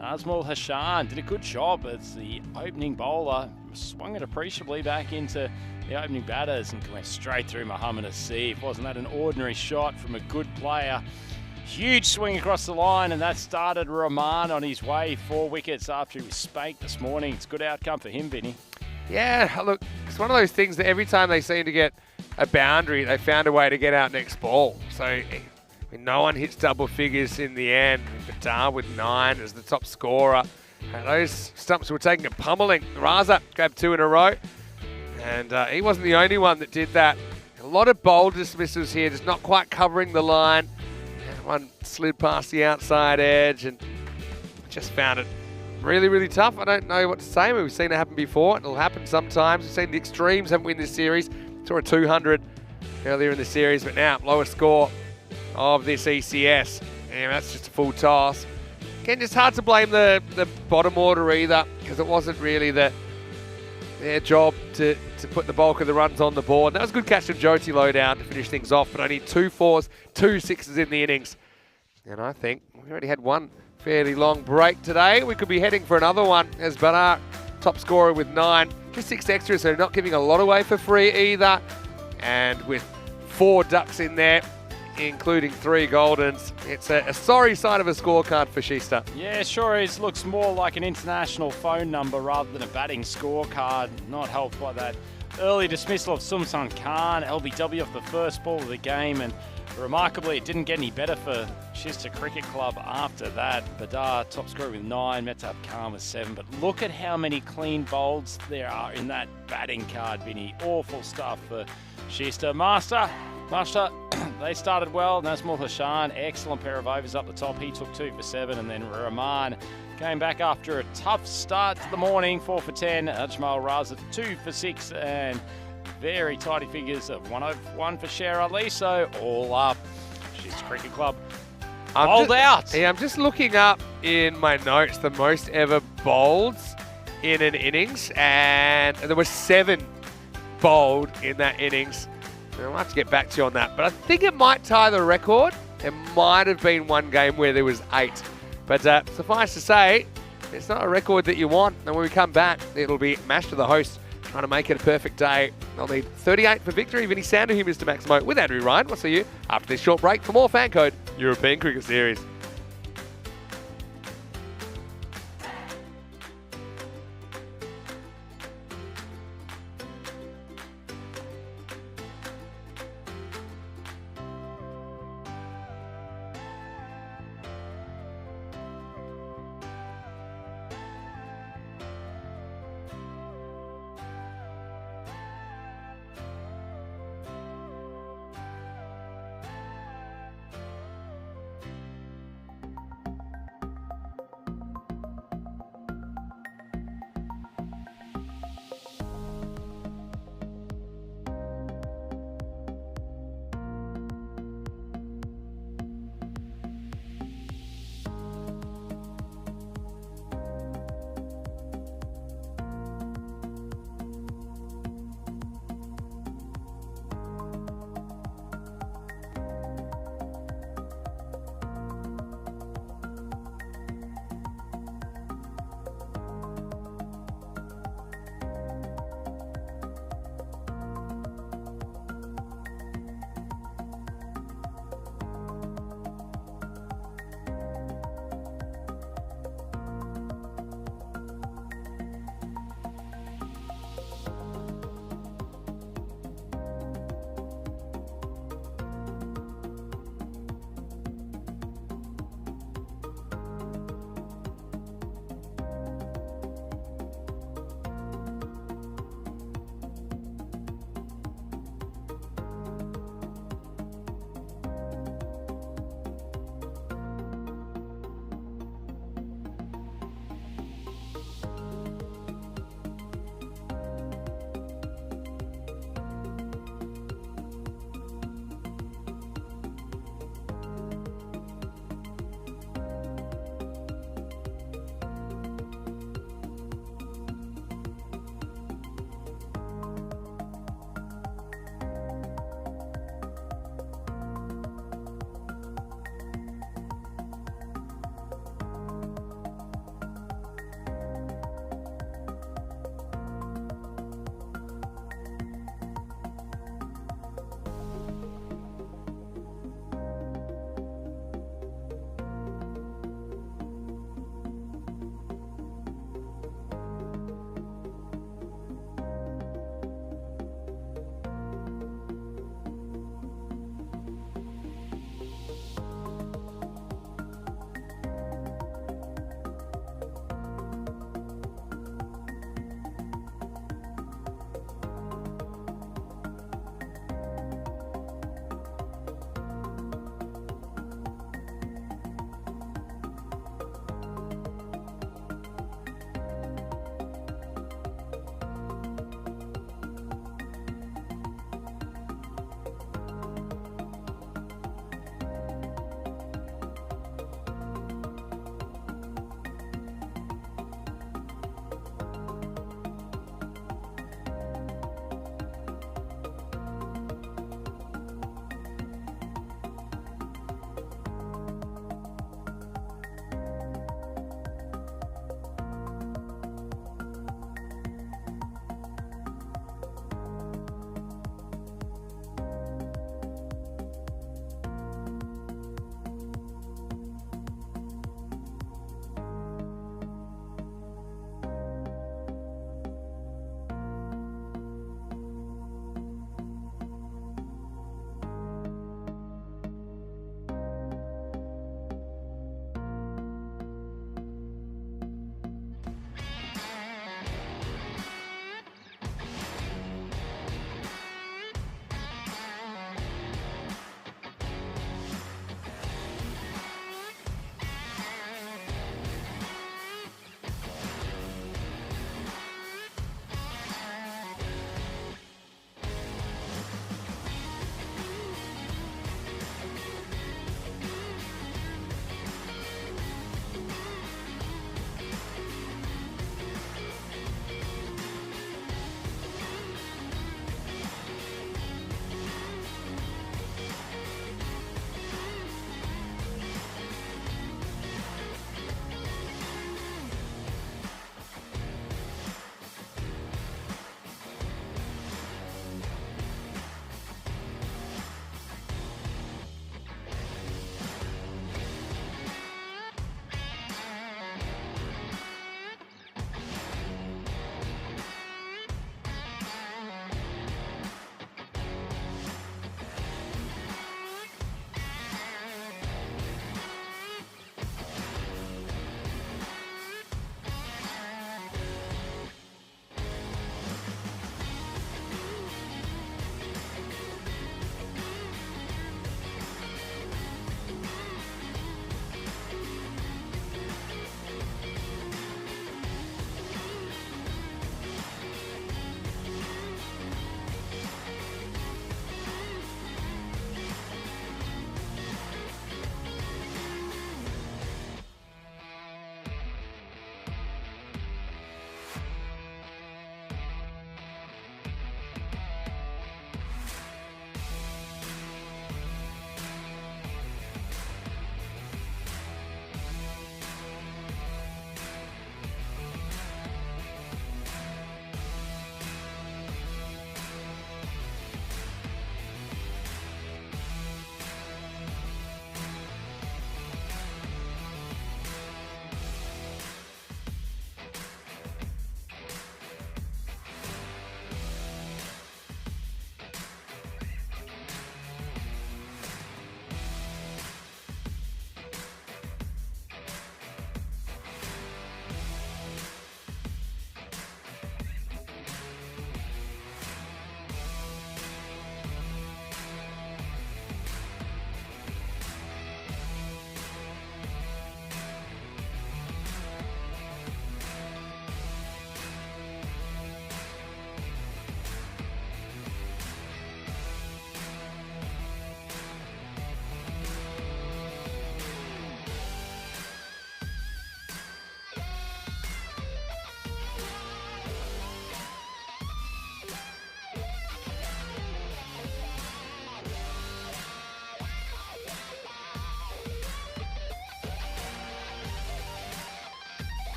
Azmul Hashan, did a good job as the opening bowler. Swung it appreciably back into the opening batters and went straight through Muhammad Asif. Wasn't that an ordinary shot from a good player? Huge swing across the line, and that started Rahman on his way 4 wickets after he was spanked this morning. It's a good outcome for him, Vinny. Yeah, look, it's one of those things that every time they seem to get a boundary, they found a way to get out next ball. So I mean, no one hits double figures in the end. Badar with 9 as the top scorer. And those stumps were taking a pummeling. Raza grabbed 2 in a row, and he wasn't the only one that did that. A lot of bold dismissals here, just not quite covering the line. One slid past the outside edge and just found it really, really tough. I don't know what to say. We've seen it happen before. It'll happen sometimes. We've seen the extremes haven't win this series. Saw a 200 earlier in the series, but now lowest score of this ECS. And that's just a full toss. Again, just hard to blame the bottom order either, because it wasn't really their job to put the bulk of the runs on the board. That was a good catch from Jyoti low down to finish things off, but only 2 4s, 2 6s in the innings. And I think we already had one fairly long break today. We could be heading for another one as Banar, top scorer with 9. Just 6 extras, so not giving a lot away for free either. And with 4 ducks in there, including 3 Goldens. It's a sorry side of a scorecard for Shista. Yeah, sure is. Looks more like an international phone number rather than a batting scorecard. Not helped by that early dismissal of Sumsan Khan, LBW off the first ball of the game, and remarkably it didn't get any better for Shista Cricket Club after that. Badar top scorer with 9, Mehtab Khan with 7, but look at how many clean bowls there are in that batting card, Vinny. Awful stuff for Shista. Master, they started well. Nazmul Hashan, excellent pair of overs up the top. He took 2 for 7, and then Rahman came back after a tough start to the morning, 4 for 10. Ajmal Raza 2 for 6, and very tidy figures of 101 for Sher Ali. So all up, Shista Cricket Club bowled out. Yeah, I'm just looking up in my notes the most ever bowls in an innings, and there were 7 bowled in that innings. I'll have to get back to you on that, but I think it might tie the record. There might have been one game where there was 8, but suffice to say, it's not a record that you want. And when we come back, it'll be Mash to the host, trying to make it a perfect day. They'll need 38 for victory. Vinny Sandu here, Mr. Maximo, with Andrew Ryan. We'll see you after this short break for more FanCode European Cricket Series.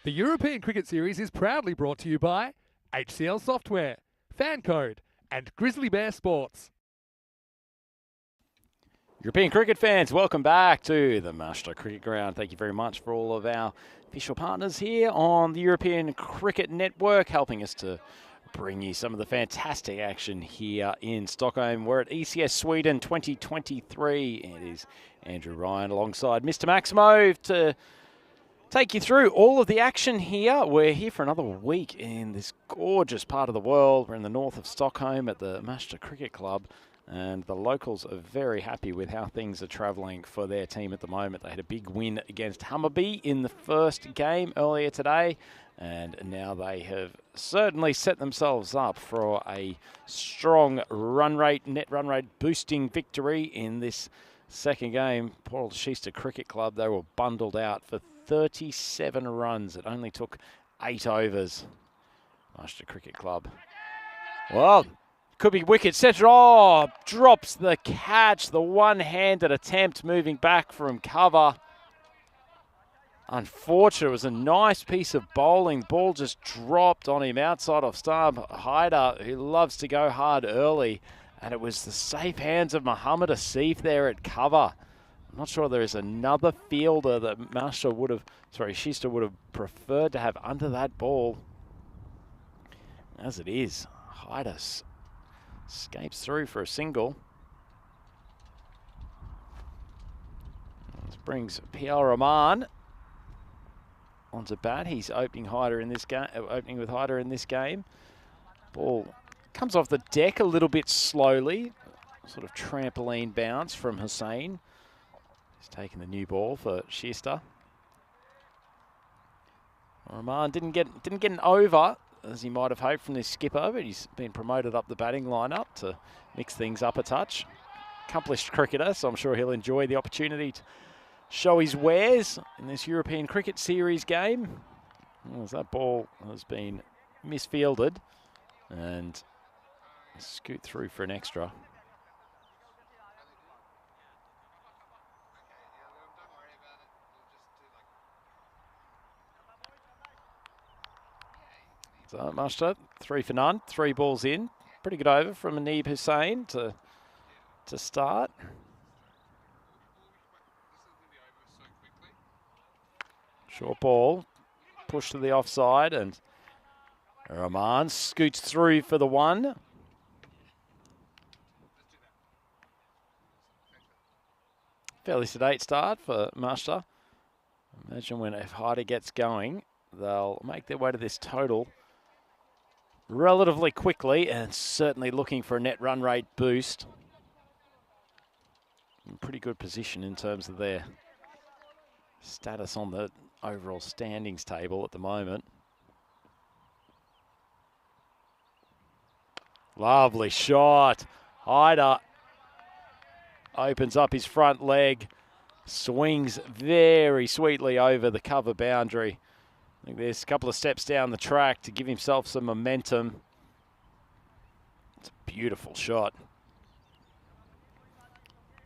The European Cricket Series is proudly brought to you by HCL Software, FanCode, and Grizzly Bear Sports. European cricket fans, welcome back to the Master Cricket Ground. Thank you very much for all of our official partners here on the European Cricket Network, helping us to bring you some of the fantastic action here in Stockholm. We're at ECS Sweden 2023. It is Andrew Ryan alongside Mr. Maximo to take you through all of the action here. We're here for another week in this gorgeous part of the world. We're in the north of Stockholm at the Master Cricket Club, and the locals are very happy with how things are travelling for their team at the moment. They had a big win against Hammarby in the first game earlier today, and now they have certainly set themselves up for a strong run rate, net run rate boosting victory in this second game. Poor old Schiester Cricket Club, they were bundled out for 37 runs. It only took 8 overs. Master Cricket Club. Well, could be wicket. Centre. Oh, drops the catch. The one-handed attempt moving back from cover. Unfortunate. It was a nice piece of bowling. Ball just dropped on him outside off stump. Haider, who loves to go hard early. And it was the safe hands of Mohammed Asif there at cover. I'm not sure there is another fielder that Schiester would have preferred to have under that ball. As it is, Haider escapes through for a single. This brings Pierre Rahman onto bat. He's opening with Haider in this game. Ball comes off the deck a little bit slowly. Sort of trampoline bounce from Hussain. He's taking the new ball for Schiester. Rahman didn't get an over as he might have hoped from this skipper, but he's been promoted up the batting lineup to mix things up a touch. Accomplished cricketer, so I'm sure he'll enjoy the opportunity to show his wares in this European Cricket Series game. As that ball has been misfielded and scoot through for an extra. So Master, 3 for none, 3 balls in. Pretty good over from Anib Hussain to start. Short ball, push to the offside, and Rahman scoots through for the 1. Fairly sedate start for Master. Imagine if Haider gets going, they'll make their way to this total relatively quickly, and certainly looking for a net run rate boost. In pretty good position in terms of their status on the overall standings table at the moment. Lovely shot. Haider opens up his front leg, swings very sweetly over the cover boundary. I think there's a couple of steps down the track to give himself some momentum. It's a beautiful shot.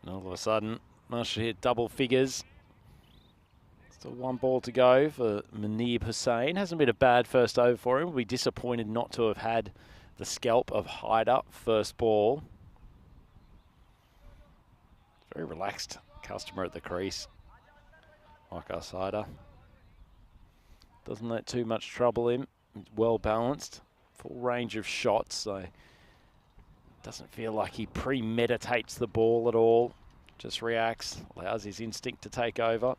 And all of a sudden, Master hit double figures. Still 1 ball to go for Manib Hussain. Hasn't been a bad first over for him. We'll be disappointed not to have had the scalp of Haider first ball. Very relaxed customer at the crease. Like us, Haider. Doesn't let too much trouble him. Well balanced, full range of shots, so doesn't feel like he premeditates the ball at all. Just reacts, allows his instinct to take over.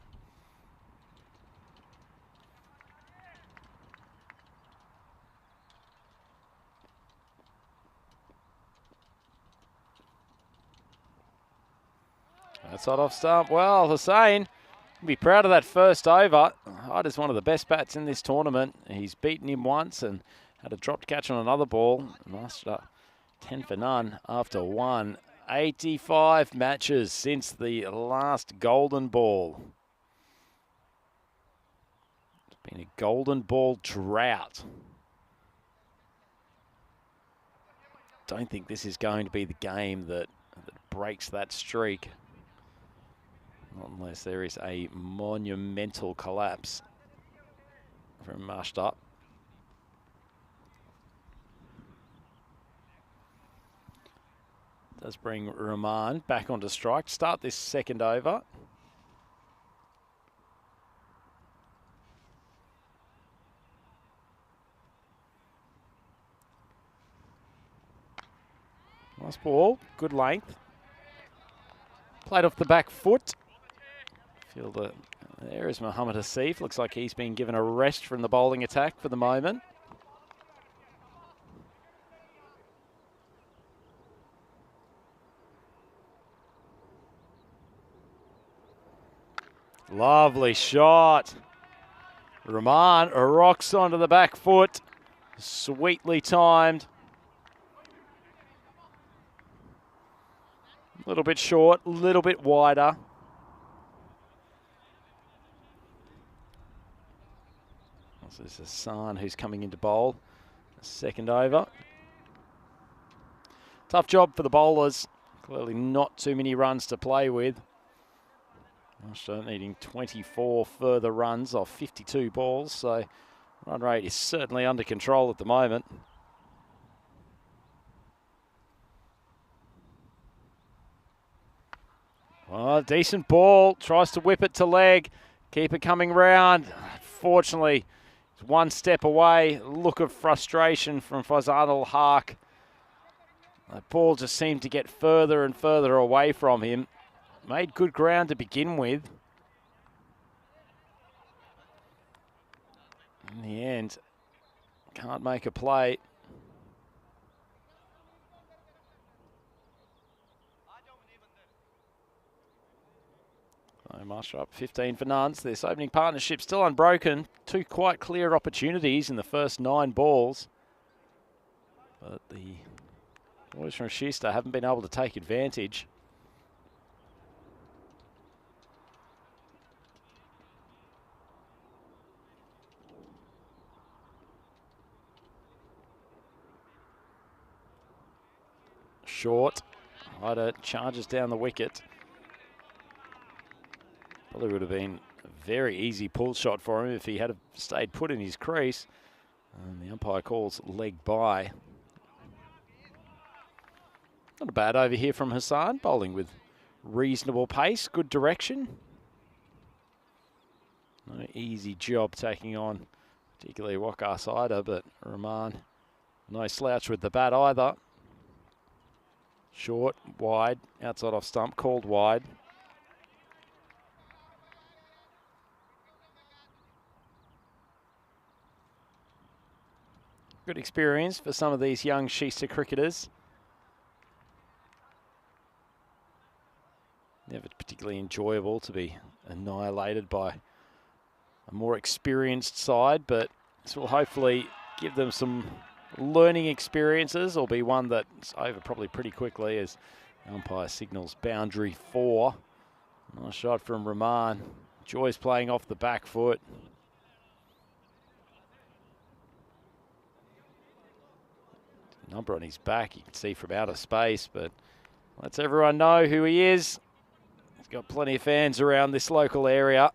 That's not off stump. Well, Hussain will be proud of that first over. Haider's one of the best bats in this tournament. He's beaten him once and had a dropped catch on another ball. Master 10 for none after 185 matches since the last golden ball. It's been a golden ball drought. Don't think this is going to be the game that breaks that streak. Not unless there is a monumental collapse from Mashta. Does bring Rahman back onto strike. Start this second over. Nice ball, good length. Played off the back foot. Feel that there is Mohammed Hasif. Looks like he's been given a rest from the bowling attack for the moment. Lovely shot. Rahman rocks onto the back foot. Sweetly timed. A little bit short, a little bit wider. This is Hassan who's coming into bowl. Second over. Tough job for the bowlers. Clearly not too many runs to play with. Mashta needing 24 further runs off 52 balls, so run rate is certainly under control at the moment. Oh, decent ball. Tries to whip it to leg. Keeper coming round. Fortunately, it's one step away. Look of frustration from Faizan al-Haq. The ball just seemed to get further and further away from him. Made good ground to begin with. In the end, can't make a play. Mashta up 15 for none. This opening partnership still unbroken. Two quite clear opportunities in the first 9 balls. But the boys from Shista haven't been able to take advantage. Short. Hyder charges down the wicket. Probably would have been a very easy pull shot for him if he had stayed put in his crease. And the umpire calls leg by. Not a bad over here from Hassan, bowling with reasonable pace, good direction. No easy job taking on, particularly Waqar Hyder, but Rahman, no slouch with the bat either. Short, wide, outside off stump, called wide. Good experience for some of these young Shista cricketers. Never particularly enjoyable to be annihilated by a more experienced side, but this will hopefully give them some learning experiences, or be one that's over probably pretty quickly as the umpire signals boundary 4. Nice shot from Rahman. Joy's playing off the back foot. Number on his back, you can see from outer space, but lets everyone know who he is. He's got plenty of fans around this local area.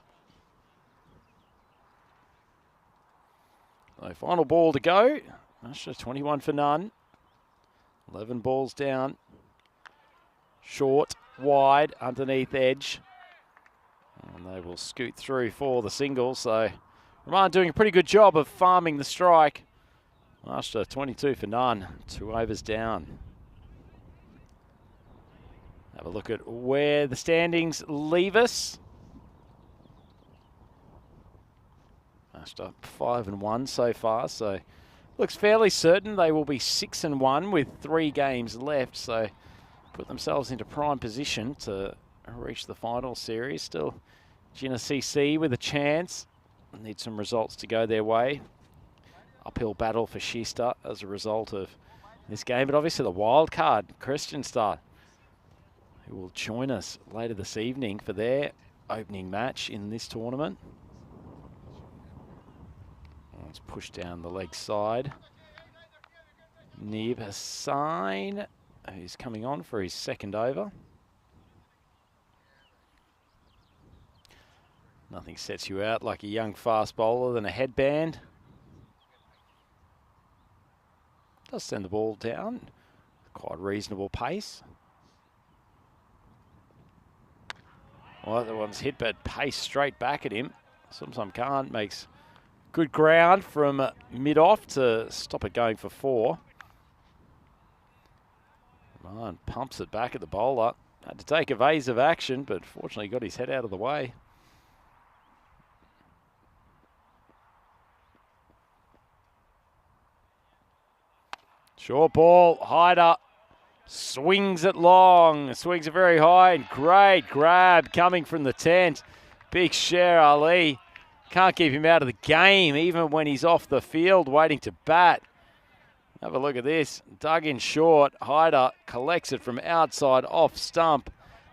So final ball to go. Mashta 21 for none. 11 balls down. Short, wide, underneath edge. And they will scoot through for the single. So Rahman doing a pretty good job of farming the strike. Mashta 22 for none. 2 overs down. Have a look at where the standings leave us. Mashta 5-1 so far, so looks fairly certain they will be 6-1 with 3 games left, so put themselves into prime position to reach the final series. Still Jinnah CC with a chance. Need some results to go their way. Uphill battle for Shista as a result of this game, but obviously the wild card, Kristianstad, who will join us later this evening for their opening match in this tournament. Let's push down the leg side. Nib Hassan, who's coming on for his second over. Nothing sets you out like a young fast bowler than a headband. Does send the ball down. Quite reasonable pace. Well, that one's hit, but pace straight back at him. Sometimes can't. Makes good ground from mid-off to stop it going for 4. Man pumps it back at the bowler. Had to take evasive action, but fortunately got his head out of the way. Short ball, Hyder swings it long, swings it very high, and great grab coming from the tent. Big Sher Ali. Can't keep him out of the game, even when he's off the field waiting to bat. Have a look at this. Dug in short. Hyder collects it from outside off stump.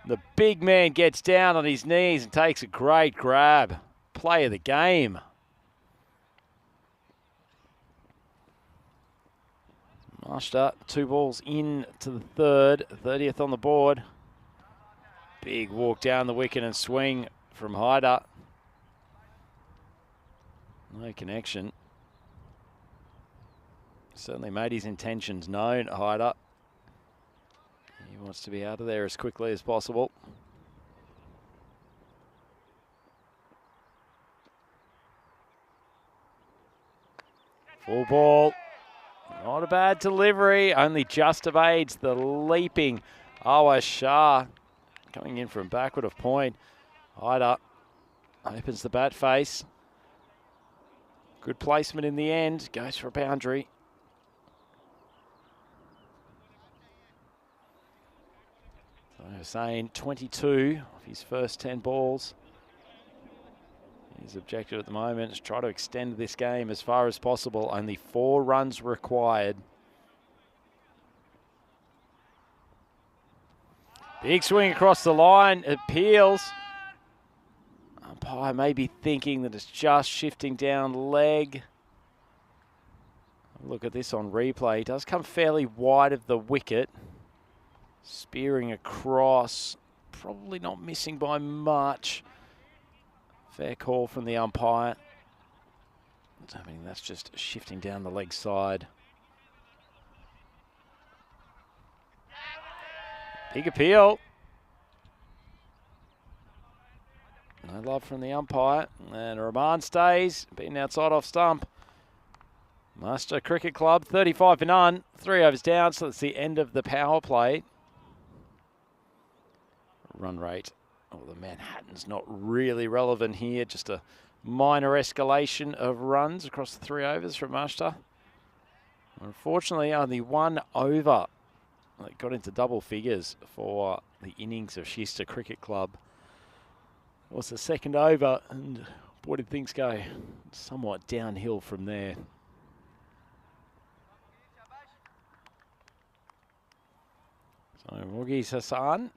The big man gets down on his knees and takes a great grab. Play of the game. Master, 2 balls in to the third. 30th on the board. Big walk down the wicket and swing from Hyder. No connection. Certainly made his intentions known, Hyder. He wants to be out of there as quickly as possible. Full ball. Not a bad delivery. Only just evades the leaping Awa Shah. Coming in from backward of point. Hyder opens the bat face. Good placement in the end. Goes for a boundary. So Hussain, 22 of his first 10 balls. His objective at the moment is try to extend this game as far as possible. Only 4 runs required. Big swing across the line. It peels. Umpire may be thinking that it's just shifting down leg. Look at this on replay. It does come fairly wide of the wicket. Spearing across. Probably not missing by much. Fair call from the umpire. I mean, that's just shifting down the leg side. Big appeal. No love from the umpire. And Rahman stays, being outside off stump. Master Cricket Club, 35 for none. 3 overs down, so that's the end of the power play. Run rate. Oh, the Manhattan's not really relevant here. Just a minor escalation of runs across the 3 overs from Master. Unfortunately, only 1 over. It got into double figures for the innings of Shista Cricket Club. It was the second over, and boy, did things go somewhat downhill from there. So Mughis Hassan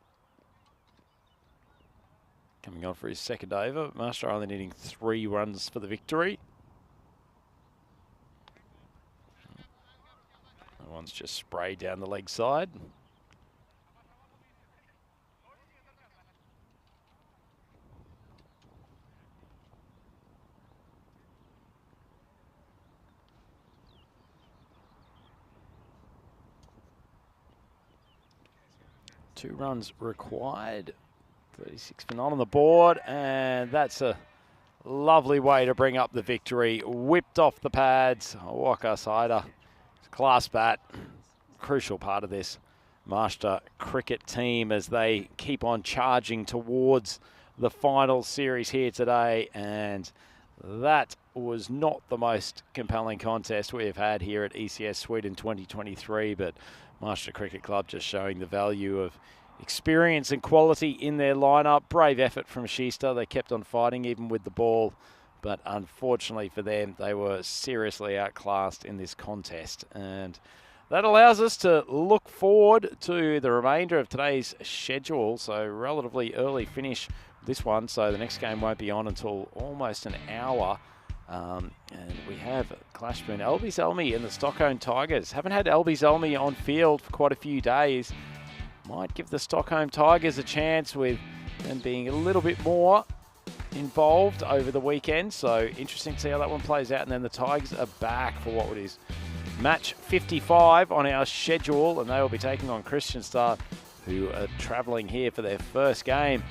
coming on for his second over. Master only needing 3 runs for the victory. That one's just sprayed down the leg side. Two runs required. 36 for none on the board, and that's a lovely way to bring up the victory. Whipped off the pads. Waka Saida. Class bat. Crucial part of this Master cricket team as they keep on charging towards the final series here today. And that was not the most compelling contest we have had here at ECS Sweden 2023, but Master Cricket Club just showing the value of experience and quality in their lineup. Brave effort from Shista. They kept on fighting even with the ball, but unfortunately for them, they were seriously outclassed in this contest. And that allows us to look forward to the remainder of today's schedule. So relatively early finish this one, so the next game won't be on until almost an hour. And we have a clash between LB Zelmi and the Stockholm Tigers. Haven't had LB Zelmi on field for quite a few days. Might give the Stockholm Tigers a chance with them being a little bit more involved over the weekend, so interesting to see how that one plays out. And then the Tigers are back for what it is match 55 on our schedule, and they will be taking on Christiansted, who are travelling here for their first game.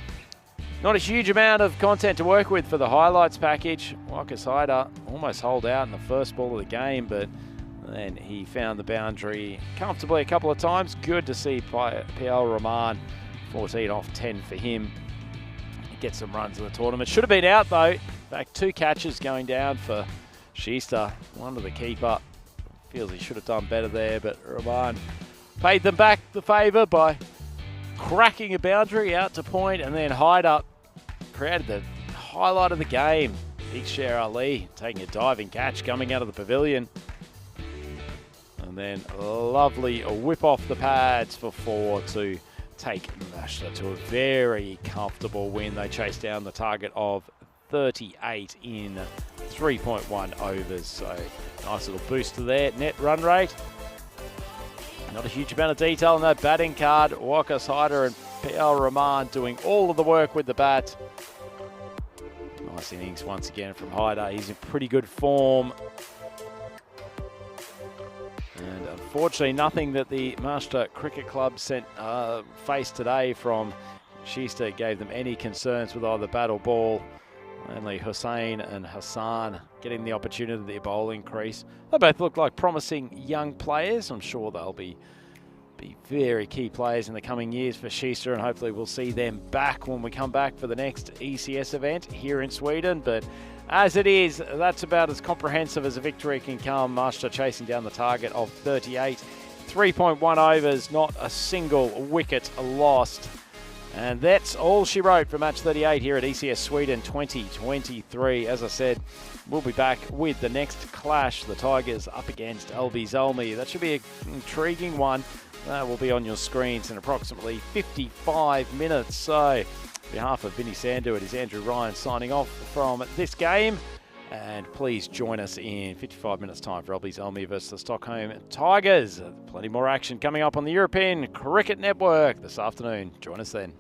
Not a huge amount of content to work with for the highlights package. Marcus Hyder almost holed out in the first ball of the game, but then he found the boundary comfortably a couple of times. Good to see PL Rahman, 14 off 10 for him. He gets some runs in the tournament. Should have been out though. In fact, 2 catches going down for Schuster. One to the keeper. Feels he should have done better there, but Rahman paid them back the favour by cracking a boundary out to point, and then Hyder created the highlight of the game. Iksher Ali taking a diving catch coming out of the pavilion. And then a lovely whip off the pads for 4 to take Mashta to a very comfortable win. They chased down the target of 38 in 3.1 overs. So nice little boost to their net run rate. Not a huge amount of detail in that batting card. Walker Hyder and PL Rahman doing all of the work with the bat. Nice innings once again from Hyder. He's in pretty good form. And unfortunately, nothing that the Master Cricket Club faced today from Schuster gave them any concerns with either bat or ball. Only Hussain and Hassan getting the opportunity at the bowling crease. They both look like promising young players. I'm sure they'll be very key players in the coming years for Schuster, and hopefully we'll see them back when we come back for the next ECS event here in Sweden. But as it is, that's about as comprehensive as a victory can come. Master chasing down the target of 38. 3.1 overs, not a single wicket lost. And that's all she wrote for match 38 here at ECS Sweden 2023. As I said, we'll be back with the next clash. The Tigers up against LB Zolmi. That should be an intriguing one. That will be on your screens in approximately 55 minutes. So, on behalf of Vinny Sandu, it is Andrew Ryan signing off from this game. And please join us in 55 minutes time for LB Zolmi versus the Stockholm Tigers. Plenty more action coming up on the European Cricket Network this afternoon. Join us then.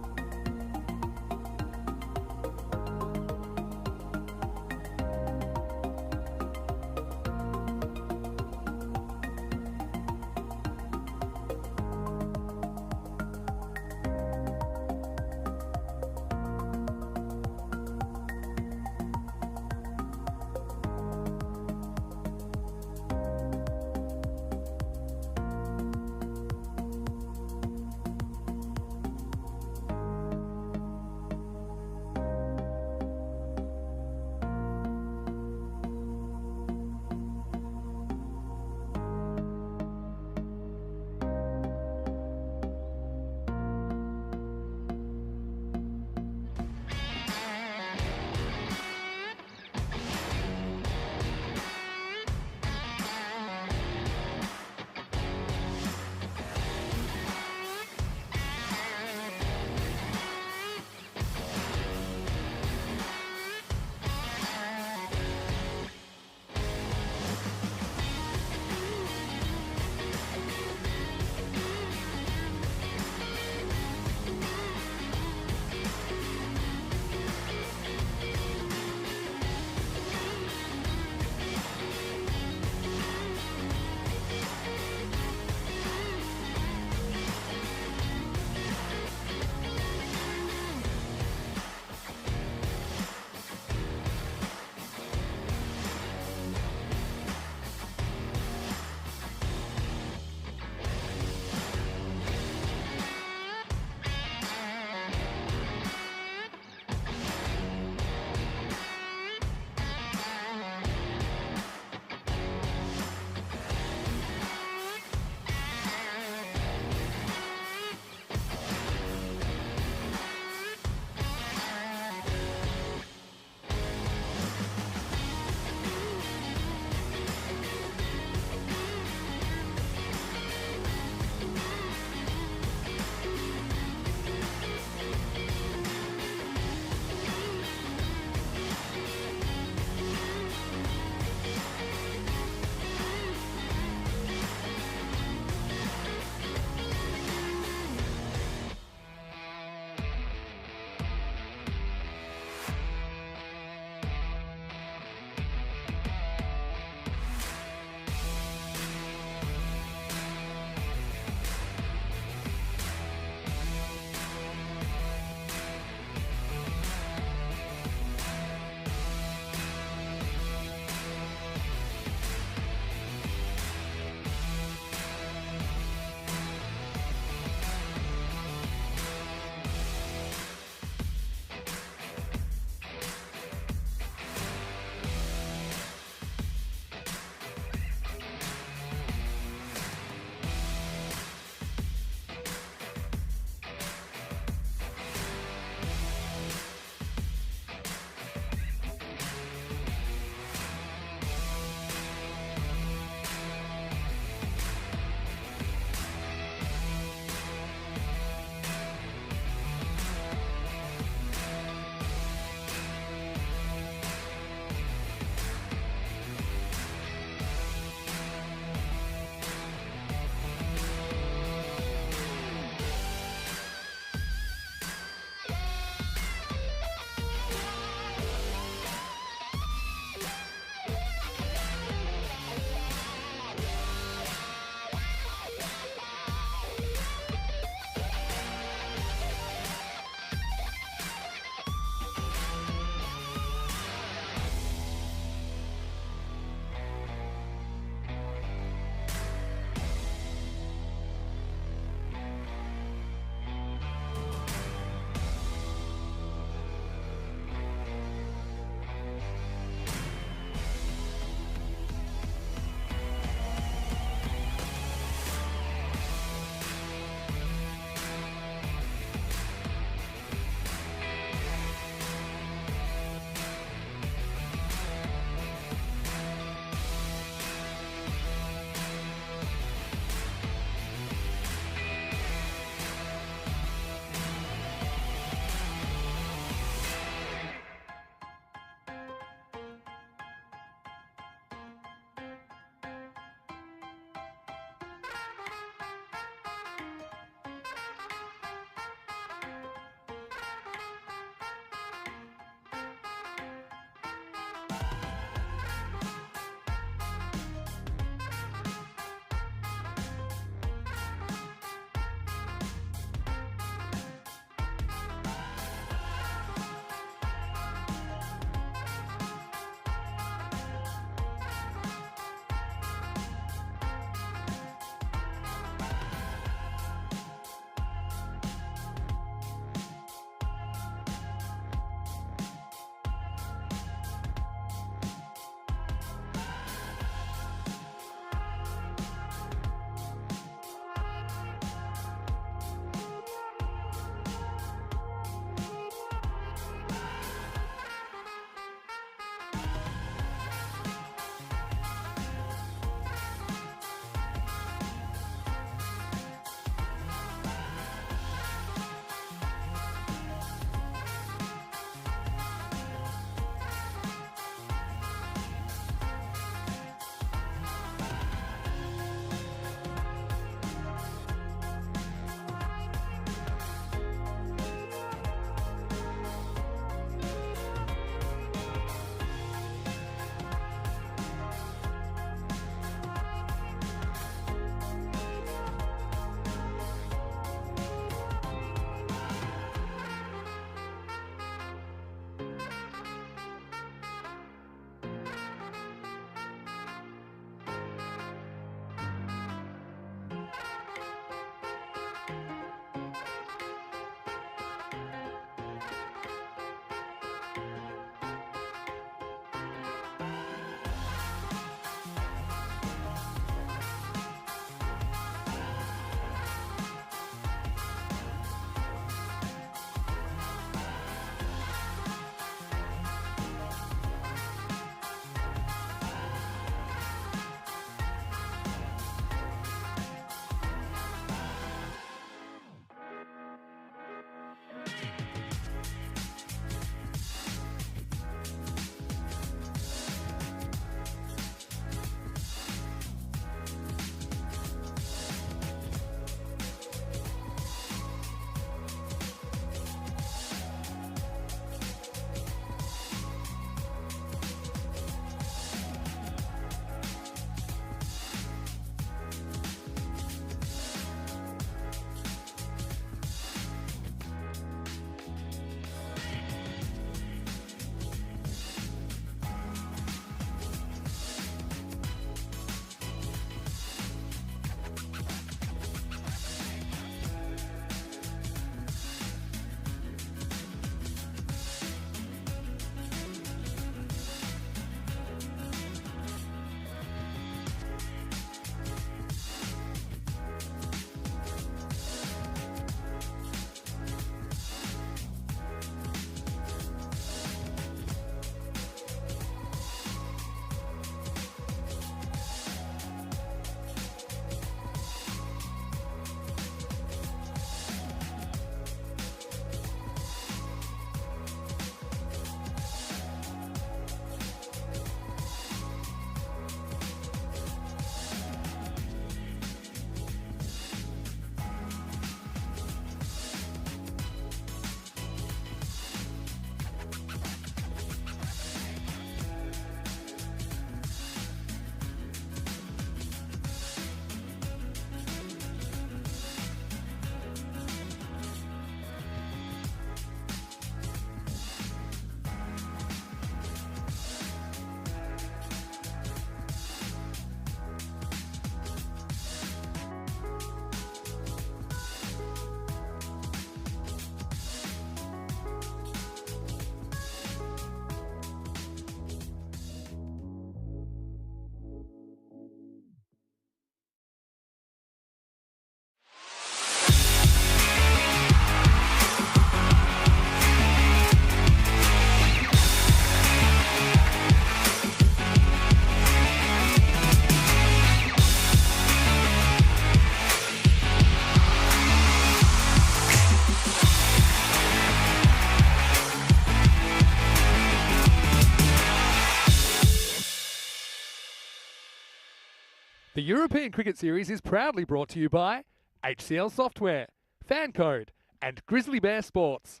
The European Cricket Series is proudly brought to you by HCL Software, FanCode, and Grizzly Bear Sports.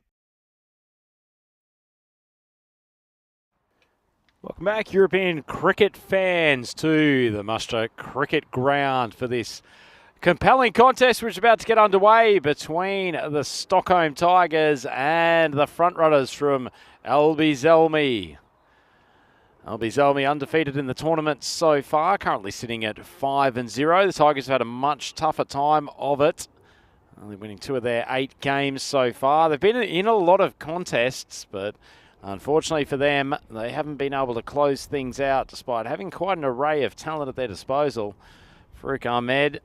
Welcome back, European cricket fans, to the Muster Cricket Ground for this compelling contest which is about to get underway between the Stockholm Tigers and the frontrunners from Alby-Zelmi. Alby-Zelmi undefeated in the tournament so far, currently sitting at 5-0. The Tigers have had a much tougher time of it, only winning 2 of their 8 games so far. They've been in a lot of contests, but unfortunately for them, they haven't been able to close things out despite having quite an array of talent at their disposal. Farouk Ahmed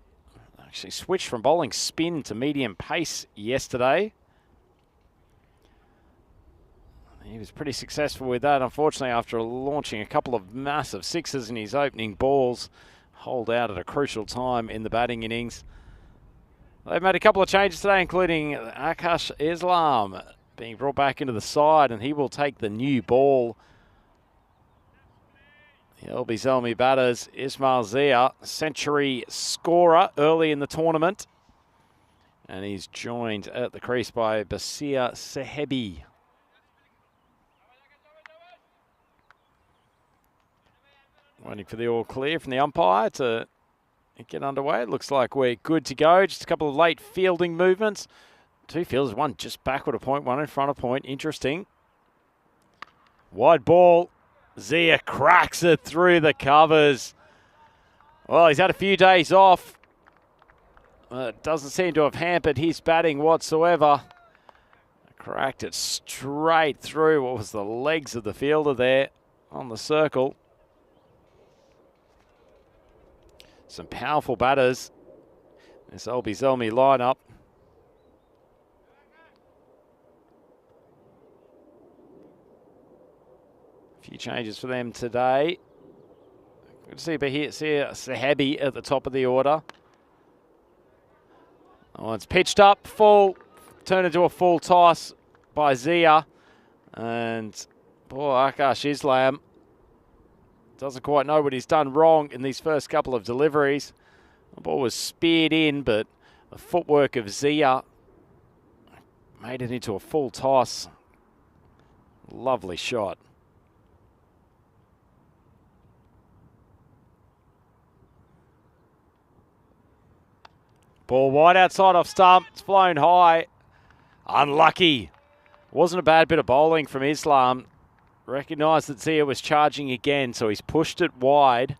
actually switched from bowling spin to medium pace yesterday. He was pretty successful with that. Unfortunately, after launching a couple of massive sixes in his opening balls, holed out at a crucial time in the batting innings. They've made a couple of changes today, including Akash Islam being brought back into the side, and he will take the new ball. The Alby-Zelmi batters, Ismail Zia, century scorer early in the tournament. And he's joined at the crease by Basir Sehebi. Waiting for the all clear from the umpire to get underway. It looks like we're good to go. Just a couple of late fielding movements. 2 fielders, one just backward of point, one in front of point. Interesting. Wide ball. Zia cracks it through the covers. Well, he's had a few days off. It doesn't seem to have hampered his batting whatsoever. Cracked it straight through what was the legs of the fielder there on the circle. Some powerful batters. This Alby-Zelmi lineup. A few changes for them today. Good to see Basir Sehebi at the top of the order. Oh, it's pitched up full. turn into a full toss by Zia. And poor Akash Islam doesn't quite know what he's done wrong in these first couple of deliveries. The ball was speared in, but the footwork of Zia made it into a full toss. Lovely shot. Ball wide outside off stump. It's flown high. Unlucky. Wasn't a bad bit of bowling from Islam. Recognised that Zia was charging again, so he's pushed it wide.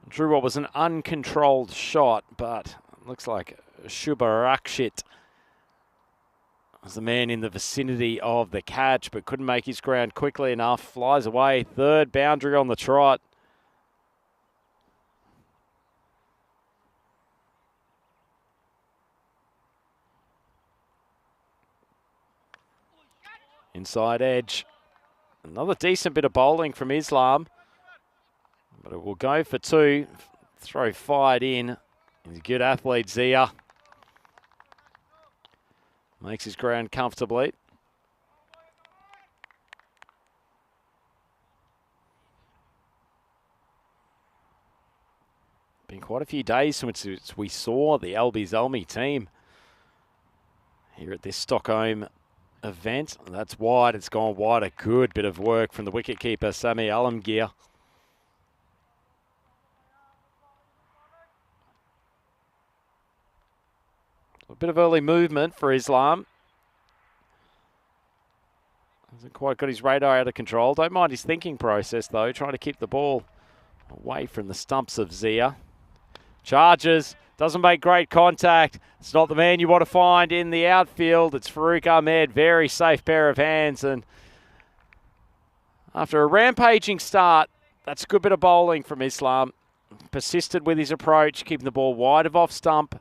Drew what was an uncontrolled shot, but looks like Shubharakshit was the man in the vicinity of the catch, but couldn't make his ground quickly enough. Flies away. Third boundary on the trot. Inside edge. Another decent bit of bowling from Islam. But it will go for two. Throw fired in. He's a good athlete, Zia. Makes his ground comfortably. Been quite a few days since we saw the Albi-Zalmi team here at this Stockholm event. That's wide. It's gone wide. A good bit of work from the wicketkeeper, Sami Alamgir. A bit of early movement for Islam. Hasn't quite got his radar out of control. Don't mind his thinking process, though. Trying to keep the ball away from the stumps of Zia. Charges. Doesn't make great contact. It's not the man you want to find in the outfield. It's Farouk Ahmed. Very safe pair of hands. And after a rampaging start, that's a good bit of bowling from Islam. Persisted with his approach, keeping the ball wide of off stump.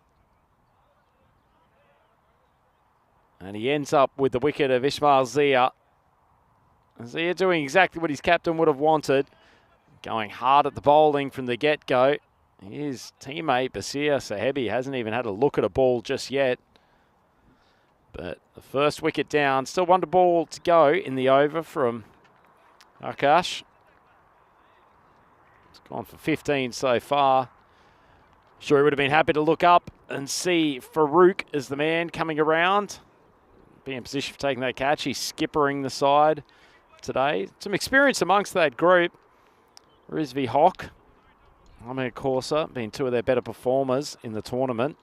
And he ends up with the wicket of Ismail Zia. Zia doing exactly what his captain would have wanted. Going hard at the bowling from the get-go. His teammate, Basir Sahebi, hasn't even had a look at a ball just yet. But the first wicket down. Still one ball to go in the over from Akash. It's gone for 15 so far. Sure, he would have been happy to look up and see Farouk as the man coming around. Be in position for taking that catch. He's skippering the side today. Some experience amongst that group. Rizvi Hock, Ahmed Corsa, being two of their better performers in the tournament.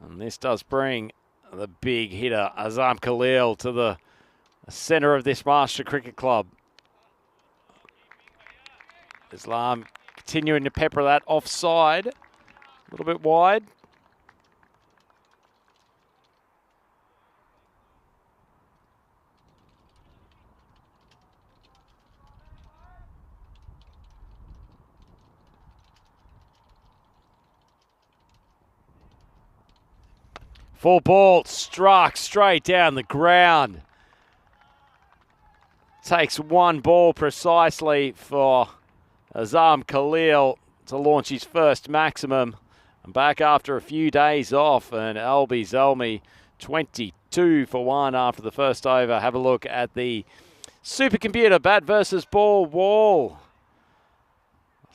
And this does bring the big hitter, Azam Khalil, to the centre of this Master Cricket Club. Islam continuing to pepper that offside. A little bit wide. Full ball struck straight down the ground. Takes one ball precisely for Azam Khalil to launch his first maximum. And back after a few days off, and Albi-Zalmi 22 for 1 after the first over. Have a look at the supercomputer bat versus ball wall.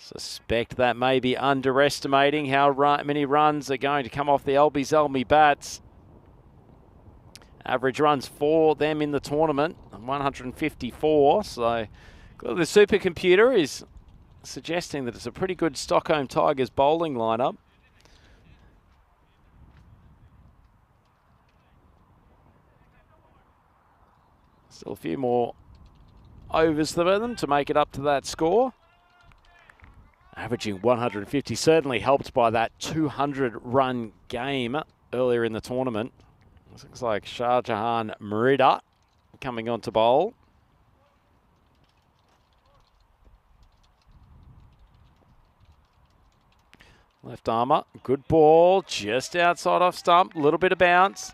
Suspect that may be underestimating how many runs are going to come off the Albi-Zalmi bats. Average runs for them in the tournament, 154. So the supercomputer is suggesting that it's a pretty good Stockholm Tigers bowling lineup. Still a few more overs for them to make it up to that score. Averaging 150, certainly helped by that 200-run game earlier in the tournament. This looks like Shah Jahan Merida coming on to bowl. Left armour, good ball, just outside off stump, a little bit of bounce.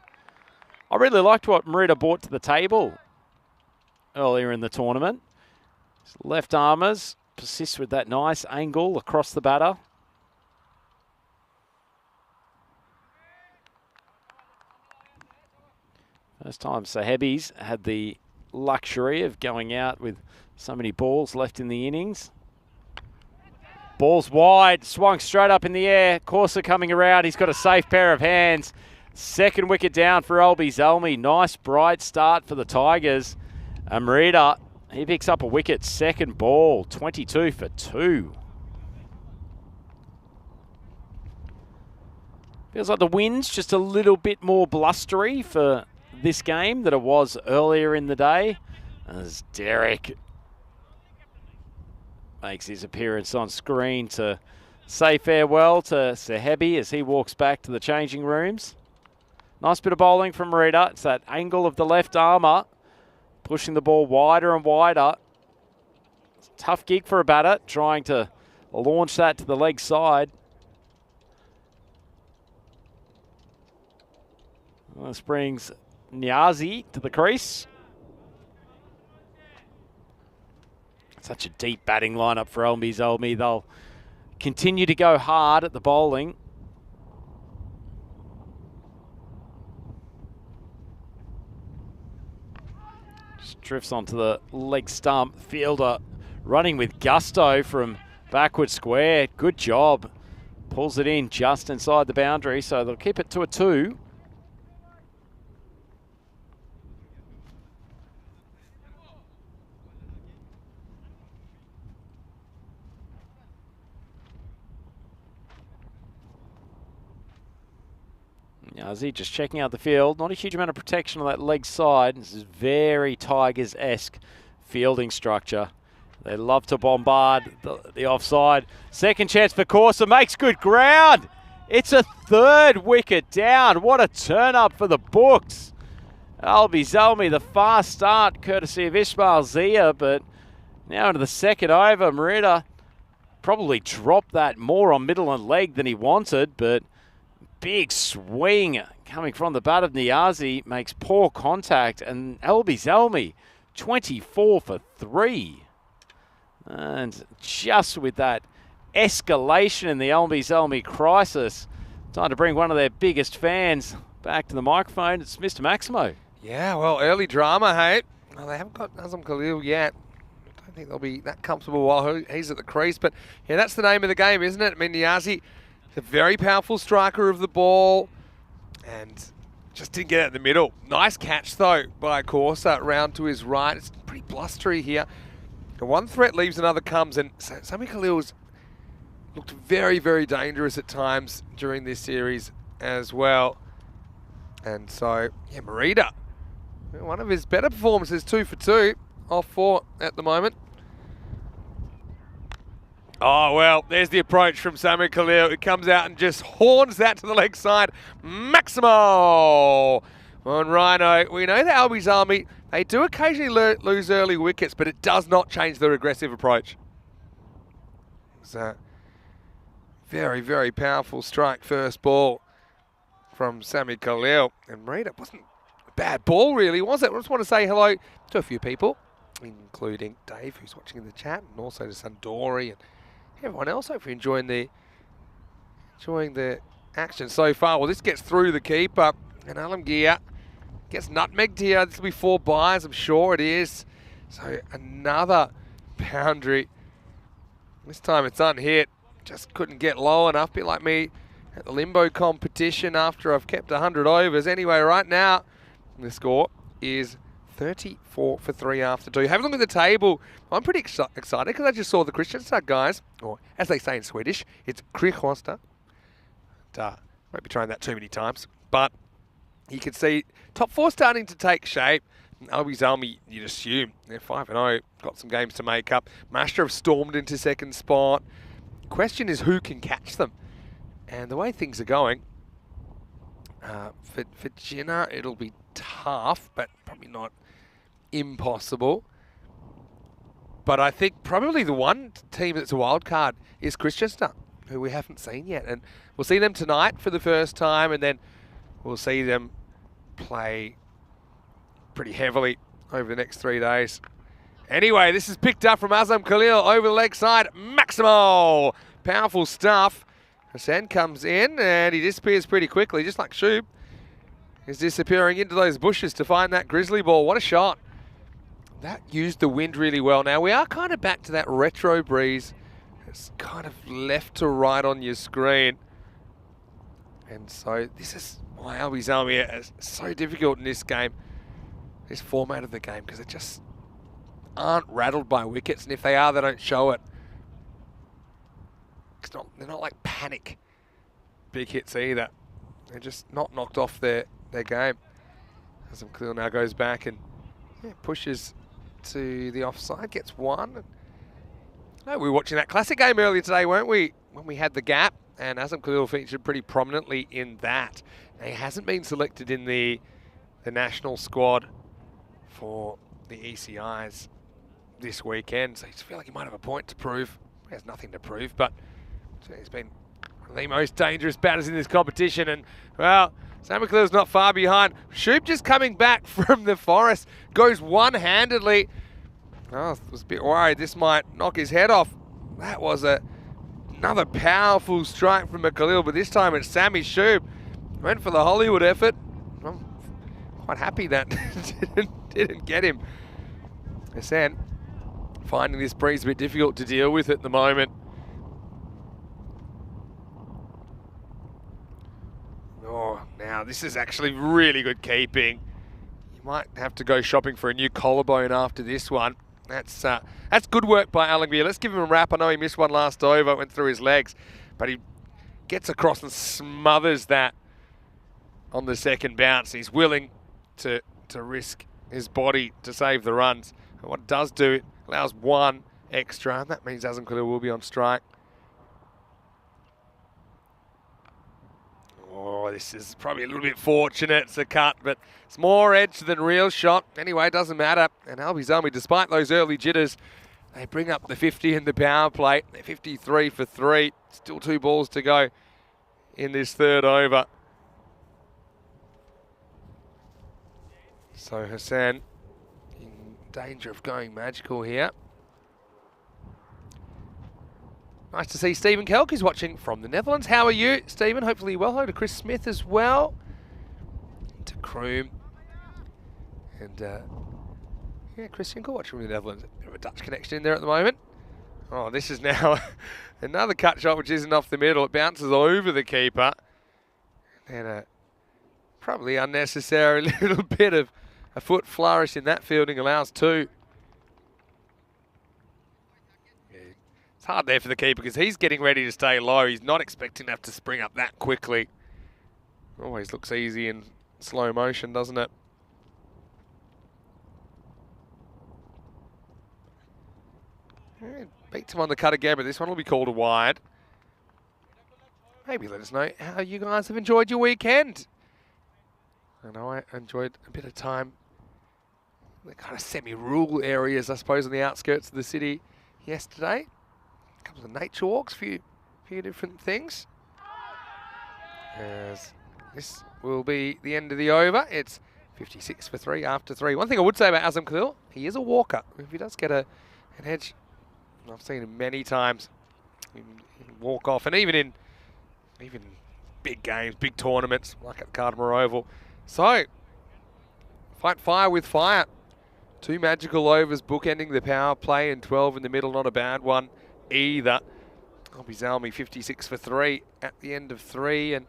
I really liked what Merida brought to the table earlier in the tournament. Left armers persists with that nice angle across the batter. First time Sahebi's had the luxury of going out with so many balls left in the innings. Ball's wide, swung straight up in the air. Corsa coming around. He's got a safe pair of hands. Second wicket down for Albie Zalmi. Nice bright start for the Tigers. Amrita, he picks up a wicket. Second ball, 22 for 2. Feels like the wind's just a little bit more blustery for this game than it was earlier in the day, as Derek makes his appearance on screen to say farewell to Sahebi as he walks back to the changing rooms. Nice bit of bowling from Rita. It's that angle of the left armour, pushing the ball wider and wider. It's a tough gig for a batter, trying to launch that to the leg side. Well, this brings Niazi to the crease. Such a deep batting lineup for Albie Zalmi. They'll continue to go hard at the bowling. Just drifts onto the leg stump. Fielder running with gusto from backward square. Good job. Pulls it in just inside the boundary, so they'll keep it to a 2. Niazi just checking out the field. Not a huge amount of protection on that leg side. This is very Tigers-esque fielding structure. They love to bombard the offside. Second chance for Corsa. Makes good ground. It's a third wicket down. What a turn-up for the books. Albie Zalmi, the fast start courtesy of Ismail Zia, but now into the second over. Merida probably dropped that more on middle and leg than he wanted, but big swing coming from the bat of Niazi makes poor contact, and Albie Zalmi 24 for 3. And just with that escalation in the Albie Zalmi crisis, time to bring one of their biggest fans back to the microphone. It's Mr. Maximo. Yeah, well, early drama, hey. Well, they haven't got Nazem Khalil yet. I don't think they'll be that comfortable while he's at the crease, but yeah, that's the name of the game, isn't it? I mean, Niazi, a very powerful striker of the ball, and just didn't get it in the middle. Nice catch, though, by Corsa, round to his right. It's pretty blustery here. And one threat leaves, another comes, and Sami Khalil's looked very, very dangerous at times during this series as well. And so, yeah, Merida, one of his better performances, 2 for 2, off 4 at the moment. Oh, well, there's the approach from Sami Khalil. It comes out and just horns that to the leg side. Maximo on Rhino. We know that Albie Zalmi, they do occasionally lose early wickets, but it does not change their aggressive approach. It's a very, very powerful strike first ball from Sami Khalil. And Merida, wasn't a bad ball really, was it? I just want to say hello to a few people, including Dave, who's watching in the chat, and also to Sandori and everyone else. Hope you're enjoying the action so far. Well, this gets through the keeper, and Alamgir gets nutmegged here. This will be 4 byes, I'm sure it is. So another boundary. This time it's unhit. Just couldn't get low enough. Bit like me at the limbo competition after I've kept 100 overs. Anyway, right now the score is 34 for 3 after 2. Have a look at the table. I'm pretty excited because I just saw the Kristianstad guys, or as they say in Swedish, it's Kristianstad. Won't be trying that too many times, but you can see top 4 starting to take shape. Albie Zalmi, you'd assume they're 5-0, got some games to make up. Mashta have stormed into second spot. Question is who can catch them, and the way things are going, for Jinnah it'll be tough, but probably not impossible. But I think probably the one team that's a wild card is Kristianstad, who we haven't seen yet. And we'll see them tonight for the first time, and then we'll see them play pretty heavily over the next 3 days Anyway, this is picked up from Azam Khalil over the leg side. Maximo! Powerful stuff. Hassan comes in and he disappears pretty quickly, just like Shub. He's disappearing into those bushes to find that grizzly ball. What a shot. That used the wind really well. Now, we are kind of back to that retro breeze. It's kind of left to right on your screen. And so this is why Albies Army is so difficult in this game, this format of the game, because it just aren't rattled by wickets, and if they are, they don't show it. They're not like panic big hits either. They're just not knocked off their game. Azam Khalil now goes back and pushes to the offside, gets one. We were watching that classic game earlier today, weren't we? When we had the gap, and Azam Khalil featured pretty prominently in that. Now, he hasn't been selected in the national squad for the ECIs this weekend, so I just feel like he might have a point to prove. He has nothing to prove, but he's been one of the most dangerous batters in this competition, and well, Azam Khalil's not far behind. Shub just coming back from the forest, goes one-handedly. Oh, I was a bit worried this might knock his head off. That was another powerful strike from Khalil, but this time it's Sammy Shub. Went for the Hollywood effort. I'm quite happy that didn't get him. Hassan finding this breeze a bit difficult to deal with at the moment. Oh, now this is actually really good keeping. You might have to go shopping for a new collarbone after this one. That's good work by Allenby. Let's give him a wrap. I know he missed one last over, it went through his legs, but he gets across and smothers that on the second bounce. He's willing to risk his body to save the runs. And what it does do, it allows one extra, and that means Azam Khalil will be on strike. Oh, this is probably a little bit fortunate. It's a cut, but it's more edge than real shot. Anyway, it doesn't matter. And Albies Army, despite those early jitters, they bring up the 50 in the power play. They're 53 for 3. Still 2 balls to go in this third over. So Hassan in danger of going magical here. Nice to see Stephen Kelk is watching from the Netherlands. How are you, Stephen? Hopefully well. Hello to Chris Smith as well. To Kroom. And Chris Hinkle watching from the Netherlands. A bit of a Dutch connection in there at the moment. Oh, this is now another cut shot which isn't off the middle. It bounces over the keeper. And probably unnecessary little bit of a foot flourish in that fielding allows 2. It's hard there for the keeper because he's getting ready to stay low. He's not expecting to have to spring up that quickly. Always looks easy in slow motion, doesn't it? Beats him on the cut again, but this one will be called a wide. Maybe let us know how you guys have enjoyed your weekend. I know I enjoyed a bit of time in the kind of semi-rural areas, I suppose, on the outskirts of the city yesterday. A couple of nature walks, few different things. As this will be the end of the over. It's 56 for 3 after 3. One thing I would say about Azam Khalil, he is a walker. If he does get an edge, I've seen him many times in walk off, and even big games, big tournaments like at Cardamore Oval. So fight fire with fire. 2 magical overs bookending the power play, and 12 in the middle. Not a bad one either. Albies Army 56 for 3 at the end of 3, and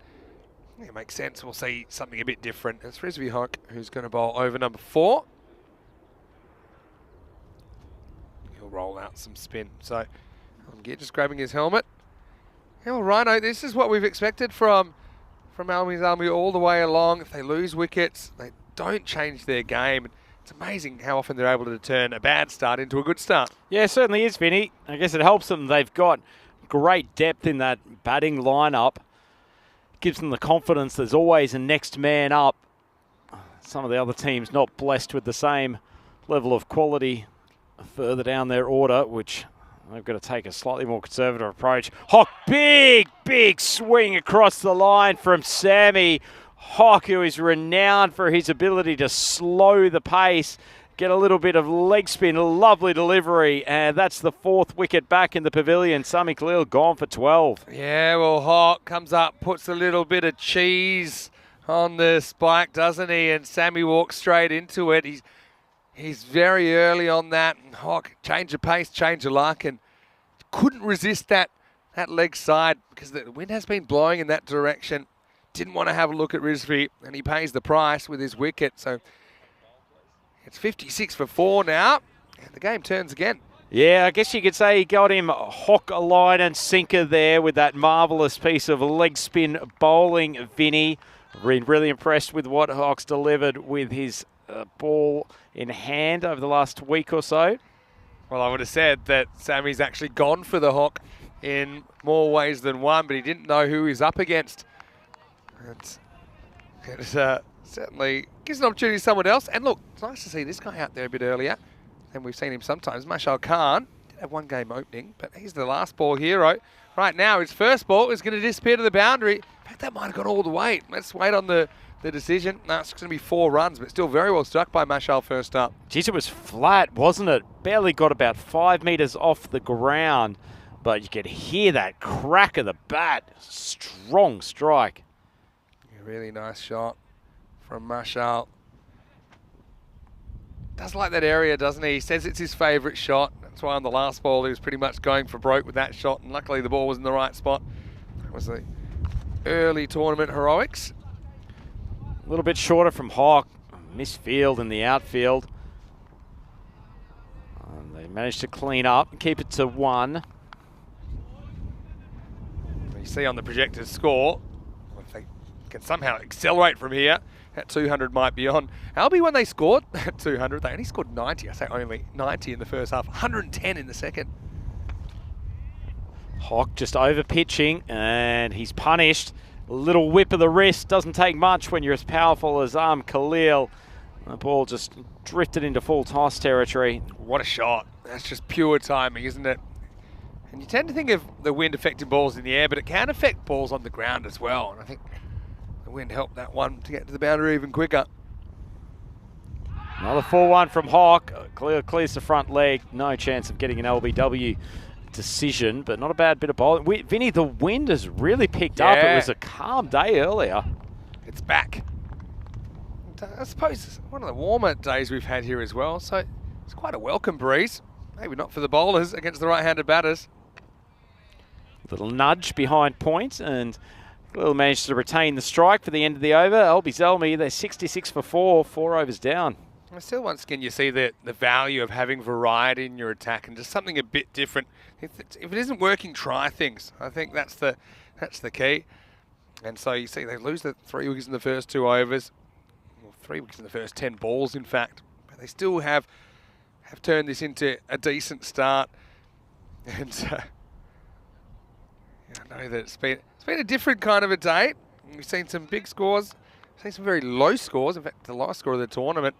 it makes sense. We'll see something a bit different. It's Frisbee Hoke who's going to bowl over number 4. He'll roll out some spin. So just grabbing his helmet. Yeah, well, Rhino, this is what we've expected from Albies Army all the way along. If they lose wickets, they don't change their game. It's amazing how often they're able to turn a bad start into a good start. Yeah, it certainly is, Vinny. I guess it helps them. They've got great depth in that batting lineup. Gives them the confidence. There's always a next man up. Some of the other teams not blessed with the same level of quality further down their order, which they've got to take a slightly more conservative approach. Hock, big swing across the line from Sammy Hock, who is renowned for his ability to slow the pace, get a little bit of leg spin. A lovely delivery. And that's the 4th wicket back in the pavilion. Sami Khalil gone for 12. Yeah, well, Hawk comes up, puts a little bit of cheese on the spike, doesn't he? And Sammy walks straight into it. He's very early on that. And Hawk, change of pace, change of luck, and couldn't resist that leg side because the wind has been blowing in that direction. Didn't want to have a look at Rizvi, and he pays the price with his wicket. So it's 56 for 4 now, and the game turns again. Yeah, I guess you could say he got him hook, a line and sinker there with that marvellous piece of leg spin bowling, Vinny. Really impressed with what Hawk's delivered with his ball in hand over the last week or so. Well, I would have said that Sammy's actually gone for the Hawk in more ways than one, but he didn't know who he's up against. It certainly gives an opportunity to someone else. And look, it's nice to see this guy out there a bit earlier than we've seen him sometimes. Mashal Khan did have one game opening, but he's the last ball hero. Right now, his first ball is going to disappear to the boundary. In fact, that might have gone all the way. Let's wait on the decision. No, it's going to be 4 runs, but still very well struck by Mashal first up. Geez, it was flat, wasn't it? Barely got about 5 metres off the ground, but you could hear that crack of the bat. Strong strike. A really nice shot from Mashal. Does like that area, doesn't he? He says it's his favourite shot. That's why on the last ball he was pretty much going for broke with that shot, and luckily the ball was in the right spot. That was the early tournament heroics. A little bit shorter from Hawk. Missed field in the outfield. And they managed to clean up and keep it to 1. You see on the projected score, if they can somehow accelerate from here, that 200 might be on. Albie, when they scored at 200, they only scored 90. I say only 90 in the first half, 110 in the second. Hawk just over pitching, and he's punished. A little whip of the wrist doesn't take much when you're as powerful as Khalil. The ball just drifted into full toss territory. What a shot. That's just pure timing, isn't it? And you tend to think of the wind affecting balls in the air, but it can affect balls on the ground as well. And I think the wind helped that one to get to the boundary even quicker. Another 4-1 from Hawk. Clears the front leg. No chance of getting an LBW decision, but not a bad bit of bowling. Vinny, the wind has really picked up. It was a calm day earlier. It's back. I suppose it's one of the warmer days we've had here as well, so it's quite a welcome breeze. Maybe not for the bowlers against the right-handed batters. Little nudge behind point, and Khalil managed to retain the strike for the end of the over. Albi Zelmi, they're 66 for 4 overs down. Still, once again, you see the value of having variety in your attack and just something a bit different. If it isn't working, try things. I think that's the key. And so you see they lose the 3 wickets in the first 2 overs, well, 3 wickets in the first 10 balls, in fact. But they still have turned this into a decent start. And I know that it's been a different kind of a day. We've seen some big scores, seen some very low scores. In fact, the lowest score of the tournament.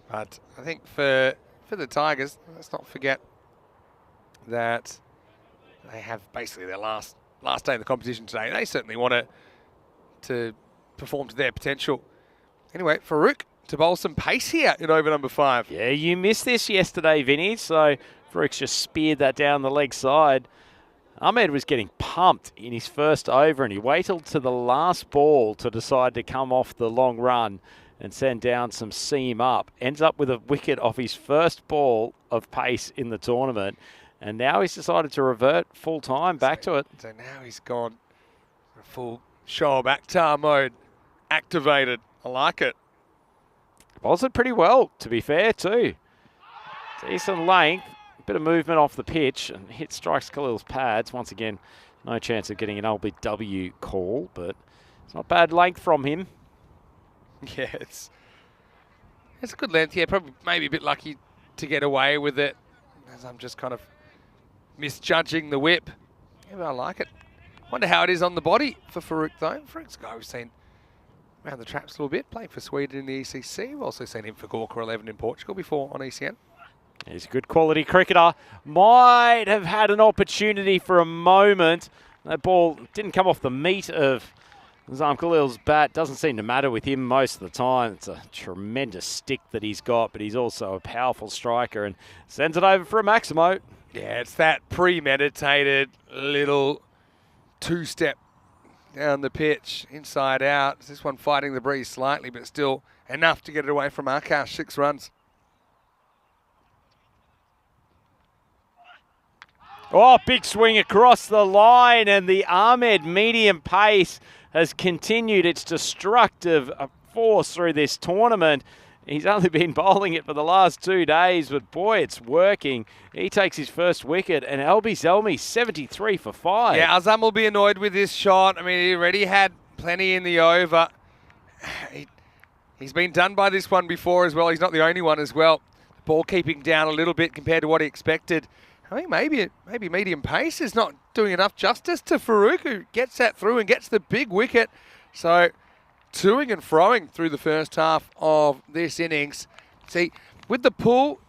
But I think for the Tigers, let's not forget that they have basically their last day of the competition today. They certainly want to perform to their potential. Anyway, Farouk to bowl some pace here in over number 5. Yeah, you missed this yesterday, Vinny. So Farouk's just speared that down the leg side. Ahmed was getting pumped in his first over, and he waited to the last ball to decide to come off the long run and send down some seam up. Ends up with a wicket off his first ball of pace in the tournament. And now he's decided to revert full time back to it. So now he's gone for full show of actar mode activated. I like it. Bowls it pretty well, to be fair, too. Decent length, a bit of movement off the pitch, and strikes Khalil's pads. Once again, no chance of getting an LBW call, but it's not bad length from him. Yeah, it's a good length. Yeah, probably maybe a bit lucky to get away with it, as I'm just kind of misjudging the whip. Yeah, but I like it. Wonder how it is on the body for Farouk, though. Farouk's a guy we've seen around the traps a little bit, playing for Sweden in the ECC. We've also seen him for Gorka 11 in Portugal before on ECN. He's a good quality cricketer. Might have had an opportunity for a moment. That ball didn't come off the meat of Nizam Khalil's bat doesn't seem to matter with him most of the time. It's a tremendous stick that he's got, but he's also a powerful striker and sends it over for a Maximo. Yeah, it's that premeditated little two-step down the pitch, inside out. This one fighting the breeze slightly, but still enough to get it away from Akash. 6 runs. Oh, big swing across the line, and the Ahmed medium pace has continued its destructive force through this tournament. He's only been bowling it for the last 2 days, but boy, it's working. He takes his first wicket, and Albi Zelmi 73 for 5. Yeah, Azam will be annoyed with this shot. I mean, he already had plenty in the over. He's been done by this one before as well. He's not the only one as well. The ball keeping down a little bit compared to what he expected. I think maybe medium pace is not doing enough justice to Farouk, who gets that through and gets the big wicket. So, toing and froing through the first half of this innings. See, with the pull,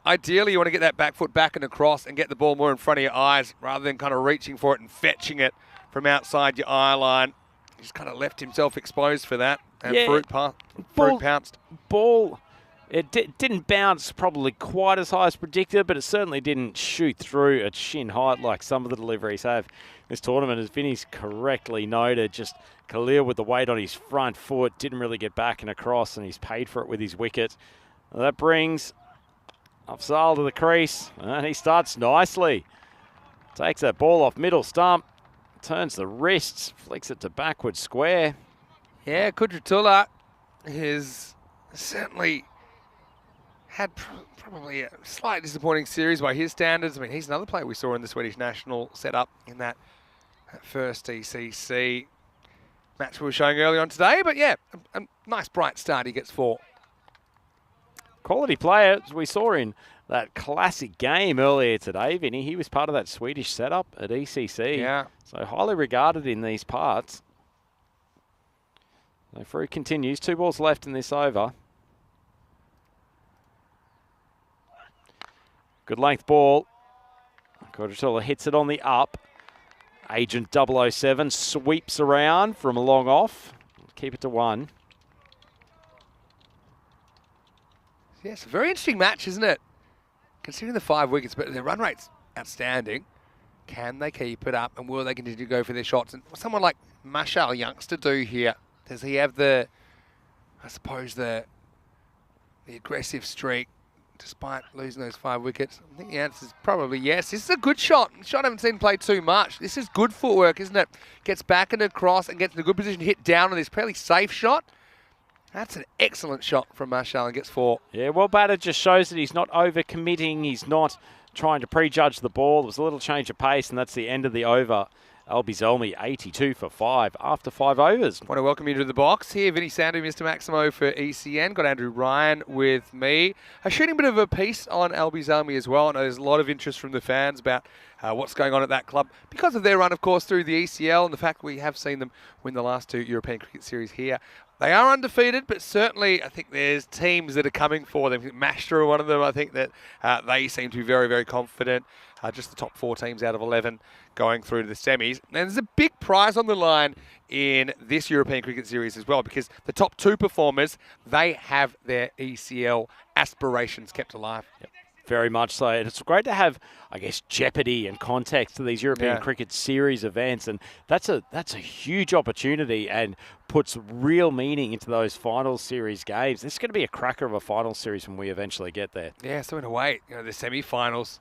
ideally you want to get that back foot back and across and get the ball more in front of your eyes rather than kind of reaching for it and fetching it from outside your eye line. He's kind of left himself exposed for that, and Yeah. Farouk pounced. Ball, it didn't bounce probably quite as high as predicted, but it certainly didn't shoot through at shin height like some of the deliveries have this tournament. As Vinny's correctly noted, just Khalil with the weight on his front foot, didn't really get back and across, and he's paid for it with his wicket. Well, that brings Afzal to the crease, and he starts nicely. Takes that ball off middle stump, turns the wrists, flicks it to backward square. Yeah, Kudratullah has certainly had probably a slight disappointing series by his standards. I mean, he's another player we saw in the Swedish national setup in that first ECC match we were showing early on today. But yeah, a nice bright start. He gets 4. Quality player, as we saw in that classic game earlier today, Vinny. He was part of that Swedish setup at ECC. Yeah. So highly regarded in these parts. So Farouk continues. 2 balls left in this over. Good length ball. Kudratullah hits it on the up. Agent 007 sweeps around from a long off. Keep it to 1. Yes, a very interesting match, isn't it? Considering the 5 wickets, but their run rate's outstanding. Can they keep it up, and will they continue to go for their shots? And what's someone like Mashal Youngster do here? Does he have the, I suppose, the aggressive streak despite losing those 5 wickets? I think the answer is probably yes. This is a good shot. Shot I haven't seen play too much. This is good footwork, isn't it? Gets back and across and gets in a good position to hit down on this fairly safe shot. That's an excellent shot from Marshall and gets 4. Yeah, well batted, just shows that he's not over-committing. He's not trying to prejudge the ball. There was a little change of pace, and that's the end of the over. Albi Zelmi, 82 for 5 after 5 overs. Want to welcome you to the box here. Vinny Sandu, Mr. Maximo for ECN. Got Andrew Ryan with me. Shooting a bit of a piece on Albi Zelmi as well. I know there's a lot of interest from the fans about what's going on at that club because of their run, of course, through the ECL and the fact we have seen them win the last 2 European Cricket Series here. They are undefeated, but certainly I think there's teams that are coming for them. Mashtra are one of them. I think that they seem to be very, very confident. Just the top 4 teams out of 11 going through to the semis. And there's a big prize on the line in this European Cricket Series as well, because the top 2 performers, they have their ECL aspirations kept alive. Yep. Very much so. And it's great to have, I guess, jeopardy and context to these European Cricket Series events. And that's a huge opportunity and puts real meaning into those final series games. This is going to be a cracker of a final series when we eventually get there. Yeah, so in a way, the semi-finals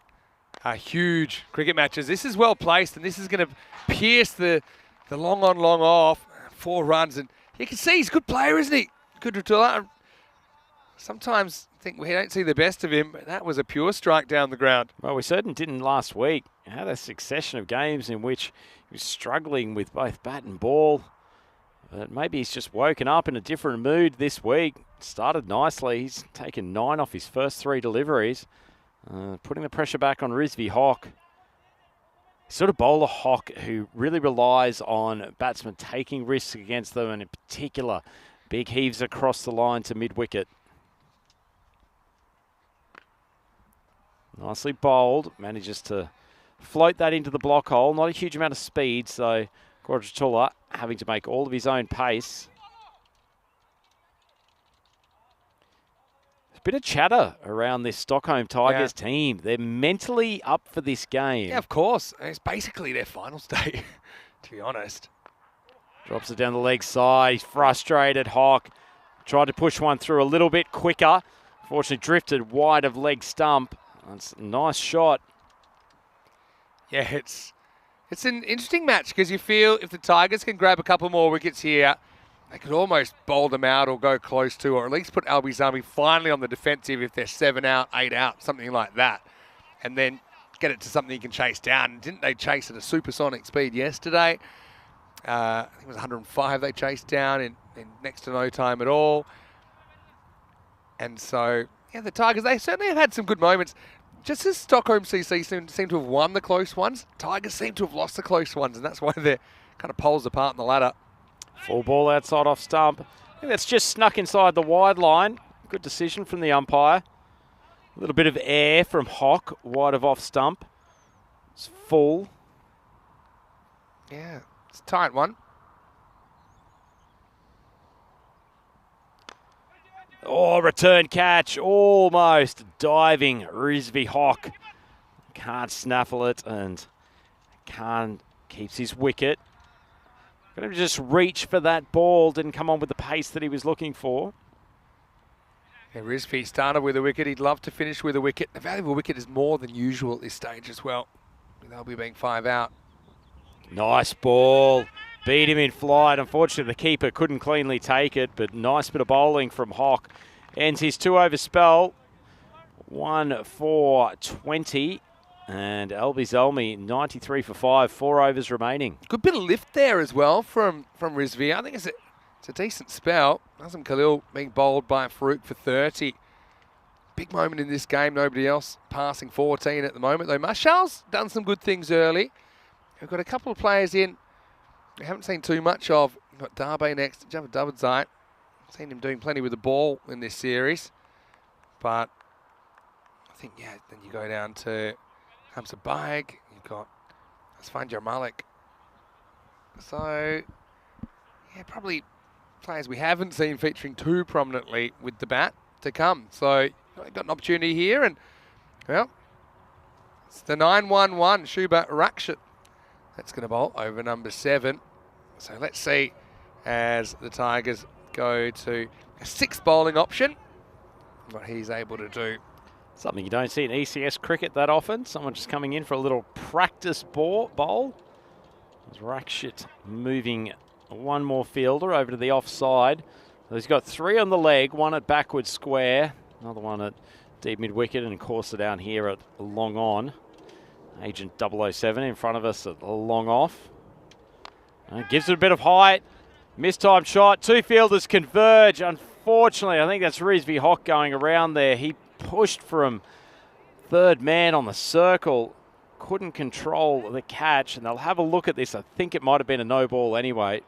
are huge cricket matches. This is well placed, and this is going to pierce the long on, long off. 4 runs. And you can see he's a good player, isn't he? Kudratullah. Sometimes I think we don't see the best of him, but that was a pure strike down the ground. Well, we certainly didn't last week. He had a succession of games in which he was struggling with both bat and ball. But maybe he's just woken up in a different mood this week. Started nicely. He's taken 9 off his first 3 deliveries. Putting the pressure back on Rizvi Hock. Sort of bowler Hock who really relies on batsmen taking risks against them, and in particular, big heaves across the line to mid-wicket. Nicely bowled, manages to float that into the block hole. Not a huge amount of speed, so Kudratullah having to make all of his own pace. There's a bit of chatter around this Stockholm Tigers team. They're mentally up for this game. Yeah, of course. It's basically their finals day, to be honest. Drops it down the leg side. He's frustrated. Hawk tried to push one through a little bit quicker. Fortunately, drifted wide of leg stump. That's a nice shot. Yeah, it's an interesting match because you feel if the Tigers can grab a couple more wickets here, they could almost bowl them out or go close to, or at least put Albizami finally on the defensive if they're 7 out, 8 out, something like that. And then get it to something you can chase down. Didn't they chase at a supersonic speed yesterday? I think it was 105 they chased down in next to no time at all. And so, yeah, the Tigers, they certainly have had some good moments. Just as Stockholm CC seem to have won the close ones, Tigers seem to have lost the close ones, and that's why they're kind of poles apart in the ladder. Full ball outside off stump. I think that's just snuck inside the wide line. Good decision from the umpire. A little bit of air from Hawk, wide of off stump. It's full. Yeah, it's a tight one. Oh, return catch, almost diving Rizvi Hawk. Can't snaffle it, and Khan keeps his wicket. Going to just reach for that ball, didn't come on with the pace that he was looking for. Yeah, Rizvi started with a wicket. He'd love to finish with a wicket. A valuable wicket is more than usual at this stage as well, with LB being 5 out. Nice ball. Beat him in flight. Unfortunately, the keeper couldn't cleanly take it, but nice bit of bowling from Hawk. Ends his 2-over spell. 1 for 20. And Albi Zelmi, 93 for 5. 4 overs remaining. Good bit of lift there as well from Rizvi. I think it's a decent spell. Nazem Khalil being bowled by Farouk for 30. Big moment in this game. Nobody else passing 14 at the moment, though. Mashal's done some good things early. We've got a couple of players in we haven't seen too much of. We've got Darbe next, Javad Davidzite. Seen him doing plenty with the ball in this series. But I think, yeah, then you go down to Hamza Baig. You've got Asfanjar Malik. So, yeah, probably players we haven't seen featuring too prominently with the bat to come. So, you've got an opportunity here. And, well, it's the 9-1-1, Shuba Rakshit. That's going to bowl over number 7. So let's see as the Tigers go to a 6th bowling option, what he's able to do. Something you don't see in ECS cricket that often. Someone just coming in for a little practice bowl. There's Rakshit moving one more fielder over to the offside. So he's got 3 on the leg, 1 at backward square, another one at deep mid wicket, and of course down here at long on. Agent 007 in front of us at long off. Gives it a bit of height. Mistimed shot. 2 fielders converge. Unfortunately, I think that's Rizvi Hawk going around there. He pushed from 3rd man on the circle. Couldn't control the catch. And they'll have a look at this. I think it might have been a no ball anyway.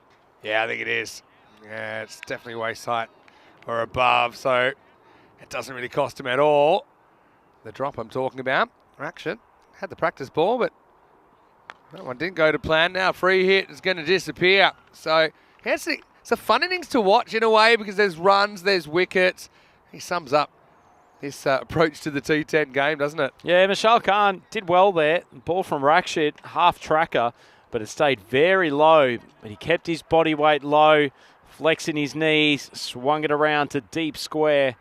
Yeah, I think it is. Yeah, it's definitely waist height or above. So it doesn't really cost him at all. The drop I'm talking about. Rakshit had the practice ball, but that one didn't go to plan. Now free hit is going to disappear. So it's a fun innings to watch in a way because there's runs, there's wickets. He sums up this approach to the T10 game, doesn't it? Yeah, Michelle Khan did well there. Ball from Rakshit, half tracker, but it stayed very low. But he kept his body weight low, flexing his knees, swung it around to deep square.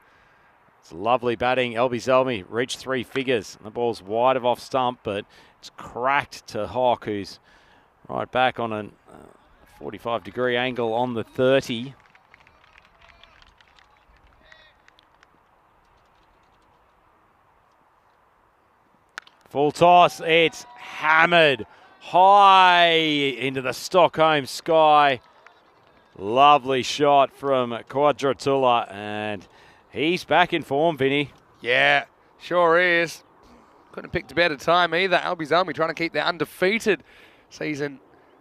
It's lovely batting. Elby Zelmi reached 3 figures. The ball's wide of off stump, but it's cracked to Hawk, who's right back on a 45-degree angle on the 30. Full toss. It's hammered high into the Stockholm sky. Lovely shot from Quadratula, and he's back in form, Vinny. Yeah, sure is. Couldn't have picked a better time either. Albi Zelmi trying to keep their undefeated season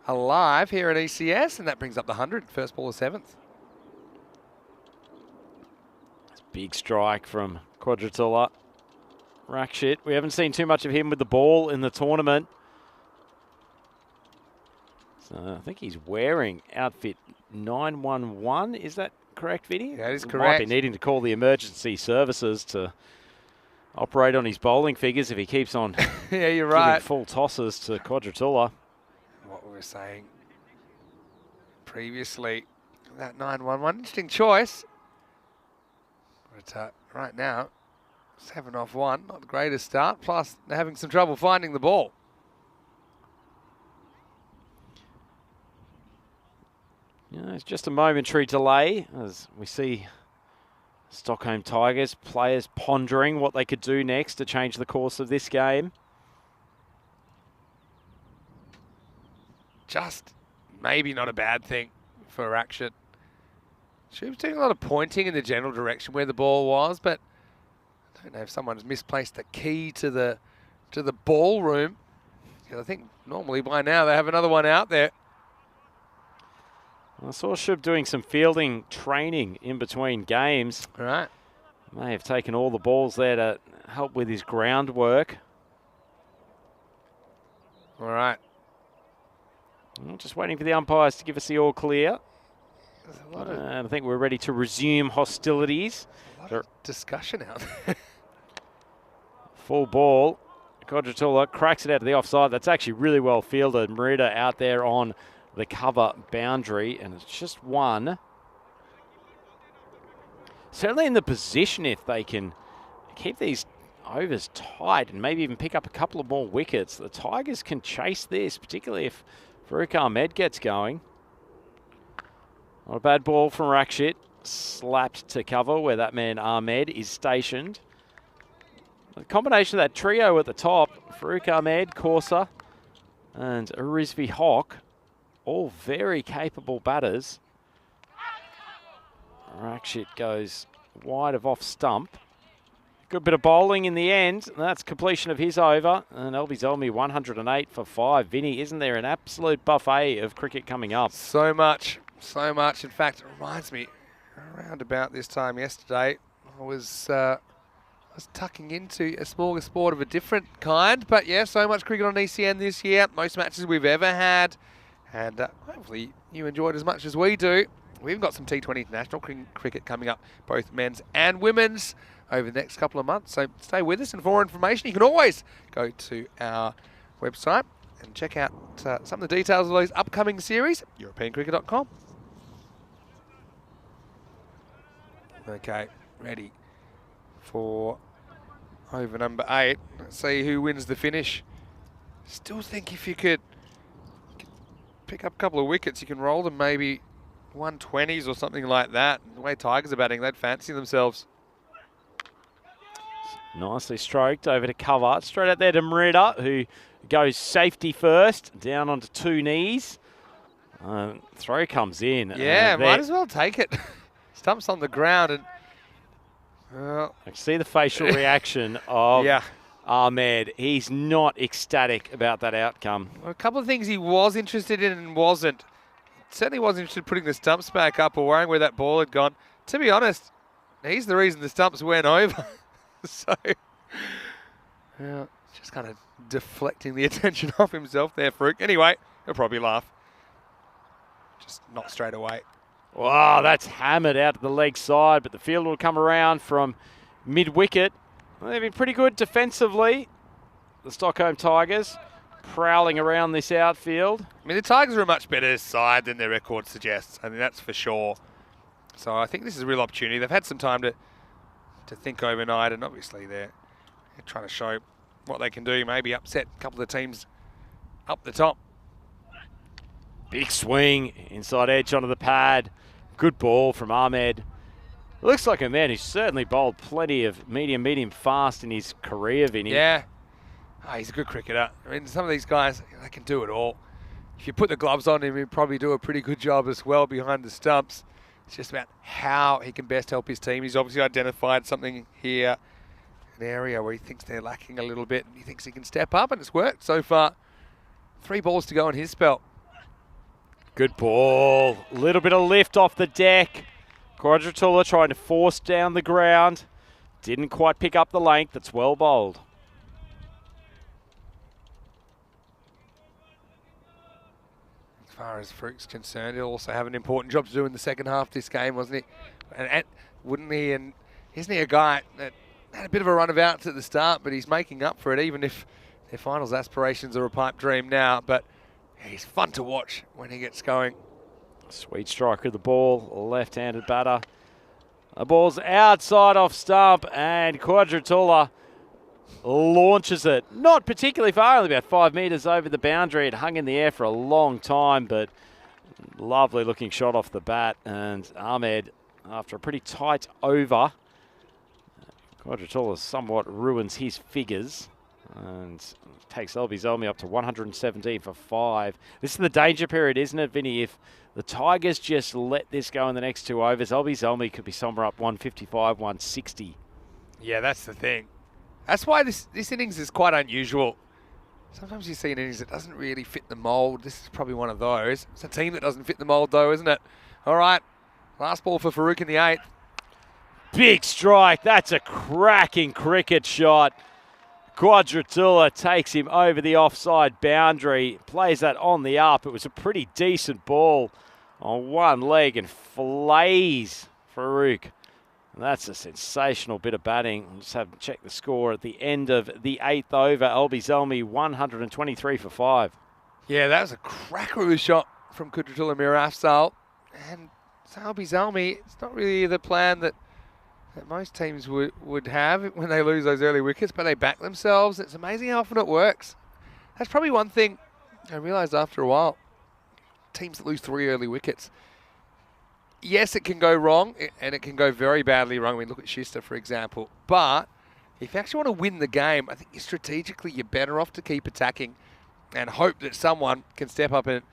alive here at ECS, and that brings up the 100, first ball of 7th. Big strike from Quadratula. Rakshit, we haven't seen too much of him with the ball in the tournament. So I think he's wearing outfit 911. Is that correct, Vinny? That is Might correct. be needing to call the emergency services to operate on his bowling figures if he keeps on Yeah, you're giving right. full tosses to Quadratula. What we were saying previously, that 911, interesting choice. But right now, 7 off 1, not the greatest start. Plus, they're having some trouble finding the ball. Yeah, it's just a momentary delay as we see Stockholm Tigers players pondering what they could do next to change the course of this game. Just maybe not a bad thing for action. She was doing a lot of pointing in the general direction where the ball was, but I don't know if someone's misplaced the key to the ballroom. I think normally by now they have another one out there. I saw Shub doing some fielding training in between games. All right. May have taken all the balls there to help with his groundwork. All right. Just waiting for the umpires to give us the all clear. There's a lot of, And I think we're ready to resume hostilities. discussion out there. Full ball. Quadratula cracks it out of the offside. That's actually really well fielded. Merida out there on the cover boundary, and it's just one. Certainly in the position if they can keep these overs tight and maybe even pick up a couple of more wickets. The Tigers can chase this, particularly if Farouk Ahmed gets going. Not a bad ball from Rakshit. Slapped to cover where that man Ahmed is stationed. The combination of that trio at the top, Farouk Ahmed, Corsa, and Rizvi Hock, all very capable batters. Rakshit goes wide of off stump. Good bit of bowling in the end. That's completion of his over. And Elby Zelmi 108 for 5. Vinny, isn't there an absolute buffet of cricket coming up? So much. In fact, it reminds me, around about this time yesterday, I was tucking into a smorgasbord of a different kind. But yeah, so much cricket on ECN this year. Most matches we've ever had. And hopefully you enjoyed as much as we do. We've got some T20 international cricket coming up, both men's and women's, over the next couple of months. So stay with us, and for more information, you can always go to our website and check out some of the details of those upcoming series, europeancricket.com. Okay, ready for over number 8. Let's see who wins the finish. Still think if you could pick up a couple of wickets, you can roll them maybe 120s or something like that. The way Tigers are batting, they'd fancy themselves. Nicely stroked over to cover. Straight out there to Merida, who goes safety first, down onto 2 knees. Throw comes in. Yeah, might as well take it. Stumps on the ground, and I can see the facial reaction of Ahmed. He's not ecstatic about that outcome. Well, a couple of things he was interested in and wasn't. He certainly wasn't interested in putting the stumps back up or worrying where that ball had gone. To be honest, he's the reason the stumps went over. So, yeah, just kind of deflecting the attention off himself there, Farouk. Anyway, he'll probably laugh. Just not straight away. Wow, that's hammered out to the leg side, but the field will come around from mid-wicket. Well, they've been pretty good defensively, the Stockholm Tigers, prowling around this outfield. I mean, the Tigers are a much better side than their record suggests. I mean, that's for sure. So I think this is a real opportunity. They've had some time to think overnight, and obviously they're trying to show what they can do, maybe upset a couple of the teams up the top. Big swing, inside edge onto the pad. Good ball from Ahmed. Looks like a man who's certainly bowled plenty of medium fast in his career, Vinny. Yeah. Oh, he's a good cricketer. I mean, some of these guys, they can do it all. If you put the gloves on him, he'd probably do a pretty good job as well behind the stumps. It's just about how he can best help his team. He's obviously identified something here, an area where he thinks they're lacking a little bit, and he thinks he can step up, and it's worked so far. 3 balls to go in his spell. Good ball. A little bit of lift off the deck. Quadratula trying to force down the ground. Didn't quite pick up the length. It's well bowled. far as Farouk's concerned, he'll also have an important job to do in the second half of this game, wasn't he? And wouldn't he? And isn't he a guy that had a bit of a run of outs at the start, but he's making up for it, even if their finals aspirations are a pipe dream now. But he's fun to watch when he gets going. Sweet strike of the ball, left-handed batter. The ball's outside off stump, and Quadratula launches it. Not particularly far, only about 5 metres over the boundary. It hung in the air for a long time, but lovely looking shot off the bat. And Ahmed, after a pretty tight over, Quadratula somewhat ruins his figures and takes LB Zelmi up to 117 for 5. This is the danger period, isn't it, Vinny? If the Tigers just let this go in the next 2 overs, LB Zelmi could be somewhere up 155, 160. Yeah, that's the thing. That's why this innings is quite unusual. Sometimes you see an innings that doesn't really fit the mould. This is probably one of those. It's a team that doesn't fit the mould, though, isn't it? All right, last ball for Farouk in the 8th. Big strike. That's a cracking cricket shot. Quadratula takes him over the offside boundary, plays that on the up. It was a pretty decent ball on one leg and flays Farouk. And that's a sensational bit of batting. We'll just have to check the score at the end of the 8th over. LB Zelmi 123 for 5. Yeah, that was a cracker of a shot from Quadratula Mirafsal. And LB Zelmi, it's not really the plan that most teams would have when they lose those early wickets, but they back themselves. It's amazing how often it works. That's probably one thing I realised after a while. Teams that lose 3 early wickets. Yes, it can go wrong, and it can go very badly wrong. I mean, look at Schuster, for example. But if you actually want to win the game, I think strategically you're better off to keep attacking and hope that someone can step up and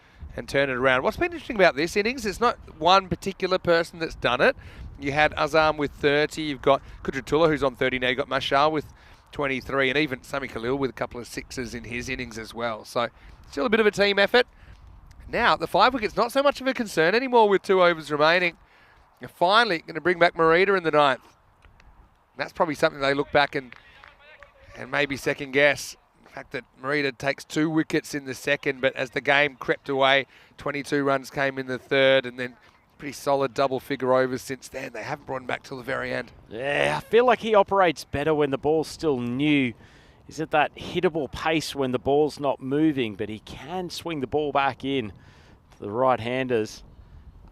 turn it around. What's been interesting about this innings, it's not one particular person that's done it. You had Azam with 30, you've got Quadratula who's on 30 now, you've got Mashal with 23, and even Sami Khalil with a couple of 6s in his innings as well. So still a bit of a team effort. Now, the 5 wickets, not so much of a concern anymore with 2 overs remaining. You're finally going to bring back Merida in the 9th. That's probably something they look back and maybe second guess. The fact that Merida takes 2 wickets in the second, but as the game crept away, 22 runs came in the 3rd, and then pretty solid double-figure overs since then. They haven't brought him back till the very end. Yeah, I feel like he operates better when the ball's still new. He's at that hittable pace when the ball's not moving, but he can swing the ball back in to the right-handers.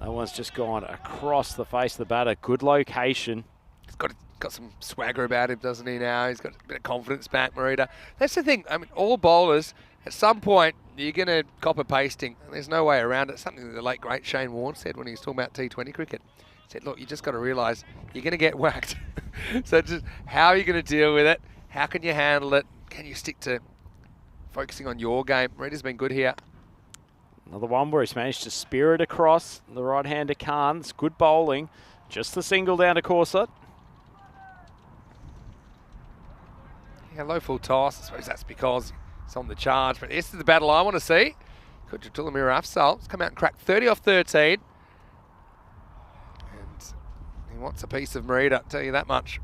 That one's just gone across the face of the batter. Good location. He's got some swagger about him, doesn't he, now? He's got a bit of confidence back, Merida. That's the thing. I mean, all bowlers, at some point, you're going to cop a pasting. There's no way around it. Something that the late, great Shane Warne said when he was talking about T20 cricket. He said, look, you just got to realise you're going to get whacked. So just how are you going to deal with it? How can you handle it? Can you stick to focusing on your game? Merida's been good here. Another one where he's managed to spear it across. The right-hander Khan's good bowling. Just the single down to Corset. Yeah, low full toss. I suppose that's because it's on the charge. But this is the battle I want to see. Quadratula Mirafsal has come out and cracked 30 off 13. And he wants a piece of Merida, I'll tell you that much.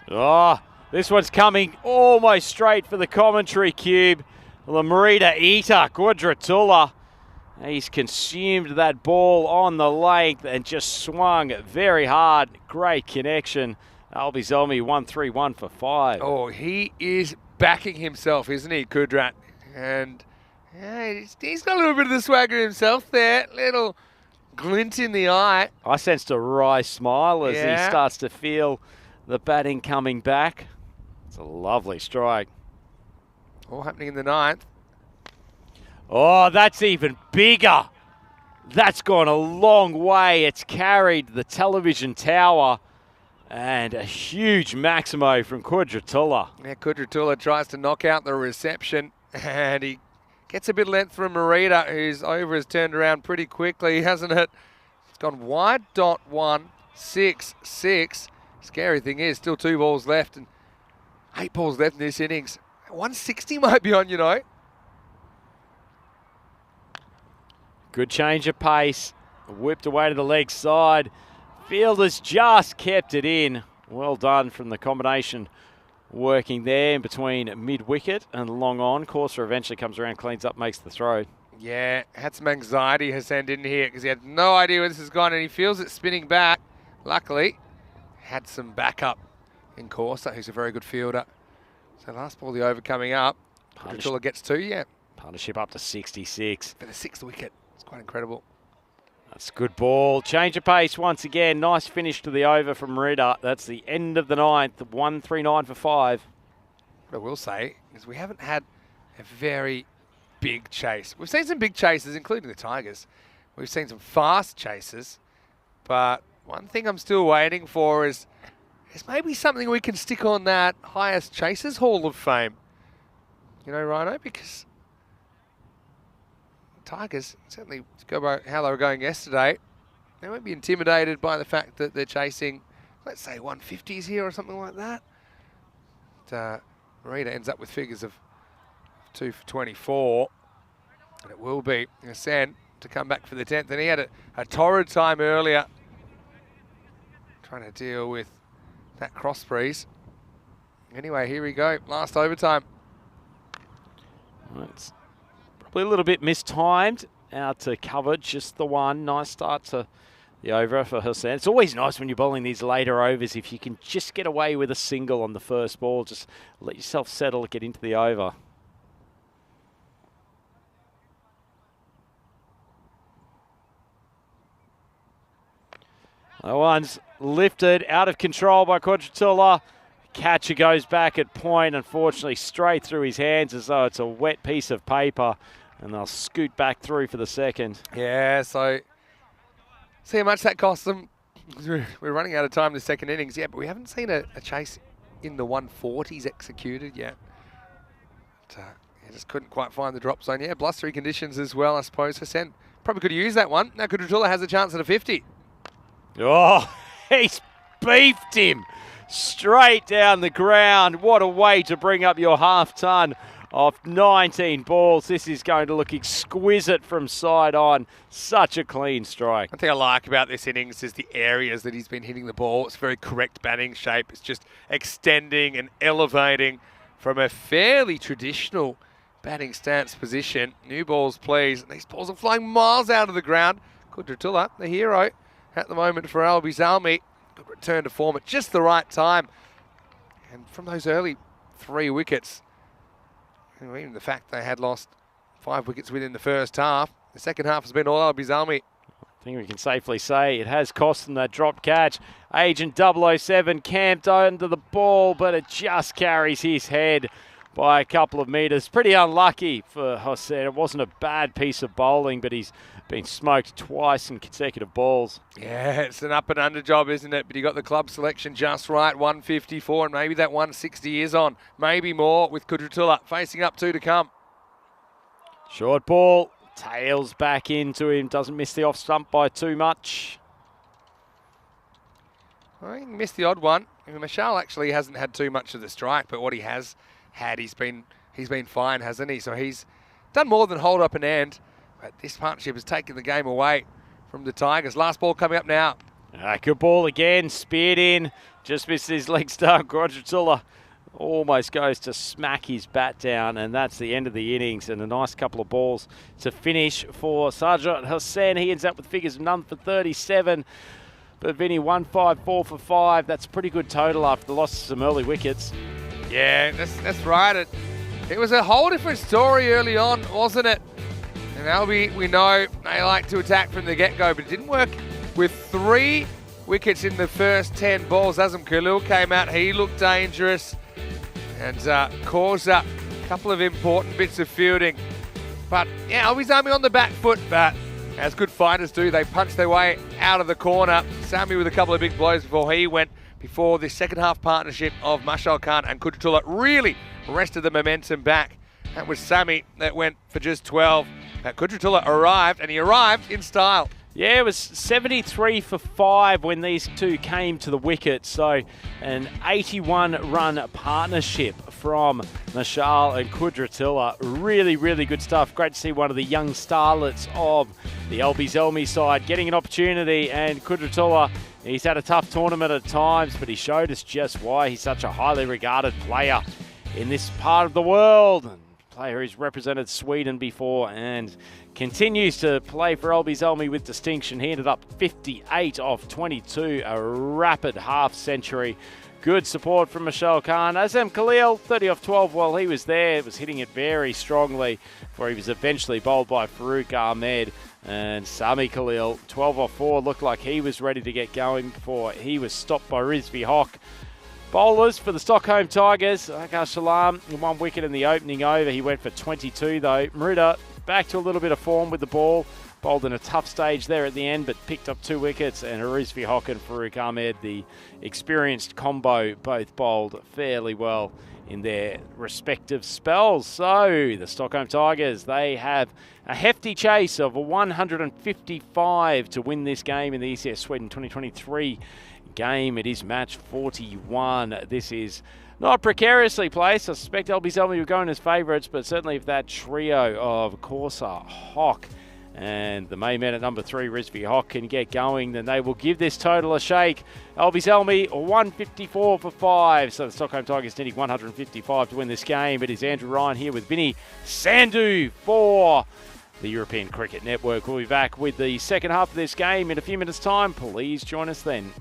Oh, this one's coming almost straight for the commentary cube. The Merida eater, Quadratula. He's consumed that ball on the length and just swung very hard. Great connection. LB Zelmi 131 for 5. Oh, he is backing himself, isn't he, Kudrat? And yeah, he's got a little bit of the swagger himself there. Little glint in the eye. I sensed a wry smile as he starts to feel the batting coming back. It's a lovely strike. All happening in the 9th. Oh, that's even bigger. That's gone a long way. It's carried the television tower. And a huge Maximo from Quadratula. Yeah, Quadratula tries to knock out the reception. And he gets a bit of length from Merida, whose over has turned around pretty quickly, hasn't it? It's gone wide, dot 1, 6, 6. Scary thing is, still 2 balls left and 8 balls left in this innings. 160 might be on, you know. Good change of pace. Whipped away to the leg side. Fielders just kept it in. Well done from the combination working there in between mid-wicket and long on. Corser eventually comes around, cleans up, makes the throw. Yeah, had some anxiety, Hassan, didn't he? Because he had no idea where this has gone, and he feels it spinning back. Luckily, had some backup in Corser, who's a very good fielder. So last ball, the over coming up. Kutatula gets 2, yeah. Partnership up to 66. For the 6th wicket. It's quite incredible. That's a good ball. Change of pace once again. Nice finish to the over from Rita. That's the end of the 9th. 139 for 5. What I will say is we haven't had a very big chase. We've seen some big chases, including the Tigers. We've seen some fast chases. But one thing I'm still waiting for is maybe something we can stick on that highest chases Hall of Fame. You know, Rhino, because Tigers, certainly to go by how they were going yesterday, they won't be intimidated by the fact that they're chasing, let's say, 150s here or something like that. But, Marita ends up with figures of 2 for 24, and it will be Hassan to come back for the 10th. And he had a torrid time earlier, trying to deal with that cross breeze. Anyway, here we go, last overtime. It's probably a little bit mistimed out to cover just the one. Nice start to the over for Hassan. It's always nice when you're bowling these later overs if you can just get away with a single on the first ball. Just let yourself settle, get into the over. That one's lifted out of control by Kutatula. Catcher goes back at point, unfortunately straight through his hands as though it's a wet piece of paper, and they'll scoot back through for the second. Yeah, so see how much that cost them. We're running out of time in the second innings, yeah, but we haven't seen a chase in the 140s executed yet. But, yeah, just couldn't quite find the drop zone. Yeah, blustery conditions as well, I suppose. Hassan probably could have used that one. Now Kutatula has a chance at a 50. Oh, he's beefed him straight down the ground. What a way to bring up your half ton of 19 balls. This is going to look exquisite from side on. Such a clean strike. One thing I like about this innings is the areas that he's been hitting the ball. It's very correct batting shape. It's just extending and elevating from a fairly traditional batting stance position. New balls, please. These balls are flying miles out of the ground. Kutatula, the hero at the moment for Albi Zalmi. Good return to form at just the right time. And from those early 3 wickets, and even the fact they had lost 5 wickets within the first half, the second half has been all Albi Zalmi. I think we can safely say it has cost them that drop catch. Agent 007 camped under the ball, but it just carries his head by a couple of metres. Pretty unlucky for Hassan. It wasn't a bad piece of bowling, but he's been smoked twice in consecutive balls. Yeah, it's an up and under job, isn't it? But he got the club selection just right, 154, and maybe that 160 is on. Maybe more with Kutatula facing up 2 to come. Short ball, tails back into him, doesn't miss the off stump by too much. Well, he missed the odd one. I mean, Mashal actually hasn't had too much of the strike, but what he has had, he's been fine, hasn't he? So he's done more than hold up an end. But this partnership has taken the game away from the Tigers. Last ball coming up now. Good ball again, speared in, just missed his leg stump. Kutatula almost goes to smack his bat down, and that's the end of the innings. And a nice couple of balls to finish for Sajjad Hassan. He ends up with figures of none for 37. But Vinny, 154 for 5. That's a pretty good total after the loss of some early wickets. Yeah, that's right. It was a whole different story early on, wasn't it? And Albi, we know, they like to attack from the get-go, but it didn't work with 3 wickets in the first 10 balls. Azam Khalil came out, he looked dangerous and caused a couple of important bits of fielding. But yeah, Albi's Army on the back foot, but as good fighters do, they punched their way out of the corner. Sami with a couple of big blows before this second half partnership of Mashal Khan and Kutatula really wrested the momentum back. That was Sami that went for just 12. Kutatula arrived, and he arrived in style. Yeah, it was 73 for 5 when these two came to the wicket. So an 81-run partnership from Mashal and Kudratilla. Really, really good stuff. Great to see one of the young starlets of the LB Zelmi side getting an opportunity. And Kudratilla, he's had a tough tournament at times, but he showed us just why he's such a highly regarded player in this part of the world. And player who's represented Sweden before and continues to play for LB Zelmi with distinction. He ended up 58 off 22, a rapid half century. Good support from Michelle Khan. Azam Khalil, 30 off 12 while he was there, was hitting it very strongly before he was eventually bowled by Farouk Ahmed. And Sami Khalil, 12 off 4, looked like he was ready to get going before he was stopped by Rizvi Hock. Bowlers for the Stockholm Tigers, Akash Salam, 1 wicket in the opening over. He went for 22 though. Maruda back to a little bit of form with the ball. Bowled in a tough stage there at the end, but picked up 2 wickets. And Rizvi Hock and Farouk Ahmed, the experienced combo, both bowled fairly well in their respective spells. So the Stockholm Tigers, they have a hefty chase of 155 to win this game in the ECS Sweden 2023 game. It is match 41. This is not precariously placed. I suspect LB Zelmi will go in as favourites, but certainly if that trio of Corsa, Hock, and the main man at number 3, Rizvi Hock, can get going, then they will give this total a shake. LB Zelmi, 154 for 5. So the Stockholm Tigers needing 155 to win this game. It is Andrew Ryan here with Vinny Sandhu for the European Cricket Network. We'll be back with the second half of this game in a few minutes' time. Please join us then.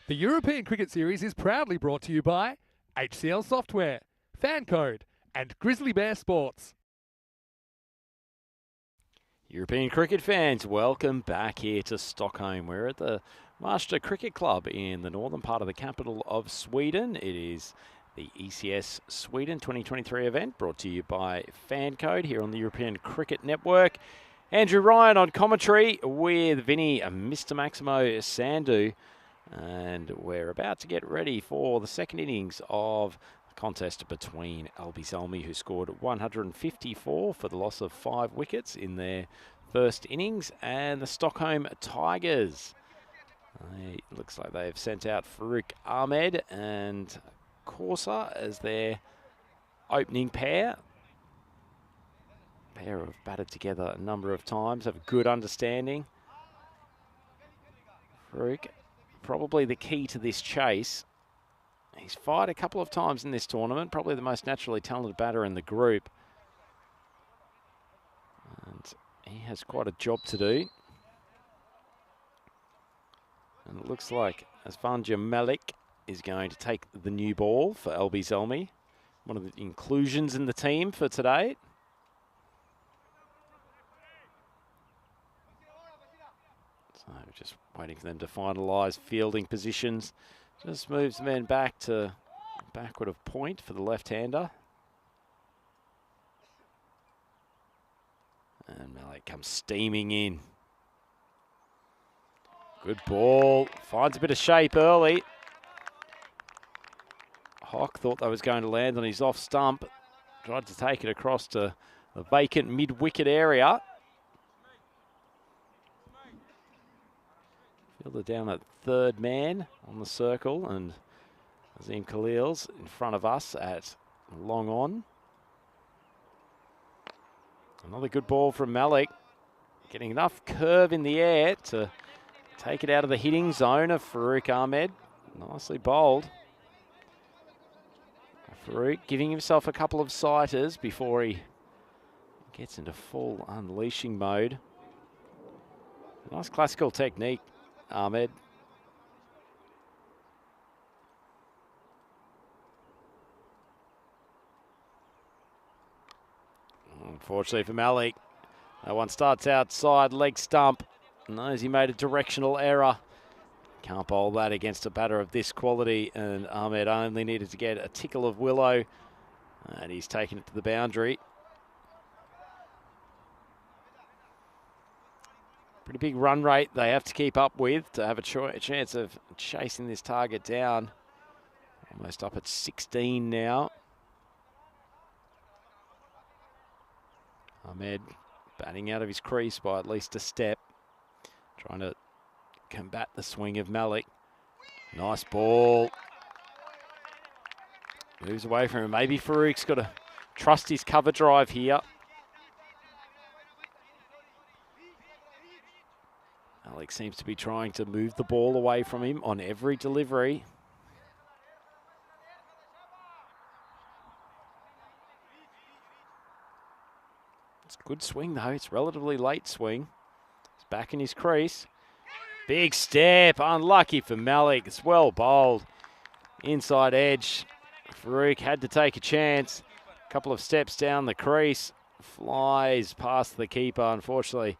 The European Cricket Series is proudly brought to you by HCL Software, FanCode, and Grizzly Bear Sports. European cricket fans, welcome back here to Stockholm. We're at the Master Cricket Club in the northern part of the capital of Sweden. It is the ECS Sweden 2023 event brought to you by FanCode here on the European Cricket Network. Andrew Ryan on commentary with Vinny Mr. Maximo Sandhu. And we're about to get ready for the second innings of the contest between Albi Salmi, who scored 154 for the loss of 5 wickets in their first innings, and the Stockholm Tigers. It looks like they've sent out Farouk Ahmed and Corsa as their opening pair. Pair have batted together a number of times, have a good understanding. Farouk, probably the key to this chase. He's fired a couple of times in this tournament, probably the most naturally talented batter in the group. And he has quite a job to do. And it looks like Asvanja Malik is going to take the new ball for Albi Salmi, one of the inclusions in the team for today. So just waiting for them to finalise fielding positions. Just moves the men back to backward of point for the left-hander. And Malik comes steaming in. Good ball. Finds a bit of shape early. Hock thought that was going to land on his off stump. Tried to take it across to the vacant mid-wicket area. Fielder down at third man on the circle, and Azim Khalil's in front of us at long on. Another good ball from Malik, getting enough curve in the air to take it out of the hitting zone of Farouk Ahmed. Nicely bowled. Farouk giving himself a couple of sighters before he gets into full unleashing mode. Nice classical technique, Ahmed. Unfortunately for Malik, that one starts outside, leg stump. Knows he made a directional error. Can't bowl that against a batter of this quality, and Ahmed only needed to get a tickle of willow, and he's taken it to the boundary. Pretty big run rate they have to keep up with to have a chance of chasing this target down. Almost up at 16 now. Ahmed batting out of his crease by at least a step, trying to combat the swing of Malik. Nice ball. Moves away from him. Maybe Farouk's got to trust his cover drive here. Malik seems to be trying to move the ball away from him on every delivery. It's a good swing though. It's relatively late swing. He's back in his crease. Big step. Unlucky for Malik. It's well bowled. Inside edge. Farouk had to take a chance. A couple of steps down the crease. Flies past the keeper. Unfortunately,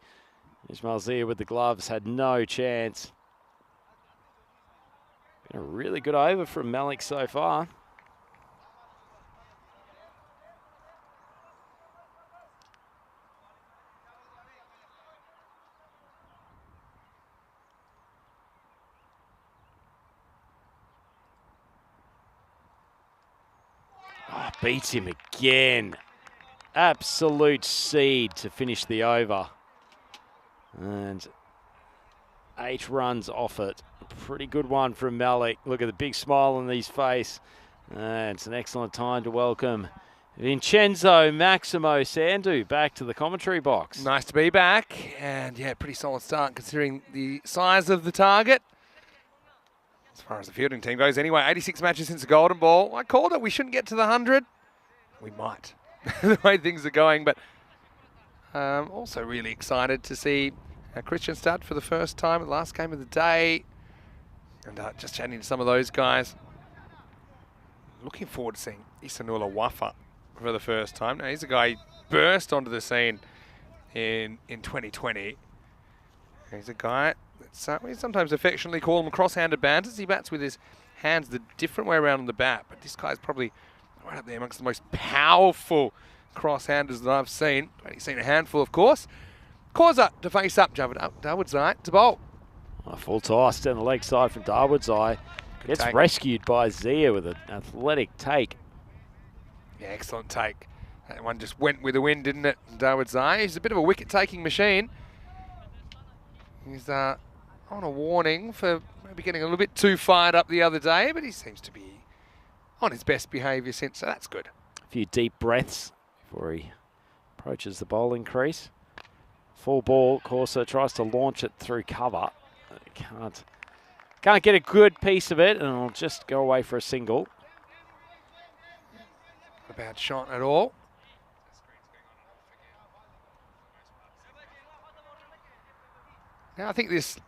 Ismail Zia with the gloves had no chance. Been a really good over from Malik so far. Oh, beats him again. Absolute seed to finish the over. And 8 runs off it. A pretty good one from Malik. Look at the big smile on his face. And it's an excellent time to welcome Vincenzo Maximo Sandhu back to the commentary box. Nice to be back, and yeah, pretty solid start considering the size of the target. As far as the fielding team goes anyway, 86 matches since the Golden Ball. I called it, we shouldn't get to the 100. We might, the way things are going, but also really excited to see Christian start for the first time at the last game of the day. And just chatting to some of those guys. Looking forward to seeing Isanula Waffa for the first time. Now, he's a guy who burst onto the scene in 2020. He's a guy that's, we sometimes affectionately call him cross-handed banters. He bats with his hands the different way around on the bat, but this guy's probably right up there amongst the most powerful cross-handers that I've seen. Only seen a handful, of course. Causa to face up, Darwood's eye to bowl. A full toss down the leg side from Darwood's eye. Gets take. rescued by Zia with an athletic take. Yeah, excellent take. That one just went with the wind, didn't it? Darwood's eye. He's a bit of a wicket-taking machine. He's on a warning for maybe getting a little bit too fired up the other day, but he seems to be on his best behaviour since, so that's good. A few deep breaths before he approaches the bowling crease. Full ball, Corsa tries to launch it through cover. Can't get a good piece of it, and it'll just go away for a single. Not a bad shot at all. Now I think this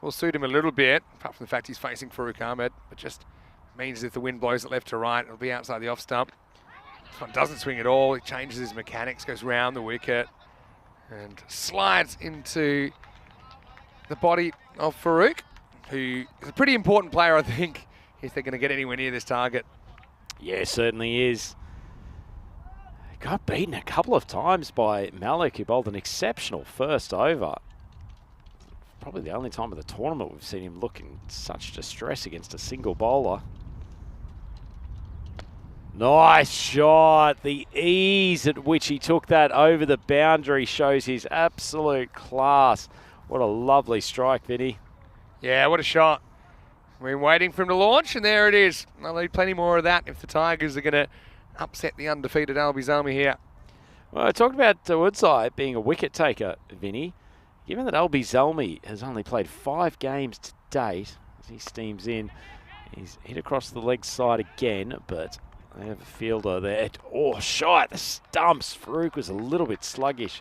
will suit him a little bit, apart from the fact he's facing Farooq Ahmed, but just means if the wind blows it left to right, it'll be outside the off stump. This one doesn't swing at all. It changes his mechanics, goes round the wicket, and slides into the body of Farooq, who is a pretty important player, I think, if they're going to get anywhere near this target. Yeah, certainly is. Got beaten a couple of times by Malik, who bowled an exceptional first over. Probably the only time of the tournament we've seen him look in such distress against a single bowler. Nice shot. The ease at which he took that over the boundary shows his absolute class. What a lovely strike, Vinny. Yeah, what a shot. We've been waiting for him to launch, and there it is. I'll need plenty more of that if the Tigers are going to upset the undefeated Albi Zalmi here. Well, I talked about Woodside being a wicket taker, Vinny. Given that Albi Zalmi has only played 5 games to date, as he steams in, he's hit across the leg side again, but they have a fielder there. Oh, shot, the stumps. Farooq was a little bit sluggish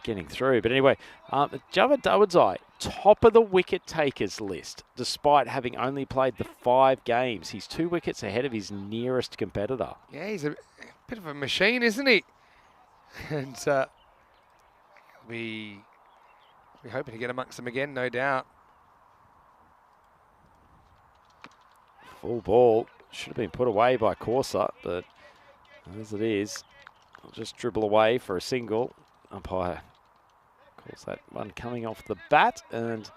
getting through. But anyway, Javad Dawood's top of the wicket takers list, despite having only played the 5 games. He's 2 wickets ahead of his nearest competitor. Yeah, he's a bit of a machine, isn't he? And we're hoping to get amongst them again, no doubt. Full ball. Should have been put away by Corsa, but as it is, I'll just dribble away for a single. Umpire calls that one coming off the bat, and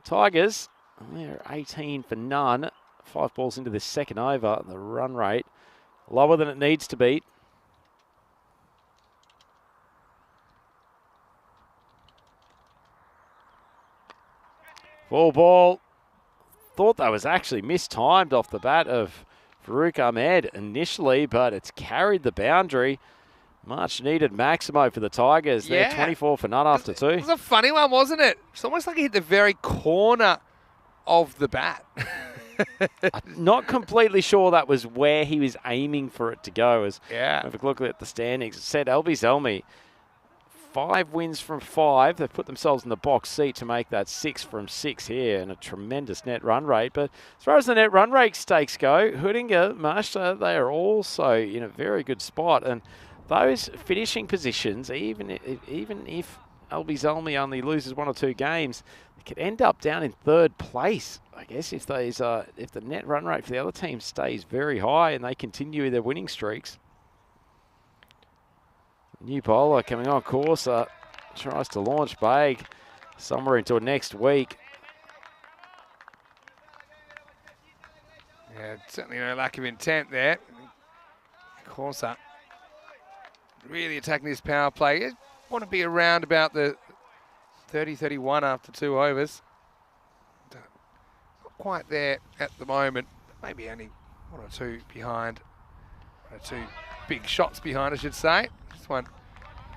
Tigers, they're 18 for none. 5 balls into this second over. The run rate lower than it needs to be. Full ball. Thought that was actually mistimed off the bat of Farooq Ahmed initially, but it's carried the boundary. Much needed Maximo for the Tigers. Yeah. They're 24 for none after 2. It was a funny one, wasn't it? It's almost like he hit the very corner of the bat. I'm not completely sure that was where he was aiming for it to go. As have a look at the standings. It said Albi Zalmi, 5 wins from 5. They've put themselves in the box seat to make that 6 from 6 here, and a tremendous net run rate. But as far as the net run rate stakes go, Hoodinga, Marshall, they are also in a very good spot. And those finishing positions, even if Albi Zalmi only loses 1 or 2 games, they could end up down in 3rd place. I guess if the net run rate for the other team stays very high and they continue their winning streaks. New bowler coming on course, tries to launch Baig somewhere into next week. Yeah, certainly no lack of intent there. Corsa really attacking this power play. You want to be around about the 30-31 after 2 overs. Not quite there at the moment. Maybe only 1 or 2 behind. 1 or 2 big shots behind, I should say. This one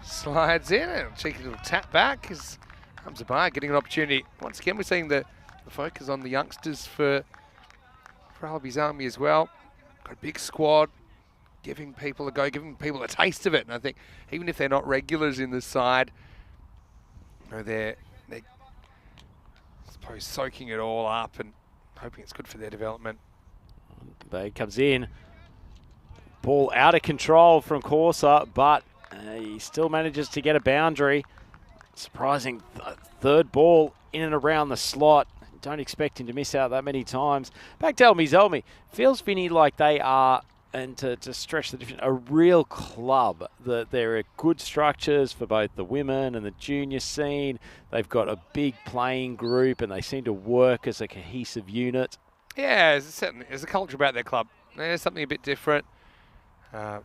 slides in, and a cheeky little tap back as comes by, getting an opportunity. Once again, we're seeing the focus on the youngsters for Albi Zalmi as well. Got a big squad, giving people a go, giving people a taste of it. And I think even if they're not regulars in the side, you know, they're I suppose soaking it all up and hoping it's good for their development. Bay comes in. Ball out of control from Corsa, but he still manages to get a boundary. Surprising third ball in and around the slot. Don't expect him to miss out that many times. Back to Elmi. Feels, Vinny, like they are, and to stretch the difference, a real club. That there are good structures for both the women and the junior scene. They've got a big playing group, and they seem to work as a cohesive unit. Yeah, there's a culture about their club. There's something a bit different. They're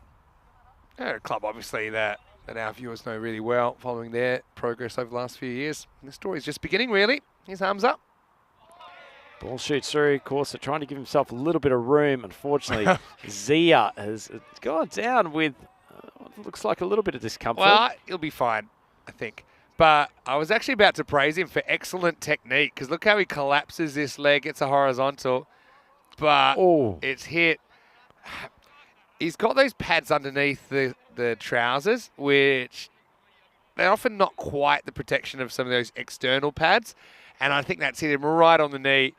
a club, obviously, that our viewers know really well, following their progress over the last few years. And the story's just beginning, really. His arms up. Ball shoots through. Corsa trying to give himself a little bit of room. Unfortunately, Zia has gone down with what looks like a little bit of discomfort. Well, he'll be fine, I think. But I was actually about to praise him for excellent technique, because look how he collapses this leg. It's a horizontal, but it's hit. He's got those pads underneath the trousers, which they're often not quite the protection of some of those external pads. And I think that's hit him right on the knee.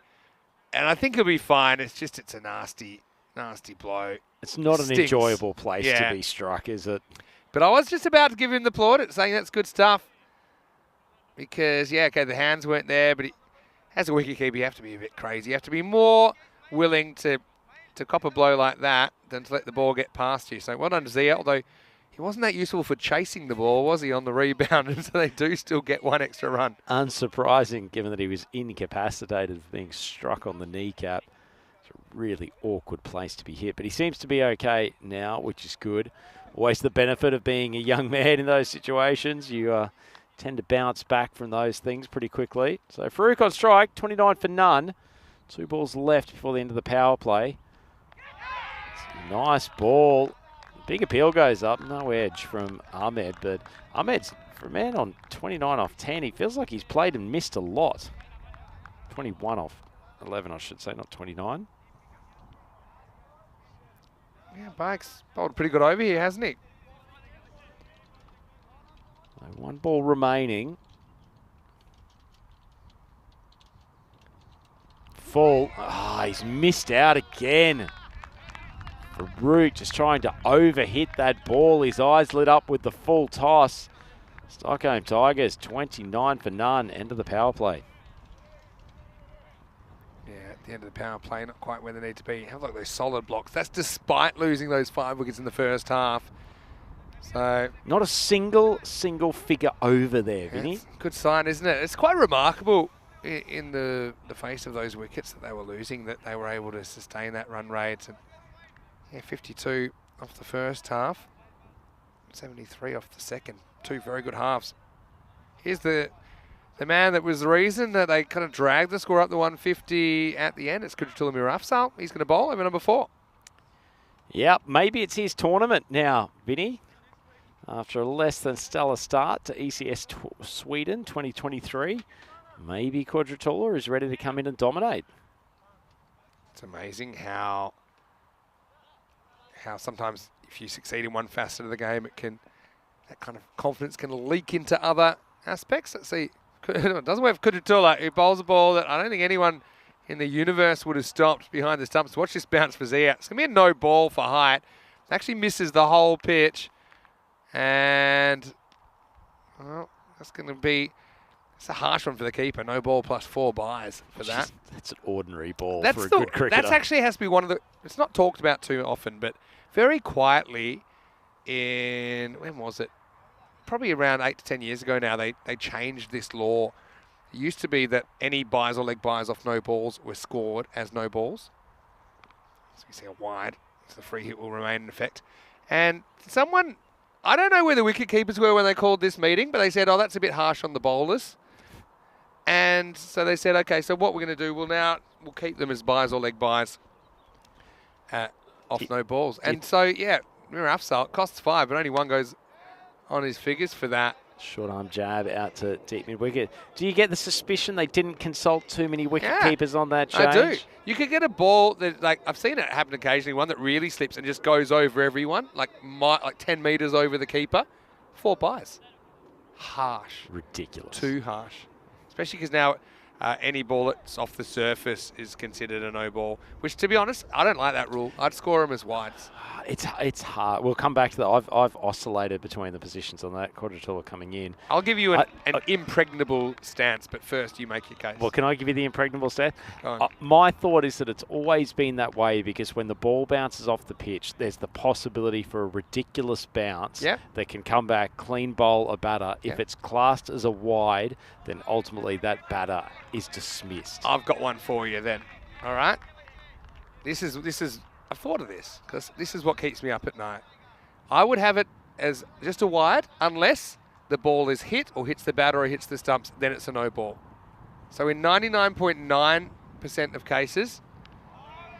And I think he'll be fine. It's a nasty, nasty blow. It's not an enjoyable place to be struck, is it? But I was just about to give him the plaudits, saying that's good stuff. Because, the hands weren't there, but as a wicketkeeper, you have to be a bit crazy. You have to be more willing to cop a blow like that than to let the ball get past you. So well done to Zia, although he wasn't that useful for chasing the ball, was he, on the rebound? And so they do still get one extra run. Unsurprising, given that he was incapacitated for being struck on the kneecap. It's a really awkward place to be hit, but he seems to be okay now, which is good. Always the benefit of being a young man in those situations. You tend to bounce back from those things pretty quickly. So Farouk on strike, 29 for none. 2 balls left before the end of the power play. Nice ball. Big appeal goes up. No edge from Ahmed, but Ahmed's, for a man on 29 off 10, he feels like he's played and missed a lot. 21 off 11, I should say, not 29. Yeah, Bikes bowled pretty good over here, hasn't he? So 1 ball remaining. Full. He's missed out again. Farouk just trying to overhit that ball. His eyes lit up with the full toss. Stockholm Tigers 29 for none. End of the power play. Yeah, at the end of the power play, not quite where they need to be. Have a look at those solid blocks. That's despite losing those 5 wickets in the first half. So not a single figure over there, Vinny. Good sign, isn't it? It's quite remarkable in the face of those wickets that they were losing, that they were able to sustain that run rate. And 52 off the first half, 73 off the second. 2 very good halves. Here's the man that was the reason that they kind of dragged the score up to 150 at the end. It's Kudratullah Mirafsal. He's going to bowl over number 4. Yep, maybe it's his tournament now, Vinny. After a less than stellar start to ECS Sweden 2023, maybe Kudratullah is ready to come in and dominate. It's amazing how sometimes if you succeed in one facet of the game, that kind of confidence can leak into other aspects. Let's see. It doesn't work for Kudratullah. He bowls a ball that I don't think anyone in the universe would have stopped behind the stumps. Watch this bounce for Zia. It's going to be a no ball for height. It actually misses the whole pitch. And, well, it's a harsh one for the keeper. No ball plus 4 buys for that. That's an ordinary ball for a good cricketer. That actually has to be one of the, it's not talked about too often, but very quietly when was it? Probably around 8 to 10 years ago now, they changed this law. It used to be that any buys or leg buys off no balls were scored as no balls. So we see a wide, so the free hit will remain in effect. And someone, I don't know where the wicket keepers were when they called this meeting, but they said, oh, that's a bit harsh on the bowlers. And so they said, okay, so what we're going to do, we'll keep them as buys or leg buys off no balls. And so, yeah, Mirafsal, it costs 5, but only 1 goes on his figures for that. Short arm jab out to deep mid wicket. Do you get the suspicion they didn't consult too many wicket keepers on that change? I do. You could get a ball that, like, I've seen it happen occasionally, one that really slips and just goes over everyone, like 10 metres over the keeper. 4 buys. Harsh. Ridiculous. Too harsh. Especially because now any ball that's off the surface is considered a no ball, which, to be honest, I don't like that rule. I'd score them as wides. It's hard. We'll come back to that. I've oscillated between the positions on that. Quadratula coming in. I'll give you an impregnable stance, but first you make your case. Well, can I give you the impregnable stance? Go on. My thought is that it's always been that way because when the ball bounces off the pitch, there's the possibility for a ridiculous bounce that can come back, clean bowl a batter. If it's classed as a wide, then ultimately that batter is dismissed. I've got one for you then. All right. This is. I've thought of this because this is what keeps me up at night. I would have it as just a wide unless the ball is hit or hits the batter or hits the stumps, then it's a no ball. So in 99.9% of cases,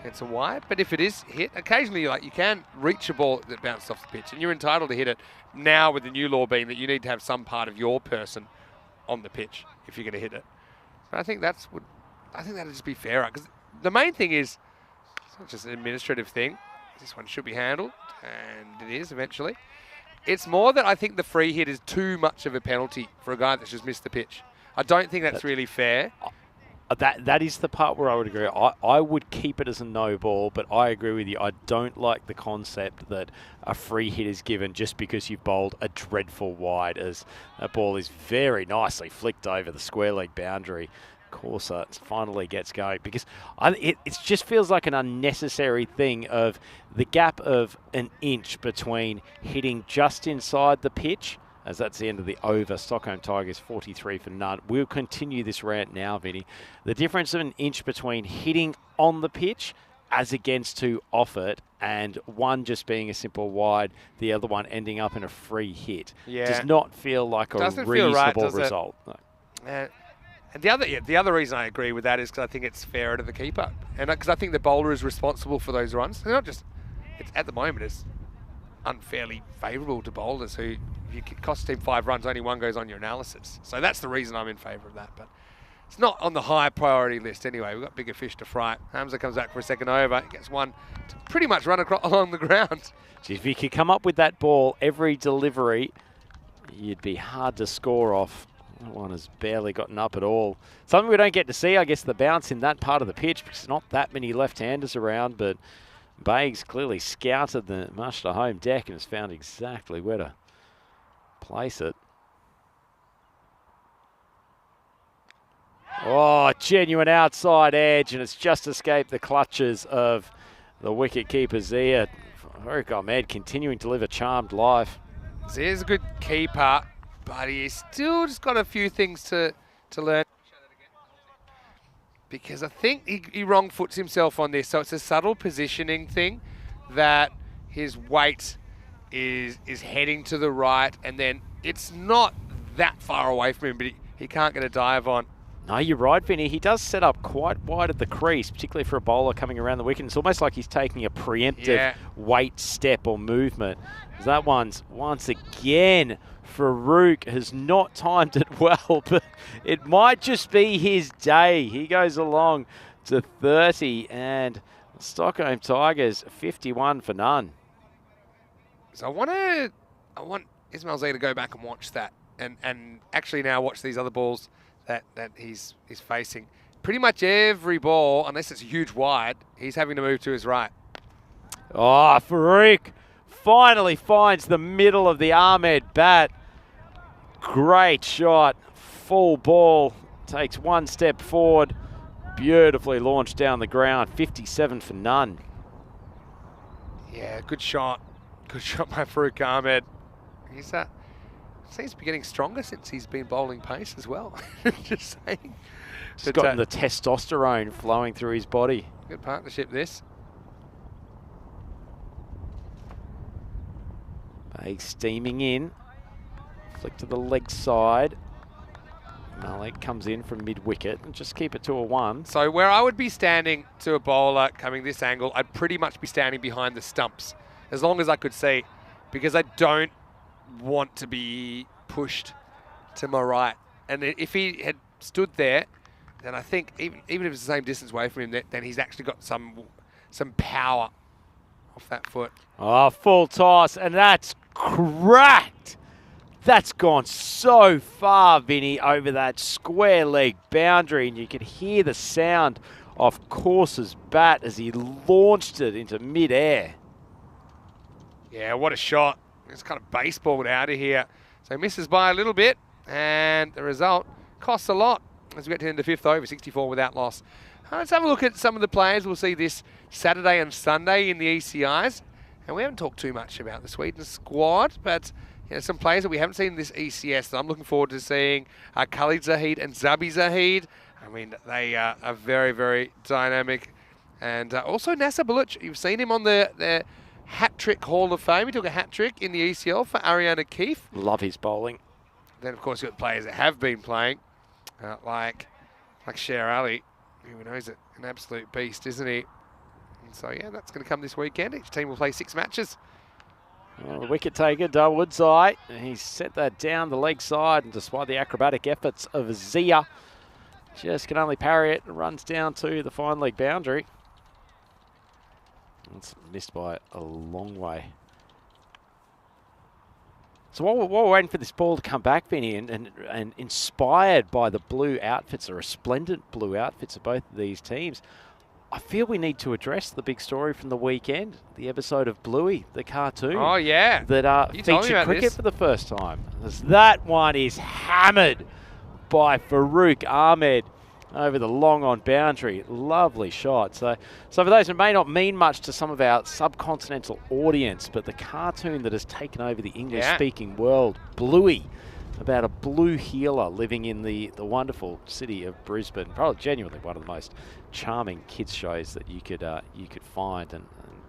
it's a wide. But if it is hit, occasionally you can reach a ball that bounced off the pitch and you're entitled to hit it now with the new law being that you need to have some part of your person on the pitch if you're going to hit it. But I think that'd just be fairer because the main thing is, it's not just an administrative thing. This one should be handled, and it is eventually. It's more that I think the free hit is too much of a penalty for a guy that's just missed the pitch. I don't think that's really fair. That is the part where I would agree. I would keep it as a no ball, but I agree with you. I don't like the concept that a free hit is given just because you've bowled a dreadful wide, as that ball is very nicely flicked over the square leg boundary. Corsa finally gets going because it just feels like an unnecessary thing of the gap of an inch between hitting just inside the pitch, as that's the end of the over. Stockholm Tigers 43 for none. We'll continue this rant now, Vinny. The difference of an inch between hitting on the pitch as against to off it, and one just being a simple wide, the other one ending up in a free hit, does not feel like a reasonable result. No. And the other reason I agree with that is because I think it's fairer to the keeper, and because I think the bowler is responsible for those runs. They're not just. At the moment, it's unfairly favourable to bowlers who, if you cost a team 5 runs, only one goes on your analysis. So that's the reason I'm in favour of that. But it's not on the high priority list anyway. We've got bigger fish to fry. Hamza comes back for a second over. He gets one to pretty much run along the ground. Gee, if you could come up with that ball every delivery, you'd be hard to score off. That one has barely gotten up at all. Something we don't get to see, I guess, the bounce in that part of the pitch because there's not that many left-handers around, but Baggs clearly scouted the Mushta home deck and has found exactly where to place it. Oh, genuine outside edge, and it's just escaped the clutches of the wicket keeper Zia. Farouk Ahmed continuing to live a charmed life. Zia's a good keeper, but he's still just got a few things to learn. Because I think he wrong foots himself on this. So it's a subtle positioning thing that his weight is heading to the right, and then it's not that far away from him, but he can't get a dive on. No, you're right, Vinny. He does set up quite wide at the crease, particularly for a bowler coming around the wicket. It's almost like he's taking a preemptive weight step or movement. That one's, once again, Farouk has not timed it well, but it might just be his day. He goes along to 30, and Stockholm Tigers 51 for none. So I want Ismail Zia to go back and watch that, and actually now watch these other balls that he's facing. Pretty much every ball, unless it's a huge wide, he's having to move to his right. Oh, Farouk finally finds the middle of the Ahmed bat. Great shot, full ball, takes one step forward, beautifully launched down the ground, 57 for none. Yeah, good shot by Farouk Ahmed. Seems to be getting stronger since he's been bowling pace as well. Just saying. He's got the testosterone flowing through his body. Good partnership, this. He's steaming in. Flick to the leg side. Malik comes in from mid-wicket and just keep it to a 1. So where I would be standing to a bowler coming this angle, I'd pretty much be standing behind the stumps as long as I could see, because I don't want to be pushed to my right. And if he had stood there, then I think even if it's the same distance away from him, then he's actually got some power off that foot. Oh, full toss, and that's cracked. That's gone so far, Vinny, over that square leg boundary, and you can hear the sound of Corsa's bat as he launched it into mid-air. Yeah, what a shot. It's kind of baseballed out of here. So misses by a little bit, and the result costs a lot as we get to the end of the 5th over, 64 without loss. Let's have a look at some of the players we'll see this Saturday and Sunday in the ECIs. And we haven't talked too much about the Sweden squad, but some players that we haven't seen in this ECS that I'm looking forward to seeing are Khalid Zahid and Zabi Zahid. I mean, they are very, very dynamic. And also Nasser Buluc, you've seen him on the hat-trick Hall of Fame. He took a hat-trick in the ECL for Ariana Keefe. Love his bowling. Then, of course, you've got players that have been playing, like Sher Ali, who knows it, an absolute beast, isn't he? And so, yeah, that's going to come this weekend. Each team will play 6 matches. Well, the wicket taker, Dawood Zai, he set that down the leg side, and despite the acrobatic efforts of Zia, just can only parry it and runs down to the fine leg boundary. It's missed by a long way. So while we're waiting for this ball to come back, Vinny, and inspired by the blue outfits, or resplendent blue outfits of both of these teams, I feel we need to address the big story from the weekend, the episode of Bluey, the cartoon. Oh, yeah. That featured cricket for the first time. That one is hammered by Farouk Ahmed over the long on boundary. Lovely shot. So for those who may not mean much to some of our subcontinental audience, but the cartoon that has taken over the English-speaking world, Bluey, about a blue healer living in the wonderful city of Brisbane. Probably genuinely one of the most charming kids shows that you could find, and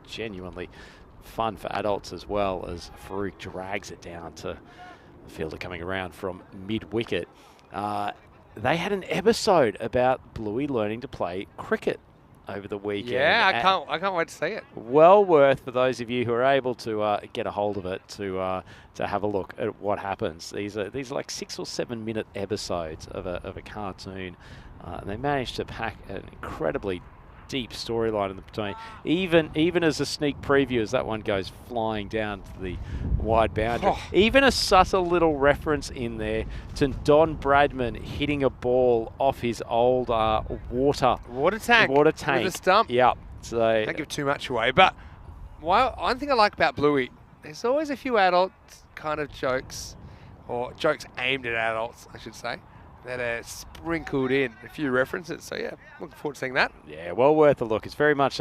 genuinely fun for adults as well, as Farouk drags it down to the fielder coming around from mid-wicket. They had an episode about Bluey learning to play cricket over the weekend. Yeah, I can't wait to see it. Well worth for those of you who are able to get a hold of it to have a look at what happens. These are like 6 or 7 minute episodes of a cartoon. And they managed to pack an incredibly deep storyline in between. Even as a sneak preview, as that one goes flying down to the wide boundary. Oh. Even a subtle little reference in there to Don Bradman hitting a ball off his old water tank with a stump. Yep. So don't give too much away. But one thing I like about Bluey, there's always a few adult kind of jokes, or jokes aimed at adults, I should say, that are sprinkled in, a few references. So, yeah, looking forward to seeing that. Yeah, well worth a look. It's very much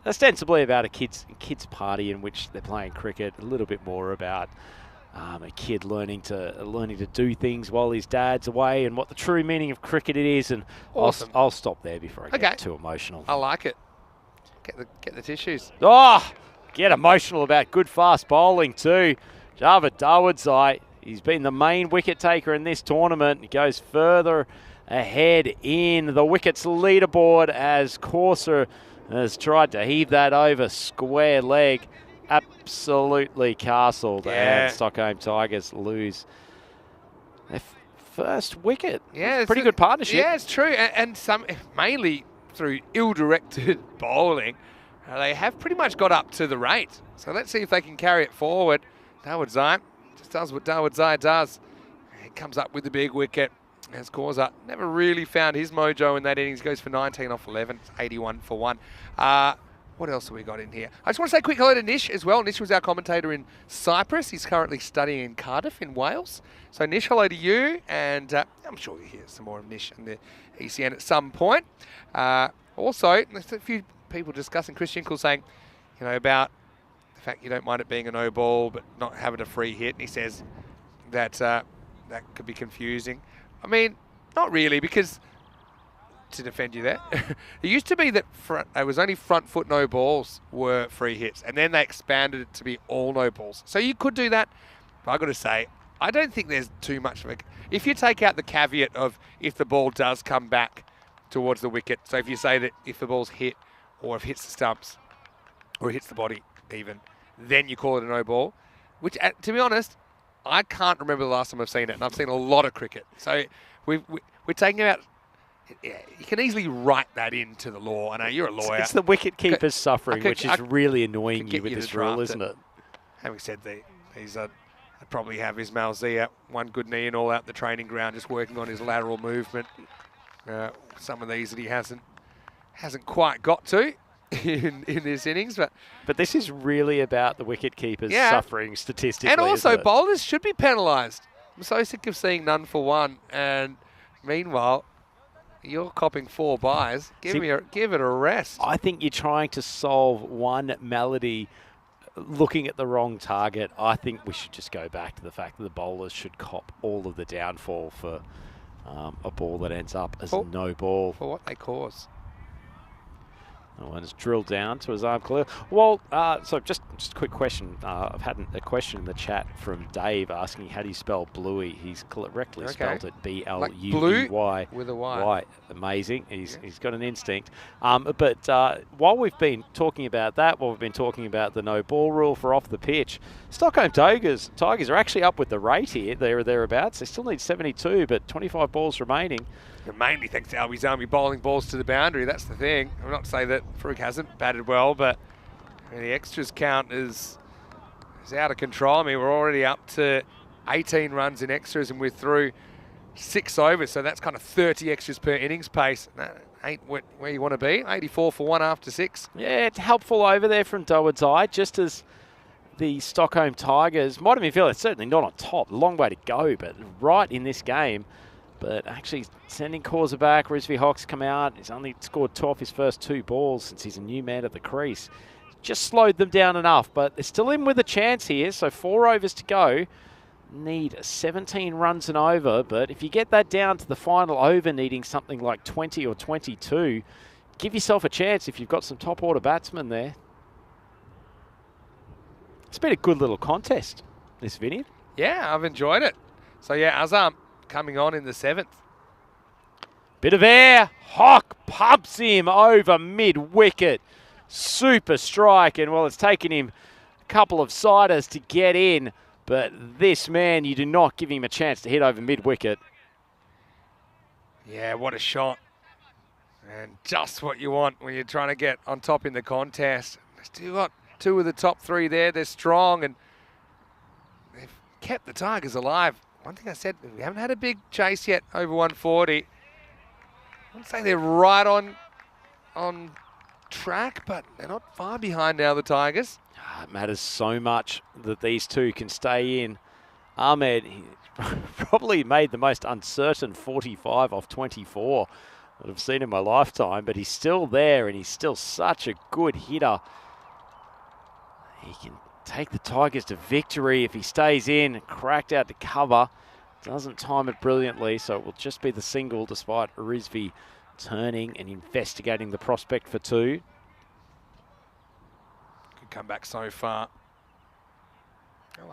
ostensibly about a kids party in which they're playing cricket, a little bit more about a kid learning to do things while his dad's away, and what the true meaning of cricket it is. And awesome. I'll stop there before I get too emotional. I like it. Get the tissues. Oh, get emotional about good fast bowling too. Javed Dawood, he's been the main wicket taker in this tournament. He goes further ahead in the wickets leaderboard as Corsa has tried to heave that over square leg. Absolutely castled, and Stockholm Tigers lose their first wicket. Yeah, pretty good partnership. Yeah, it's true, and some mainly through ill-directed bowling, they have pretty much got up to the rate. So let's see if they can carry it forward. Dawood Zai just does what Dawood Zai does. He comes up with the big wicket. As Corsa never really found his mojo in that innings. Goes for 19 off 11. It's 81 for 1. What else have we got in here? I just want to say a quick hello to Nish as well. Nish was our commentator in Cyprus. He's currently studying in Cardiff in Wales. So Nish, hello to you. And I'm sure you'll hear some more of Nish in the ECN at some point. Also, there's a few people discussing, Chris Shinkle saying, about the fact you don't mind it being a no ball but not having a free hit. And he says that that could be confusing. I mean, not really, because to defend you there, it used to be that it was only front foot no balls were free hits, and then they expanded it to be all no balls. So you could do that, but I've got to say, I don't think there's too much of a... If you take out the caveat of if the ball does come back towards the wicket, so if you say that if the ball's hit, or if it hits the stumps, or it hits the body even, then you call it a no ball, which, to be honest, I can't remember the last time I've seen it, and I've seen a lot of cricket. So we're taking out... Yeah, you can easily write that into the law. I know you're a lawyer. It's the wicket keepers suffering, which is really annoying you with this rule, isn't it? Having said these are I'd probably have Ismail Zia one good knee and all out the training ground, just working on his lateral movement. Some of these that he hasn't quite got to in this innings, but this is really about the wicket keepers suffering statistically. And also bowlers should be penalised. I'm so sick of seeing none for one, and meanwhile, you're copping 4 byes. Give it a rest. I think you're trying to solve one malady looking at the wrong target. I think we should just go back to the fact that the bowlers should cop all of the downfall for a ball that ends up as a no ball. For what they cause. And it's drilled down to his arm clear. Well, so just a quick question. I've had a question in the chat from Dave asking how do you spell Bluey? He's correctly spelled it B-L-U-E-Y. Like blue with a Y. Y. Amazing. He's got an instinct. But while we've been talking about that, while we've been talking about the no ball rule for off the pitch, Stockholm Tigers are actually up with the rate here. They're thereabouts. They still need 72, but 25 balls remaining. Mainly thanks to Albie's Army bowling balls to the boundary. That's the thing. I'm not saying that Farouk hasn't batted well, but the extras count is out of control. I mean, we're already up to 18 runs in extras, and we're through 6 overs, so that's kind of 30 extras per innings pace. That ain't where you want to be. 84 for 1 after 6. Yeah, it's helpful over there from Dawood's eye, just as the Stockholm Tigers might have been feeling certainly not on top. Long way to go, but right in this game. But actually sending Causer back. Rizvi Hawks come out. He's only scored 2 off his first 2 balls since he's a new man at the crease. Just slowed them down enough, but they're still in with a chance here. So 4 overs to go. Need 17 runs and over, but if you get that down to the final over needing something like 20 or 22, give yourself a chance if you've got some top order batsmen there. It's been a good little contest, this Vinny. Yeah, I've enjoyed it. So yeah, Azam coming on in the 7th. Bit of air. Hawk pumps him over mid-wicket. Super strike. And, well, it's taken him a couple of siders to get in. But this man, you do not give him a chance to hit over mid-wicket. Yeah, what a shot. And just what you want when you're trying to get on top in the contest. Still got 2 of the top 3 there. They're strong, and they've kept the Tigers alive. One thing I said, we haven't had a big chase yet over 140. I wouldn't say they're right on track, but they're not far behind now, the Tigers. It matters so much that these 2 can stay in. Ahmed, he probably made the most uncertain 45 off 24 that I've seen in my lifetime, but he's still there, and he's still such a good hitter. He can take the Tigers to victory if he stays in, cracked out to cover. Doesn't time it brilliantly, so it will just be the single despite Rizvi turning and investigating the prospect for 2. Could come back so far. I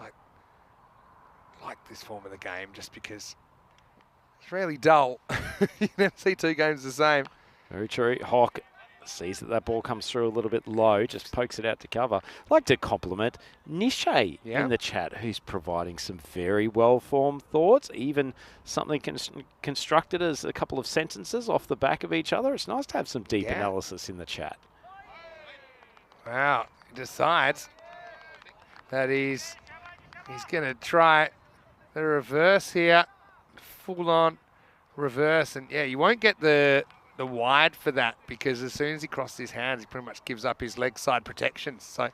like this form of the game just because it's really dull. You never see 2 games the same. Very true. Hawk sees that ball comes through a little bit low, just pokes it out to cover. I'd like to compliment Nishay in the chat, who's providing some very well-formed thoughts, even something constructed as a couple of sentences off the back of each other. It's nice to have some deep analysis in the chat. Wow, he decides that he's going to try the reverse here, full-on reverse, and yeah, you won't get the wide for that because as soon as he crosses his hands, he pretty much gives up his leg side protection. So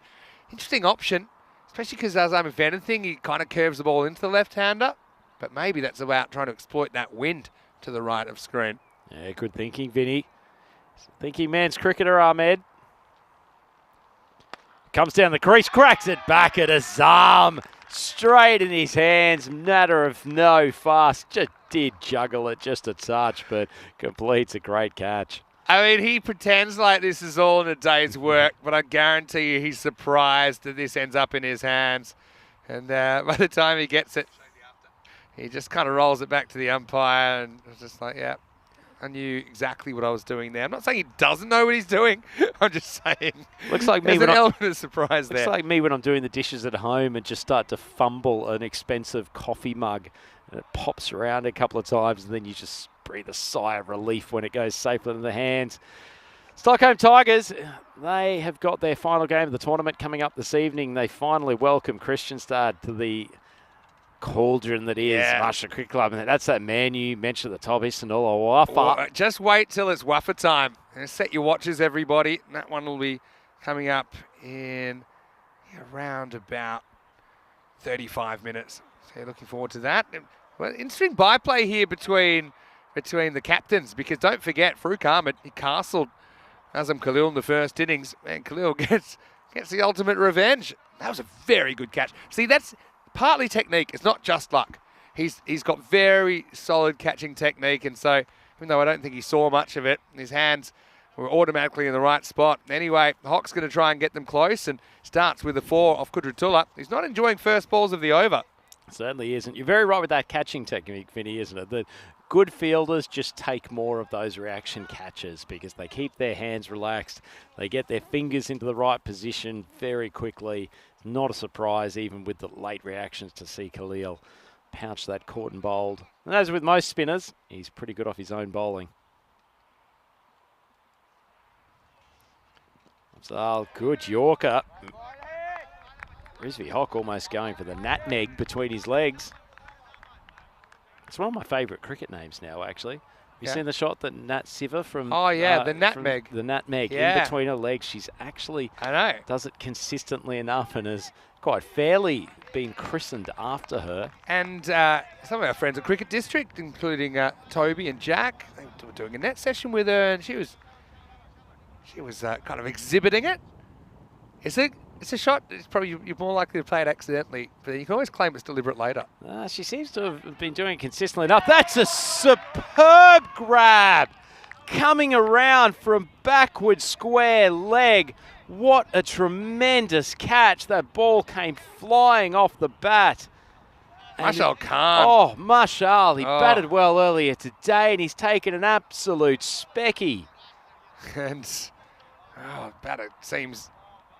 interesting option, especially because Azam, if anything, he kind of curves the ball into the left-hander, but maybe that's about trying to exploit that wind to the right of screen. Yeah, good thinking, Vinny. Thinking man's cricketer, Ahmed. Comes down the crease, cracks it back at Azam. Straight in his hands, matter of no fuss. Just did juggle it just a touch, but completes a great catch. I mean, he pretends like this is all in a day's work, but I guarantee you he's surprised that this ends up in his hands. And by the time he gets it, he just kind of rolls it back to the umpire and was just like, yeah, I knew exactly what I was doing there. I'm not saying he doesn't know what he's doing. I'm just saying looks like me there's an element of surprise there. Looks like me when I'm doing the dishes at home and just start to fumble an expensive coffee mug. And it pops around a couple of times and then you just breathe a sigh of relief when it goes safely in the hands. Stockholm Tigers, they have got their final game of the tournament coming up this evening. They finally welcome Kristianstad to the cauldron that is Marshall Cricket Club. And that's that man you mentioned at the top, Istanbul Wafa. Well, just wait till it's Wuffer time. And set your watches, everybody. That one will be coming up in around about 35 minutes. So you're looking forward to that. Well, interesting byplay here between the captains, because don't forget, Farouk Ahmed, he castled Azam Khalil in the first innings, and Khalil gets the ultimate revenge. That was a very good catch. See, that's partly technique. It's not just luck. He's got very solid catching technique, and so even though I don't think he saw much of it, his hands were automatically in the right spot. Anyway, Hock's going to try and get them close, and starts with a 4 off Kudratullah. He's not enjoying first balls of the over. Certainly isn't. You're very right with that catching technique, Vinny, isn't it? The good fielders just take more of those reaction catches because they keep their hands relaxed. They get their fingers into the right position very quickly. Not a surprise, even with the late reactions, to see Khalil pouch that caught and bowled. And as with most spinners, he's pretty good off his own bowling. So good Yorker. Rizvi Hock almost going for the nutmeg between his legs. It's one of my favourite cricket names now, actually. You seen the shot that Nat Siva from... Oh, yeah, the nutmeg. The nutmeg in between her legs. She's actually... does it consistently enough and has quite fairly been christened after her. And some of our friends at Cricket District, including Toby and Jack, they were doing a net session with her, and she was kind of exhibiting it. It's a shot. It's probably you're more likely to play it accidentally, but you can always claim it's deliberate later. She seems to have been doing it consistently enough. That's a superb grab coming around from backward square leg. What a tremendous catch. That ball came flying off the bat. Mashal Khan. Oh, Mashal. He batted well earlier today, and he's taken an absolute specky. And batter seems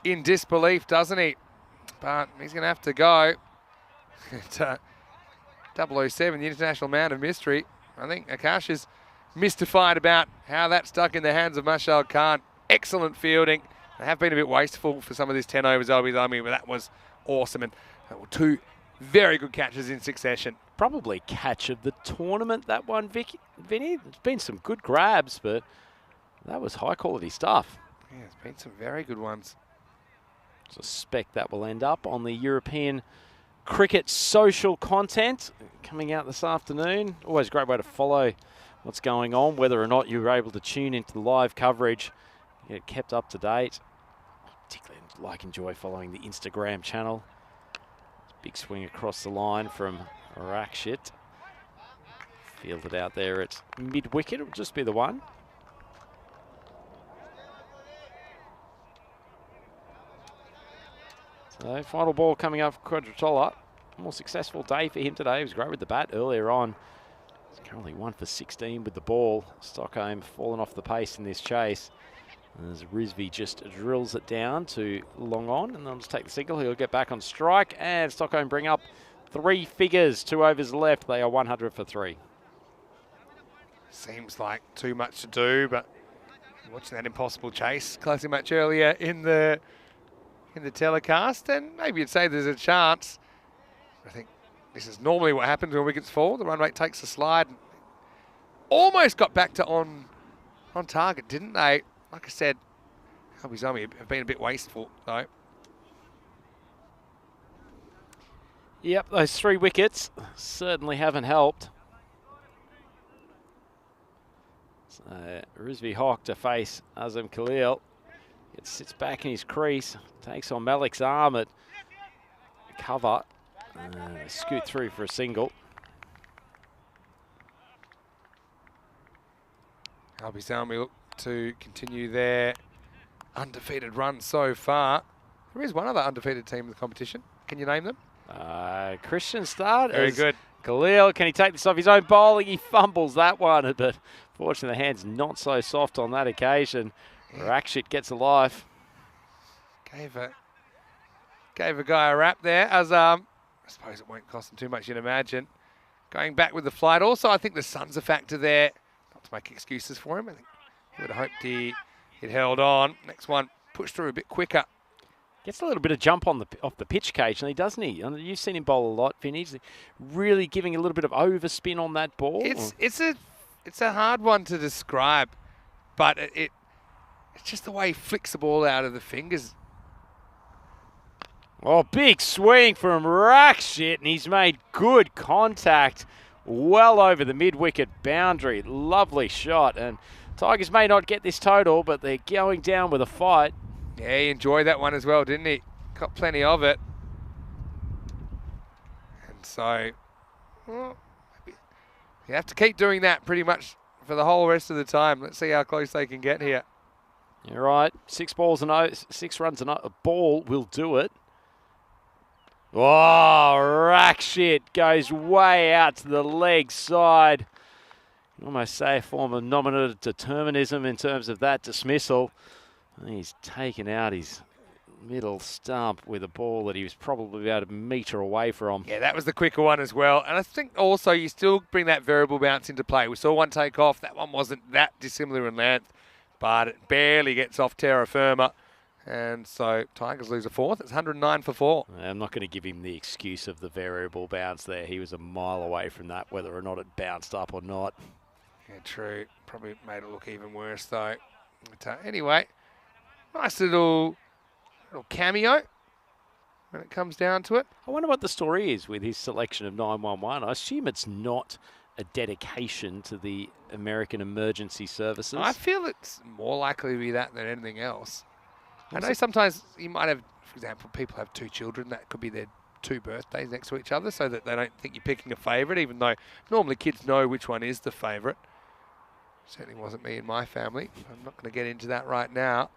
in disbelief, doesn't he? But he's going to have to go. 007, the International Man of Mystery. I think Akash is mystified about how that stuck in the hands of Mashal Khan. Excellent fielding. They have been a bit wasteful for some of this 10 overs, but that was awesome. And two very good catches in succession. Probably catch of the tournament, that one, Vinny. There's been some good grabs, but that was high quality stuff. Yeah, there's been some very good ones. Suspect that will end up on the European cricket social content coming out this afternoon. Always a great way to follow what's going on, whether or not you were able to tune into the live coverage, get kept up to date. Particularly enjoy following the Instagram channel. Big swing across the line from Rakshit. Fielded out there at mid-wicket. It'll just be the one. So final ball coming up for Kudratullah. More successful day for him today. He was great with the bat earlier on. He's currently 1 for 16 with the ball. Stockholm falling off the pace in this chase. As Rizvi just drills it down to long on, and they'll just take the single. He'll get back on strike, and Stockholm bring up 3 figures. 2 overs left. They are 100 for 3. Seems like too much to do, but watching that impossible chase closing match earlier in the telecast, and maybe you'd say there's a chance. I think this is normally what happens when wickets fall. The run rate takes a slide. Almost got back to on target, didn't they? Like I said, Albizami have been a bit wasteful, though. Yep, those 3 wickets certainly haven't helped. So Rizvi Hock to face Azam Khalil. It sits back in his crease, takes on Malik's arm at cover. Scoot through for a single. Albizami look to continue their undefeated run so far. There is one other undefeated team in the competition. Can you name them? Christian start. Very good. Khalil, can he take this off his own bowling? He fumbles that one, but fortunately the hand's not so soft on that occasion. Rakshit gets a life. Gave a guy a rap there. As I suppose it won't cost him too much, you'd imagine. Going back with the flight. Also, I think the sun's a factor there. Not to make excuses for him. I think he would have hoped he'd held on. Next one pushed through a bit quicker. Gets a little bit of jump on off the pitch occasionally, doesn't he? You've seen him bowl a lot, Vinny. He's really giving a little bit of overspin on that ball. It's a hard one to describe, but it's just the way he flicks the ball out of the fingers. Oh, big swing from Rakshit, and he's made good contact well over the mid-wicket boundary. Lovely shot, and Tigers may not get this total, but they're going down with a fight. Yeah, he enjoyed that one as well, didn't he? Got plenty of it. And so, well, you have to keep doing that pretty much for the whole rest of the time. Let's see how close they can get here. You're right. 6 runs and a ball will do it. Oh, Rakshit goes way out to the leg side. You can almost say a form of nominative determinism in terms of that dismissal. He's taken out his middle stump with a ball that he was probably about a metre away from. Yeah, that was the quicker one as well. And I think also you still bring that variable bounce into play. We saw one take off. That one wasn't that dissimilar in length, but it barely gets off terra firma. And so Tigers lose a fourth. It's 109 for 4. I'm not going to give him the excuse of the variable bounce there. He was a mile away from that, whether or not it bounced up or not. Yeah, true. Probably made it look even worse though. But, anyway, nice little cameo when it comes down to it. I wonder what the story is with his selection of 911. I assume it's not a dedication to the American Emergency Services. I feel it's more likely to be that than anything else. I know sometimes you might have, for example, people have 2 children. That could be their 2 birthdays next to each other so that they don't think you're picking a favourite, even though normally kids know which one is the favourite. Certainly wasn't me and my family. I'm not going to get into that right now.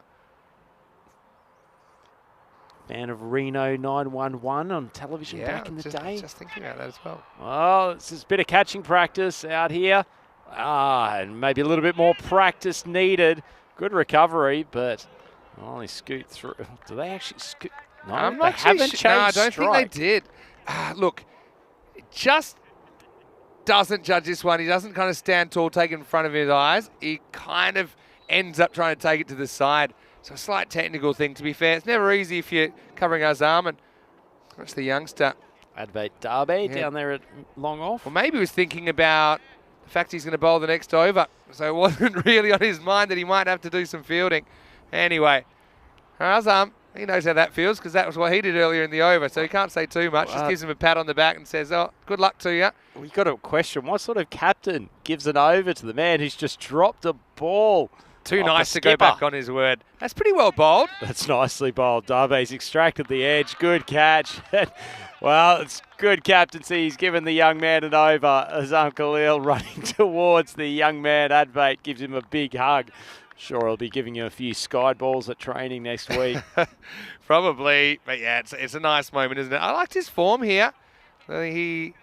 Fan of Reno 911 on television back in the day. Just thinking about that as well. Well, this is a bit of catching practice out here. And maybe a little bit more practice needed. Good recovery, but only scoot through. Do they actually scoot? No, I'm they not haven't sure. changed No, I don't strike. think they did. Look, it just doesn't judge this one. He doesn't kind of stand tall, take it in front of his eyes. He kind of ends up trying to take it to the side. So a slight technical thing, to be fair. It's never easy if you're covering Azam, and that's the youngster. Advait Darby down there at long off. Well, maybe he was thinking about the fact he's going to bowl the next over. So it wasn't really on his mind that he might have to do some fielding. Anyway, Azam, he knows how that feels because that was what he did earlier in the over. So he can't say too much. Just gives him a pat on the back and says, oh, good luck to you. We've got a question. What sort of captain gives an over to the man who's just dropped a ball? Too nice to go back on his word. That's pretty well bowled. That's nicely bowled. Darby's extracted the edge. Good catch. Well, it's good captaincy. He's given the young man an over. Azam Khalil running towards the young man. Advait gives him a big hug. Sure, he'll be giving you a few sky balls at training next week. Probably. But yeah, it's a nice moment, isn't it? I liked his form here. He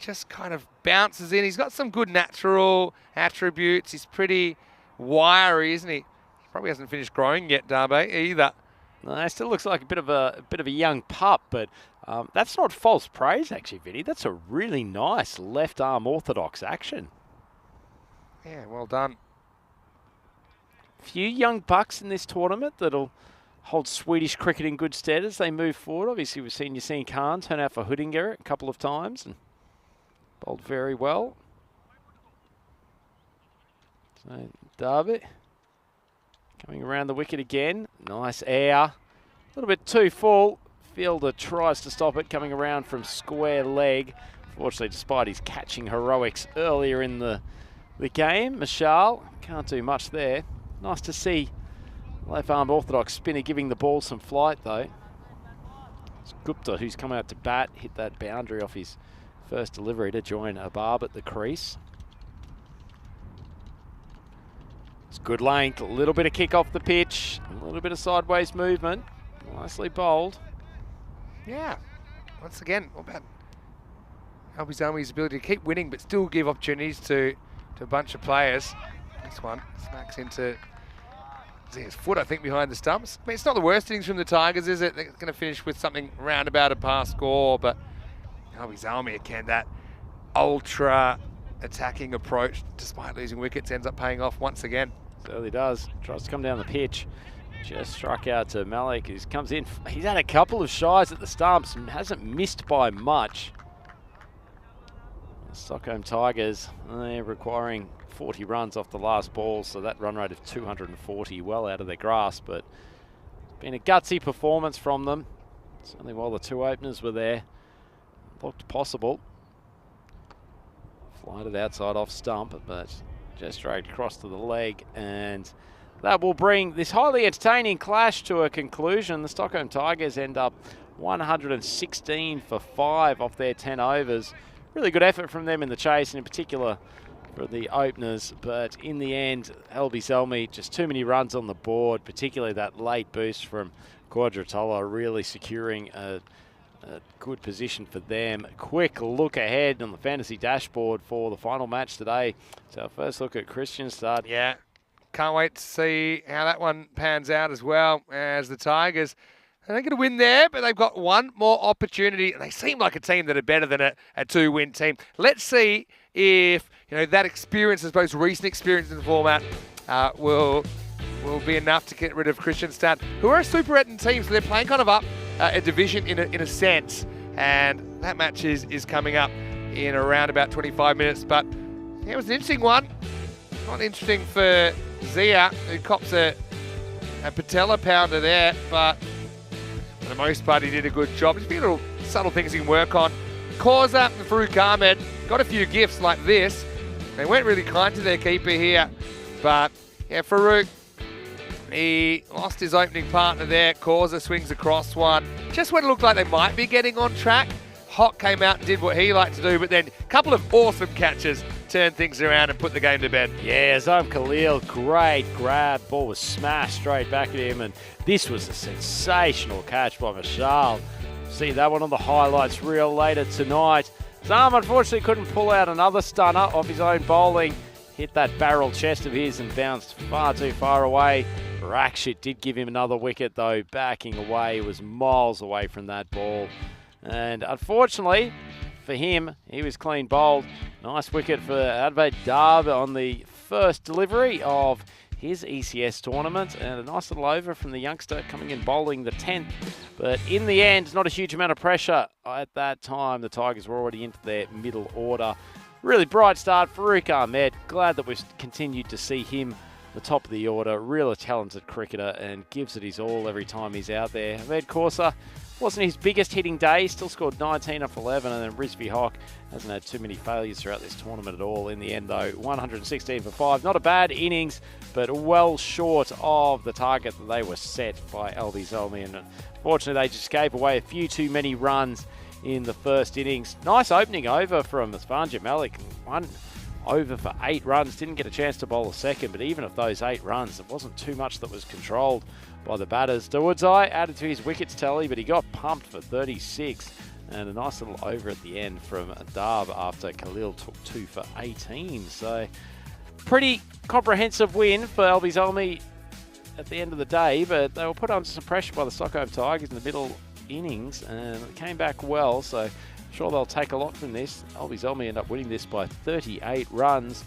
just kind of bounces in. He's got some good natural attributes. He's pretty wiry, isn't he? Probably hasn't finished growing yet, Darby, either. No, he still looks like a bit of a young pup, but that's not false praise, actually, Vinny. That's a really nice left arm orthodox action. Yeah, well done. Few young bucks in this tournament that'll hold Swedish cricket in good stead as they move forward. Obviously, we've seen Yassine Khan turn out for Hoodinger a couple of times and bowled very well. So Darby coming around the wicket again. Nice air. A little bit too full. Fielder tries to stop it, coming around from square leg. Fortunately, despite his catching heroics earlier in the game, Mashal can't do much there. Nice to see left arm orthodox spinner giving the ball some flight though. It's Gupta who's come out to bat, hit that boundary off his first delivery to join Abab at the crease. It's good length, a little bit of kick off the pitch, a little bit of sideways movement. Nicely bowled. Yeah. Once again, what about Albizami's ability to keep winning but still give opportunities to a bunch of players. This one smacks into his foot, I think, behind the stumps. I mean, it's not the worst innings from the Tigers, is it? They're going to finish with something round about a par score, but Albizami again, that ultra attacking approach, despite losing wickets, ends up paying off once again. Certainly does. Tries to come down the pitch. Just struck out to Malik, who comes in. He's had a couple of shies at the stumps and hasn't missed by much. The Stockholm Tigers, they're requiring 40 runs off the last ball, so that run rate of 240 well out of their grasp, but it's been a gutsy performance from them. Certainly while the two openers were there, looked possible. Flight it outside off stump, but just dragged across to the leg, and that will bring this highly entertaining clash to a conclusion. The Stockholm Tigers end up 116 for 5 off their 10 overs. Really good effort from them in the chase, and in particular for the openers. But in the end, LB Selmy, just too many runs on the board, particularly that late boost from Quadratolo, really securing a good position for them. Quick look ahead on the fantasy dashboard for the final match today. So our first look at Kristianstad. Yeah, can't wait to see how that one pans out as well, as the Tigers, they're going to win there, but they've got one more opportunity. They seem like a team that are better than a two-win team. Let's see if that experience, I suppose recent experience in the format, will be enough to get rid of Kristianstad, who are a super Etten team, so they're playing kind of up a division in a sense. And that match is coming up in around about 25 minutes. But yeah, it was an interesting one. Not interesting for Zia, who cops a patella pounder there, but for the most part, he did a good job. There's a few little subtle things he can work on. Causa and Farouk Ahmed got a few gifts like this. They weren't really kind to their keeper here, but yeah, Farouk, he lost his opening partner there. Causa swings across one. Just when it looked like they might be getting on track, Hock came out and did what he liked to do, but then a couple of awesome catches turned things around and put the game to bed. Yeah, Zom Khalil, great grab. Ball was smashed straight back at him, and this was a sensational catch by Mashal. See that one on the highlights reel later tonight. Zam unfortunately couldn't pull out another stunner off his own bowling. Hit that barrel chest of his and bounced far too far away. Rakshit did give him another wicket, though, backing away. He was miles away from that ball. And unfortunately for him, he was clean bowled. Nice wicket for Advait Darb on the first delivery of his ECS tournament, and a nice little over from the youngster coming in bowling the 10th. But in the end, not a huge amount of pressure. At that time, the Tigers were already into their middle order. Really bright start for Farouk Ahmed. Glad that we've continued to see him the top of the order. Real talented cricketer and gives it his all every time he's out there. Ahmed Causa wasn't his biggest hitting day, still scored 19 off 11, and then Rizvi Hock hasn't had too many failures throughout this tournament at all. In the end, though, 116 for 5. Not a bad innings, but well short of the target that they were set by LB Zolmi. And unfortunately, they just gave away a few too many runs in the first innings. Nice opening over from Svanjit Malik. 1 over for 8 runs. Didn't get a chance to bowl a second, but even of those 8 runs, it wasn't too much that was controlled by the batters. Dawudzai added to his wickets tally, but he got pumped for 36. And a nice little over at the end from Darb after Khalil took 2 for 18. So pretty comprehensive win for LB Zolmi at the end of the day, but they were put under some pressure by the Stockholm Tigers in the middle innings, and it came back well, so I'm sure they'll take a lot from this. LB Zolmi end up winning this by 38 runs.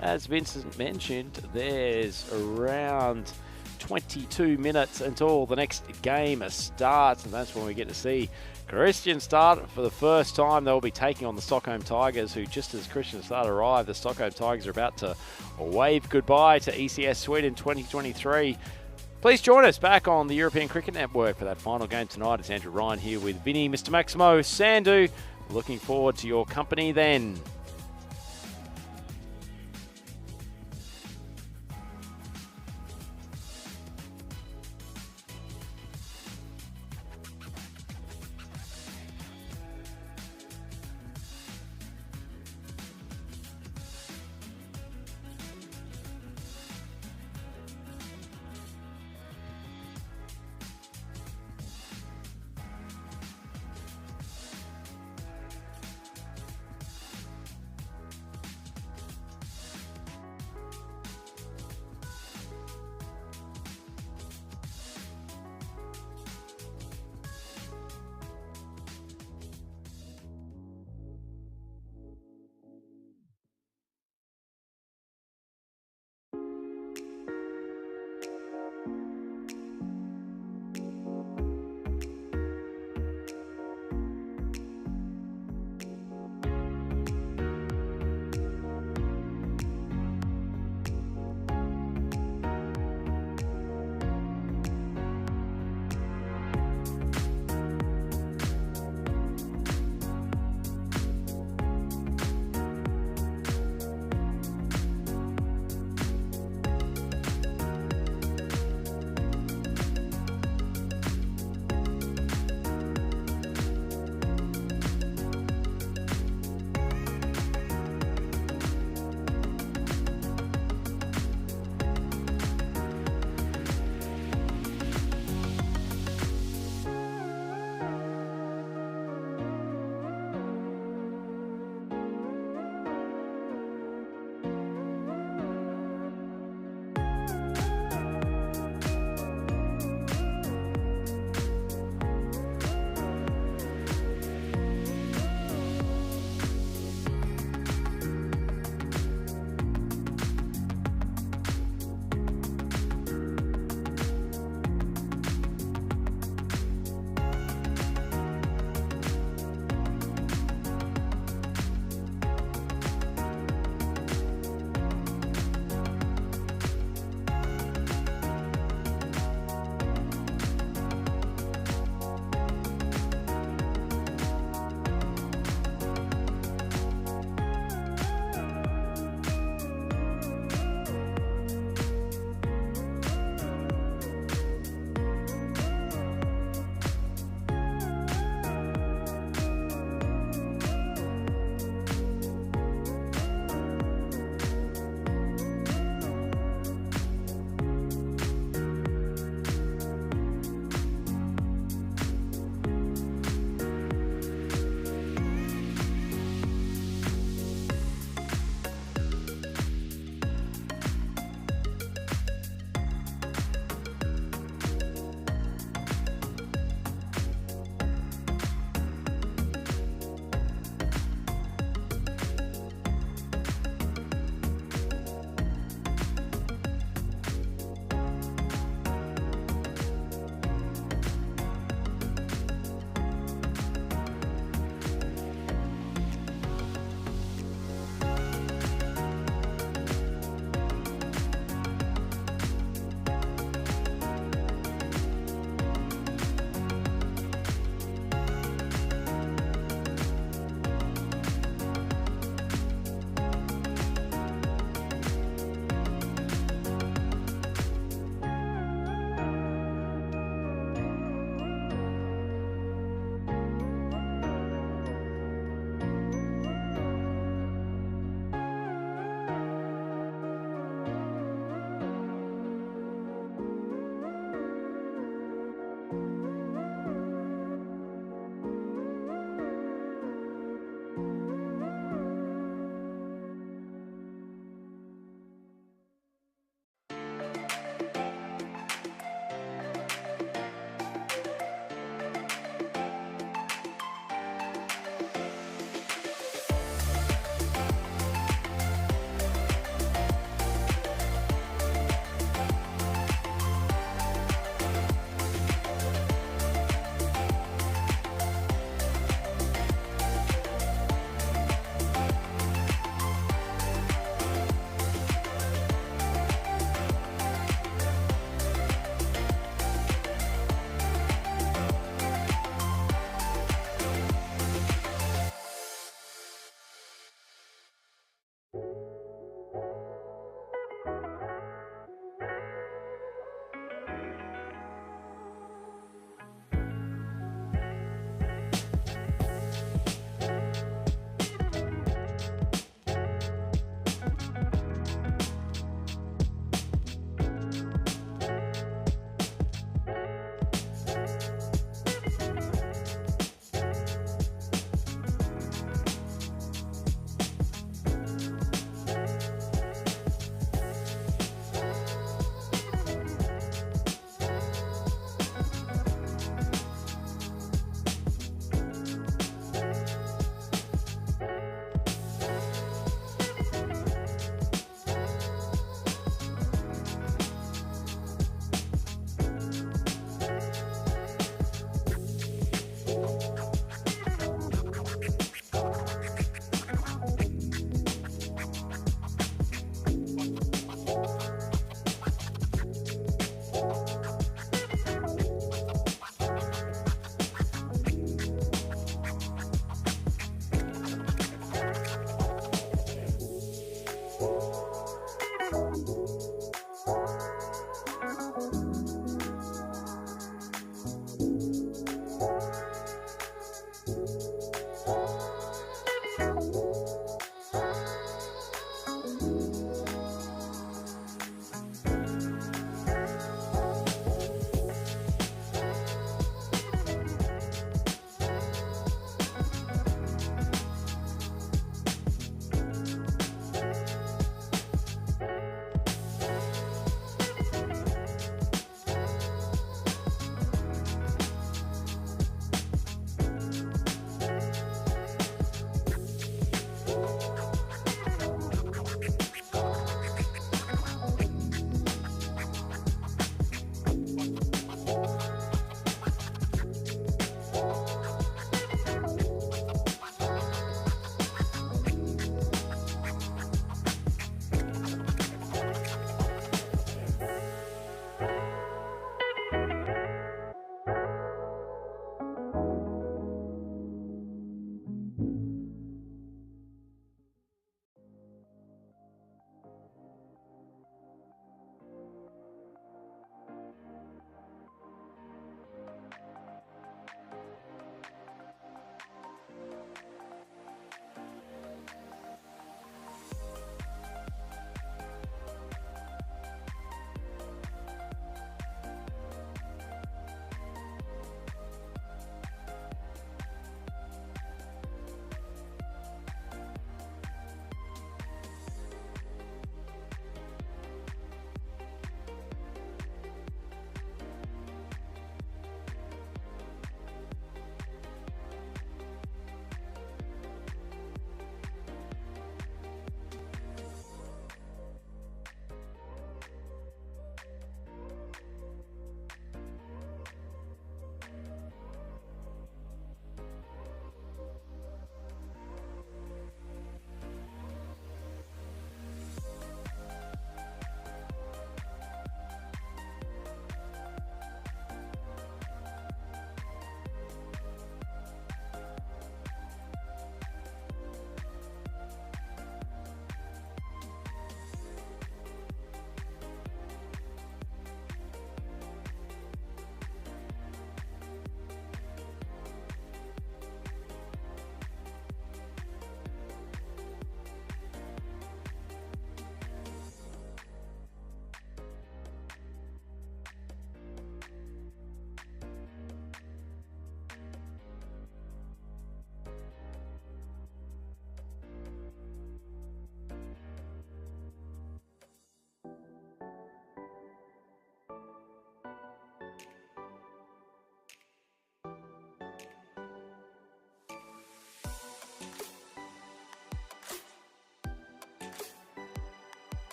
As Vincent mentioned, there's around 22 minutes until the next game starts, and that's when we get to see Kristianstad for the first time. They'll be taking on the Stockholm Tigers, who just as Kristianstad arrive, the Stockholm Tigers are about to wave goodbye to ECS Sweden 2023. Please join us back on the European Cricket Network for that final game tonight. It's Andrew Ryan here with Vinny, Mr. Maximo, Sandu. Looking forward to your company then.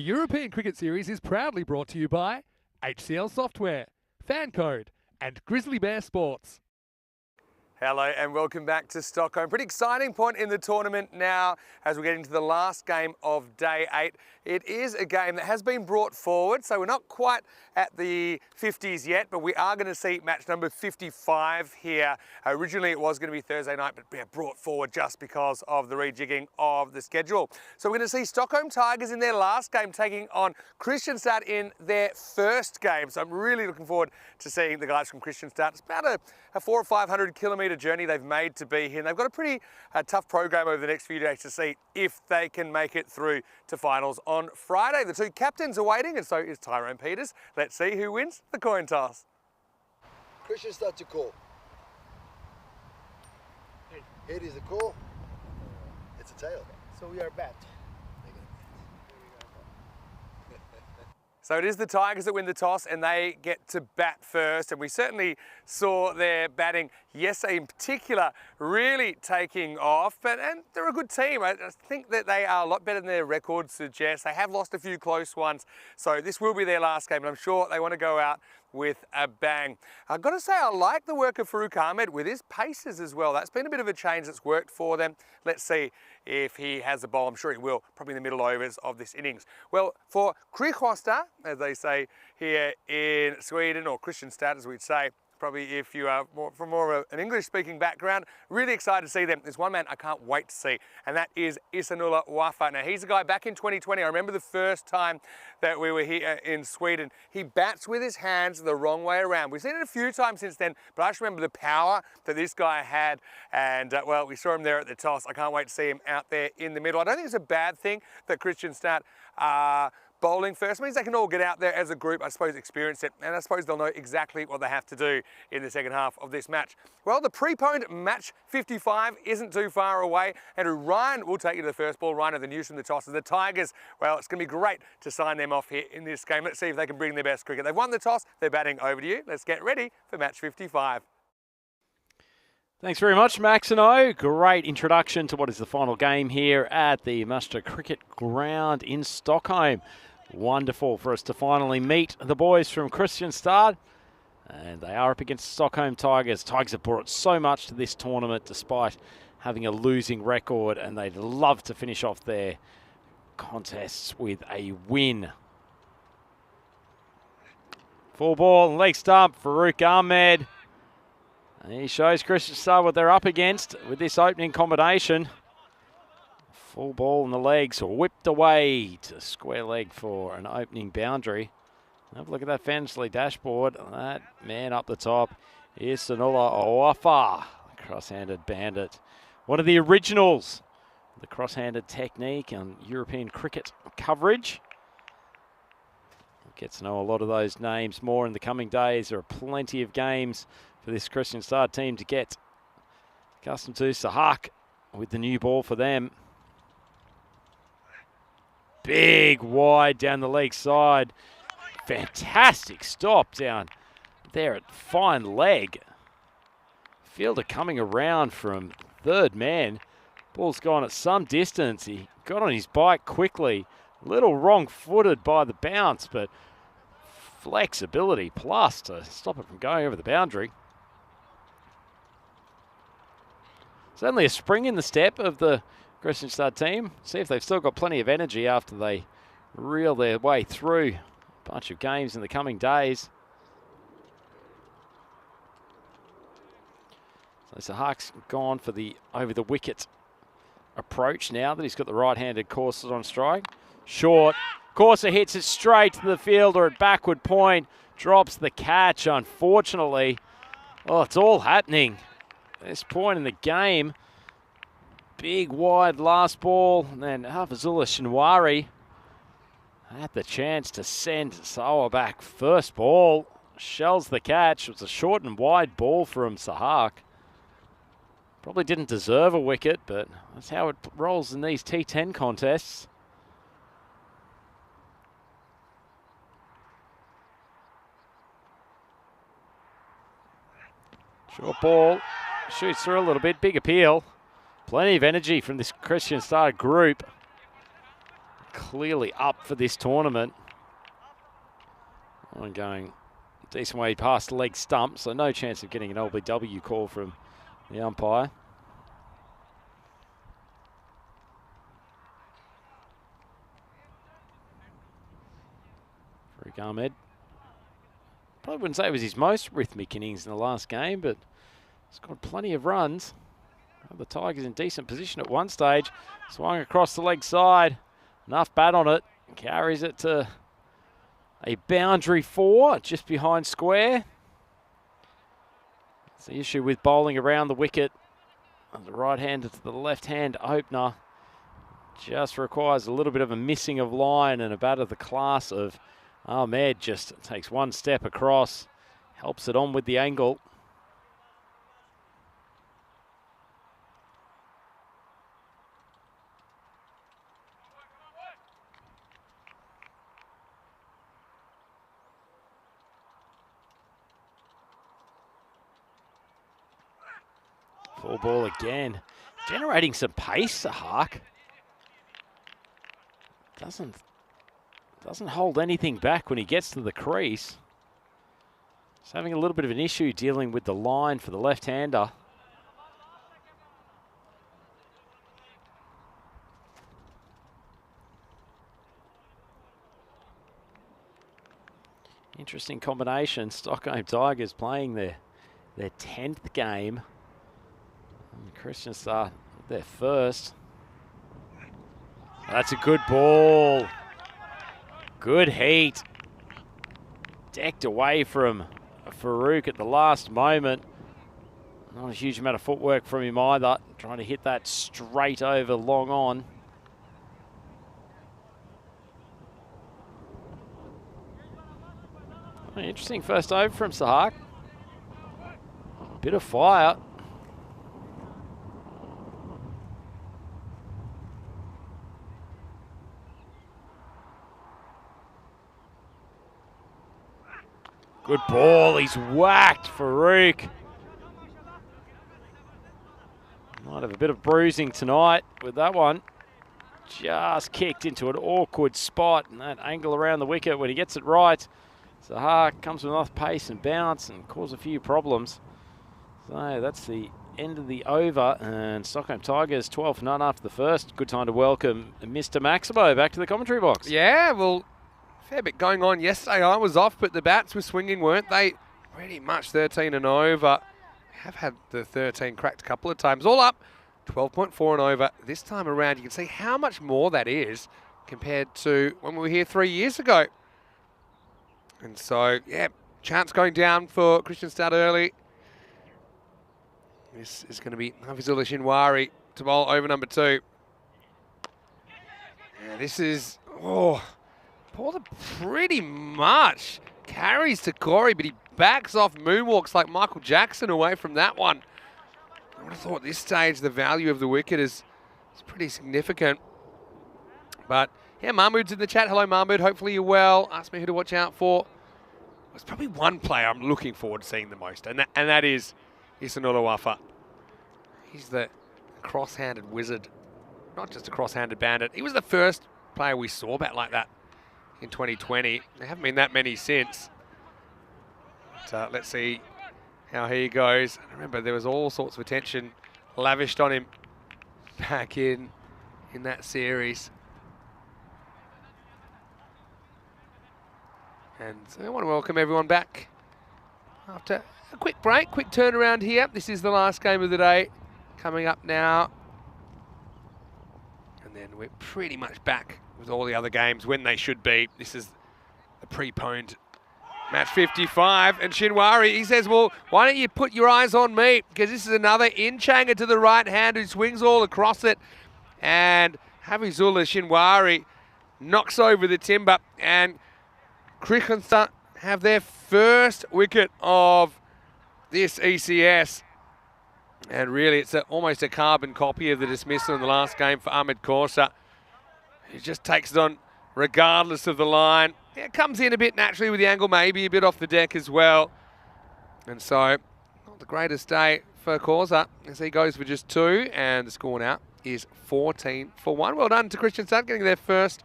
European Cricket Series is proudly brought to you by HCL Software, FanCode, and Grizzly Bear Sports. Hello and welcome back to Stockholm. Pretty exciting point in the tournament now as we get into the last game of day 8. It is a game that has been brought forward, so we're not quite at the 50s yet, but we are going to see match number 55 here. Originally it was going to be Thursday night, but brought forward just because of the rejigging of the schedule. So we're going to see Stockholm Tigers in their last game taking on Kristianstad in their first game. So I'm really looking forward to seeing the guys from Kristianstad. It's about a 400 or 500 kilometre journey they've made to be here. And they've got a pretty tough program over the next few days to see if they can make it through to finals on Friday. The two captains are waiting, and so is Tyrone Peters. Let's see who wins the coin toss. Kristianstad to call. Head is the call. It's a tail. So we are bat. So it is the Tigers that win the toss and they get to bat first. And we certainly saw their batting yesterday in particular really taking off. And they're a good team. I think that they are a lot better than their record suggests. They have lost a few close ones. So this will be their last game. And I'm sure they want to go out with a bang. I've got to say I like the work of Farouk Ahmed with his paces as well. That's been a bit of a change that's worked for them. Let's see if he has a bowl. I'm sure he will, probably in the middle overs of this innings. Well, for Kristianstad, as they say here in Sweden, or Kristianstad as we'd say, probably if you are from more of an English-speaking background, really excited to see them. There's one man I can't wait to see, and that is Isanullah Wafa. Now, he's a guy back in 2020. I remember the first time that we were here in Sweden. He bats with his hands the wrong way around. We've seen it a few times since then, but I just remember the power that this guy had, and well, we saw him there at the toss. I can't wait to see him out there in the middle. I don't think it's a bad thing that Kristianstad bowling first. It means they can all get out there as a group, I suppose, experience it, and I suppose they'll know exactly what they have to do in the second half of this match. Well, the preponed match 55 isn't too far away. Andrew Ryan will take you to the first ball. Ryan of the news from the toss. The Tigers, well, it's going to be great to sign them off here in this game. Let's see if they can bring their best cricket. They've won the toss. They're batting. Over to you. Let's get ready for match 55. Thanks very much, Max and O. Great introduction to what is the final game here at the Muster Cricket Ground in Stockholm. Wonderful for us to finally meet the boys from Kristianstad. And they are up against Stockholm Tigers. Tigers have brought so much to this tournament despite having a losing record, and they'd love to finish off their contests with a win. Full ball, leg stump, Farouk Ahmed. And he shows Kristianstad what they're up against with this opening combination. Full ball in the legs, whipped away to square leg for an opening boundary. Have a look at that Fansley dashboard. That man up the top is Isanullah Wafa, cross-handed bandit. One of the originals, the cross-handed technique and European cricket coverage. We'll get to know a lot of those names more in the coming days. There are plenty of games for this Kristianstad team to get accustomed to. Sahak with the new ball for them. Big wide down the leg side. Fantastic stop down there at fine leg. Fielder coming around from third man. Ball's gone at some distance. He got on his bike quickly. A little wrong-footed by the bounce, but flexibility plus to stop it from going over the boundary. Certainly a spring in the step of the Kristianstad team. See if they've still got plenty of energy after they reel their way through a bunch of games in the coming days. So Sahak's gone for the over the wicket approach now that he's got the right-handed Corsa on strike. Short. Corsa hits it straight to the fielder at backward point. Drops the catch, unfortunately. Oh, it's all happening at this point in the game. Big wide last ball, and then Hafizullah Shinwari had the chance to send Sawa back first ball. Shells the catch. It was a short and wide ball from Sahak. Probably didn't deserve a wicket, but that's how it rolls in these T10 contests. Short ball, shoots through a little bit, big appeal. Plenty of energy from this Kristianstad group. clearly up for this tournament. I'm going a decent way past the leg stump, so no chance of getting an LBW call from the umpire. Farouk Ahmed. Probably wouldn't say it was his most rhythmic innings in the last game, but he's got plenty of runs. The Tigers in decent position at one stage. Swung across the leg side. Enough bat on it. Carries it to a boundary 4 just behind square. It's the issue with bowling around the wicket. The right hander to the left hand opener just requires a little bit of a missing of line, and a batter the class of Ahmed just takes one step across, helps it on with the angle. Full ball again. Generating some pace, Sahak. Doesn't hold anything back when he gets to the crease. He's having a little bit of an issue dealing with the line for the left-hander. Interesting combination. Stockholm Tigers playing their 10th game. And Christian Star their first. That's a good ball. Good heat. Decked away from Farouk at the last moment. Not a huge amount of footwork from him either. Trying to hit that straight over long on. Interesting first over from Sahak. Bit of fire. Good ball, he's whacked Farouk. Might have a bit of bruising tonight with that one. Just kicked into an awkward spot, and that angle around the wicket when he gets it right. Sahak comes with enough pace and bounce and cause a few problems. So that's the end of the over, and Stockholm Tigers 12 for none after the first. Good time to welcome Mr. Maximo back to the commentary box. Yeah, well, fair bit going on yesterday. I was off, but the bats were swinging, weren't they? Pretty much 13 and over. We have had the 13 cracked a couple of times. All up, 12.4 and over. This time around, you can see how much more that is compared to when we were here 3 years ago. And so, yeah, chance going down for Christian Stad early. This is going to be Hafizullah Shinwari to bowl over number 2. And this is, ball pretty much carries to Corey, but he backs off, moonwalks like Michael Jackson away from that one. I would have thought at this stage the value of the wicket is pretty significant. But yeah, Mahmood's in the chat. Hello, Mahmood. Hopefully you're well. Ask me who to watch out for. There's probably one player I'm looking forward to seeing the most, and that is Isanullah Wafa. He's the cross-handed wizard, not just a cross-handed bandit. He was the first player we saw bat like that in 2020. There haven't been that many since. But, let's see how he goes. And remember, there was all sorts of attention lavished on him back in that series. And so I want to welcome everyone back after a quick break, quick turnaround here. This is the last game of the day coming up now. And then we're pretty much back with all the other games when they should be. This is the preponed match 55. And Shinwari, he says, well, why don't you put your eyes on me? Because this is another in-changer to the right hand who swings all across it. And Hafizullah Shinwari knocks over the timber, and Kristianstad have their first wicket of this ECS. And really, it's almost a carbon copy of the dismissal in the last game for Ahmed Korsa. He just takes it on regardless of the line. Yeah, it comes in a bit naturally with the angle, maybe a bit off the deck as well. And so, not the greatest day for Korsa as he goes for just 2. And the score now is 14 for 1. Well done to Kristianstad getting their first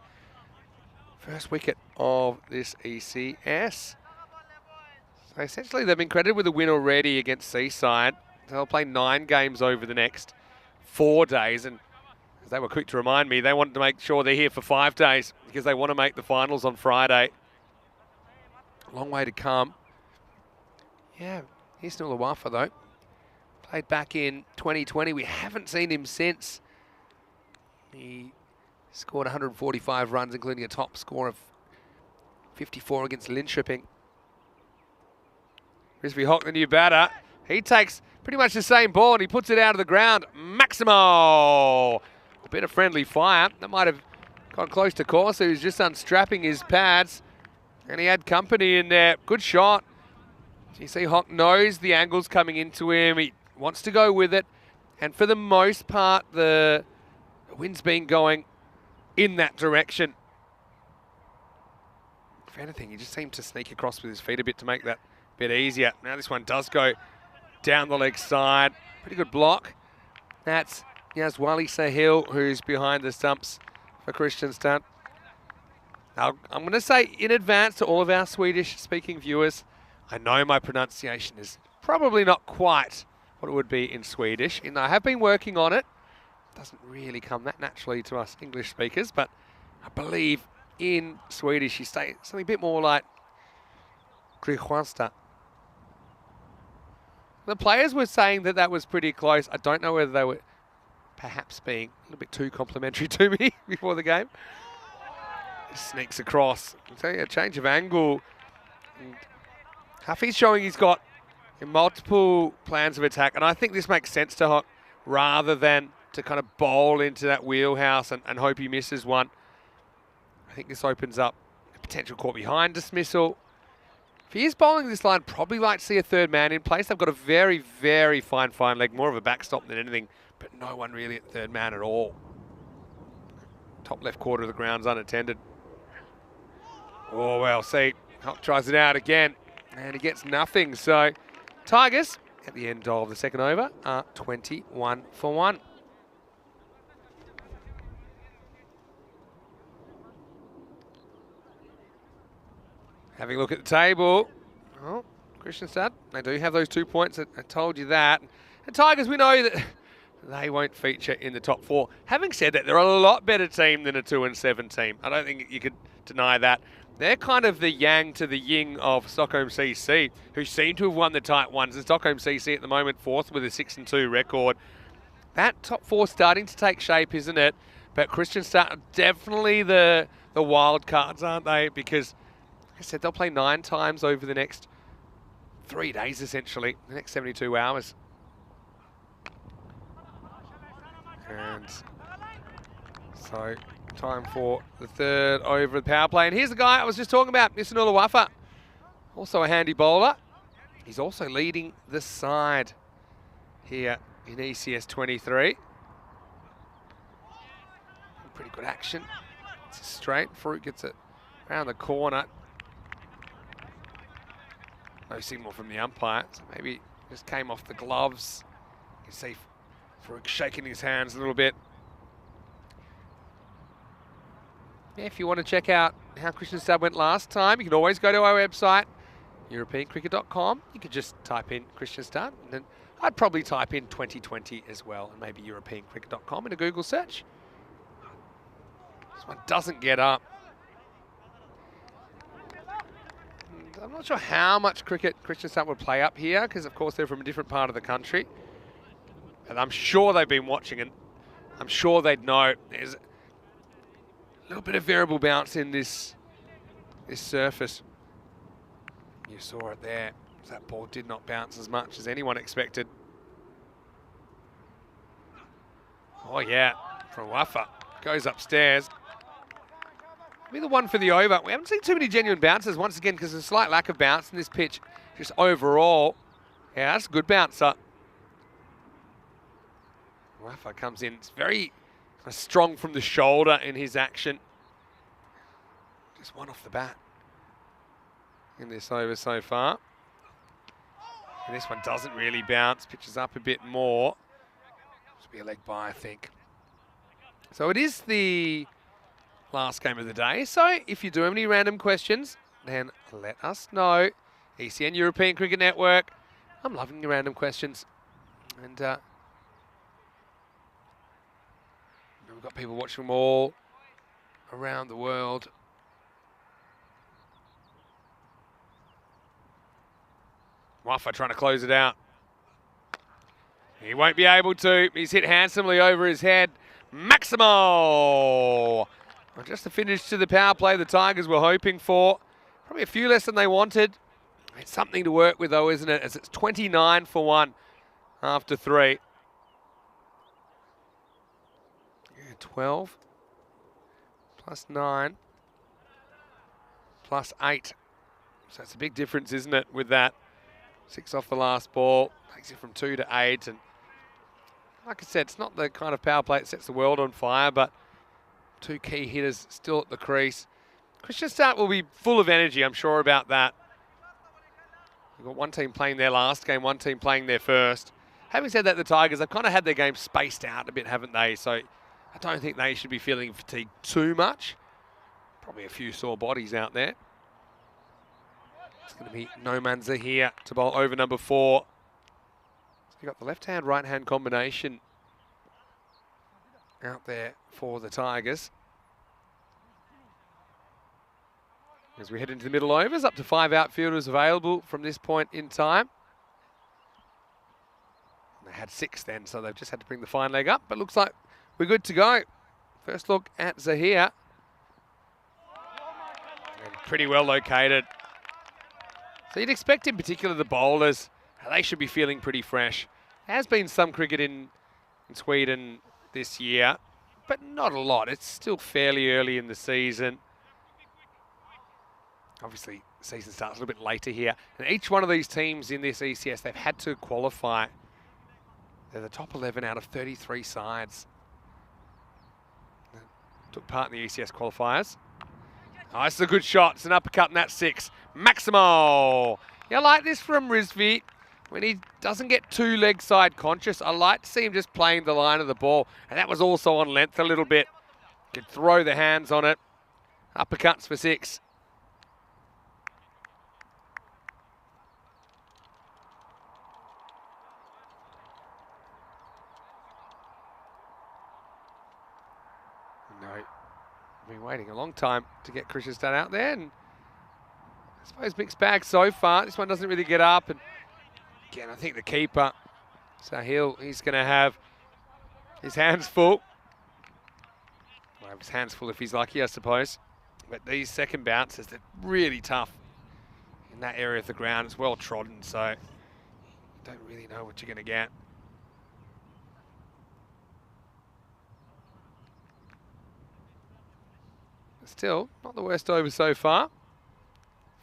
First wicket of this ECS. So essentially they've been credited with a win already against Seaside. They'll play 9 games over the next 4 days, and as they were quick to remind me, they wanted to make sure they're here for 5 days because they want to make the finals on Friday. Long way to come. Yeah, here's Nulawafa though. Played back in 2020. We haven't seen him since. He scored 145 runs, including a top score of 54 against Linköping. Risby Hock, the new batter. He takes pretty much the same ball and he puts it out of the ground. Maximo! A bit of friendly fire. That might have got close to course. He was just unstrapping his pads and he had company in there. Good shot. You see Hock knows the angle's coming into him. He wants to go with it. And for the most part, the wind's been going in that direction. If anything, he just seemed to sneak across with his feet a bit to make that a bit easier. Now this one does go down the leg side. Pretty good block. That's Yazwali Sahil, who's behind the stumps for Kristianstad. Now, I'm going to say in advance to all of our Swedish-speaking viewers, I know my pronunciation is probably not quite what it would be in Swedish, and I have been working on it. Doesn't really come that naturally to us English speakers, but I believe in Swedish you say something a bit more like Kristianstad. The players were saying that that was pretty close. I don't know whether they were perhaps being a little bit too complimentary to me before the game. Sneaks across. So a change of angle. And Huffy's showing he's got multiple plans of attack, and I think this makes sense to Hock rather than to kind of bowl into that wheelhouse and hope he misses one. I think this opens up a potential caught behind dismissal. If he is bowling this line, probably like to see a third man in place. They've got a very, very fine leg, more of a backstop than anything, but no one really at third man at all. Top left quarter of the ground's unattended. Oh, well, see, Hock tries it out again, and he gets nothing. So, Tigers, at the end of the second over, are 21 for 1. Having a look at the table. Oh, Kristianstad, they do have those 2 points. I told you that. And Tigers, we know that they won't feature in the top 4. Having said that, they're a lot better team than a 2-7 team. I don't think you could deny that. They're kind of the yang to the yin of Stockholm CC, who seem to have won the tight ones. And Stockholm CC at the moment 4th with a 6-2 record. That top 4 starting to take shape, isn't it? But Kristianstad are definitely the wild cards, aren't they? Because, like I said, they'll play 9 times over the next 3 days, essentially, the next 72 hours. And so, time for the third over of the power play. And here's the guy I was just talking about, Mr. Nulawafa. Also a handy bowler. He's also leading the side here in ECS 23. Pretty good action. It's a straight. Fruit gets it around the corner. No signal from the umpire, so maybe just came off the gloves. You can see Farouk shaking his hands a little bit. Yeah, if you want to check out how Kristianstad went last time, you can always go to our website, EuropeanCricket.com. You could just type in Kristianstad, and then I'd probably type in 2020 as well, and maybe EuropeanCricket.com in a Google search. This one doesn't get up. I'm not sure how much cricket Kristianstad would play up here, because of course they're from a different part of the country. And I'm sure they've been watching, and I'm sure they'd know there's a little bit of variable bounce in this surface. You saw it there. That ball did not bounce as much as anyone expected. Oh yeah, from Wafa. Goes upstairs. Be the one for the over. We haven't seen too many genuine bounces once again because there's a slight lack of bounce in this pitch. Just overall. Yeah, that's a good bouncer. Wafa comes in. It's very strong from the shoulder in his action. Just one off the bat in this over so far. And this one doesn't really bounce. Pitches up a bit more. Should be a leg by, I think. So it is the last game of the day. So if you do have any random questions, then let us know. ECN European Cricket Network. I'm loving your random questions. And we've got people watching them all around the world. Waffa trying to close it out. He won't be able to. He's hit handsomely over his head. Maximo! Well, just the finish to the power play the Tigers were hoping for. Probably a few less than they wanted. It's something to work with though, isn't it? As it's 29 for 1 after 3. Yeah, 12 plus 9 plus 8. So it's a big difference, isn't it, with that? 6 off the last ball. Takes it from 2 to 8. And like I said, it's not the kind of power play that sets the world on fire, but 2 key hitters still at the crease. Christian Start will be full of energy, I'm sure about that. We've got one team playing their last game, one team playing their first. Having said that, the Tigers, they've kind of had their game spaced out a bit, haven't they? So I don't think they should be feeling fatigued too much. Probably a few sore bodies out there. It's going to be Noman Zahir to bowl over number 4. So you've got the left-hand, right-hand combination out there for the Tigers. As we head into the middle overs, up to 5 outfielders available from this point in time. They had 6 then, so they've just had to bring the fine leg up, but looks like we're good to go. First look at Zahir. And pretty well located. So you'd expect in particular the bowlers, they should be feeling pretty fresh. There has been some cricket in Sweden this year, but not a lot. It's still fairly early in the season. Obviously, the season starts a little bit later here. And each one of these teams in this ECS, they've had to qualify. They're the top 11 out of 33 sides that took part in the ECS qualifiers. Oh, it's a good shot. It's an uppercut, and that's 6. Maximo! Yeah, I like this from Rizvi. When he doesn't get too leg side conscious, I like to see him just playing the line of the ball. And that was also on length a little bit. Could throw the hands on it. Uppercuts for 6. No, I've been waiting a long time to get Christian Stad out there, and I suppose mixed bag so far. This one doesn't really get up, and again, I think the keeper, Sahil, he's going to have his hands full. Well, his hands full if he's lucky, I suppose. But these second bounces, they're really tough in that area of the ground. It's well trodden, so you don't really know what you're going to get. Still, not the worst over so far.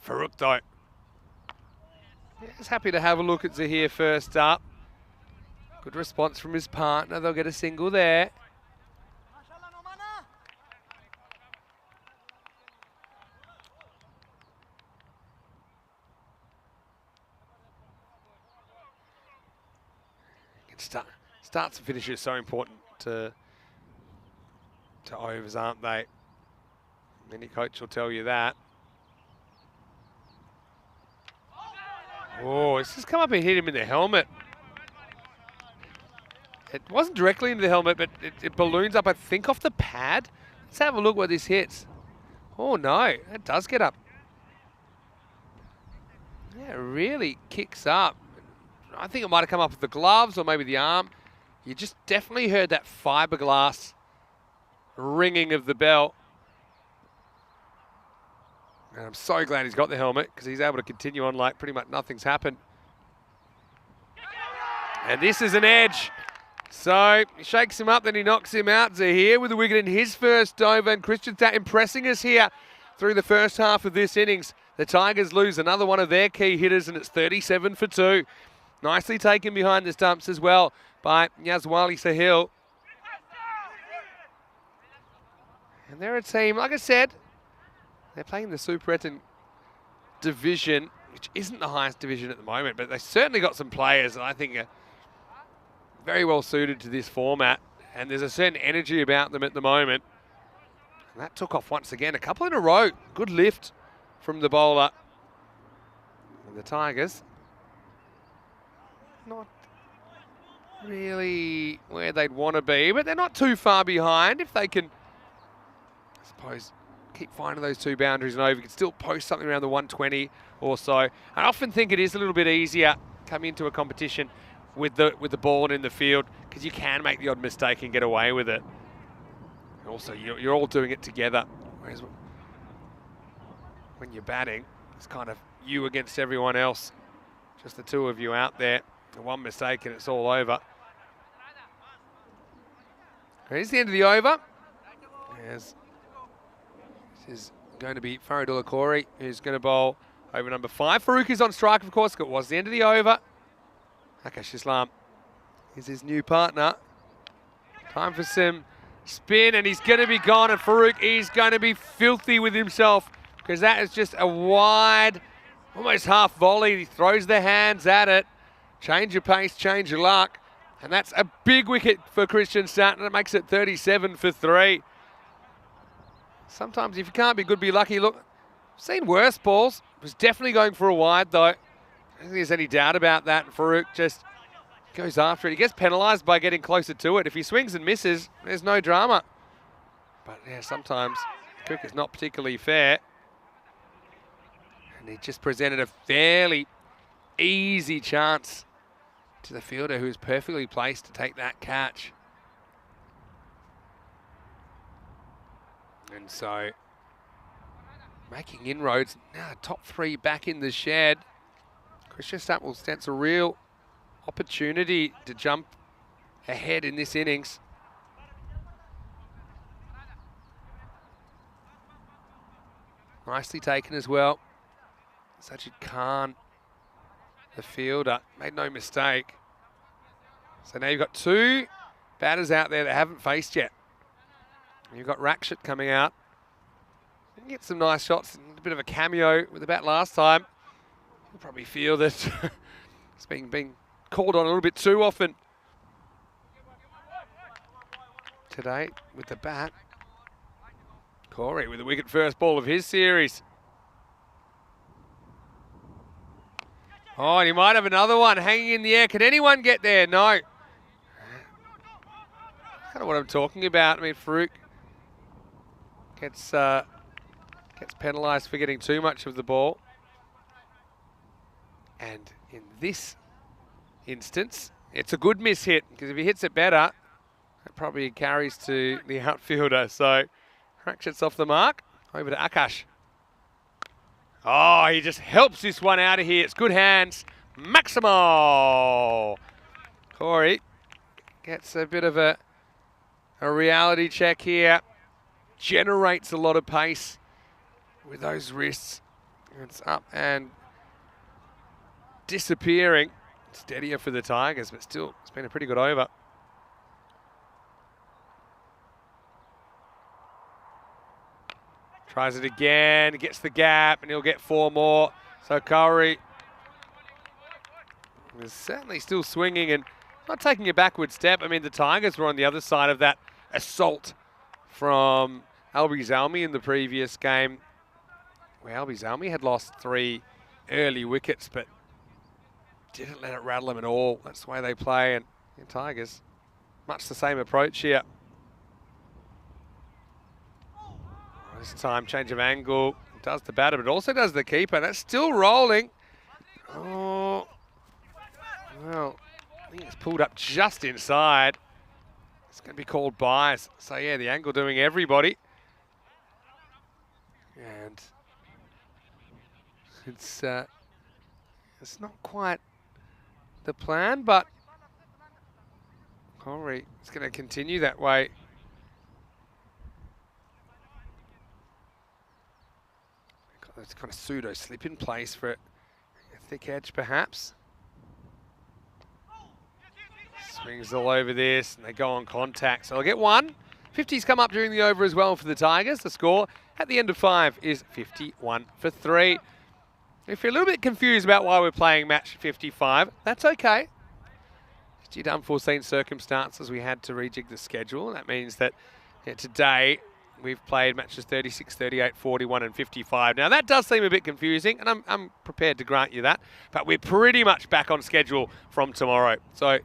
Farooq though. Yeah, just happy to have a look at Zahir first up. Good response from his partner. They'll get a single there. Starts and finishes so important to overs, aren't they? Any coach will tell you that. Oh, it's just come up and hit him in the helmet. It wasn't directly into the helmet, but it balloons up, I think, off the pad. Let's have a look what this hits. Oh, no, it does get up. Yeah, it really kicks up. I think it might have come up with the gloves or maybe the arm. You just definitely heard that fiberglass ringing of the bell. And I'm so glad he's got the helmet because he's able to continue on like pretty much nothing's happened. And this is an edge. So he shakes him up, then he knocks him out. Zahir with the wicket in his first over, and Christian Stat impressing us here through the first half of this innings. The Tigers lose another one of their key hitters, and it's 37 for 2. Nicely taken behind the stumps as well by Yazwali Sahil. And they're a team, like I said, they're playing the Super Eton division, which isn't the highest division at the moment, but they certainly got some players that I think are very well suited to this format. And there's a certain energy about them at the moment. And that took off once again, a couple in a row. Good lift from the bowler. And the Tigers, not really where they'd want to be, but they're not too far behind. If they can, I suppose, keep finding those two boundaries and over, you can still post something around the 120 or so. I often think it is a little bit easier coming into a competition with the ball in the field, because you can make the odd mistake and get away with it. And also, you're all doing it together. Whereas when you're batting, it's kind of you against everyone else. Just the two of you out there. And one mistake and it's all over. Here's the end of the over. This is going to be Faridullah Corey, who's going to bowl over number 5. Farouk is on strike, of course. It was the end of the over. Akash Islam is his new partner. Time for some spin, and he's going to be gone. And Farouk is going to be filthy with himself, because that is just a wide, almost half volley. He throws the hands at it. Change your pace, change your luck. And that's a big wicket for Christian Sutton. It makes it 37 for 3. Sometimes if you can't be good, be lucky. Look, I've seen worse balls. It was definitely going for a wide, though. I don't think there's any doubt about that. And Farouk just goes after it. He gets penalised by getting closer to it. If he swings and misses, there's no drama. But yeah, sometimes cricket's not particularly fair. And he just presented a fairly easy chance to the fielder, who is perfectly placed to take that catch. And so, making inroads. Now top 3 back in the shed. Christian Sutton will stand a real opportunity to jump ahead in this innings. Nicely taken as well. Sajid Khan, the fielder, made no mistake. So now you've got 2 batters out there that haven't faced yet. You've got Rakshit coming out. You can get some nice shots, a bit of a cameo with the bat last time. You'll probably feel that it's being called on a little bit too often today with the bat. Corey with the wicket first ball of his series. Oh, and he might have another one hanging in the air. Can anyone get there? No. Kind of what I'm talking about. I mean, Farouk gets penalised for getting too much of the ball. And in this instance, it's a good miss hit, because if he hits it better, it probably carries to the outfielder. So Rakshit's off the mark. Over to Akash. Oh, he just helps this one out of here. It's good hands. Maximo. Corey gets a bit of a reality check here. Generates a lot of pace with those wrists. It's up and disappearing. Steadier for the Tigers, but still, it's been a pretty good over. Tries it again, gets the gap, and he'll get 4 more. So Corey is certainly still swinging and not taking a backward step. I mean, the Tigers were on the other side of that assault from Albi Zalmi in the previous game, where Albi Zalmi had lost 3 early wickets, but didn't let it rattle him at all. That's the way they play, and the Tigers, much the same approach here. This time, change of angle, does the batter, but also does the keeper. That's still rolling. Oh, well, I think it's pulled up just inside. It's going to be called bias. So yeah, the angle doing everybody. And it's not quite the plan, but Corey is going to continue that way. It's kind of pseudo slip in place for a thick edge, perhaps. Swings all over this, and they go on contact. So they'll get 1. 50's come up during the over as well for the Tigers. The score at the end of 5 is 51 for 3. If you're a little bit confused about why we're playing match 55, that's okay. Due to unforeseen circumstances, we had to rejig the schedule. That means that today we've played matches 36, 38, 41 and 55. Now that does seem a bit confusing, and I'm prepared to grant you that, but we're pretty much back on schedule from tomorrow. So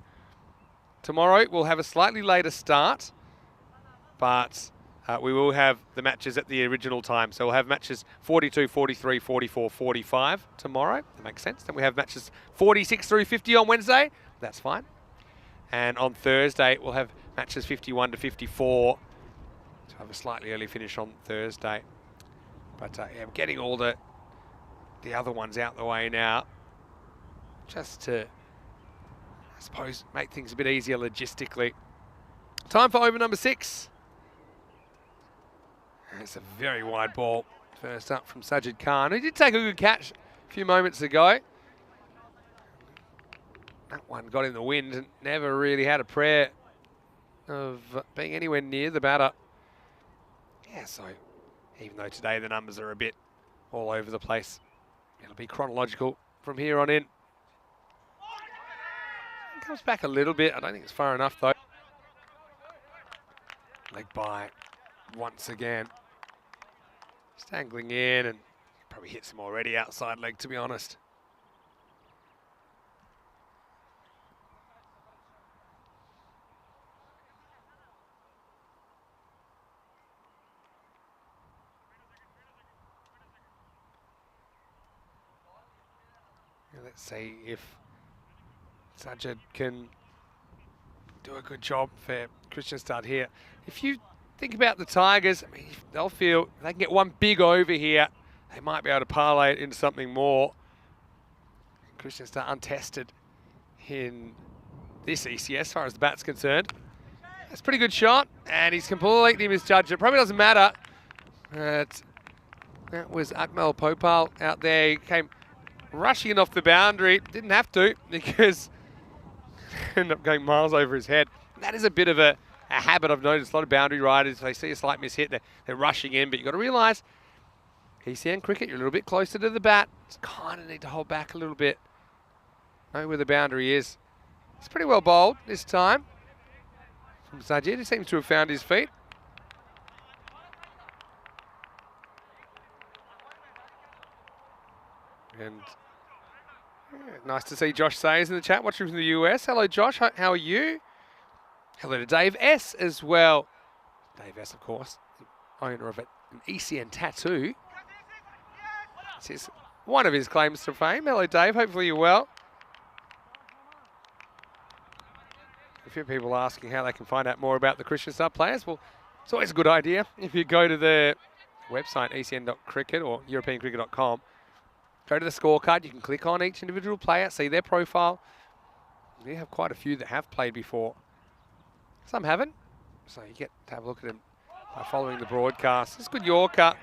tomorrow we'll have a slightly later start, but we will have the matches at the original time. So we'll have matches 42, 43, 44, 45 tomorrow. That makes sense. Then we have matches 46 through 50 on Wednesday. That's fine. And on Thursday, we'll have matches 51 to 54. So have a slightly early finish on Thursday. But yeah, I'm getting all the other ones out the way now, just to, I suppose, make things a bit easier logistically. Time for over number 6. It's a very wide ball. First up from Sajid Khan. He did take a good catch a few moments ago. That one got in the wind and never really had a prayer of being anywhere near the batter. Yeah, so even though today the numbers are a bit all over the place, it'll be chronological from here on in. It comes back a little bit. I don't think it's far enough though. Leg by once again. Just angling in, and probably hits him already outside leg, to be honest. Let's see if Sajid can do a good job for Christian Start here. If you think about the Tigers, I mean, they'll feel they can get one big over here, they might be able to parlay it into something more. Christian Start untested in this ECS as far as the bat's concerned. That's a pretty good shot, and he's completely misjudged it. Probably doesn't matter. But that was Akmal Popal out there. He came rushing off the boundary. Didn't have to, because ended up going miles over his head. That is a bit of a habit I've noticed. A lot of boundary riders, if they see a slight miss-hit, they're rushing in. But you've got to realise, ECN cricket, you're a little bit closer to the bat. Just kind of need to hold back a little bit. Know where the boundary is. It's pretty well bowled this time from Sajid. He seems to have found his feet. And yeah, nice to see Josh Sayers in the chat, watching from the US. Hello, Josh. How are you? Hello to Dave S as well. Dave S, of course, the owner of an ECN tattoo. This is one of his claims to fame. Hello, Dave. Hopefully you're well. A few people asking how they can find out more about the Christian Star players. Well, it's always a good idea if you go to the website, ecn.cricket or europeancricket.com. Go to the scorecard. You can click on each individual player, see their profile. We have quite a few that have played before. Some haven't, so you get to have a look at them by following the broadcast. It's a good Yorker.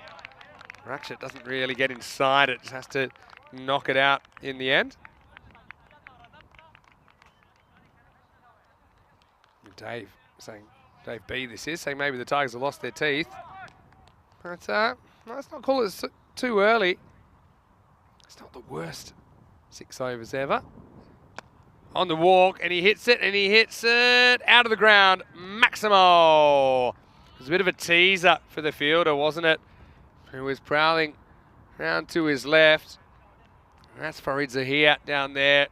Ratchet doesn't really get inside it, just has to knock it out in the end. And Dave saying, Dave B this is, saying maybe the Tigers have lost their teeth. But let's not call it too early. It's not the worst 6 overs ever. On the walk, and he hits it, and he hits it out of the ground. Maximo. It was a bit of a teaser for the fielder, wasn't it? Who was prowling round to his left. And that's Farid Zahir down there.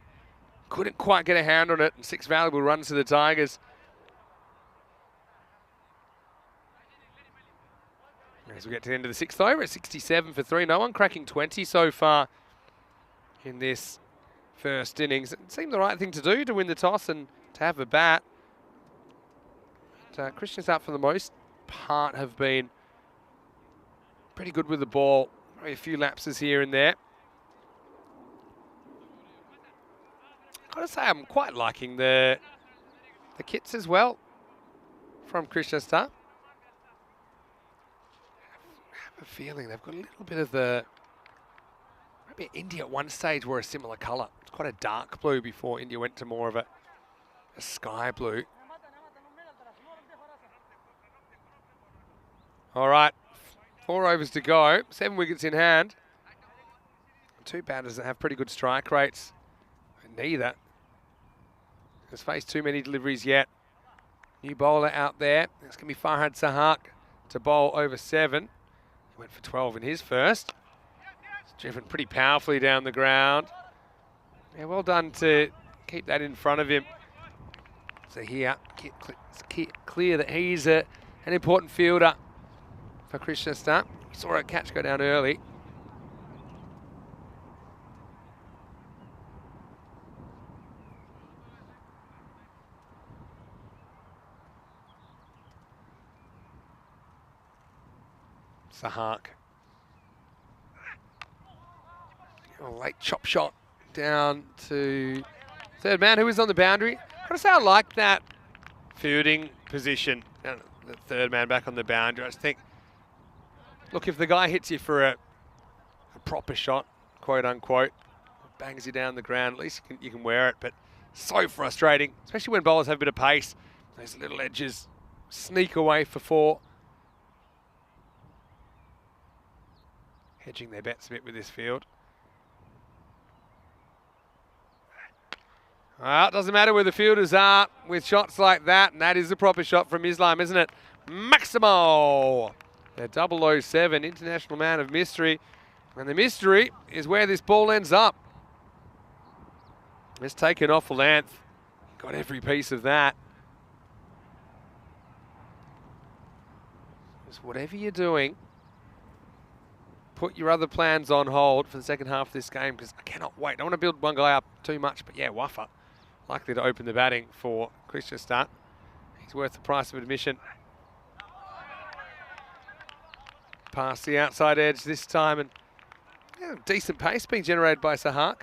Couldn't quite get a hand on it, and 6 valuable runs to the Tigers. As we get to the end of the 6th over, it's 67 for 3. No one cracking 20 so far in this first innings. It seemed the right thing to do, to win the toss and to have a bat. But, Christian Start, for the most part, have been pretty good with the ball. Maybe a few lapses here and there. I've got to say, I'm quite liking the kits as well from Christian Start. I have a feeling they've got a little bit of the... Maybe India at one stage were a similar colour. It's quite a dark blue before India went to more of a sky blue. All right, 4 overs to go, 7 wickets in hand. 2 batters that have pretty good strike rates. Neither has faced too many deliveries yet. New bowler out there. It's going to be Farhad Sahak to bowl over 7. He went for 12 in his first. He's driven pretty powerfully down the ground. Yeah, well done to keep that in front of him. So here, it's clear that he's an important fielder for Krishna. Saw a catch go down early. Sahak. A late chop shot down to third man who was on the boundary. I gotta say I like that fielding position. The third man back on the boundary. I just think, look, if the guy hits you for a proper shot, quote unquote, bangs you down the ground, at least you can wear it. But so frustrating, especially when bowlers have a bit of pace. Those little edges sneak away for 4. Hedging their bets a bit with this field. Well, it doesn't matter where the fielders are with shots like that, and that is a proper shot from Islam, isn't it? Maximo! The 007, International Man of Mystery. And the mystery is where this ball ends up. It's taken off a length. Got every piece of that. Just whatever you're doing, put your other plans on hold for the second half of this game, because I cannot wait. I don't want to build one guy up too much, but yeah, Wuffer likely to open the batting for Krishna. He's worth the price of admission. Past the outside edge this time, and yeah, decent pace being generated by Sahak.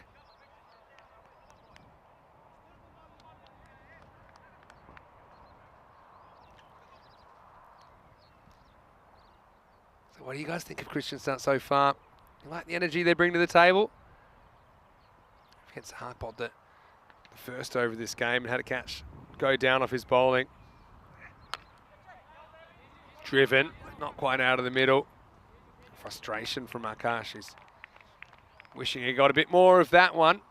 So what do you guys think of Krishna so far? You like the energy they bring to the table? Against Sahak bowled the first over this game and had a catch go down off his bowling. Driven, not quite out of the middle. Frustration from Akash. He's wishing he got a bit more of that one.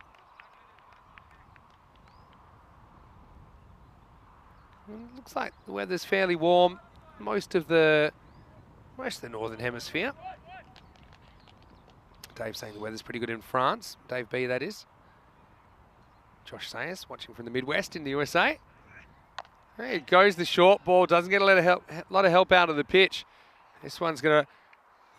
It looks like the weather's fairly warm. Most of the northern hemisphere. Dave saying the weather's pretty good in France. Dave B, that is. Josh Sayers watching from the Midwest in the USA. There goes the short ball. Doesn't get a lot of help out of the pitch. This one's going to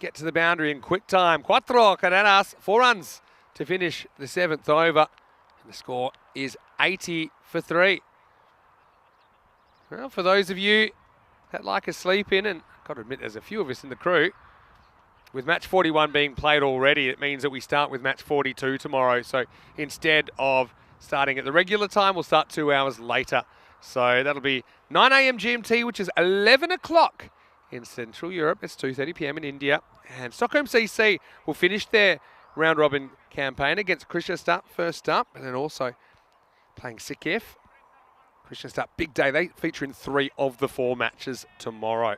get to the boundary in quick time. Cuatro carreras, 4 runs to finish the 7th over. And the score is 80 for 3. Well, for those of you that like a sleep in, and I've got to admit there's a few of us in the crew, with match 41 being played already, it means that we start with match 42 tomorrow. So instead of starting at the regular time, we'll start 2 hours later. So that'll be 9 a.m. GMT, which is 11 o'clock in Central Europe. It's 2:30 p.m. in India. And Stockholm CC will finish their round-robin campaign against Krishna first up, and then also playing Sikif. Krishna big day. They feature in 3 of the 4 matches tomorrow.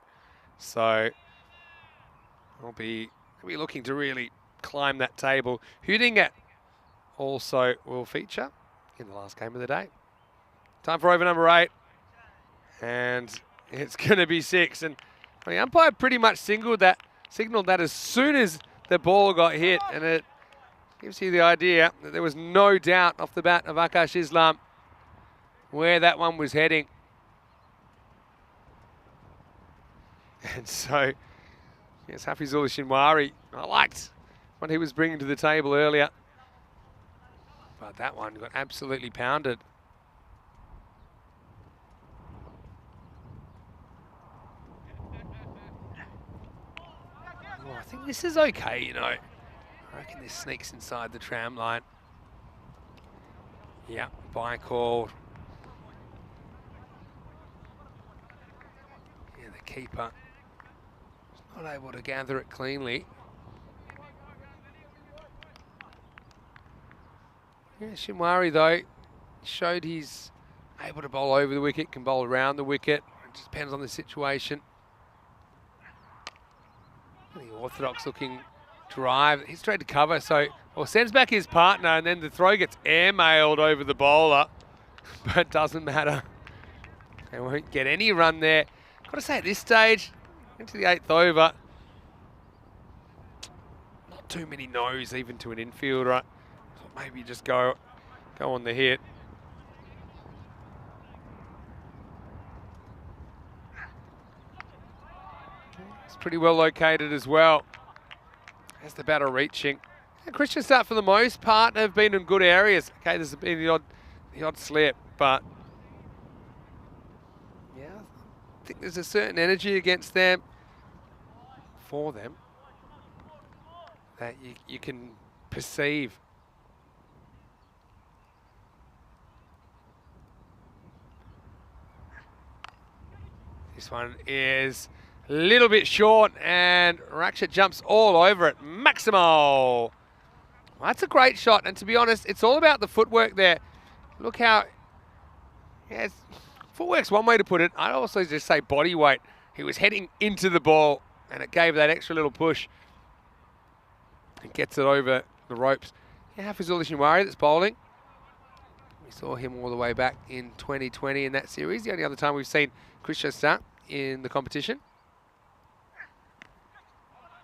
So we'll be looking to really climb that table. Hudingat also will feature in the last game of the day. Time for over number 8. And it's going to be 6. And the umpire pretty much signaled that as soon as the ball got hit. And it gives you the idea that there was no doubt off the bat of Akash Islam where that one was heading. And so, yes, Hafizullah Shinwari, I liked what he was bringing to the table earlier. But that one got absolutely pounded. Oh, I think this is okay, you know. I reckon this sneaks inside the tram line. Yeah, bye call. Yeah, the keeper is not able to gather it cleanly. Yeah, Shinwari, though, showed he's able to bowl over the wicket, can bowl around the wicket. It just depends on the situation. The orthodox-looking drive. He's straight to cover, so sends back his partner, and then the throw gets airmailed over the bowler. But it doesn't matter. They won't get any run there. Got to say, at this stage, into the 8th over. Not too many no's even to an infielder. So maybe just go on the hit. It's pretty well located as well. As the batter reaching. And Christian Start for the most part have been in good areas. Okay, there's been the odd slip, but yeah, I think there's a certain energy against them, for them, that you can perceive. This one is a little bit short, and Rakshit jumps all over it. Maximo! Well, that's a great shot, and to be honest, it's all about the footwork there. Look how, yeah, footwork's one way to put it. I'd also just say body weight. He was heading into the ball, and it gave that extra little push. And gets it over the ropes. Yeah, Hafizullah Shinwari that's bowling. We saw him all the way back in 2020 in that series. The only other time we've seen Chris Shasta in the competition.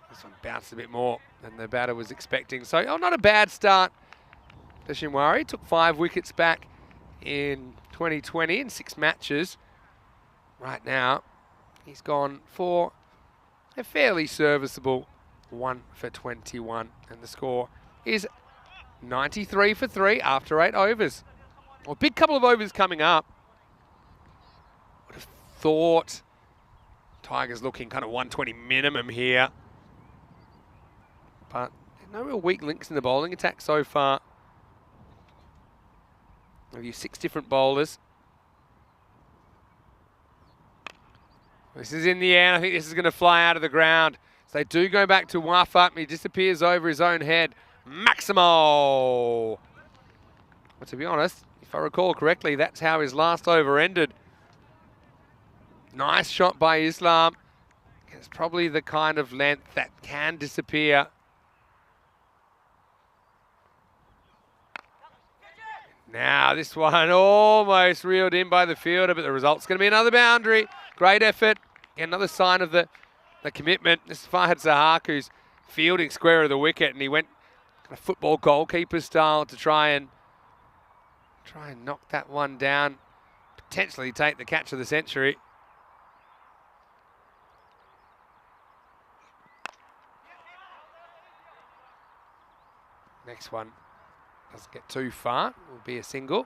This one bounced a bit more than the batter was expecting. So, not a bad start for Shinwari. Took 5 wickets back in 2020 in 6 matches. Right now, he's gone for a fairly serviceable 1 for 21. And the score is 93 for 3 after 8 overs. Well, a big couple of overs coming up. Would have thought Tigers looking kind of 120 minimum here. But no real weak links in the bowling attack so far. We've used 6 different bowlers. This is in the air. I think this is going to fly out of the ground. So they do go back to Wafa. He disappears over his own head. Maximo! But to be honest, if I recall correctly, that's how his last over ended. Nice shot by Islam. It's probably the kind of length that can disappear. Now this one almost reeled in by the fielder, but the result's going to be another boundary. Great effort. Again, another sign of the commitment. This is Fahad Zahak, who's fielding square of the wicket, and he went kind of football goalkeeper style to try and knock that one down, potentially take the catch of the century. Next one doesn't get too far, will be a single.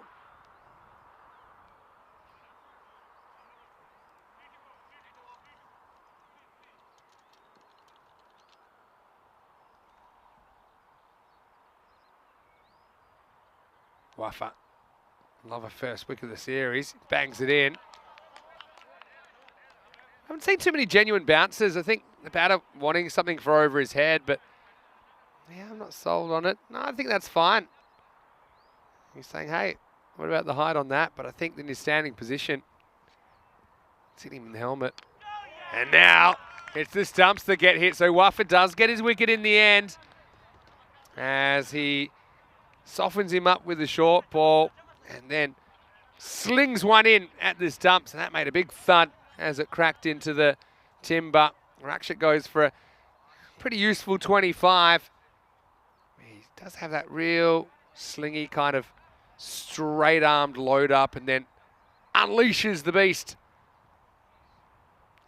Wafa, love a first wicket of the series, bangs it in. I haven't seen too many genuine bounces. I think the batter wanting something for over his head, but yeah, I'm not sold on it. No, I think that's fine. He's saying, hey, what about the height on that? But I think in his standing position, it's hitting him in the helmet. And now it's the stumps that get hit. So Wafa does get his wicket in the end as he softens him up with a short ball and then slings one in at the stumps. And that made a big thud as it cracked into the timber. Rakshit goes for a pretty useful 25. He does have that real slingy kind of straight-armed load up and then unleashes the beast.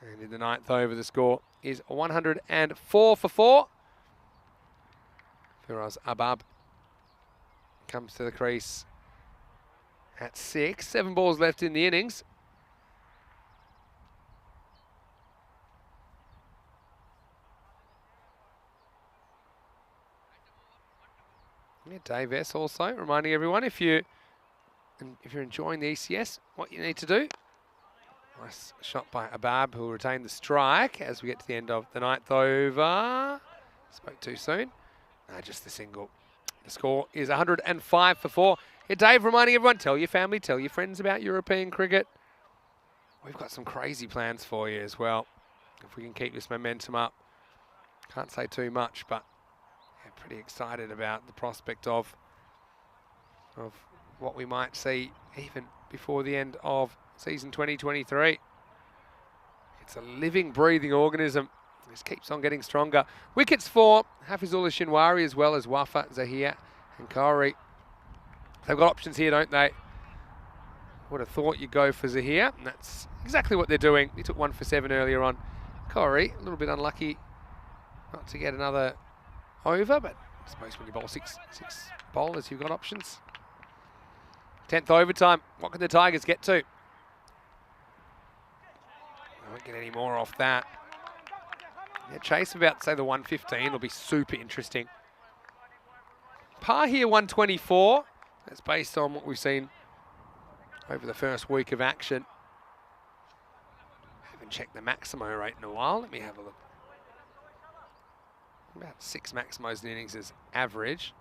And in the 9th over, the score is 104 for 4. Firoz Abab comes to the crease at 6. 7 balls left in the innings. Yeah, Dave S also reminding everyone, if you're enjoying the ECS, what you need to do. Nice shot by Abab, who will retain the strike as we get to the end of the 9th over. Spoke too soon. No, just the single. The score is 105 for 4. Yeah, Dave reminding everyone, tell your family, tell your friends about European cricket. We've got some crazy plans for you as well, if we can keep this momentum up. Can't say too much, but yeah, pretty excited about the prospect of what we might see even before the end of season 2023. It's a living, breathing organism. It just keeps on getting stronger. Wickets for Hafizullah Shinwari as well as Wafa, Zahir and Kauri. They've got options here, don't they? Would have thought you'd go for Zahir, and that's exactly what they're doing. He took 1 for 7 earlier on. Kauri, a little bit unlucky not to get another over, but I suppose when you bowl six bowlers, you've got options. 10th overtime. What can the Tigers get to? They won't get any more off that. Yeah, chase about, say, the 115 will be super interesting. Par here, 124. That's based on what we've seen over the first week of action. Haven't checked the Maximo rate in a while. Let me have a look. About 6 Maximos in innings is average.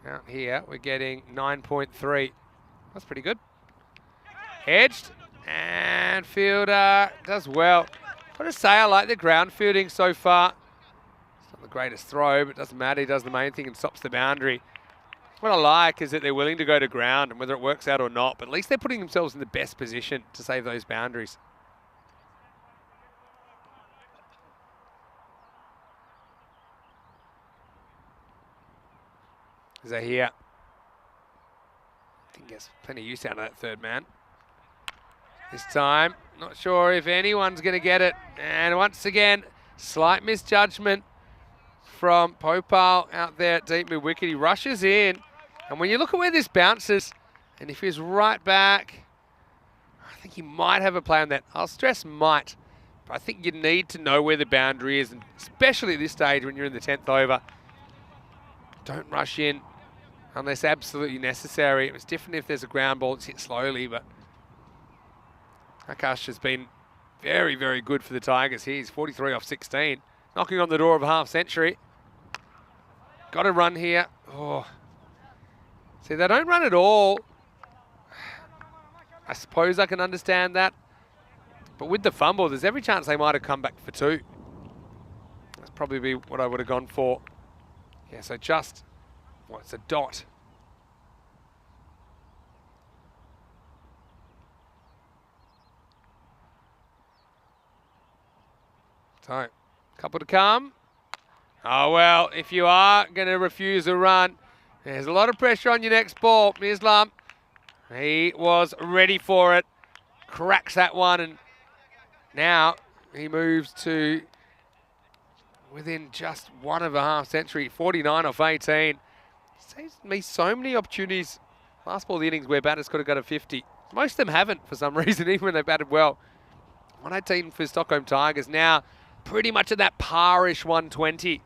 Out here, we're getting 9.3. That's pretty good. Edged, and fielder does well. Got to say, I like the ground fielding so far. It's not the greatest throw, but it doesn't matter. He does the main thing and stops the boundary. What I like is that they're willing to go to ground, and whether it works out or not, but at least they're putting themselves in the best position to save those boundaries. Zahir. I think he gets plenty of use out of that third man. This time, not sure if anyone's going to get it. And once again, slight misjudgment from Popal out there at deep mid-wicket. He rushes in. And when you look at where this bounces, and if he's right back, I think he might have a play on that. I'll stress might. But I think you need to know where the boundary is, and especially at this stage when you're in the 10th over. Don't rush in unless absolutely necessary. It was different if there's a ground ball that's hit slowly, but Akash has been very, very good for the Tigers. He's 43 off 16, knocking on the door of a half century. Got a run here. Oh, see, they don't run at all. I suppose I can understand that, but with the fumble, there's every chance they might have come back for 2. That's probably what I would have gone for. Yeah, so just, well, it's a dot. So, couple to come. Oh, well, if you are going to refuse a run, there's a lot of pressure on your next ball. Mislam, he was ready for it. Cracks that one, and now he moves to within just 1 of a half century, 49 off 18. Saves me so many opportunities. Last ball of the innings where batters could have got a 50. Most of them haven't for some reason, even when they batted well. 118 for Stockholm Tigers. Now pretty much at that parish 120.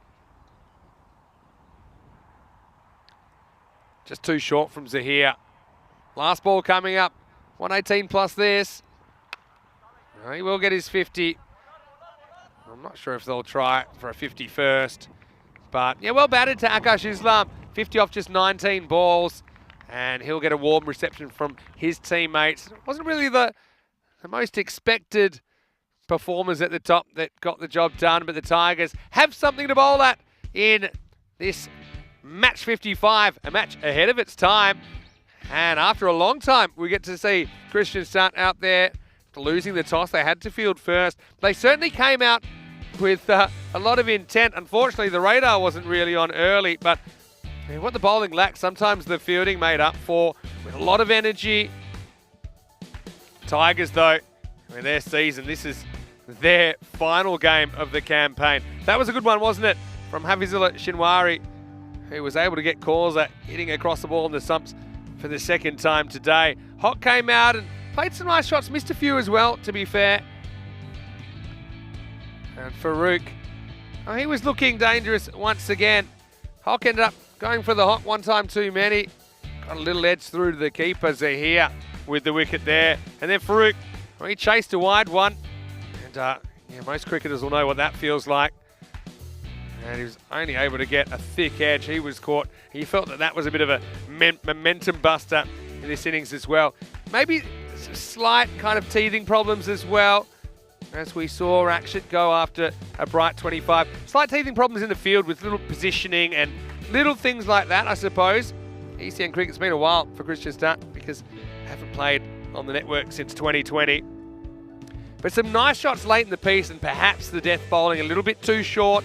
Just too short from Zahir. Last ball coming up. 118 plus this. He will get his 50. I'm not sure if they'll try for a 50 first. But, yeah, well batted to Akash Islam. 50 off just 19 balls. And he'll get a warm reception from his teammates. It wasn't really the most expected performers at the top that got the job done. But the Tigers have something to bowl at in this match 55. A match ahead of its time. And after a long time, we get to see Christian Stunt out there losing the toss. They had to field first. They certainly came out with a lot of intent. Unfortunately, the radar wasn't really on early, but what the bowling lacked, sometimes the fielding made up for with a lot of energy. Tigers, though, in their season, this is their final game of the campaign. That was a good one, wasn't it? From Hafizullah Shinwari, who was able to get calls at hitting across the ball in the stumps for the second time today. Hock came out and played some nice shots, missed a few as well, to be fair. And Farouk, he was looking dangerous once again. Hock ended up going for the Hock one time too many. Got a little edge through to the keeper Zahir with the wicket there. And then Farouk, he chased a wide one. And yeah, most cricketers will know what that feels like. And he was only able to get a thick edge. He was caught. He felt that that was a bit of a momentum buster in this innings as well. Maybe slight kind of teething problems as well, as we saw Rakshit go after a bright 25. Slight teething problems in the field with little positioning and little things like that, I suppose. ECN cricket's been a while for Christian Stunt because they haven't played on the network since 2020. But some nice shots late in the piece and perhaps the death bowling a little bit too short.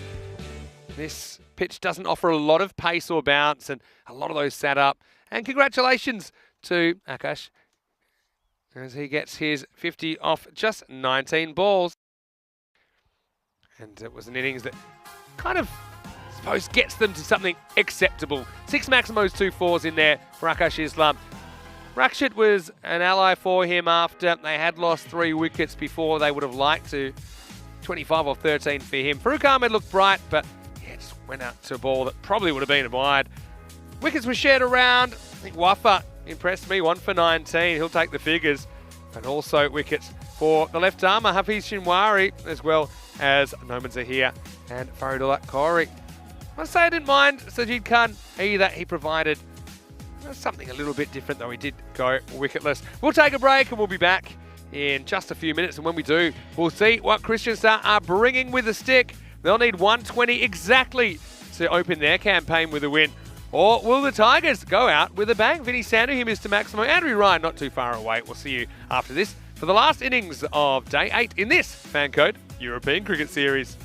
This pitch doesn't offer a lot of pace or bounce, and a lot of those sat up. And congratulations to Akash as he gets his 50 off just 19 balls. And it was an innings that kind of, I suppose, gets them to something acceptable. 6 Maximos, 2 4s in there for Akash Islam. Rakshit was an ally for him after they had lost 3 wickets before they would have liked to. 25 off 13 for him. Farooq Ahmed looked bright, but yeah, just went out to a ball that probably would have been wide. Wickets were shared around. I think Wafa impressed me, 1 for 19. He'll take the figures. And also wickets for the left armour, Hafiz Shinwari, as well as Noman Zahir and Faridullah Kauri. I must say I didn't mind Sajid Khan either. He provided something a little bit different, though he did go wicketless. We'll take a break and we'll be back in just a few minutes. And when we do, we'll see what Christian Star are bringing with the stick. They'll need 120 exactly to open their campaign with a win. Or will the Tigers go out with a bang? Vinny Sandu here, Mr. Maximo. Andrew Ryan not too far away. We'll see you after this for the last innings of Day 8 in this FanCode European Cricket Series.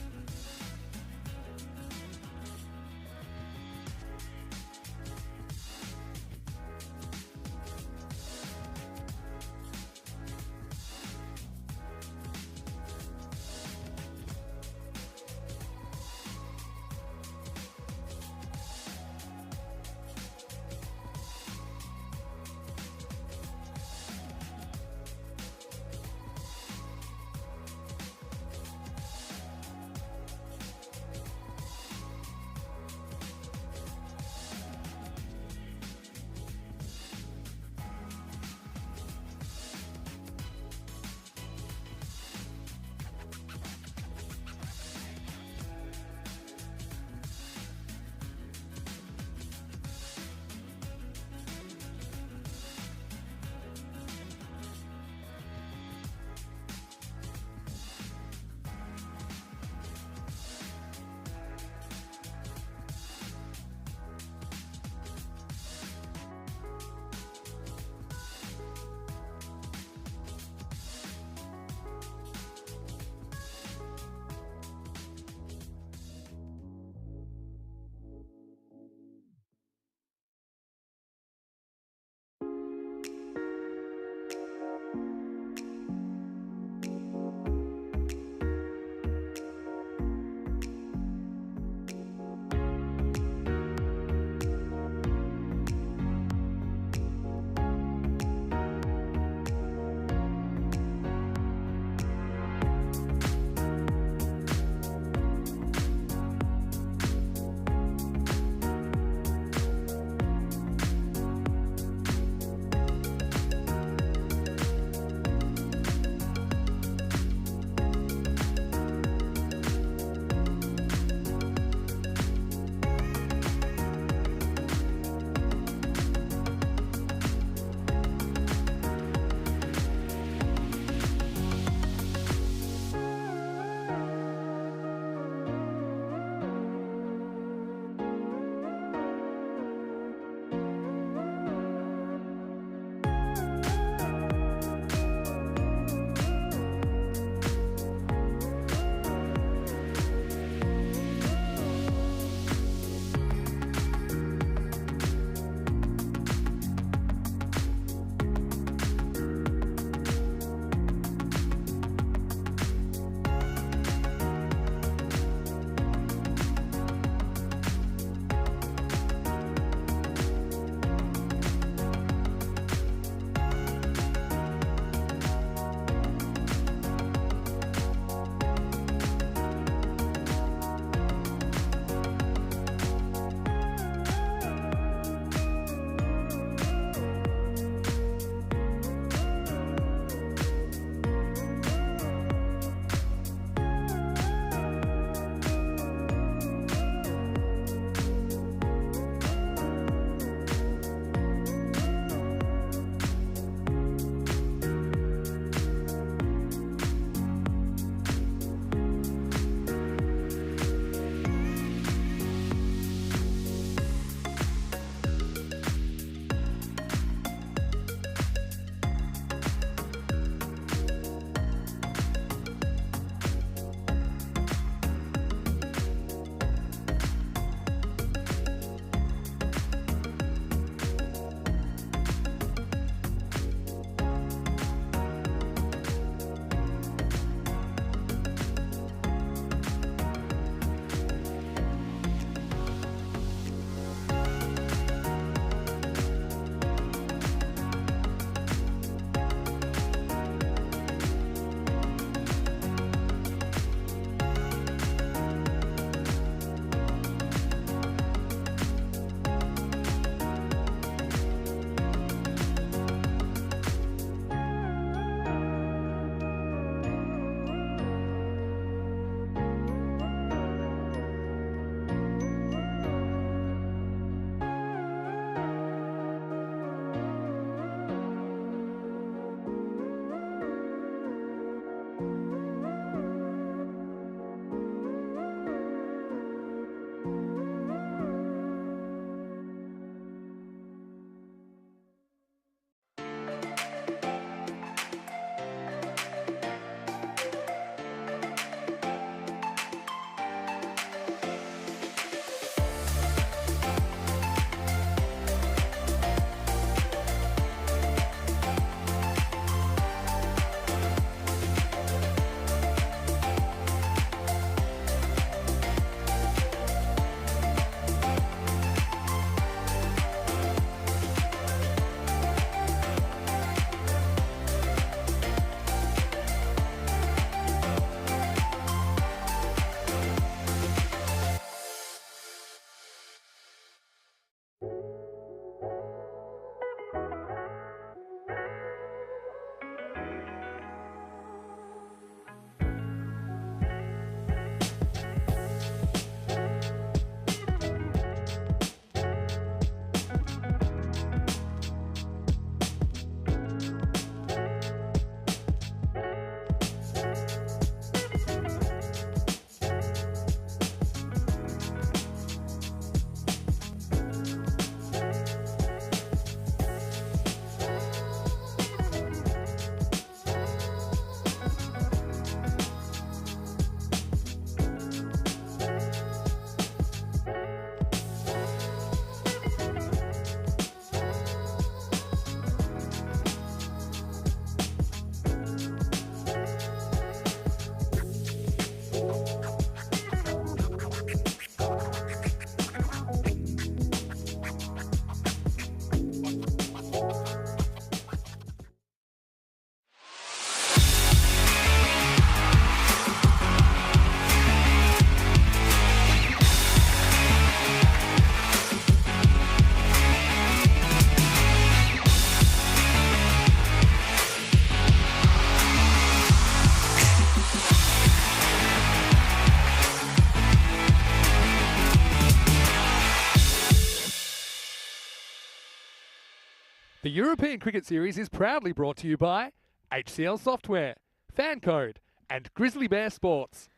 European Cricket Series is proudly brought to you by HCL Software, FanCode, and Grizzly Bear Sports.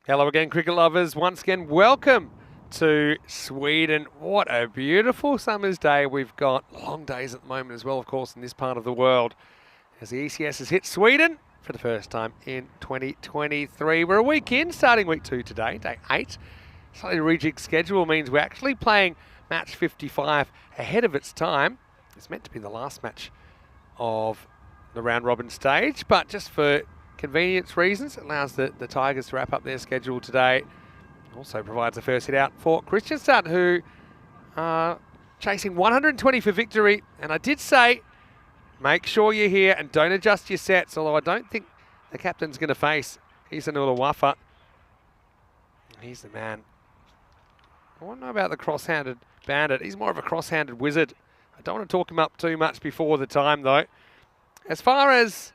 Hello again, cricket lovers. Once again, welcome to Sweden. What a beautiful summer's day we've got. Long days at the moment as well, of course, in this part of the world. As the ECS has hit Sweden for the first time in 2023. We're a week in, starting week 2 today, day 8. Slightly rejigged schedule means we're actually playing match 55 ahead of its time. It's meant to be the last match of the round robin stage, but just for convenience reasons, it allows the Tigers to wrap up their schedule today. Also provides a first hit out for Kristianstad, who are chasing 120 for victory. And I did say, make sure you're here and don't adjust your sets, although I don't think the captain's going to face Isanula Waffa. He's the man. I don't know about the cross-handed bandit. He's more of a cross-handed wizard. I don't want to talk him up too much before the time, though. As far as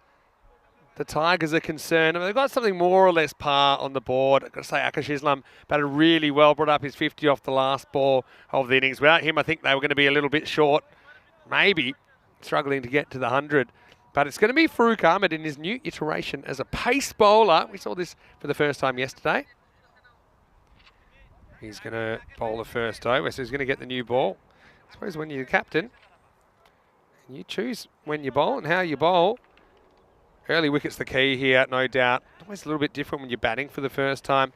the Tigers are concerned, I mean, they've got something more or less par on the board. I've got to say, Akash Islam batted really well, brought up his 50 off the last ball of the innings. Without him, I think they were going to be a little bit short, maybe struggling to get to the 100. But it's going to be Farouk Ahmed in his new iteration as a pace bowler. We saw this for the first time yesterday. He's going to bowl the first over, so he's going to get the new ball. I suppose when you're the captain, you choose when you bowl and how you bowl. Early wicket's the key here, no doubt. Always a little bit different when you're batting for the first time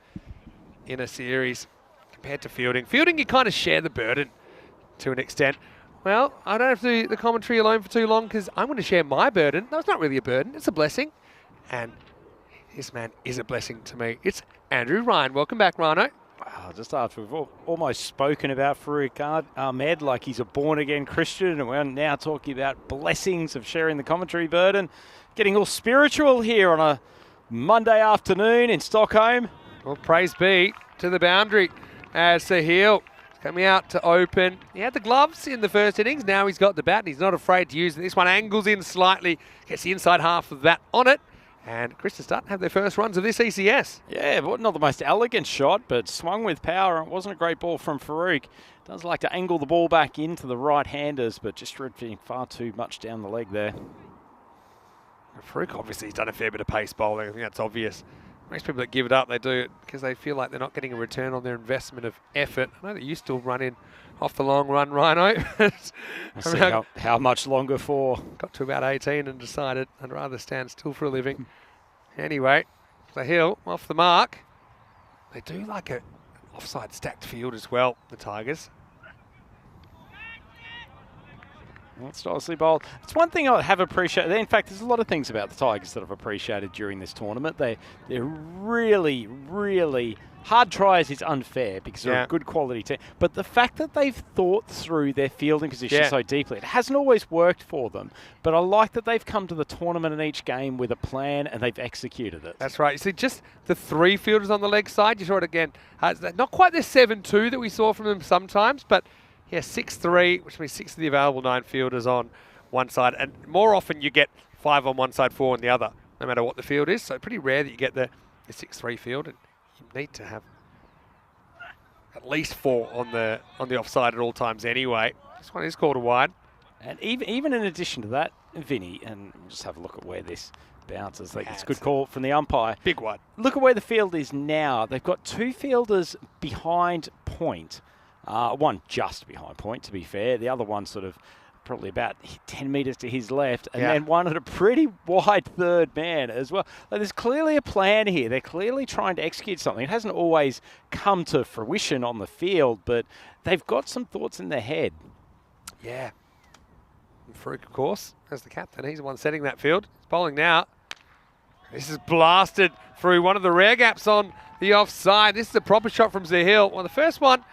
in a series compared to fielding. Fielding, you kind of share the burden to an extent. Well, I don't have to do the commentary alone for too long because I'm going to share my burden. No, it's not really a burden, it's a blessing. And this man is a blessing to me. It's Andrew Ryan. Welcome back, Rhino. Wow, just after we've almost spoken about Farouk Ahmed like he's a born-again Christian, and we're now talking about blessings of sharing the commentary burden. Getting all spiritual here on a Monday afternoon in Stockholm. Well, praise be to the boundary as Sahil coming out to open. He had the gloves in the first innings. Now he's got the bat and he's not afraid to use it. This one angles in slightly, gets the inside half of that on it. And Kristianstad have their first runs of this ECS. Yeah, but not the most elegant shot, but swung with power. It wasn't a great ball from Farouk. Does like to angle the ball back into the right-handers, but just drifting far too much down the leg there. Farouk obviously has done a fair bit of pace bowling. I think that's obvious. Most people that give it up, they do it because they feel like they're not getting a return on their investment of effort. I know that you still run in off the long run, Rhino. See how much longer for? Got to about 18 and decided I'd rather stand still for a living. Anyway, the hill off the mark. They do like a offside stacked field as well, the Tigers. That's nicely bowled. It's one thing I have appreciated. In fact, there's a lot of things about the Tigers that I've appreciated during this tournament. They're really, really hard tries is unfair because they're a good quality team. But the fact that they've thought through their fielding position so deeply, it hasn't always worked for them. But I like that they've come to the tournament in each game with a plan and they've executed it. That's right. You see, just the 3 fielders on the leg side, you saw it again. Not quite the 7-2 that we saw from them sometimes, but 6-3, which means 6 of the available 9 fielders on one side. And more often you get 5 on one side, 4 on the other, no matter what the field is. So pretty rare that you get the 6-3 field. And you need to have at least 4 on the offside at all times anyway. This one is called a wide. And even in addition to that, Vinny, and just have a look at where this bounces. It's a good call from the umpire. Big one. Look at where the field is now. They've got 2 fielders behind point. One just behind point, to be fair. The other one sort of probably about 10 metres to his left. And then one at a pretty wide third man as well. There's clearly a plan here. They're clearly trying to execute something. It hasn't always come to fruition on the field, but they've got some thoughts in their head. Yeah. And Farouk, of course, as the captain, he's the one setting that field. He's bowling now. This is blasted through one of the rare gaps on the offside. This is a proper shot from Zahil. Well, the first one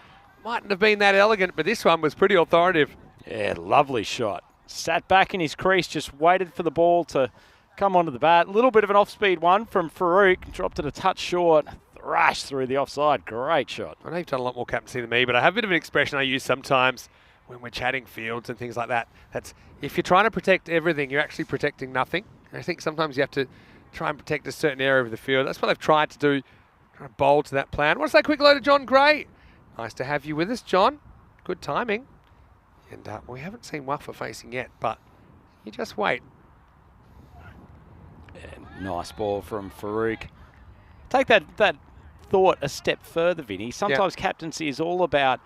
mightn't have been that elegant, but this one was pretty authoritative. Yeah, lovely shot. Sat back in his crease, just waited for the ball to come onto the bat. A little bit of an off-speed one from Farouk. Dropped it a touch short. Thrashed through the offside. Great shot. I know you've done a lot more captaincy than me, but I have a bit of an expression I use sometimes when we're chatting fields and things like that. That's if you're trying to protect everything, you're actually protecting nothing. And I think sometimes you have to try and protect a certain area of the field. That's what they've tried to do, trying to bowl to that plan. I want to say a quick hello to John Gray. Nice to have you with us, John. Good timing. And we haven't seen Wuffer facing yet, but you just wait. And nice ball from Farouk. Take that thought a step further, Vinny. Sometimes captaincy is all about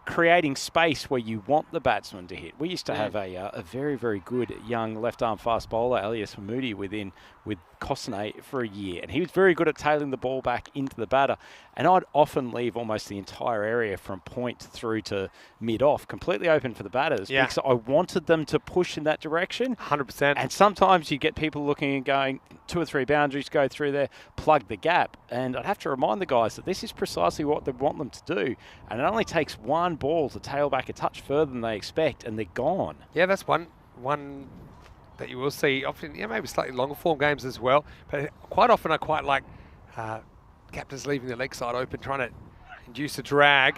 creating space where you want the batsman to hit. We used to have a very, very good young left-arm fast bowler, Elias Hamoudi, with Cosnay for a year. And he was very good at tailing the ball back into the batter. And I'd often leave almost the entire area from point through to mid-off completely open for the batters because I wanted them to push in that direction. 100%. And sometimes you get people looking and going, 2 or 3 boundaries, go through there, plug the gap. And I'd have to remind the guys that this is precisely what they want them to do. And it only takes one ball to tail back a touch further than they expect, and they're gone. Yeah, that's one that you will see often, maybe slightly longer form games as well. But quite often I quite like captains leaving the leg side open, trying to induce a drag.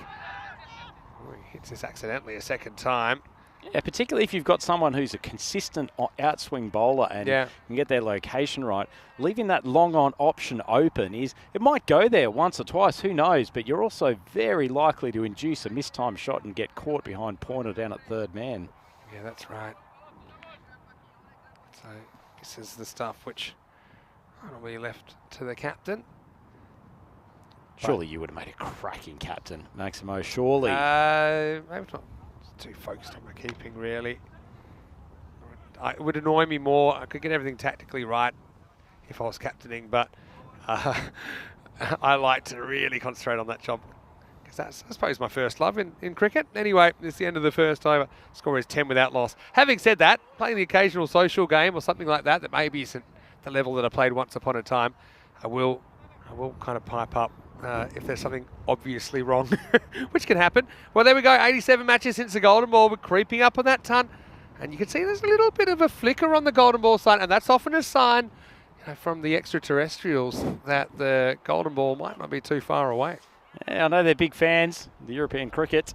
Oh, he hits this accidentally a second time. Yeah, particularly if you've got someone who's a consistent outswing bowler and can get their location right. Leaving that long on option open it might go there once or twice, who knows, but you're also very likely to induce a mistimed shot and get caught behind Pointer down at third man. Yeah, that's right. So this is the stuff which will be left to the captain. Surely you would have made a cracking captain, Maximo, surely. Maybe not too focused on my keeping, really. It would annoy me more. I could get everything tactically right if I was captaining, but I like to really concentrate on that job because that's, I suppose, my first love in cricket. Anyway, it's the end of the first over. Score is 10 without loss. Having said that, playing the occasional social game or something like that maybe isn't the level that I played once upon a time, I will kind of pipe up if there's something obviously wrong, which can happen. Well, there we go. 87 matches since the golden ball. We're creeping up on that ton. And you can see there's a little bit of a flicker on the golden ball side, and that's often a sign from the extraterrestrials that the golden ball might not be too far away. Yeah, I know they're big fans of the European cricket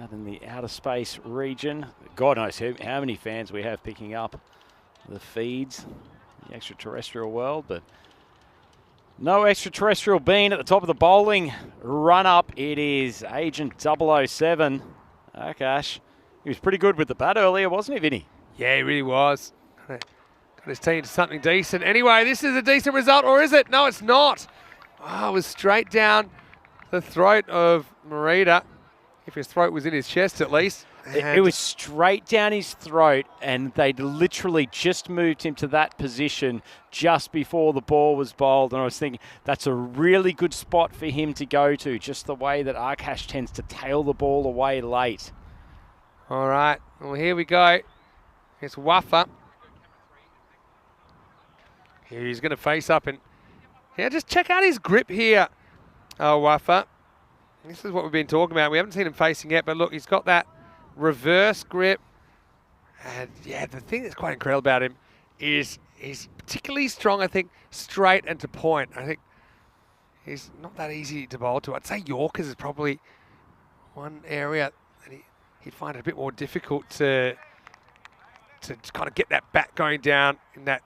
out in the outer space region. God knows how many fans we have picking up the feeds, the extraterrestrial world, but no extraterrestrial being at the top of the bowling run-up. It is Agent 007, Akash. He was pretty good with the bat earlier, wasn't he, Vinny? Yeah, he really was. Got his team to something decent. Anyway, this is a decent result, or is it? No, it's not. Oh, it was straight down the throat of Morita, if his throat was in his chest at least. It was straight down his throat, and they'd literally just moved him to that position just before the ball was bowled. And I was thinking, that's a really good spot for him to go to, just the way that Akash tends to tail the ball away late. All right, well, here we go. It's Wuffer. He's going to face up and just check out his grip here. Oh, Wuffer. This is what we've been talking about. We haven't seen him facing yet, but look, he's got that reverse grip. And yeah, the thing that's quite incredible about him is he's particularly strong, I think, straight and to point. I think he's not that easy to bowl to. I'd say Yorkers is probably one area that he'd find it a bit more difficult to kind of get that bat going down in that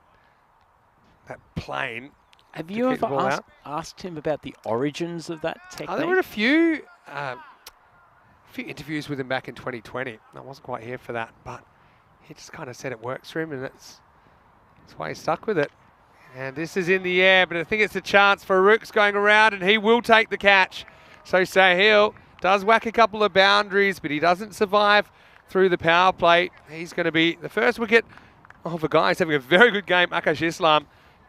plane. Have you ever asked him about the origins of that technique? There were a few interviews with him back in 2020. I wasn't quite here for that, but he just kind of said it works for him, and that's why he's stuck with it. And this is in the air, but I think it's a chance for Rooks going around, and he will take the catch. So Sahil does whack a couple of boundaries, but he doesn't survive through the power play. He's going to be the first wicket of a guy who's having a very good game, Akash Islam.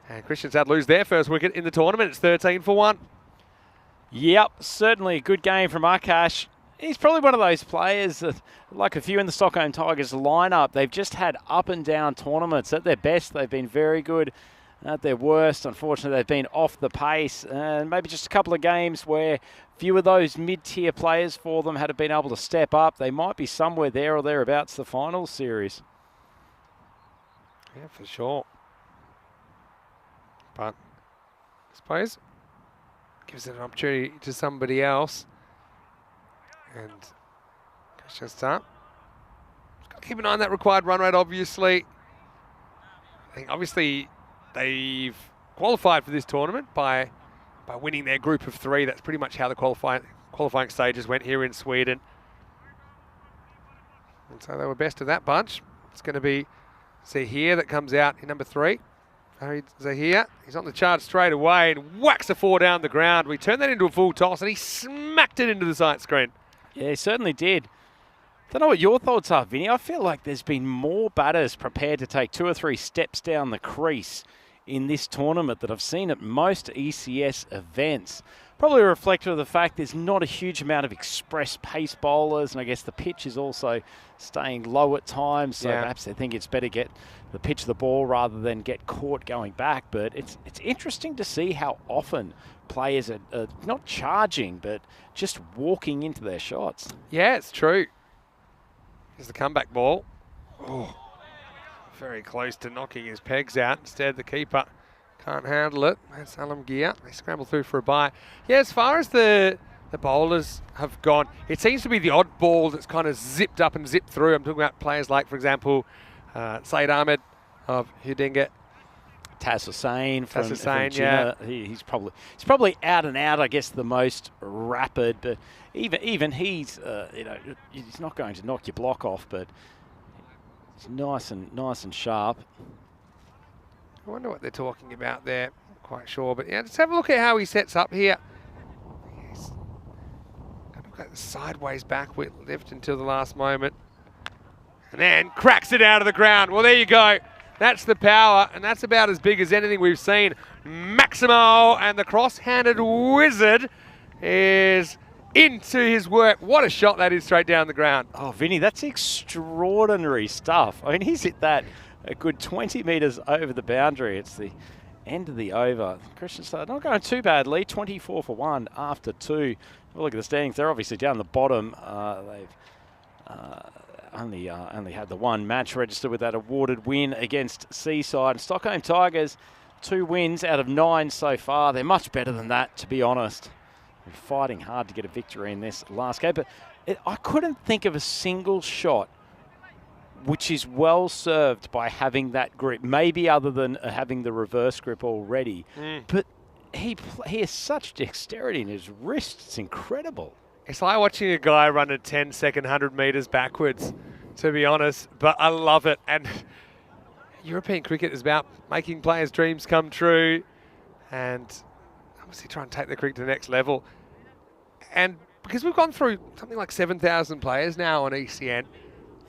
And Christian Sad lose their first wicket in the tournament. It's 13 for 1. Yep, certainly a good game from Akash. He's probably one of those players that, like a few in the Stockholm Tigers lineup, they've just had up and down tournaments. At their best, they've been very good. At their worst, unfortunately, they've been off the pace. And maybe just a couple of games where few of those mid-tier players for them had been able to step up. They might be somewhere there or thereabouts the finals series. Yeah, for sure. But I suppose gives it an opportunity to somebody else. And just start. Just got to keep an eye on that required run rate, obviously. I think obviously they've qualified for this tournament by winning their group of 3. That's pretty much how the qualifying stages went here in Sweden. And so they were best of that bunch. It's going to be Zahir that comes out in number 3. Zahir, he's on the charge straight away and whacks a 4 down the ground. We turned that into a full toss and he smacked it into the sight screen. Yeah, he certainly did. Don't know what your thoughts are, Vinny. I feel like there's been more batters prepared to take 2 or 3 steps down the crease in this tournament that I've seen at most ECS events. Probably a reflector of the fact there's not a huge amount of express pace bowlers, and I guess the pitch is also staying low at times, so perhaps they think it's better get the pitch of the ball rather than get caught going back. But it's interesting to see how often players are not charging, but just walking into their shots. Yeah, it's true. Here's the comeback ball. Oh, very close to knocking his pegs out. Instead, the keeper can't handle it. That's Alamgir. They scramble through for a bye. Yeah, as far as the bowlers have gone, it seems to be the odd ball that's kind of zipped up and zipped through. I'm talking about players like, for example, Saeed Ahmed of Hudinga. Taz Hussain from yeah. He's probably out and out, I guess, the most rapid. But even he's he's not going to knock your block off, but it's nice and sharp. I wonder what they're talking about there. Not quite sure, but yeah, just have a look at how he sets up here. He's got the sideways backward lift until the last moment, and then cracks it out of the ground. Well, there you go. That's the power, and that's about as big as anything we've seen. Maximo, and the cross-handed wizard is into his work. What a shot that is straight down the ground. Oh, Vinny, that's extraordinary stuff. I mean, he's hit that a good 20 metres over the boundary. It's the end of the over. Christian started not going too badly, 24 for 1 after 2. Well, look at the standings. They're obviously down the bottom. They've only had the 1 match register with that awarded win against Seaside. Stockholm Tigers, 2 wins out of 9 so far. They're much better than that, to be honest. They're fighting hard to get a victory in this last game. But I couldn't think of a single shot which is well served by having that grip, maybe other than having the reverse grip already. But he has such dexterity in his wrists. It's incredible. It's like watching a guy run a 10-second 100 metres backwards, to be honest, but I love it. And European cricket is about making players' dreams come true and obviously try and take the cricket to the next level. And because we've gone through something like 7,000 players now on ECN,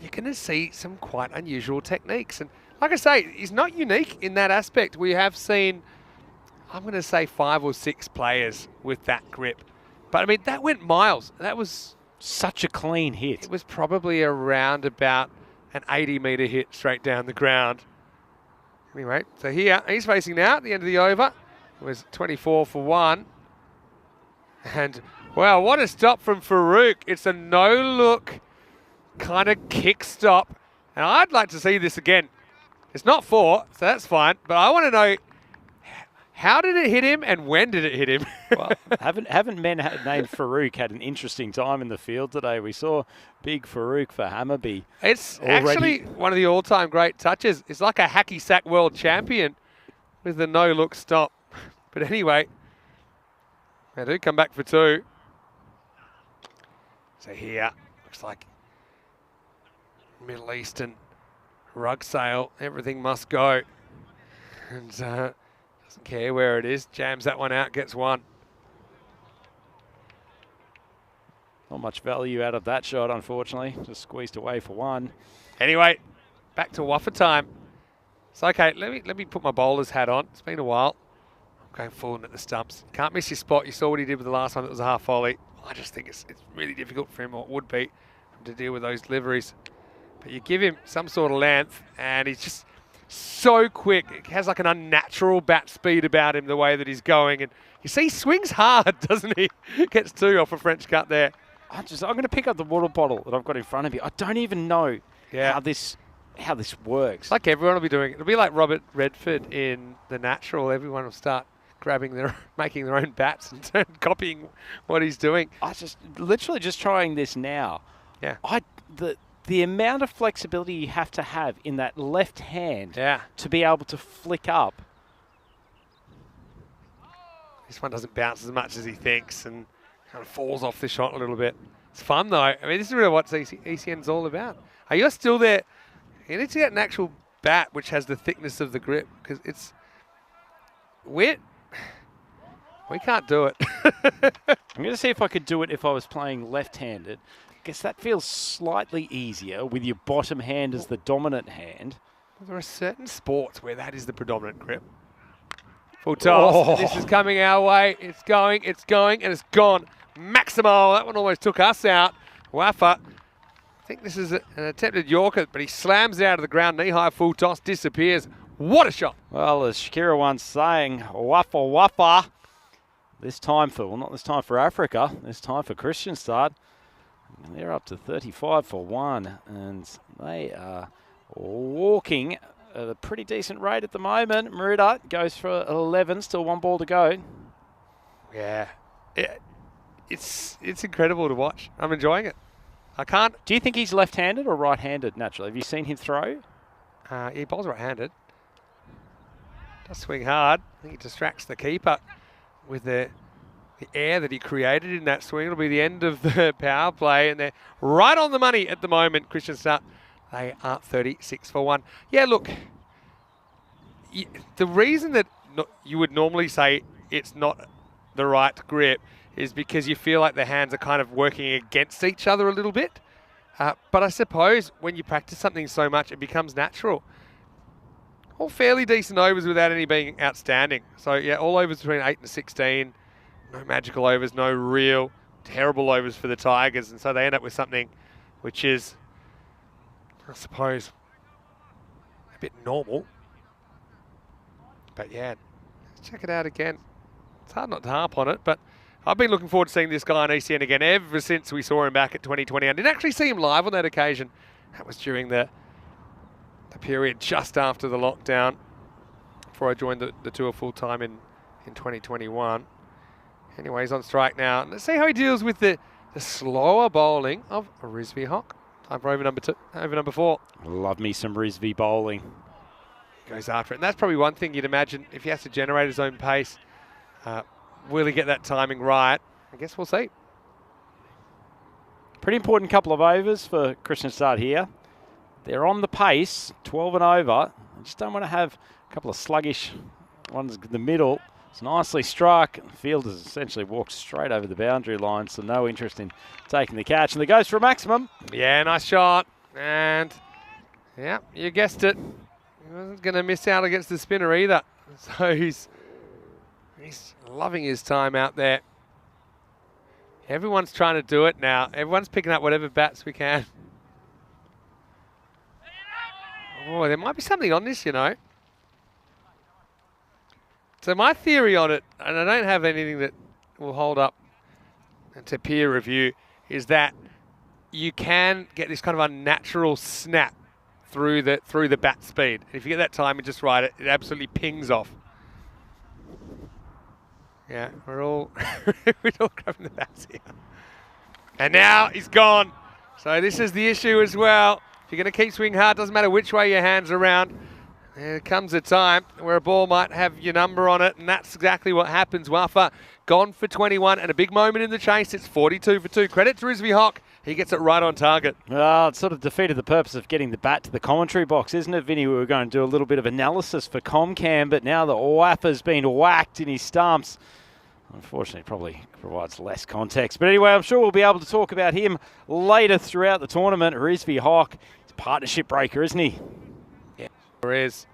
you're going to see some quite unusual techniques. And like I say, he's not unique in that aspect. We have seen, I'm going to say 5 or 6 players with that grip. But I mean, that went miles. That was such a clean hit. It was probably around about an 80-metre hit straight down the ground. Anyway, so here he's facing now at the end of the over. It was 24 for 1. And, wow, what a stop from Farouk. It's a no-look kind of kick stop. And I'd like to see this again. It's not 4, so that's fine. But I want to know, how did it hit him and when did it hit him? Well, haven't men named Farouk had an interesting time in the field today? We saw big Farouk for Hammarby. It's actually one of the all-time great touches. It's like a hacky sack world champion with the no-look stop. But anyway, they do come back for 2. So here, looks like Middle Eastern rug sail. Everything must go. And doesn't care where it is. Jams that one out, gets 1. Not much value out of that shot, unfortunately. Just squeezed away for 1. Anyway, back to Waffa time. It's okay. Let me put my bowler's hat on. It's been a while. I'm going full in at the stumps. Can't miss your spot. You saw what he did with the last one that was a half volley. I just think it's really difficult for him, or it would be, to deal with those deliveries. But you give him some sort of length, and he's just so quick. It has like an unnatural bat speed about him, the way that he's going. And you see, he swings hard, doesn't he? Gets 2 off a French cut there. I'm going to pick up the water bottle that I've got in front of me. I don't even know how this works. Like everyone will be doing it. It'll be like Robert Redford in The Natural. Everyone will start making their own bats and copying what he's doing. I literally just trying this now. Yeah. The amount of flexibility you have to have in that left hand to be able to flick up. This one doesn't bounce as much as he thinks and kind of falls off the shot a little bit. It's fun though. I mean, this is really what ECN's all about. Are you still there? You need to get an actual bat which has the thickness of the grip, because it's we can't do it. I'm going to see if I could do it if I was playing left-handed. I guess that feels slightly easier with your bottom hand as the dominant hand. There are certain sports where that is the predominant grip. Full toss. Oh. This is coming our way. It's going, and it's gone. Maximo, that one almost took us out. Waffa, I think this is an attempted Yorker, but he slams it out of the ground. Knee-high full toss, disappears. What a shot. Well, as Shakira once saying, waffa waffa. This time for, well, not this time for Africa, this time for Kristianstad. And they're up to 35 for 1, and they are walking at a pretty decent rate at the moment. Maruda goes for 11, still 1 ball to go. Yeah, it's incredible to watch. I'm enjoying it. I can't. Do you think he's left-handed or right-handed naturally? Have you seen him throw? He bowls right-handed. Does swing hard. I think he distracts the keeper with the air that he created in that swing. It'll be the end of the power play, and they're right on the money at the moment. Kristianstad, they are 36 for 1. Yeah, look, the reason that you would normally say it's not the right grip is because you feel like the hands are kind of working against each other a little bit. But I suppose when you practice something so much, it becomes natural. All fairly decent overs without any being outstanding. So, yeah, all overs between 8 and 16. No magical overs, no real terrible overs for the Tigers. And so they end up with something which is, I suppose, a bit normal. But, yeah, let's check it out again. It's hard not to harp on it, but I've been looking forward to seeing this guy on ECN again ever since we saw him back at 2020. I didn't actually see him live on that occasion. That was during the period just after the lockdown, before I joined the tour full-time in 2021. Anyway, he's on strike now. Let's see how he deals with the slower bowling of Rizvi Hock. Time for over number 4. Love me some Rizvi bowling. Goes after it. And that's probably one thing you'd imagine if he has to generate his own pace. Will he get that timing right? I guess we'll see. Pretty important couple of overs for Kristianstad here. They're on the pace, 12 and over. I just don't want to have a couple of sluggish ones in the middle. It's nicely struck. The field has essentially walked straight over the boundary line, so no interest in taking the catch. And it goes for a maximum. Yeah, nice shot. And, yeah, you guessed it. He wasn't going to miss out against the spinner either. So he's loving his time out there. Everyone's trying to do it now. Everyone's picking up whatever bats we can. Oh, there might be something on this, you know. So my theory on it, and I don't have anything that will hold up to peer review, is that you can get this kind of unnatural snap through the bat speed. If you get that timing just right, it absolutely pings off. Yeah, we're all grabbing the bats here. And now he's gone. So this is the issue as well. If you're going to keep swinging hard, doesn't matter which way your hands are around. There comes a time where a ball might have your number on it, and that's exactly what happens. Waffa gone for 21, and a big moment in the chase. It's 42 for 2. Credit to Rizvi Hock. He gets it right on target. Well, it sort of defeated the purpose of getting the bat to the commentary box, isn't it, Vinny? We were going to do a little bit of analysis for Comcam, but now the Waffa's been whacked in his stumps. Unfortunately, it probably provides less context. But anyway, I'm sure we'll be able to talk about him later throughout the tournament. Rizvi Hock, he's a partnership breaker, isn't he? Yeah, there is.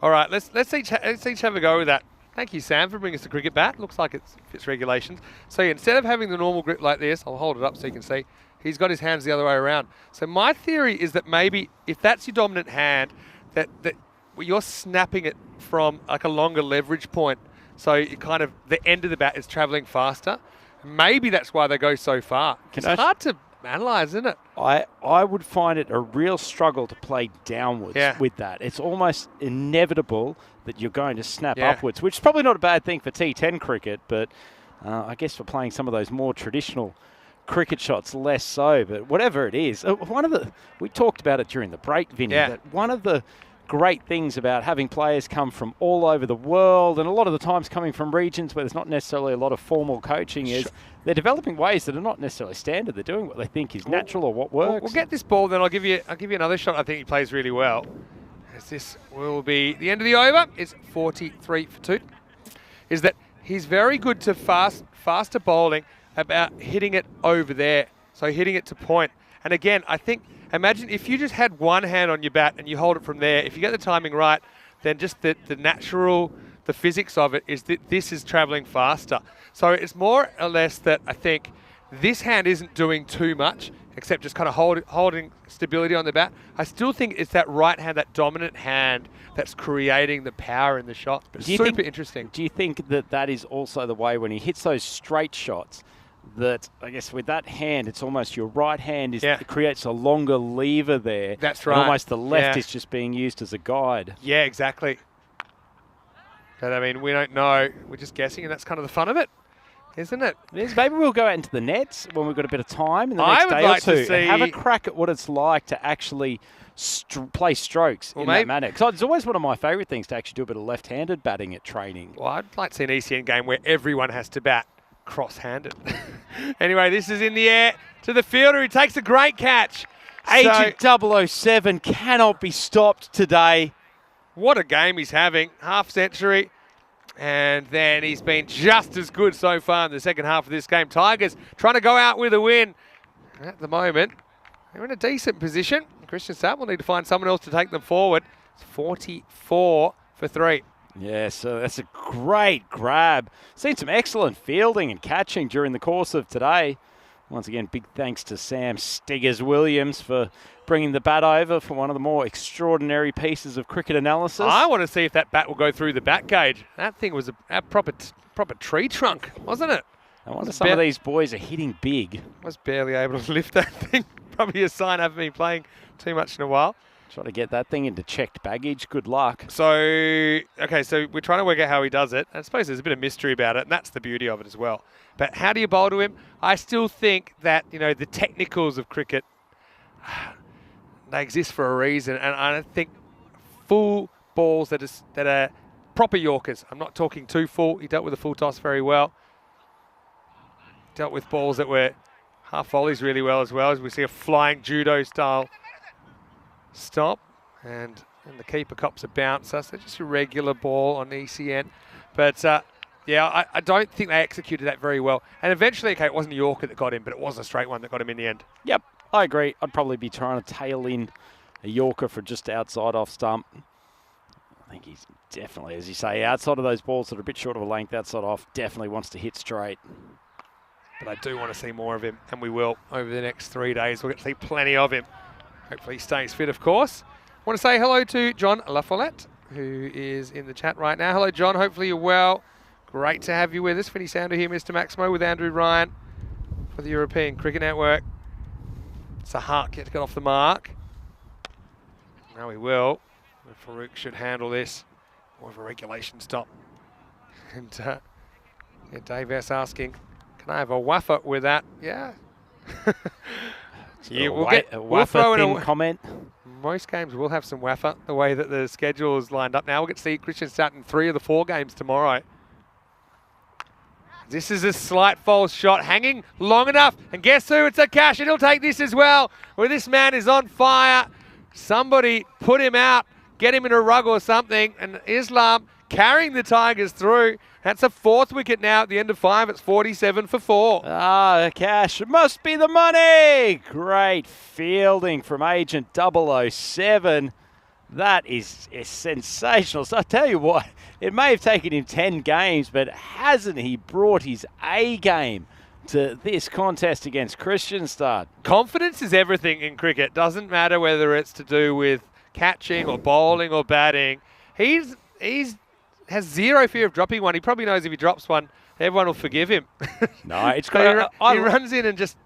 All right, let's each have a go with that. Thank you, Sam, for bringing us the cricket bat. Looks like it fits regulations. So instead of having the normal grip like this, I'll hold it up so you can see, he's got his hands the other way around. So my theory is that maybe if that's your dominant hand, that you're snapping it from like a longer leverage point. So you kind of, the end of the bat is traveling faster. Maybe that's why they go so far. It's hard to analyse, isn't it? I would find it a real struggle to play downwards with that. It's almost inevitable that you're going to snap upwards, which is probably not a bad thing for T10 cricket, but I guess for playing some of those more traditional cricket shots, less so. But whatever it is, we talked about it during the break, Vinny, that one of the great things about having players come from all over the world, and a lot of the times coming from regions where there's not necessarily a lot of formal coaching, is they're developing ways that are not necessarily standard. They're doing what they think is natural or what works. We'll get this ball, then I'll give you another shot. I think he plays really well. As this will be the end of the over. It's 43 for 2. Is that he's very good to faster bowling about hitting it over there. So hitting it to point. And again, I think, imagine if you just had one hand on your bat and you hold it from there, if you get the timing right, then just the physics of it is that this is traveling faster. So it's more or less that I think this hand isn't doing too much, except just kind of holding stability on the bat. I still think it's that right hand, that dominant hand, that's creating the power in the shot. But super interesting. Do you think that that is also the way when he hits those straight shots, that I guess with that hand, it's almost your right hand it creates a longer lever there. That's right. And almost the left is just being used as a guide. Yeah, exactly. But I mean, we don't know. We're just guessing, and that's kind of the fun of it, isn't it? Maybe we'll go out into the nets when we've got a bit of time in the next day or two and have a crack at what it's like to actually play strokes in that manner. Because it's always one of my favourite things to actually do a bit of left-handed batting at training. Well, I'd like to see an ECN game where everyone has to bat cross-handed. Anyway, this is in the air to the fielder who takes a great catch. Agent 007 cannot be stopped today. What a game he's having. Half century. And then he's been just as good so far in the second half of this game. Tigers trying to go out with a win. At the moment, they're in a decent position. Christian Sapp will need to find someone else to take them forward. It's 44 for 3. Yeah, so that's a great grab. Seen some excellent fielding and catching during the course of today. Once again, big thanks to Sam Stiggers-Williams for bringing the bat over for one of the more extraordinary pieces of cricket analysis. I want to see if that bat will go through the bat cage. That thing was a proper tree trunk, wasn't it? I wonder some of these boys are hitting big. I was barely able to lift that thing. Probably a sign I haven't been playing too much in a while. Try to get that thing into checked baggage. Good luck. So, okay, so we're trying to work out how he does it. I suppose there's a bit of mystery about it, and that's the beauty of it as well. But how do you bowl to him? I still think that, the technicals of cricket, they exist for a reason. And I think full balls that are proper Yorkers. I'm not talking too full. He dealt with a full toss very well. Dealt with balls that were half volleys really well as well, as we see a flying judo style stop, and the keeper cops a bouncer, so just a regular ball on ECN. But yeah, I don't think they executed that very well. And eventually, okay, it wasn't a Yorker that got him, but it was a straight one that got him in the end. Yep, I agree. I'd probably be trying to tail in a Yorker for just outside off stump. I think he's definitely, as you say, outside of those balls that are a bit short of a length, outside off, definitely wants to hit straight. But I do want to see more of him, and we will over the next 3 days. We'll get to see plenty of him. Hopefully he stays fit, of course. I want to say hello to John Lafollette, who is in the chat right now. Hello, John. Hopefully you're well. Great to have you with us. Finny Sander here, Mr. Maximo, with Andrew Ryan for the European Cricket Network. Sahak yet to get off the mark. Now he will. Farouk should handle this. More of a regulation stop. And yeah, Dave S. asking, can I have a waffer with that? Yeah. Yeah, we'll throw in a comment. Most games will have some waffer, the way that the schedule is lined up now. We'll get to see Christian starting 3 of the 4 games tomorrow. This is a slight false shot, hanging long enough. And guess who? It's a cash, and he'll take this as well. Well, this man is on fire. Somebody put him out, get him in a rug or something. And Islam carrying the Tigers through. That's a 4th wicket now at the end of 5. It's 47 for 4. Ah, cash. It must be the money. Great fielding from Agent 007. That is sensational. So I tell you what, it may have taken him 10 games, but hasn't he brought his A game to this contest against Kristianstad? Confidence is everything in cricket. Doesn't matter whether it's to do with catching or bowling or batting. He's has zero fear of dropping one. He probably knows if he drops one, everyone will forgive him. No, it's got. He runs in and just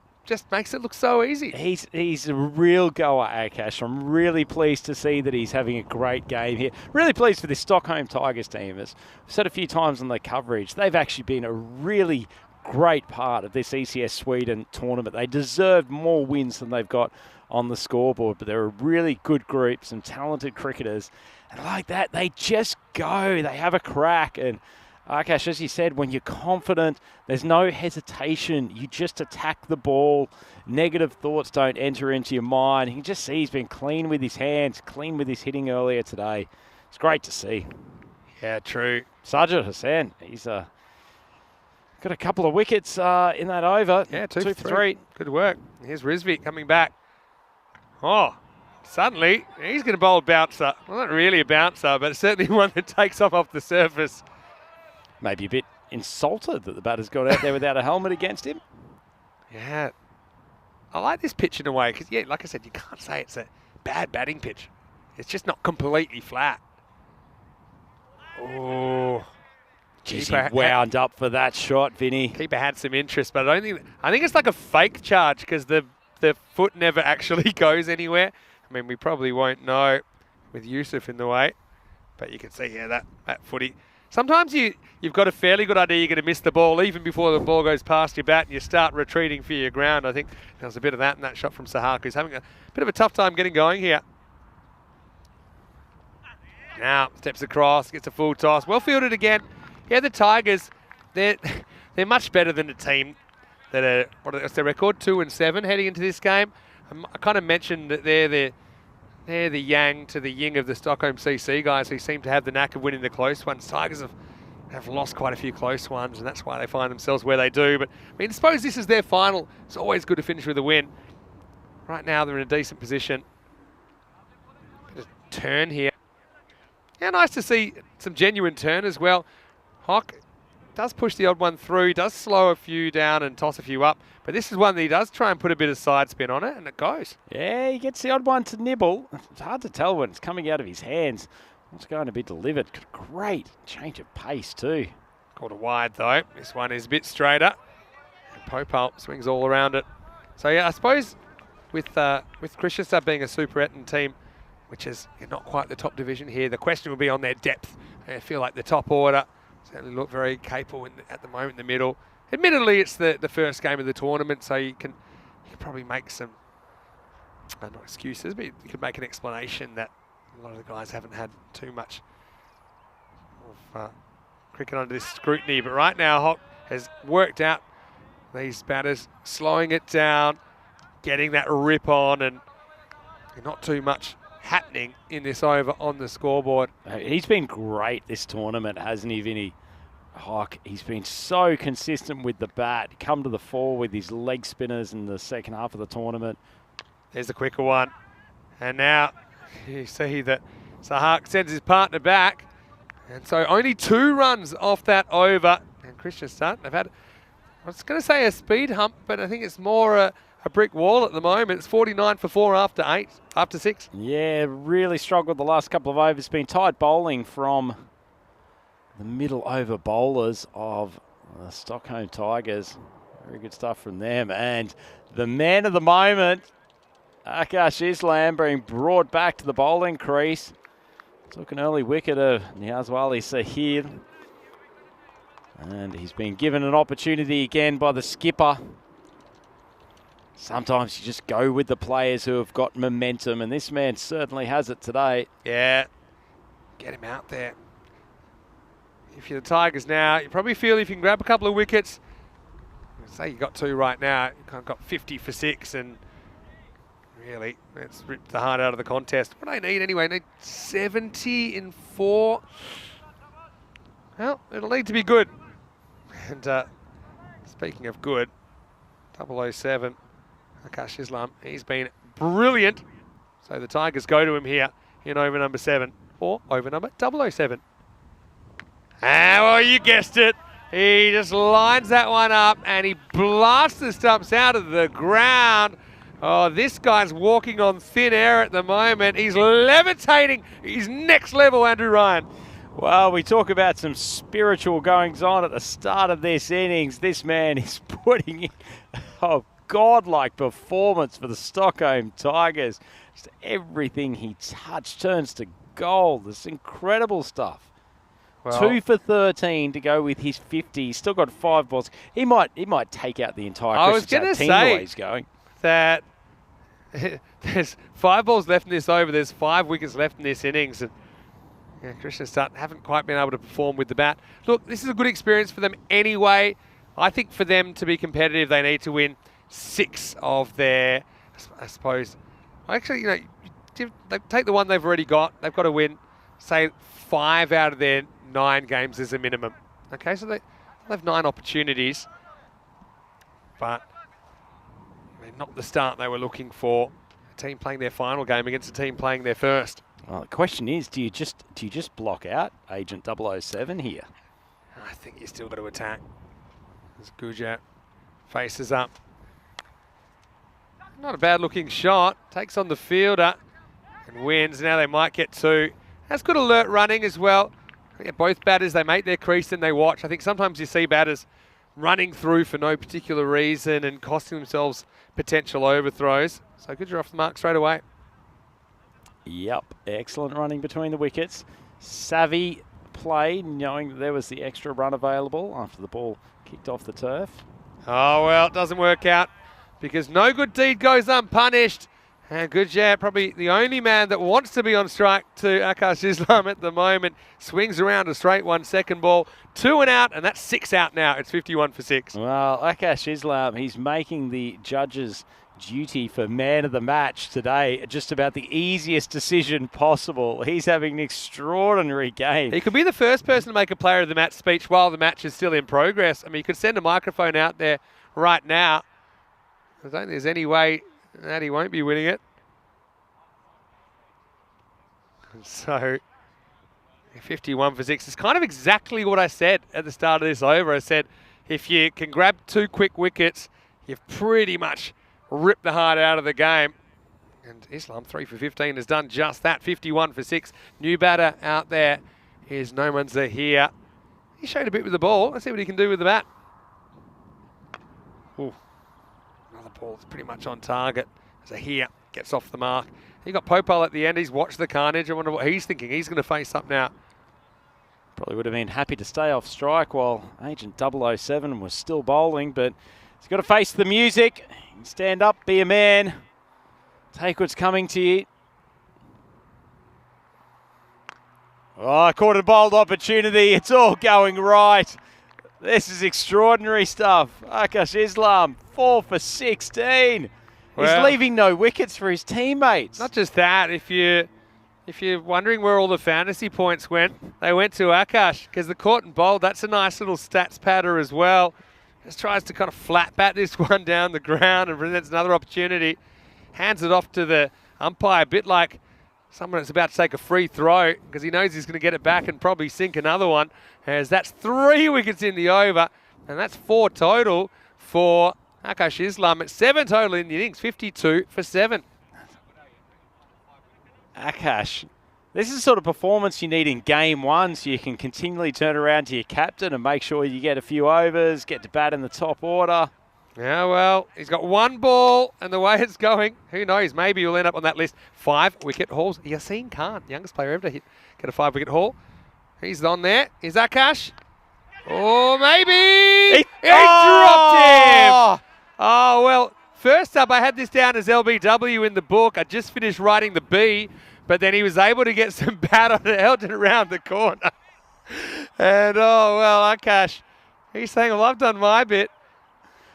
makes it look so easy. He's a real goer, Akash. I'm really pleased to see that he's having a great game here. Really pleased for this Stockholm Tigers team. As I've said a few times on the coverage, they've actually been a really great part of this ECS Sweden tournament. They deserved more wins than they've got on the scoreboard, but they're a really good group, some talented cricketers. And like that, they just go. They have a crack. And Akash, as you said, when you're confident, there's no hesitation. You just attack the ball. Negative thoughts don't enter into your mind. You can just see he's been clean with his hands, clean with his hitting earlier today. It's great to see. Yeah, true. Sajid Hassan, he's got a couple of wickets in that over. Yeah, two for for three. Good work. Here's Rizvi coming back. Oh, suddenly he's going to bowl a bouncer. Well, not really a bouncer, but certainly one that takes off the surface. Maybe a bit insulted that the batter's got out there without a helmet against him. Yeah. I like this pitch in a way because, yeah, like I said, you can't say it's a bad batting pitch. It's just not completely flat. Oh. Jeez, he wound up for that shot, Vinny. Keeper had some interest, but I think it's like a fake charge because the foot never actually goes anywhere. I mean, we probably won't know with Yusuf in the way, but you can see here that footy. Sometimes you've got a fairly good idea you're going to miss the ball even before the ball goes past your bat and you start retreating for your ground. I think there was a bit of that in that shot from Sahak, who's having a bit of a tough time getting going here. Now, steps across, gets a full toss. Well fielded again. Yeah, the Tigers, they're much better than the team that are, what's their record? 2-7 heading into this game. I kind of mentioned that they're the yang to the yin of the Stockholm CC guys who seem to have the knack of winning the close ones. Tigers have lost quite a few close ones, and that's why they find themselves where they do. But, I mean, suppose this is their final. It's always good to finish with a win. Right now, they're in a decent position. Just turn here. Yeah, nice to see some genuine turn as well. Hock does push the odd one through, does slow a few down and toss a few up. But this is one that he does try and put a bit of side spin on it, and it goes. Yeah, he gets the odd one to nibble. It's hard to tell when it's coming out of his hands what's going to be delivered. Great change of pace too. Caught a wide though. This one is a bit straighter. And Popal swings all around it. So yeah, I suppose with Kristianstad being a Super Etten team, which is not quite the top division here, the question will be on their depth. I feel like the top order certainly look very capable at the moment in the middle. Admittedly, it's the first game of the tournament, so you can probably make some, not excuses, but you could make an explanation that a lot of the guys haven't had too much of cricket under this scrutiny. But right now, Hock has worked out these batters, slowing it down, getting that rip on, and not too much happening in this over on the scoreboard. He's been great this tournament, hasn't he, Vinny? Hock, he's been so consistent with the bat. Come to the fore with his leg spinners in the second half of the tournament. There's the quicker one. And now you see that Sahak sends his partner back. And so only 2 runs off that over. And Kristianstad have had, I was going to say a speed hump, but I think it's more a brick wall at the moment. It's 49 for 4 after 6. Yeah, really struggled the last couple of overs. Been tight bowling from the middle over bowlers of the Stockholm Tigers. Very good stuff from them. And the man of the moment, Akash Islam, being brought back to the bowling crease. Took an early wicket of Niazwali Sahir. And he's been given an opportunity again by the skipper. Sometimes you just go with the players who have got momentum, and this man certainly has it today. Yeah, get him out there. If you're the Tigers now, you probably feel if you can grab a couple of wickets, say you got 2 right now, you kind of got 50 for 6, and really, let's rip the heart out of the contest. What do they need anyway? They need 70 in 4. Well, it'll need to be good. And speaking of good, 007, Akash Islam, he's been brilliant. So the Tigers go to him here in over number 7 or over number 007. Ah, well, you guessed it. He just lines that one up and he blasts the stumps out of the ground. Oh, this guy's walking on thin air at the moment. He's levitating. He's next level, Andrew Ryan. Well, we talk about some spiritual goings-on at the start of this innings. This man is putting in a godlike performance for the Stockholm Tigers. Just everything he touched turns to gold. This incredible stuff. Well, 2 for 13 to go with his 50. He's still got 5 balls. He might take out the entire Kristianstad team the way he's going. That there's 5 balls left in this over. There's 5 wickets left in this innings. And yeah, Krishna Sutton haven't quite been able to perform with the bat. Look, this is a good experience for them anyway. I think for them to be competitive, they need to win 6 of their, I suppose, actually, you know, they take the one they've already got. They've got to win, say, 5 out of their 9 games as a minimum. Okay, so they have 9 opportunities, but not the start they were looking for. A team playing their final game against a team playing their first. Well, the question is, do you just block out Agent 007 here? I think you still got to attack. As Gujat faces up. Not a bad looking shot. Takes on the fielder and wins. Now they might get 2. That's good alert running as well. Yeah, both batters, they make their crease and they watch. I think sometimes you see batters running through for no particular reason and costing themselves potential overthrows. So Gujat off the mark straight away. Yep, excellent running between the wickets. Savvy play, knowing that there was the extra run available after the ball kicked off the turf. Oh, well, it doesn't work out because no good deed goes unpunished. And Gujat, probably the only man that wants to be on strike to Akash Islam at the moment, swings around a straight one, second ball, 2 and out, and that's 6 out now. It's 51 for 6. Well, Akash Islam, he's making the judges' duty for man of the match today just about the easiest decision possible. He's having an extraordinary game. He could be the first person to make a player of the match speech while the match is still in progress. I mean, you could send a microphone out there right now. I don't think there's any way that he won't be winning it. So, 51 for 6 is kind of exactly what I said at the start of this over. I said, if you can grab 2 quick wickets, you've pretty much ripped the heart out of the game. And Islam, 3 for 15, has done just that, 51 for 6. New batter out there is Noman Zahir. He showed a bit with the ball. Let's see what he can do with the bat. Ooh. Another ball that's pretty much on target. Zahir gets off the mark. He got Popal at the end. He's watched the carnage. I wonder what he's thinking. He's going to face up now. Probably would have been happy to stay off strike while Agent 007 was still bowling, but he's got to face the music. Stand up, be a man. Take what's coming to you. Oh, caught a bold opportunity. It's all going right. This is extraordinary stuff. Akash Islam, 4 for 16. Well, he's leaving no wickets for his teammates. Not just that. If you're wondering where all the fantasy points went, they went to Akash because the caught and bowled. That's a nice little stats patter as well. Just tries to kind of flat bat this one down the ground and presents another opportunity. Hands it off to the umpire, a bit like someone that's about to take a free throw because he knows he's going to get it back and probably sink another one. As that's 3 wickets in the over, and that's 4 total for Akash Islam. It's 7 total in the innings, 52 for 7. Akash, this is the sort of performance you need in game 1 so you can continually turn around to your captain and make sure you get a few overs, get to bat in the top order. Yeah, well, he's got 1 ball, and the way it's going, who knows, maybe he'll end up on that list. 5 wicket hauls. Yassine Khan, youngest player ever to get a 5 wicket haul. He's on there. Is Akash? Oh, maybe! He dropped him! Oh, well, first up, I had this down as LBW in the book. I just finished writing the B, but then he was able to get some bat on it, held it around the corner. And, oh, well, Akash, he's saying, well, I've done my bit.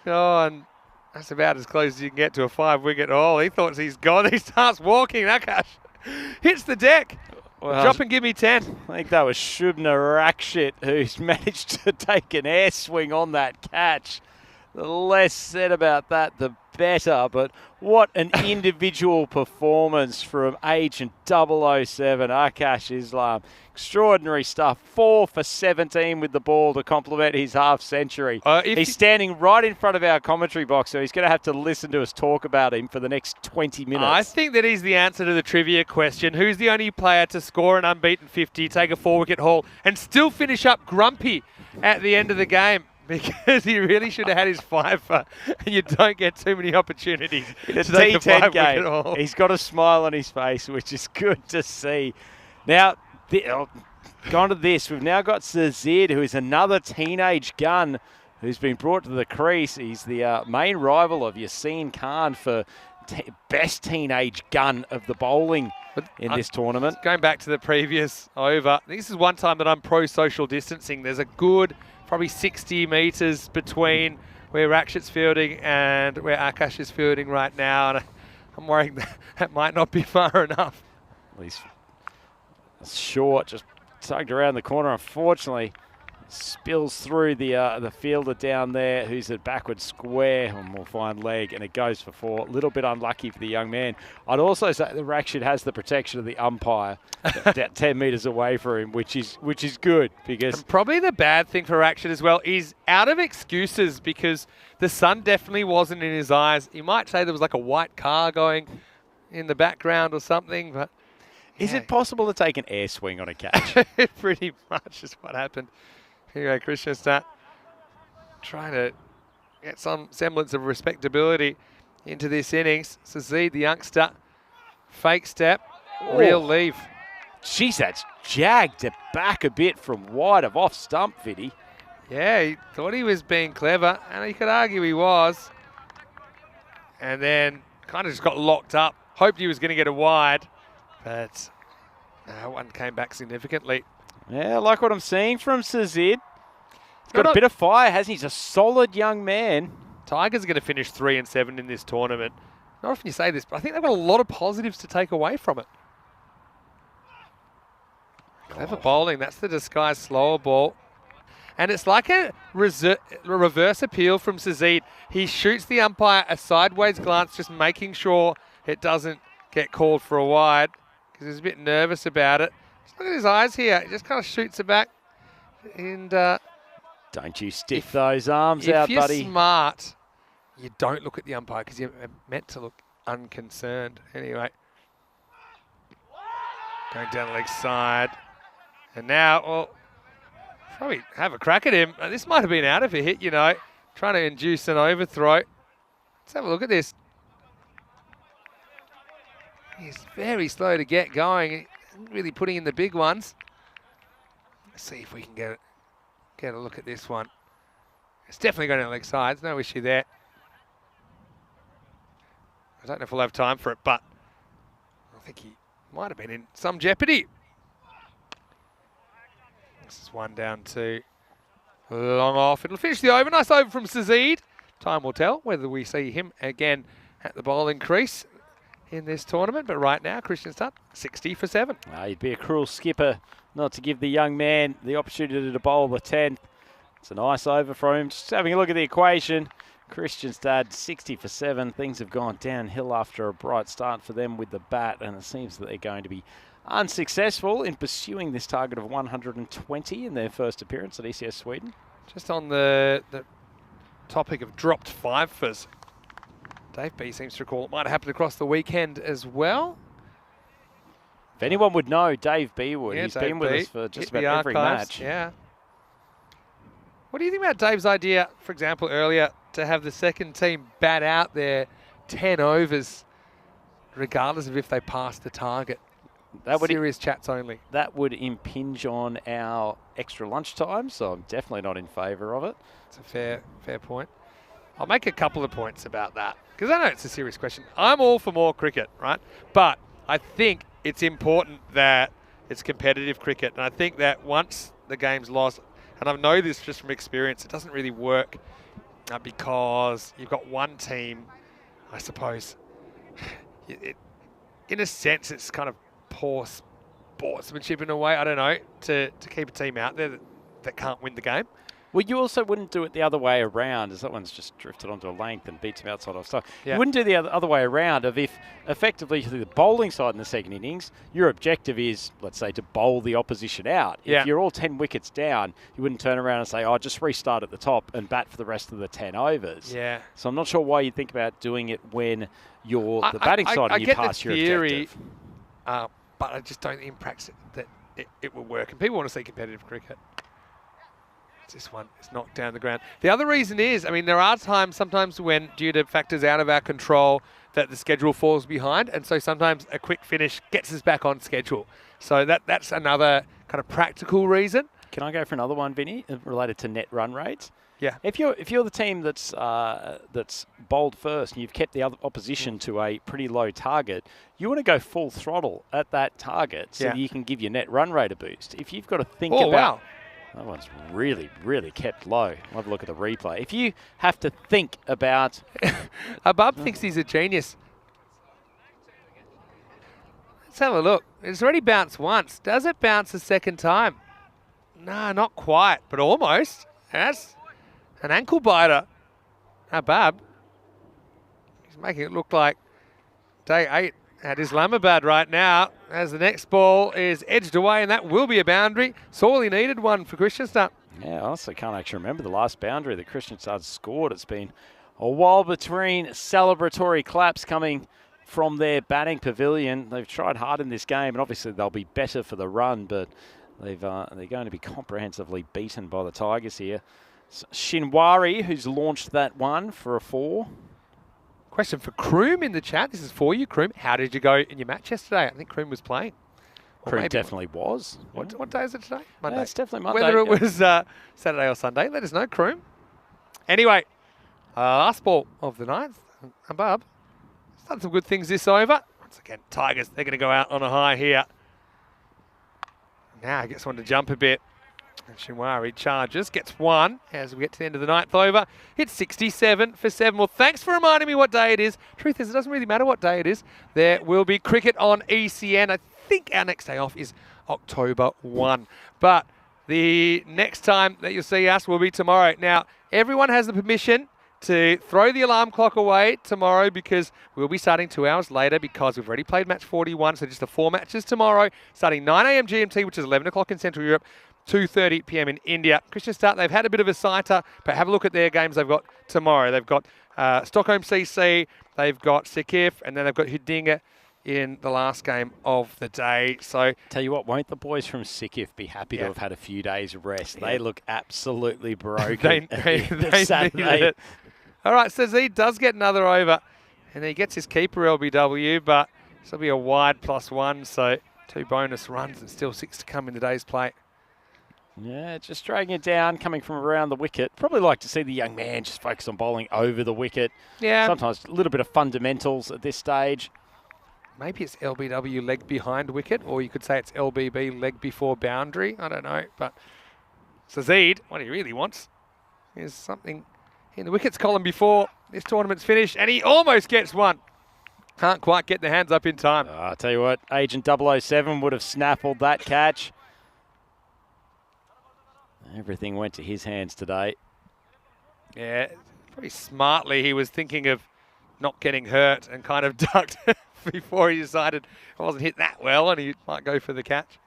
Oh, and that's about as close as you can get to a 5 wicket haul. He thought he's gone. He starts walking. Akash hits the deck. Well, drop and give me 10. I think that was Shubna Rakshit who's managed to take an air swing on that catch. The less said about that, the better. But what an individual performance from Agent 007, Akash Islam. Extraordinary stuff. 4 for 17 with the ball to complement his half century. He's standing right in front of our commentary box, so he's going to have to listen to us talk about him for the next 20 minutes. I think that he's the answer to the trivia question. Who's the only player to score an unbeaten 50, take a 4-wicket haul, and still finish up grumpy at the end of the game? Because he really should have had his 5-for, and you don't get too many opportunities in a to take T10 game. Haul. He's got a smile on his face, which is good to see. Now, gone to this. We've now got Zazid, who is another teenage gun who's been brought to the crease. He's the main rival of Yassine Khan for best teenage gun of the bowling in this tournament. Going back to the previous over, this is one time that I'm pro-social distancing. There's a good probably 60 metres between where Rakshit's fielding and where Akash is fielding right now, and I'm worrying that might not be far enough. At least short, just tugged around the corner. Unfortunately, spills through the fielder down there, who's at backward square, and we'll find leg, and it goes for 4. A little bit unlucky for the young man. I'd also say the Rakshit has the protection of the umpire about 10 metres away from him, which is good, because and probably the bad thing for Rakshit as well is out of excuses, because the sun definitely wasn't in his eyes. You might say there was like a white car going in the background or something, but is it possible to take an air swing on a catch? Pretty much is what happened. Here you go, Christian Stat trying to get some semblance of respectability into this innings. Sazid, the youngster, fake step, real leave. Jeez, that's jagged it back a bit from wide of off stump, Vinny. Yeah, he thought he was being clever, and he could argue he was. And then kind of just got locked up. Hoped he was going to get a wide, but no one came back significantly. Yeah, I like what I'm seeing from Sazid. He's got a bit of fire, hasn't he? He's a solid young man. Tigers are going to finish 3 and 7 in this tournament. Not often you say this, but I think they've got a lot of positives to take away from it. Clever bowling. That's the disguised slower ball. And it's like a reverse appeal from Sazid. He shoots the umpire a sideways glance, just making sure it doesn't get called for a wide, because he's a bit nervous about it. Look at his eyes here. He just kind of shoots it back. And don't you stick those arms out, buddy. If you're smart, you don't look at the umpire, because you're meant to look unconcerned. Anyway, going down the leg side. And now, well, probably have a crack at him. This might have been out of a hit, you know, trying to induce an overthrow. Let's have a look at this. He's very slow to get going. Really putting in the big ones. Let's see if we can get a look at this one. It's definitely going down the leg sides. No issue there. I don't know if we'll have time for it, but I think he might have been in some jeopardy. This is 1 down, 2. Long off. It'll finish the over. Nice over from Sazid. Time will tell whether we see him again at the bowling crease in this tournament. But right now, Christian Stutt, 60 for 7. You'd be a cruel skipper not to give the young man the opportunity to bowl the 10th. It's a nice over from him. Just having a look at the equation. Christian Stutt, 60 for 7. Things have gone downhill after a bright start for them with the bat, and it seems that they're going to be unsuccessful in pursuing this target of 120 in their first appearance at ECS Sweden. Just on the topic of dropped 5-fers, Dave B seems to recall it might have happened across the weekend as well. If anyone would know, Dave B would. Yeah, He's Dave been with B. us for just Hit about the every archives. match. Yeah. What do you think about Dave's idea, for example, earlier, to have the second team bat out their 10 overs, regardless of if they pass the target? That would serious chats only. That would impinge on our extra lunch time, so I'm definitely not in favour of it. It's a fair point. I'll make a couple of points about that, because I know it's a serious question. I'm all for more cricket, right? But I think it's important that it's competitive cricket, and I think that once the game's lost, and I know this just from experience, it doesn't really work because you've got one team, I suppose. In a sense, it's kind of poor sportsmanship in a way, I don't know, to keep a team out there that can't win the game. Well, you also wouldn't do it the other way around, as that one's just drifted onto a length and beats him outside off stuff. Yeah. You wouldn't do the other way around of if effectively through the bowling side in the second innings, your objective is, let's say, to bowl the opposition out. Yeah. If you're all 10 wickets down, you wouldn't turn around and say, oh, just restart at the top and bat for the rest of the 10 overs. Yeah. So I'm not sure why you think about doing it when you're the batting side and you pass your objective. But I just don't think in practice that it will work. And people want to see competitive cricket. This one is knocked down the ground. The other reason is, I mean, there are times sometimes when, due to factors out of our control, that the schedule falls behind. And so sometimes a quick finish gets us back on schedule. So that's another kind of practical reason. Can I go for another one, Vinny, related to net run rates? Yeah. If you're the team that's bowled first and you've kept the other opposition to a pretty low target, you want to go full throttle at that target so that you can give your net run rate a boost. If you've got to think about... Wow. That one's really, really kept low. I'll have a look at the replay. If you have to think about... Abab thinks he's a genius. Let's have a look. It's already bounced once. Does it bounce a second time? No, not quite, but almost. That's an ankle biter. Abab. He's making it look like day 8 at Islamabad right now, as the next ball is edged away, and that will be a boundary. Sorely needed one for Kristianstad. Yeah, I also can't actually remember the last boundary that Kristianstad scored. It's been a while between celebratory claps coming from their batting pavilion. They've tried hard in this game, and obviously they'll be better for the run, but they're going to be comprehensively beaten by the Tigers here. Shinwari, who's launched that one for a 4. Question for Kroom in the chat. This is for you, Kroom. How did you go in your match yesterday? I think Kroom was playing. Kroom definitely was. What day is it today? Monday. Yeah, it's definitely Monday. Whether it was Saturday or Sunday, let us know, Kroom. Anyway, last ball of the 9th. Abab. He's done some good things this over. Once again, Tigers, they're going to go out on a high here. Now he gets one to jump a bit. And Shinwari charges, gets 1 as we get to the end of the 9th over. Hits 67 for 7. Well, thanks for reminding me what day it is. Truth is, it doesn't really matter what day it is. There will be cricket on ECN. I think our next day off is October 1. But the next time that you'll see us will be tomorrow. Now, everyone has the permission to throw the alarm clock away tomorrow, because we'll be starting 2 hours later, because we've already played match 41. So just the 4 matches tomorrow, starting 9 a.m. GMT, which is 11 o'clock in Central Europe, 2:30 p.m. in India. Kristianstad, they've had a bit of a sighter, but have a look at their games they've got tomorrow. They've got Stockholm CC, they've got Sikif, and then they've got Hudinga in the last game of the day. So, tell you what, won't the boys from Sikif be happy to have had a few days of rest? They look absolutely broken. they Saturday. It. All right, so Z does get another over, and he gets his keeper LBW, but this will be a wide +1, so 2 bonus runs and still 6 to come in the day's play. Yeah, just dragging it down, coming from around the wicket. Probably like to see the young man just focus on bowling over the wicket. Yeah. Sometimes a little bit of fundamentals at this stage. Maybe it's LBW leg behind wicket, or you could say it's LBB leg before boundary. I don't know. But Sazid, what he really wants is something in the wickets column before this tournament's finished, and he almost gets 1. Can't quite get the hands up in time. I'll tell you what, Agent 007 would have snaffled that catch. Everything went to his hands today. Yeah, pretty smartly he was thinking of not getting hurt and kind of ducked before he decided it wasn't hit that well and he might go for the catch.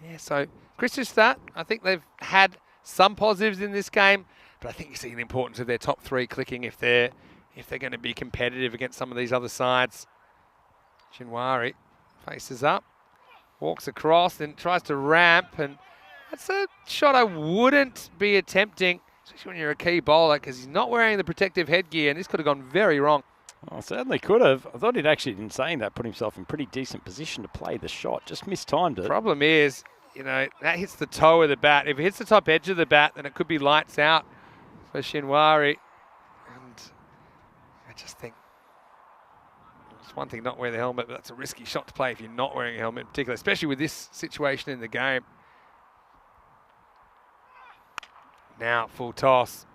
Yeah, so Kristianstad, I think they've had some positives in this game, but I think you see the importance of their top 3 clicking if they're going to be competitive against some of these other sides. Shinwari faces up, walks across, then tries to ramp, and that's a shot I wouldn't be attempting, especially when you're a key bowler, because he's not wearing the protective headgear, and this could have gone very wrong. Well, certainly could have. I thought he'd actually, in saying that, put himself in pretty decent position to play the shot. Just mistimed it. Problem is, you know, that hits the toe of the bat. If it hits the top edge of the bat, then it could be lights out for Shinwari. And I just think it's one thing not wear the helmet, but that's a risky shot to play if you're not wearing a helmet in particular, especially with this situation in the game. Now full toss.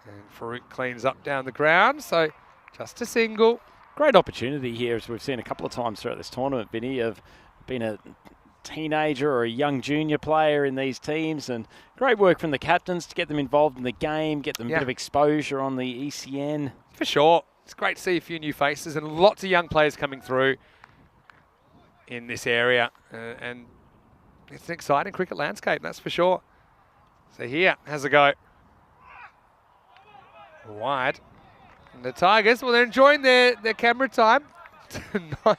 And Farouk cleans up down the ground, so just a single. Great opportunity here, as we've seen a couple of times throughout this tournament, Vinny, of being a teenager or a young junior player in these teams, and great work from the captains to get them involved in the game, get them a bit of exposure on the ECN. For sure. It's great to see a few new faces and lots of young players coming through in this area. And it's an exciting cricket landscape, that's for sure. So here, has a go. Wide. And the Tigers, well, they're enjoying their camera time. Not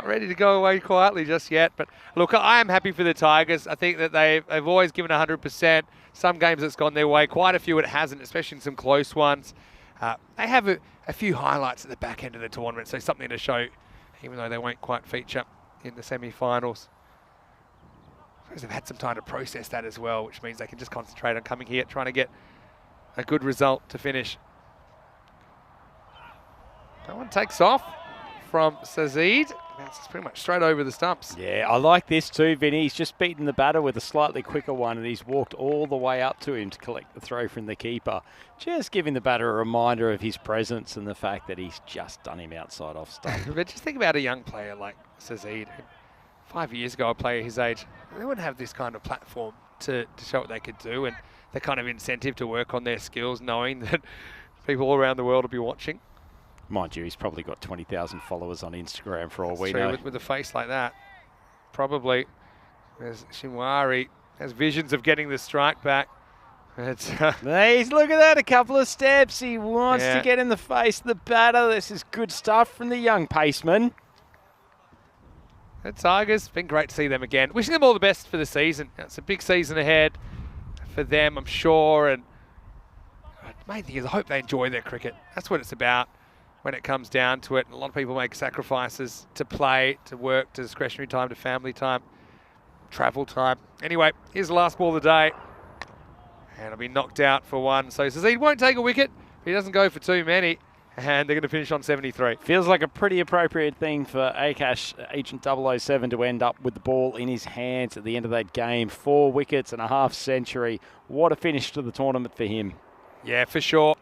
ready to go away quietly just yet. But look, I am happy for the Tigers. I think that they've always given 100%. Some games it's gone their way. Quite a few it hasn't, especially in some close ones. They have a few highlights at the back end of the tournament, so something to show, even though they won't quite feature in the semi-finals. suppose they've had some time to process that as well, which means they can just concentrate on coming here, trying to get a good result to finish. That one takes off from Sazid. Bounces pretty much straight over the stumps. Yeah, I like this too, Vinny. He's just beaten the batter with a slightly quicker one, and he's walked all the way up to him to collect the throw from the keeper. Just giving the batter a reminder of his presence and the fact that he's just done him outside off stump. But just think about a young player like Sazid. 5 years ago, a player his age, they wouldn't have this kind of platform to show what they could do, and the kind of incentive to work on their skills, knowing that people all around the world will be watching. Mind you, he's probably got 20,000 followers on Instagram for all That's we true, know. with a face like that, probably. There's Shinwari has visions of getting the strike back. It's, He's look at that, a couple of steps. He wants to get in the face of the batter. This is good stuff from the young paceman. The Tigers, been great to see them again. Wishing them all the best for the season. It's a big season ahead for them, I'm sure. And the main thing is I hope they enjoy their cricket. That's what it's about when it comes down to it. A lot of people make sacrifices to play, to work, to discretionary time, to family time, travel time. Anyway, here's the last ball of the day. And it'll be knocked out for one. So Sazid won't take a wicket. He doesn't go for too many. And they're going to finish on 73. Feels like a pretty appropriate thing for Akash, Agent 007, to end up with the ball in his hands at the end of that game. 4 wickets and a half century. What a finish to the tournament for him. Yeah, for sure.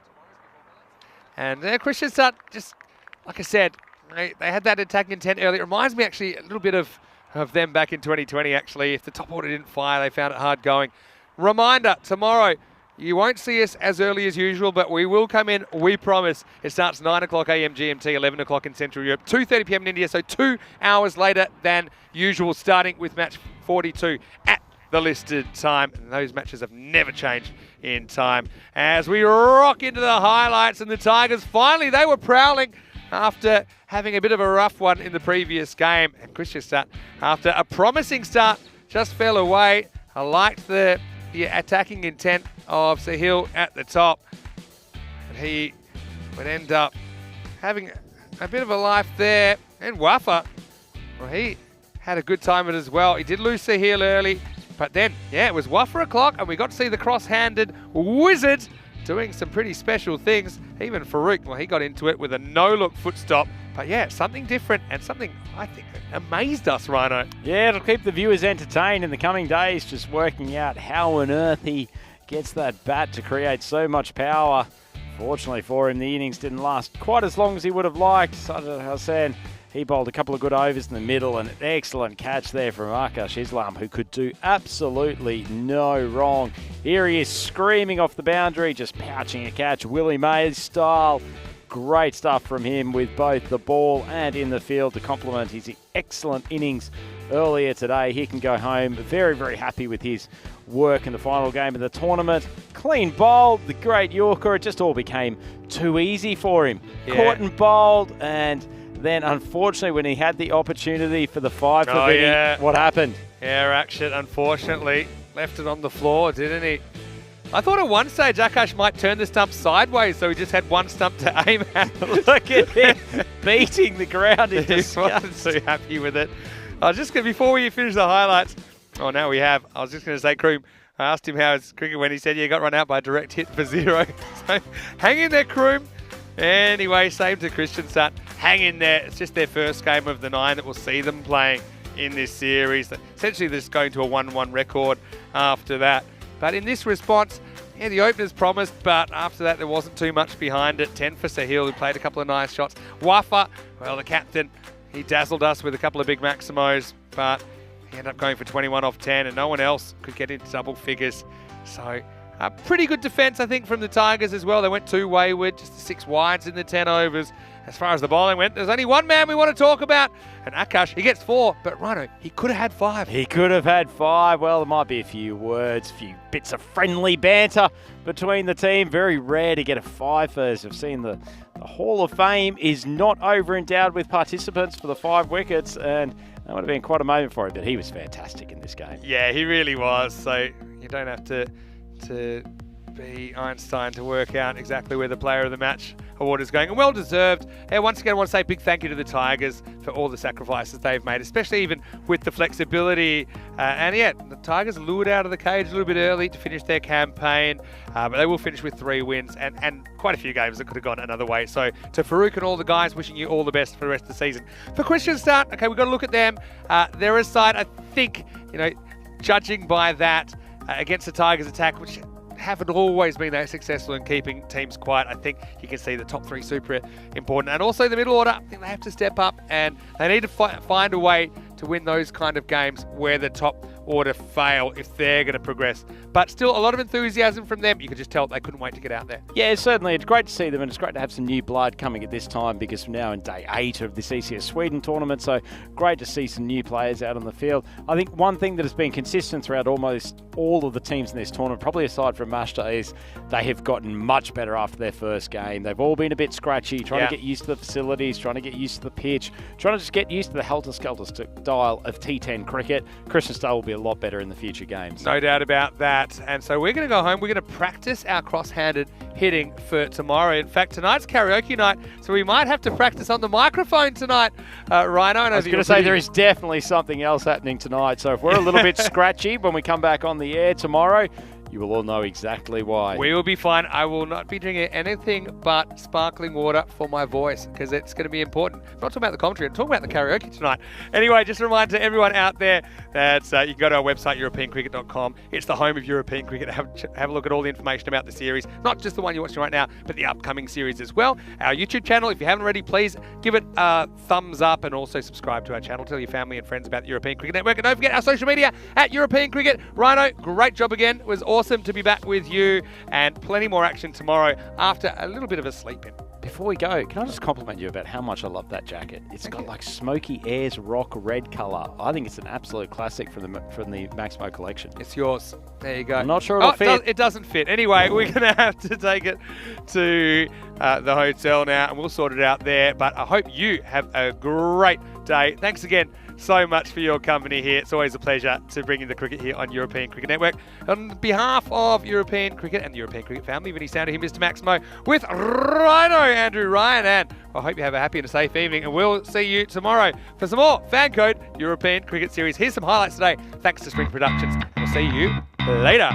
And Christian Sut, just like I said, they had that attacking intent earlier. It reminds me actually a little bit of them back in 2020, actually. If the top order didn't fire, they found it hard going. Reminder, tomorrow, you won't see us as early as usual, but we will come in, we promise. It starts 9 o'clock AM GMT, 11 o'clock in Central Europe, 2:30 PM in India, so 2 hours later than usual, starting with match 42 at the listed time. And those matches have never changed in time. As we rock into the highlights, and the Tigers, finally, they were prowling after having a bit of a rough one in the previous game. And Christian Sut, after a promising start, just fell away. I liked the attacking intent of Sahil at the top. And he would end up having a bit of a life there. And Wafa, well, he had a good time of it as well. He did lose Sahil early, but then, yeah, it was Wafa o'clock, and we got to see the cross-handed wizard doing some pretty special things. Even Farouk, well, he got into it with a no-look foot stop. But yeah, something different and something I think amazed us, Rhino. Yeah, it'll keep the viewers entertained in the coming days, just working out how on earth he gets that bat to create so much power. Fortunately for him, the innings didn't last quite as long as he would have liked. Sajid Hassan, he bowled a couple of good overs in the middle, and an excellent catch there from Akash Islam, who could do absolutely no wrong. Here he is screaming off the boundary, just pouching a catch, Willie Mays style. Great stuff from him with both the ball and in the field to complement his excellent innings earlier today. He can go home very, very happy with his work in the final game of the tournament. Clean bowled, the great Yorker. It just all became too easy for him. Yeah. Caught and bowled, and then unfortunately when he had the opportunity for the 5 for Vinny, what happened? Yeah, action, unfortunately. Left it on the floor, didn't he? I thought at one stage Akash might turn the stump sideways, so he just had one stump to aim at. Look at him beating the ground in He disgust. wasn't too happy with it. I was just going to, before we finish the highlights, now we have. I was just going to say, Kroom, I asked him how his cricket went. He said, yeah, got run out by a direct hit for 0. So hang in there, Kroom. Anyway, same to Christian Sut. Hang in there. It's just their first game of the 9 that we'll see them playing in this series. Essentially, they're just going to a 1-1 record after that. But in this response, yeah, the openers promised, but after that there wasn't too much behind it. 10 for Sahil, who played a couple of nice shots. Wafa, well, the captain, he dazzled us with a couple of big maximos, but he ended up going for 21 off 10, and no one else could get into double figures. So a pretty good defence, I think, from the Tigers as well. They went 2 wayward, just 6 wides in the 10 overs. As far as the bowling went, there's only one man we want to talk about, and Akash, he gets 4, but Rhino, he could have had 5. He could have had 5. Well, there might be a few words, a few bits of friendly banter between the team. Very rare to get a 5 first. I've seen the Hall of Fame is not over-endowed with participants for the 5 wickets, and that would have been quite a moment for him, but he was fantastic in this game. Yeah, he really was, so you don't have to be Einstein to work out exactly where the player of the match award is going, and well deserved. And once again, I want to say a big thank you to the Tigers for all the sacrifices they've made, especially even with the flexibility. And yeah, the Tigers lured out of the cage a little bit early to finish their campaign, but they will finish with 3 wins and quite a few games that could have gone another way. So to Farouk and all the guys, wishing you all the best for the rest of the season. For Christian Start, okay, we've got to look at them. They're a side, I think, judging by that against the Tigers attack, which haven't always been that successful in keeping teams quiet. I think you can see the top 3 super important. And also the middle order, I think they have to step up and they need to find a way to win those kind of games where the top order fail if they're going to progress. But still, a lot of enthusiasm from them. You could just tell they couldn't wait to get out there. Yeah, certainly. It's great to see them, and it's great to have some new blood coming at this time because we're now in day 8 of this ECS Sweden tournament, so great to see some new players out on the field. I think one thing that has been consistent throughout almost all of the teams in this tournament, probably aside from Mashta, is they have gotten much better after their first game. They've all been a bit scratchy, trying to get used to the facilities, trying to get used to the pitch, trying to just get used to the helter-skelter style of T10 cricket. Christian Star will be a lot better in the future games. No doubt about that. And so we're going to go home. We're going to practice our cross-handed hitting for tomorrow. In fact, tonight's karaoke night, so we might have to practice on the microphone tonight. Rhino, I was going to say there is definitely something else happening tonight. So if we're a little bit scratchy when we come back on the air tomorrow, you will all know exactly why. We will be fine. I will not be drinking anything but sparkling water for my voice because it's going to be important. I'm not talking about the commentary, I'm talking about the karaoke tonight. Anyway, just a reminder to everyone out there that you can go to our website, EuropeanCricket.com. It's the home of European cricket. Have a look at all the information about the series, not just the one you're watching right now, but the upcoming series as well. Our YouTube channel, if you haven't already, please give it a thumbs up and also subscribe to our channel. Tell your family and friends about the European Cricket Network. And don't forget our social media at European Cricket. Rhino, great job again. It was awesome to be back with you, and plenty more action tomorrow after a little bit of a sleep in. Before we go, can I just compliment you about how much I love that jacket? It's got like Smoky Airs rock red colour. I think it's an absolute classic from the Maximo collection. It's yours. There you go. I'm not sure it'll fit. It doesn't fit. Anyway, we're going to have to take it to the hotel now, and we'll sort it out there. But I hope you have a great day. Thanks again so much for your company here. It's always a pleasure to bring you the cricket here on European Cricket Network. On behalf of European Cricket and the European Cricket family, Vinny Sounder here, Mr. Maximo, with Rhino, Andrew Ryan, and I hope you have a happy and a safe evening, and we'll see you tomorrow for some more FanCode European Cricket Series. Here's some highlights today, thanks to Spring Productions. We'll see you later.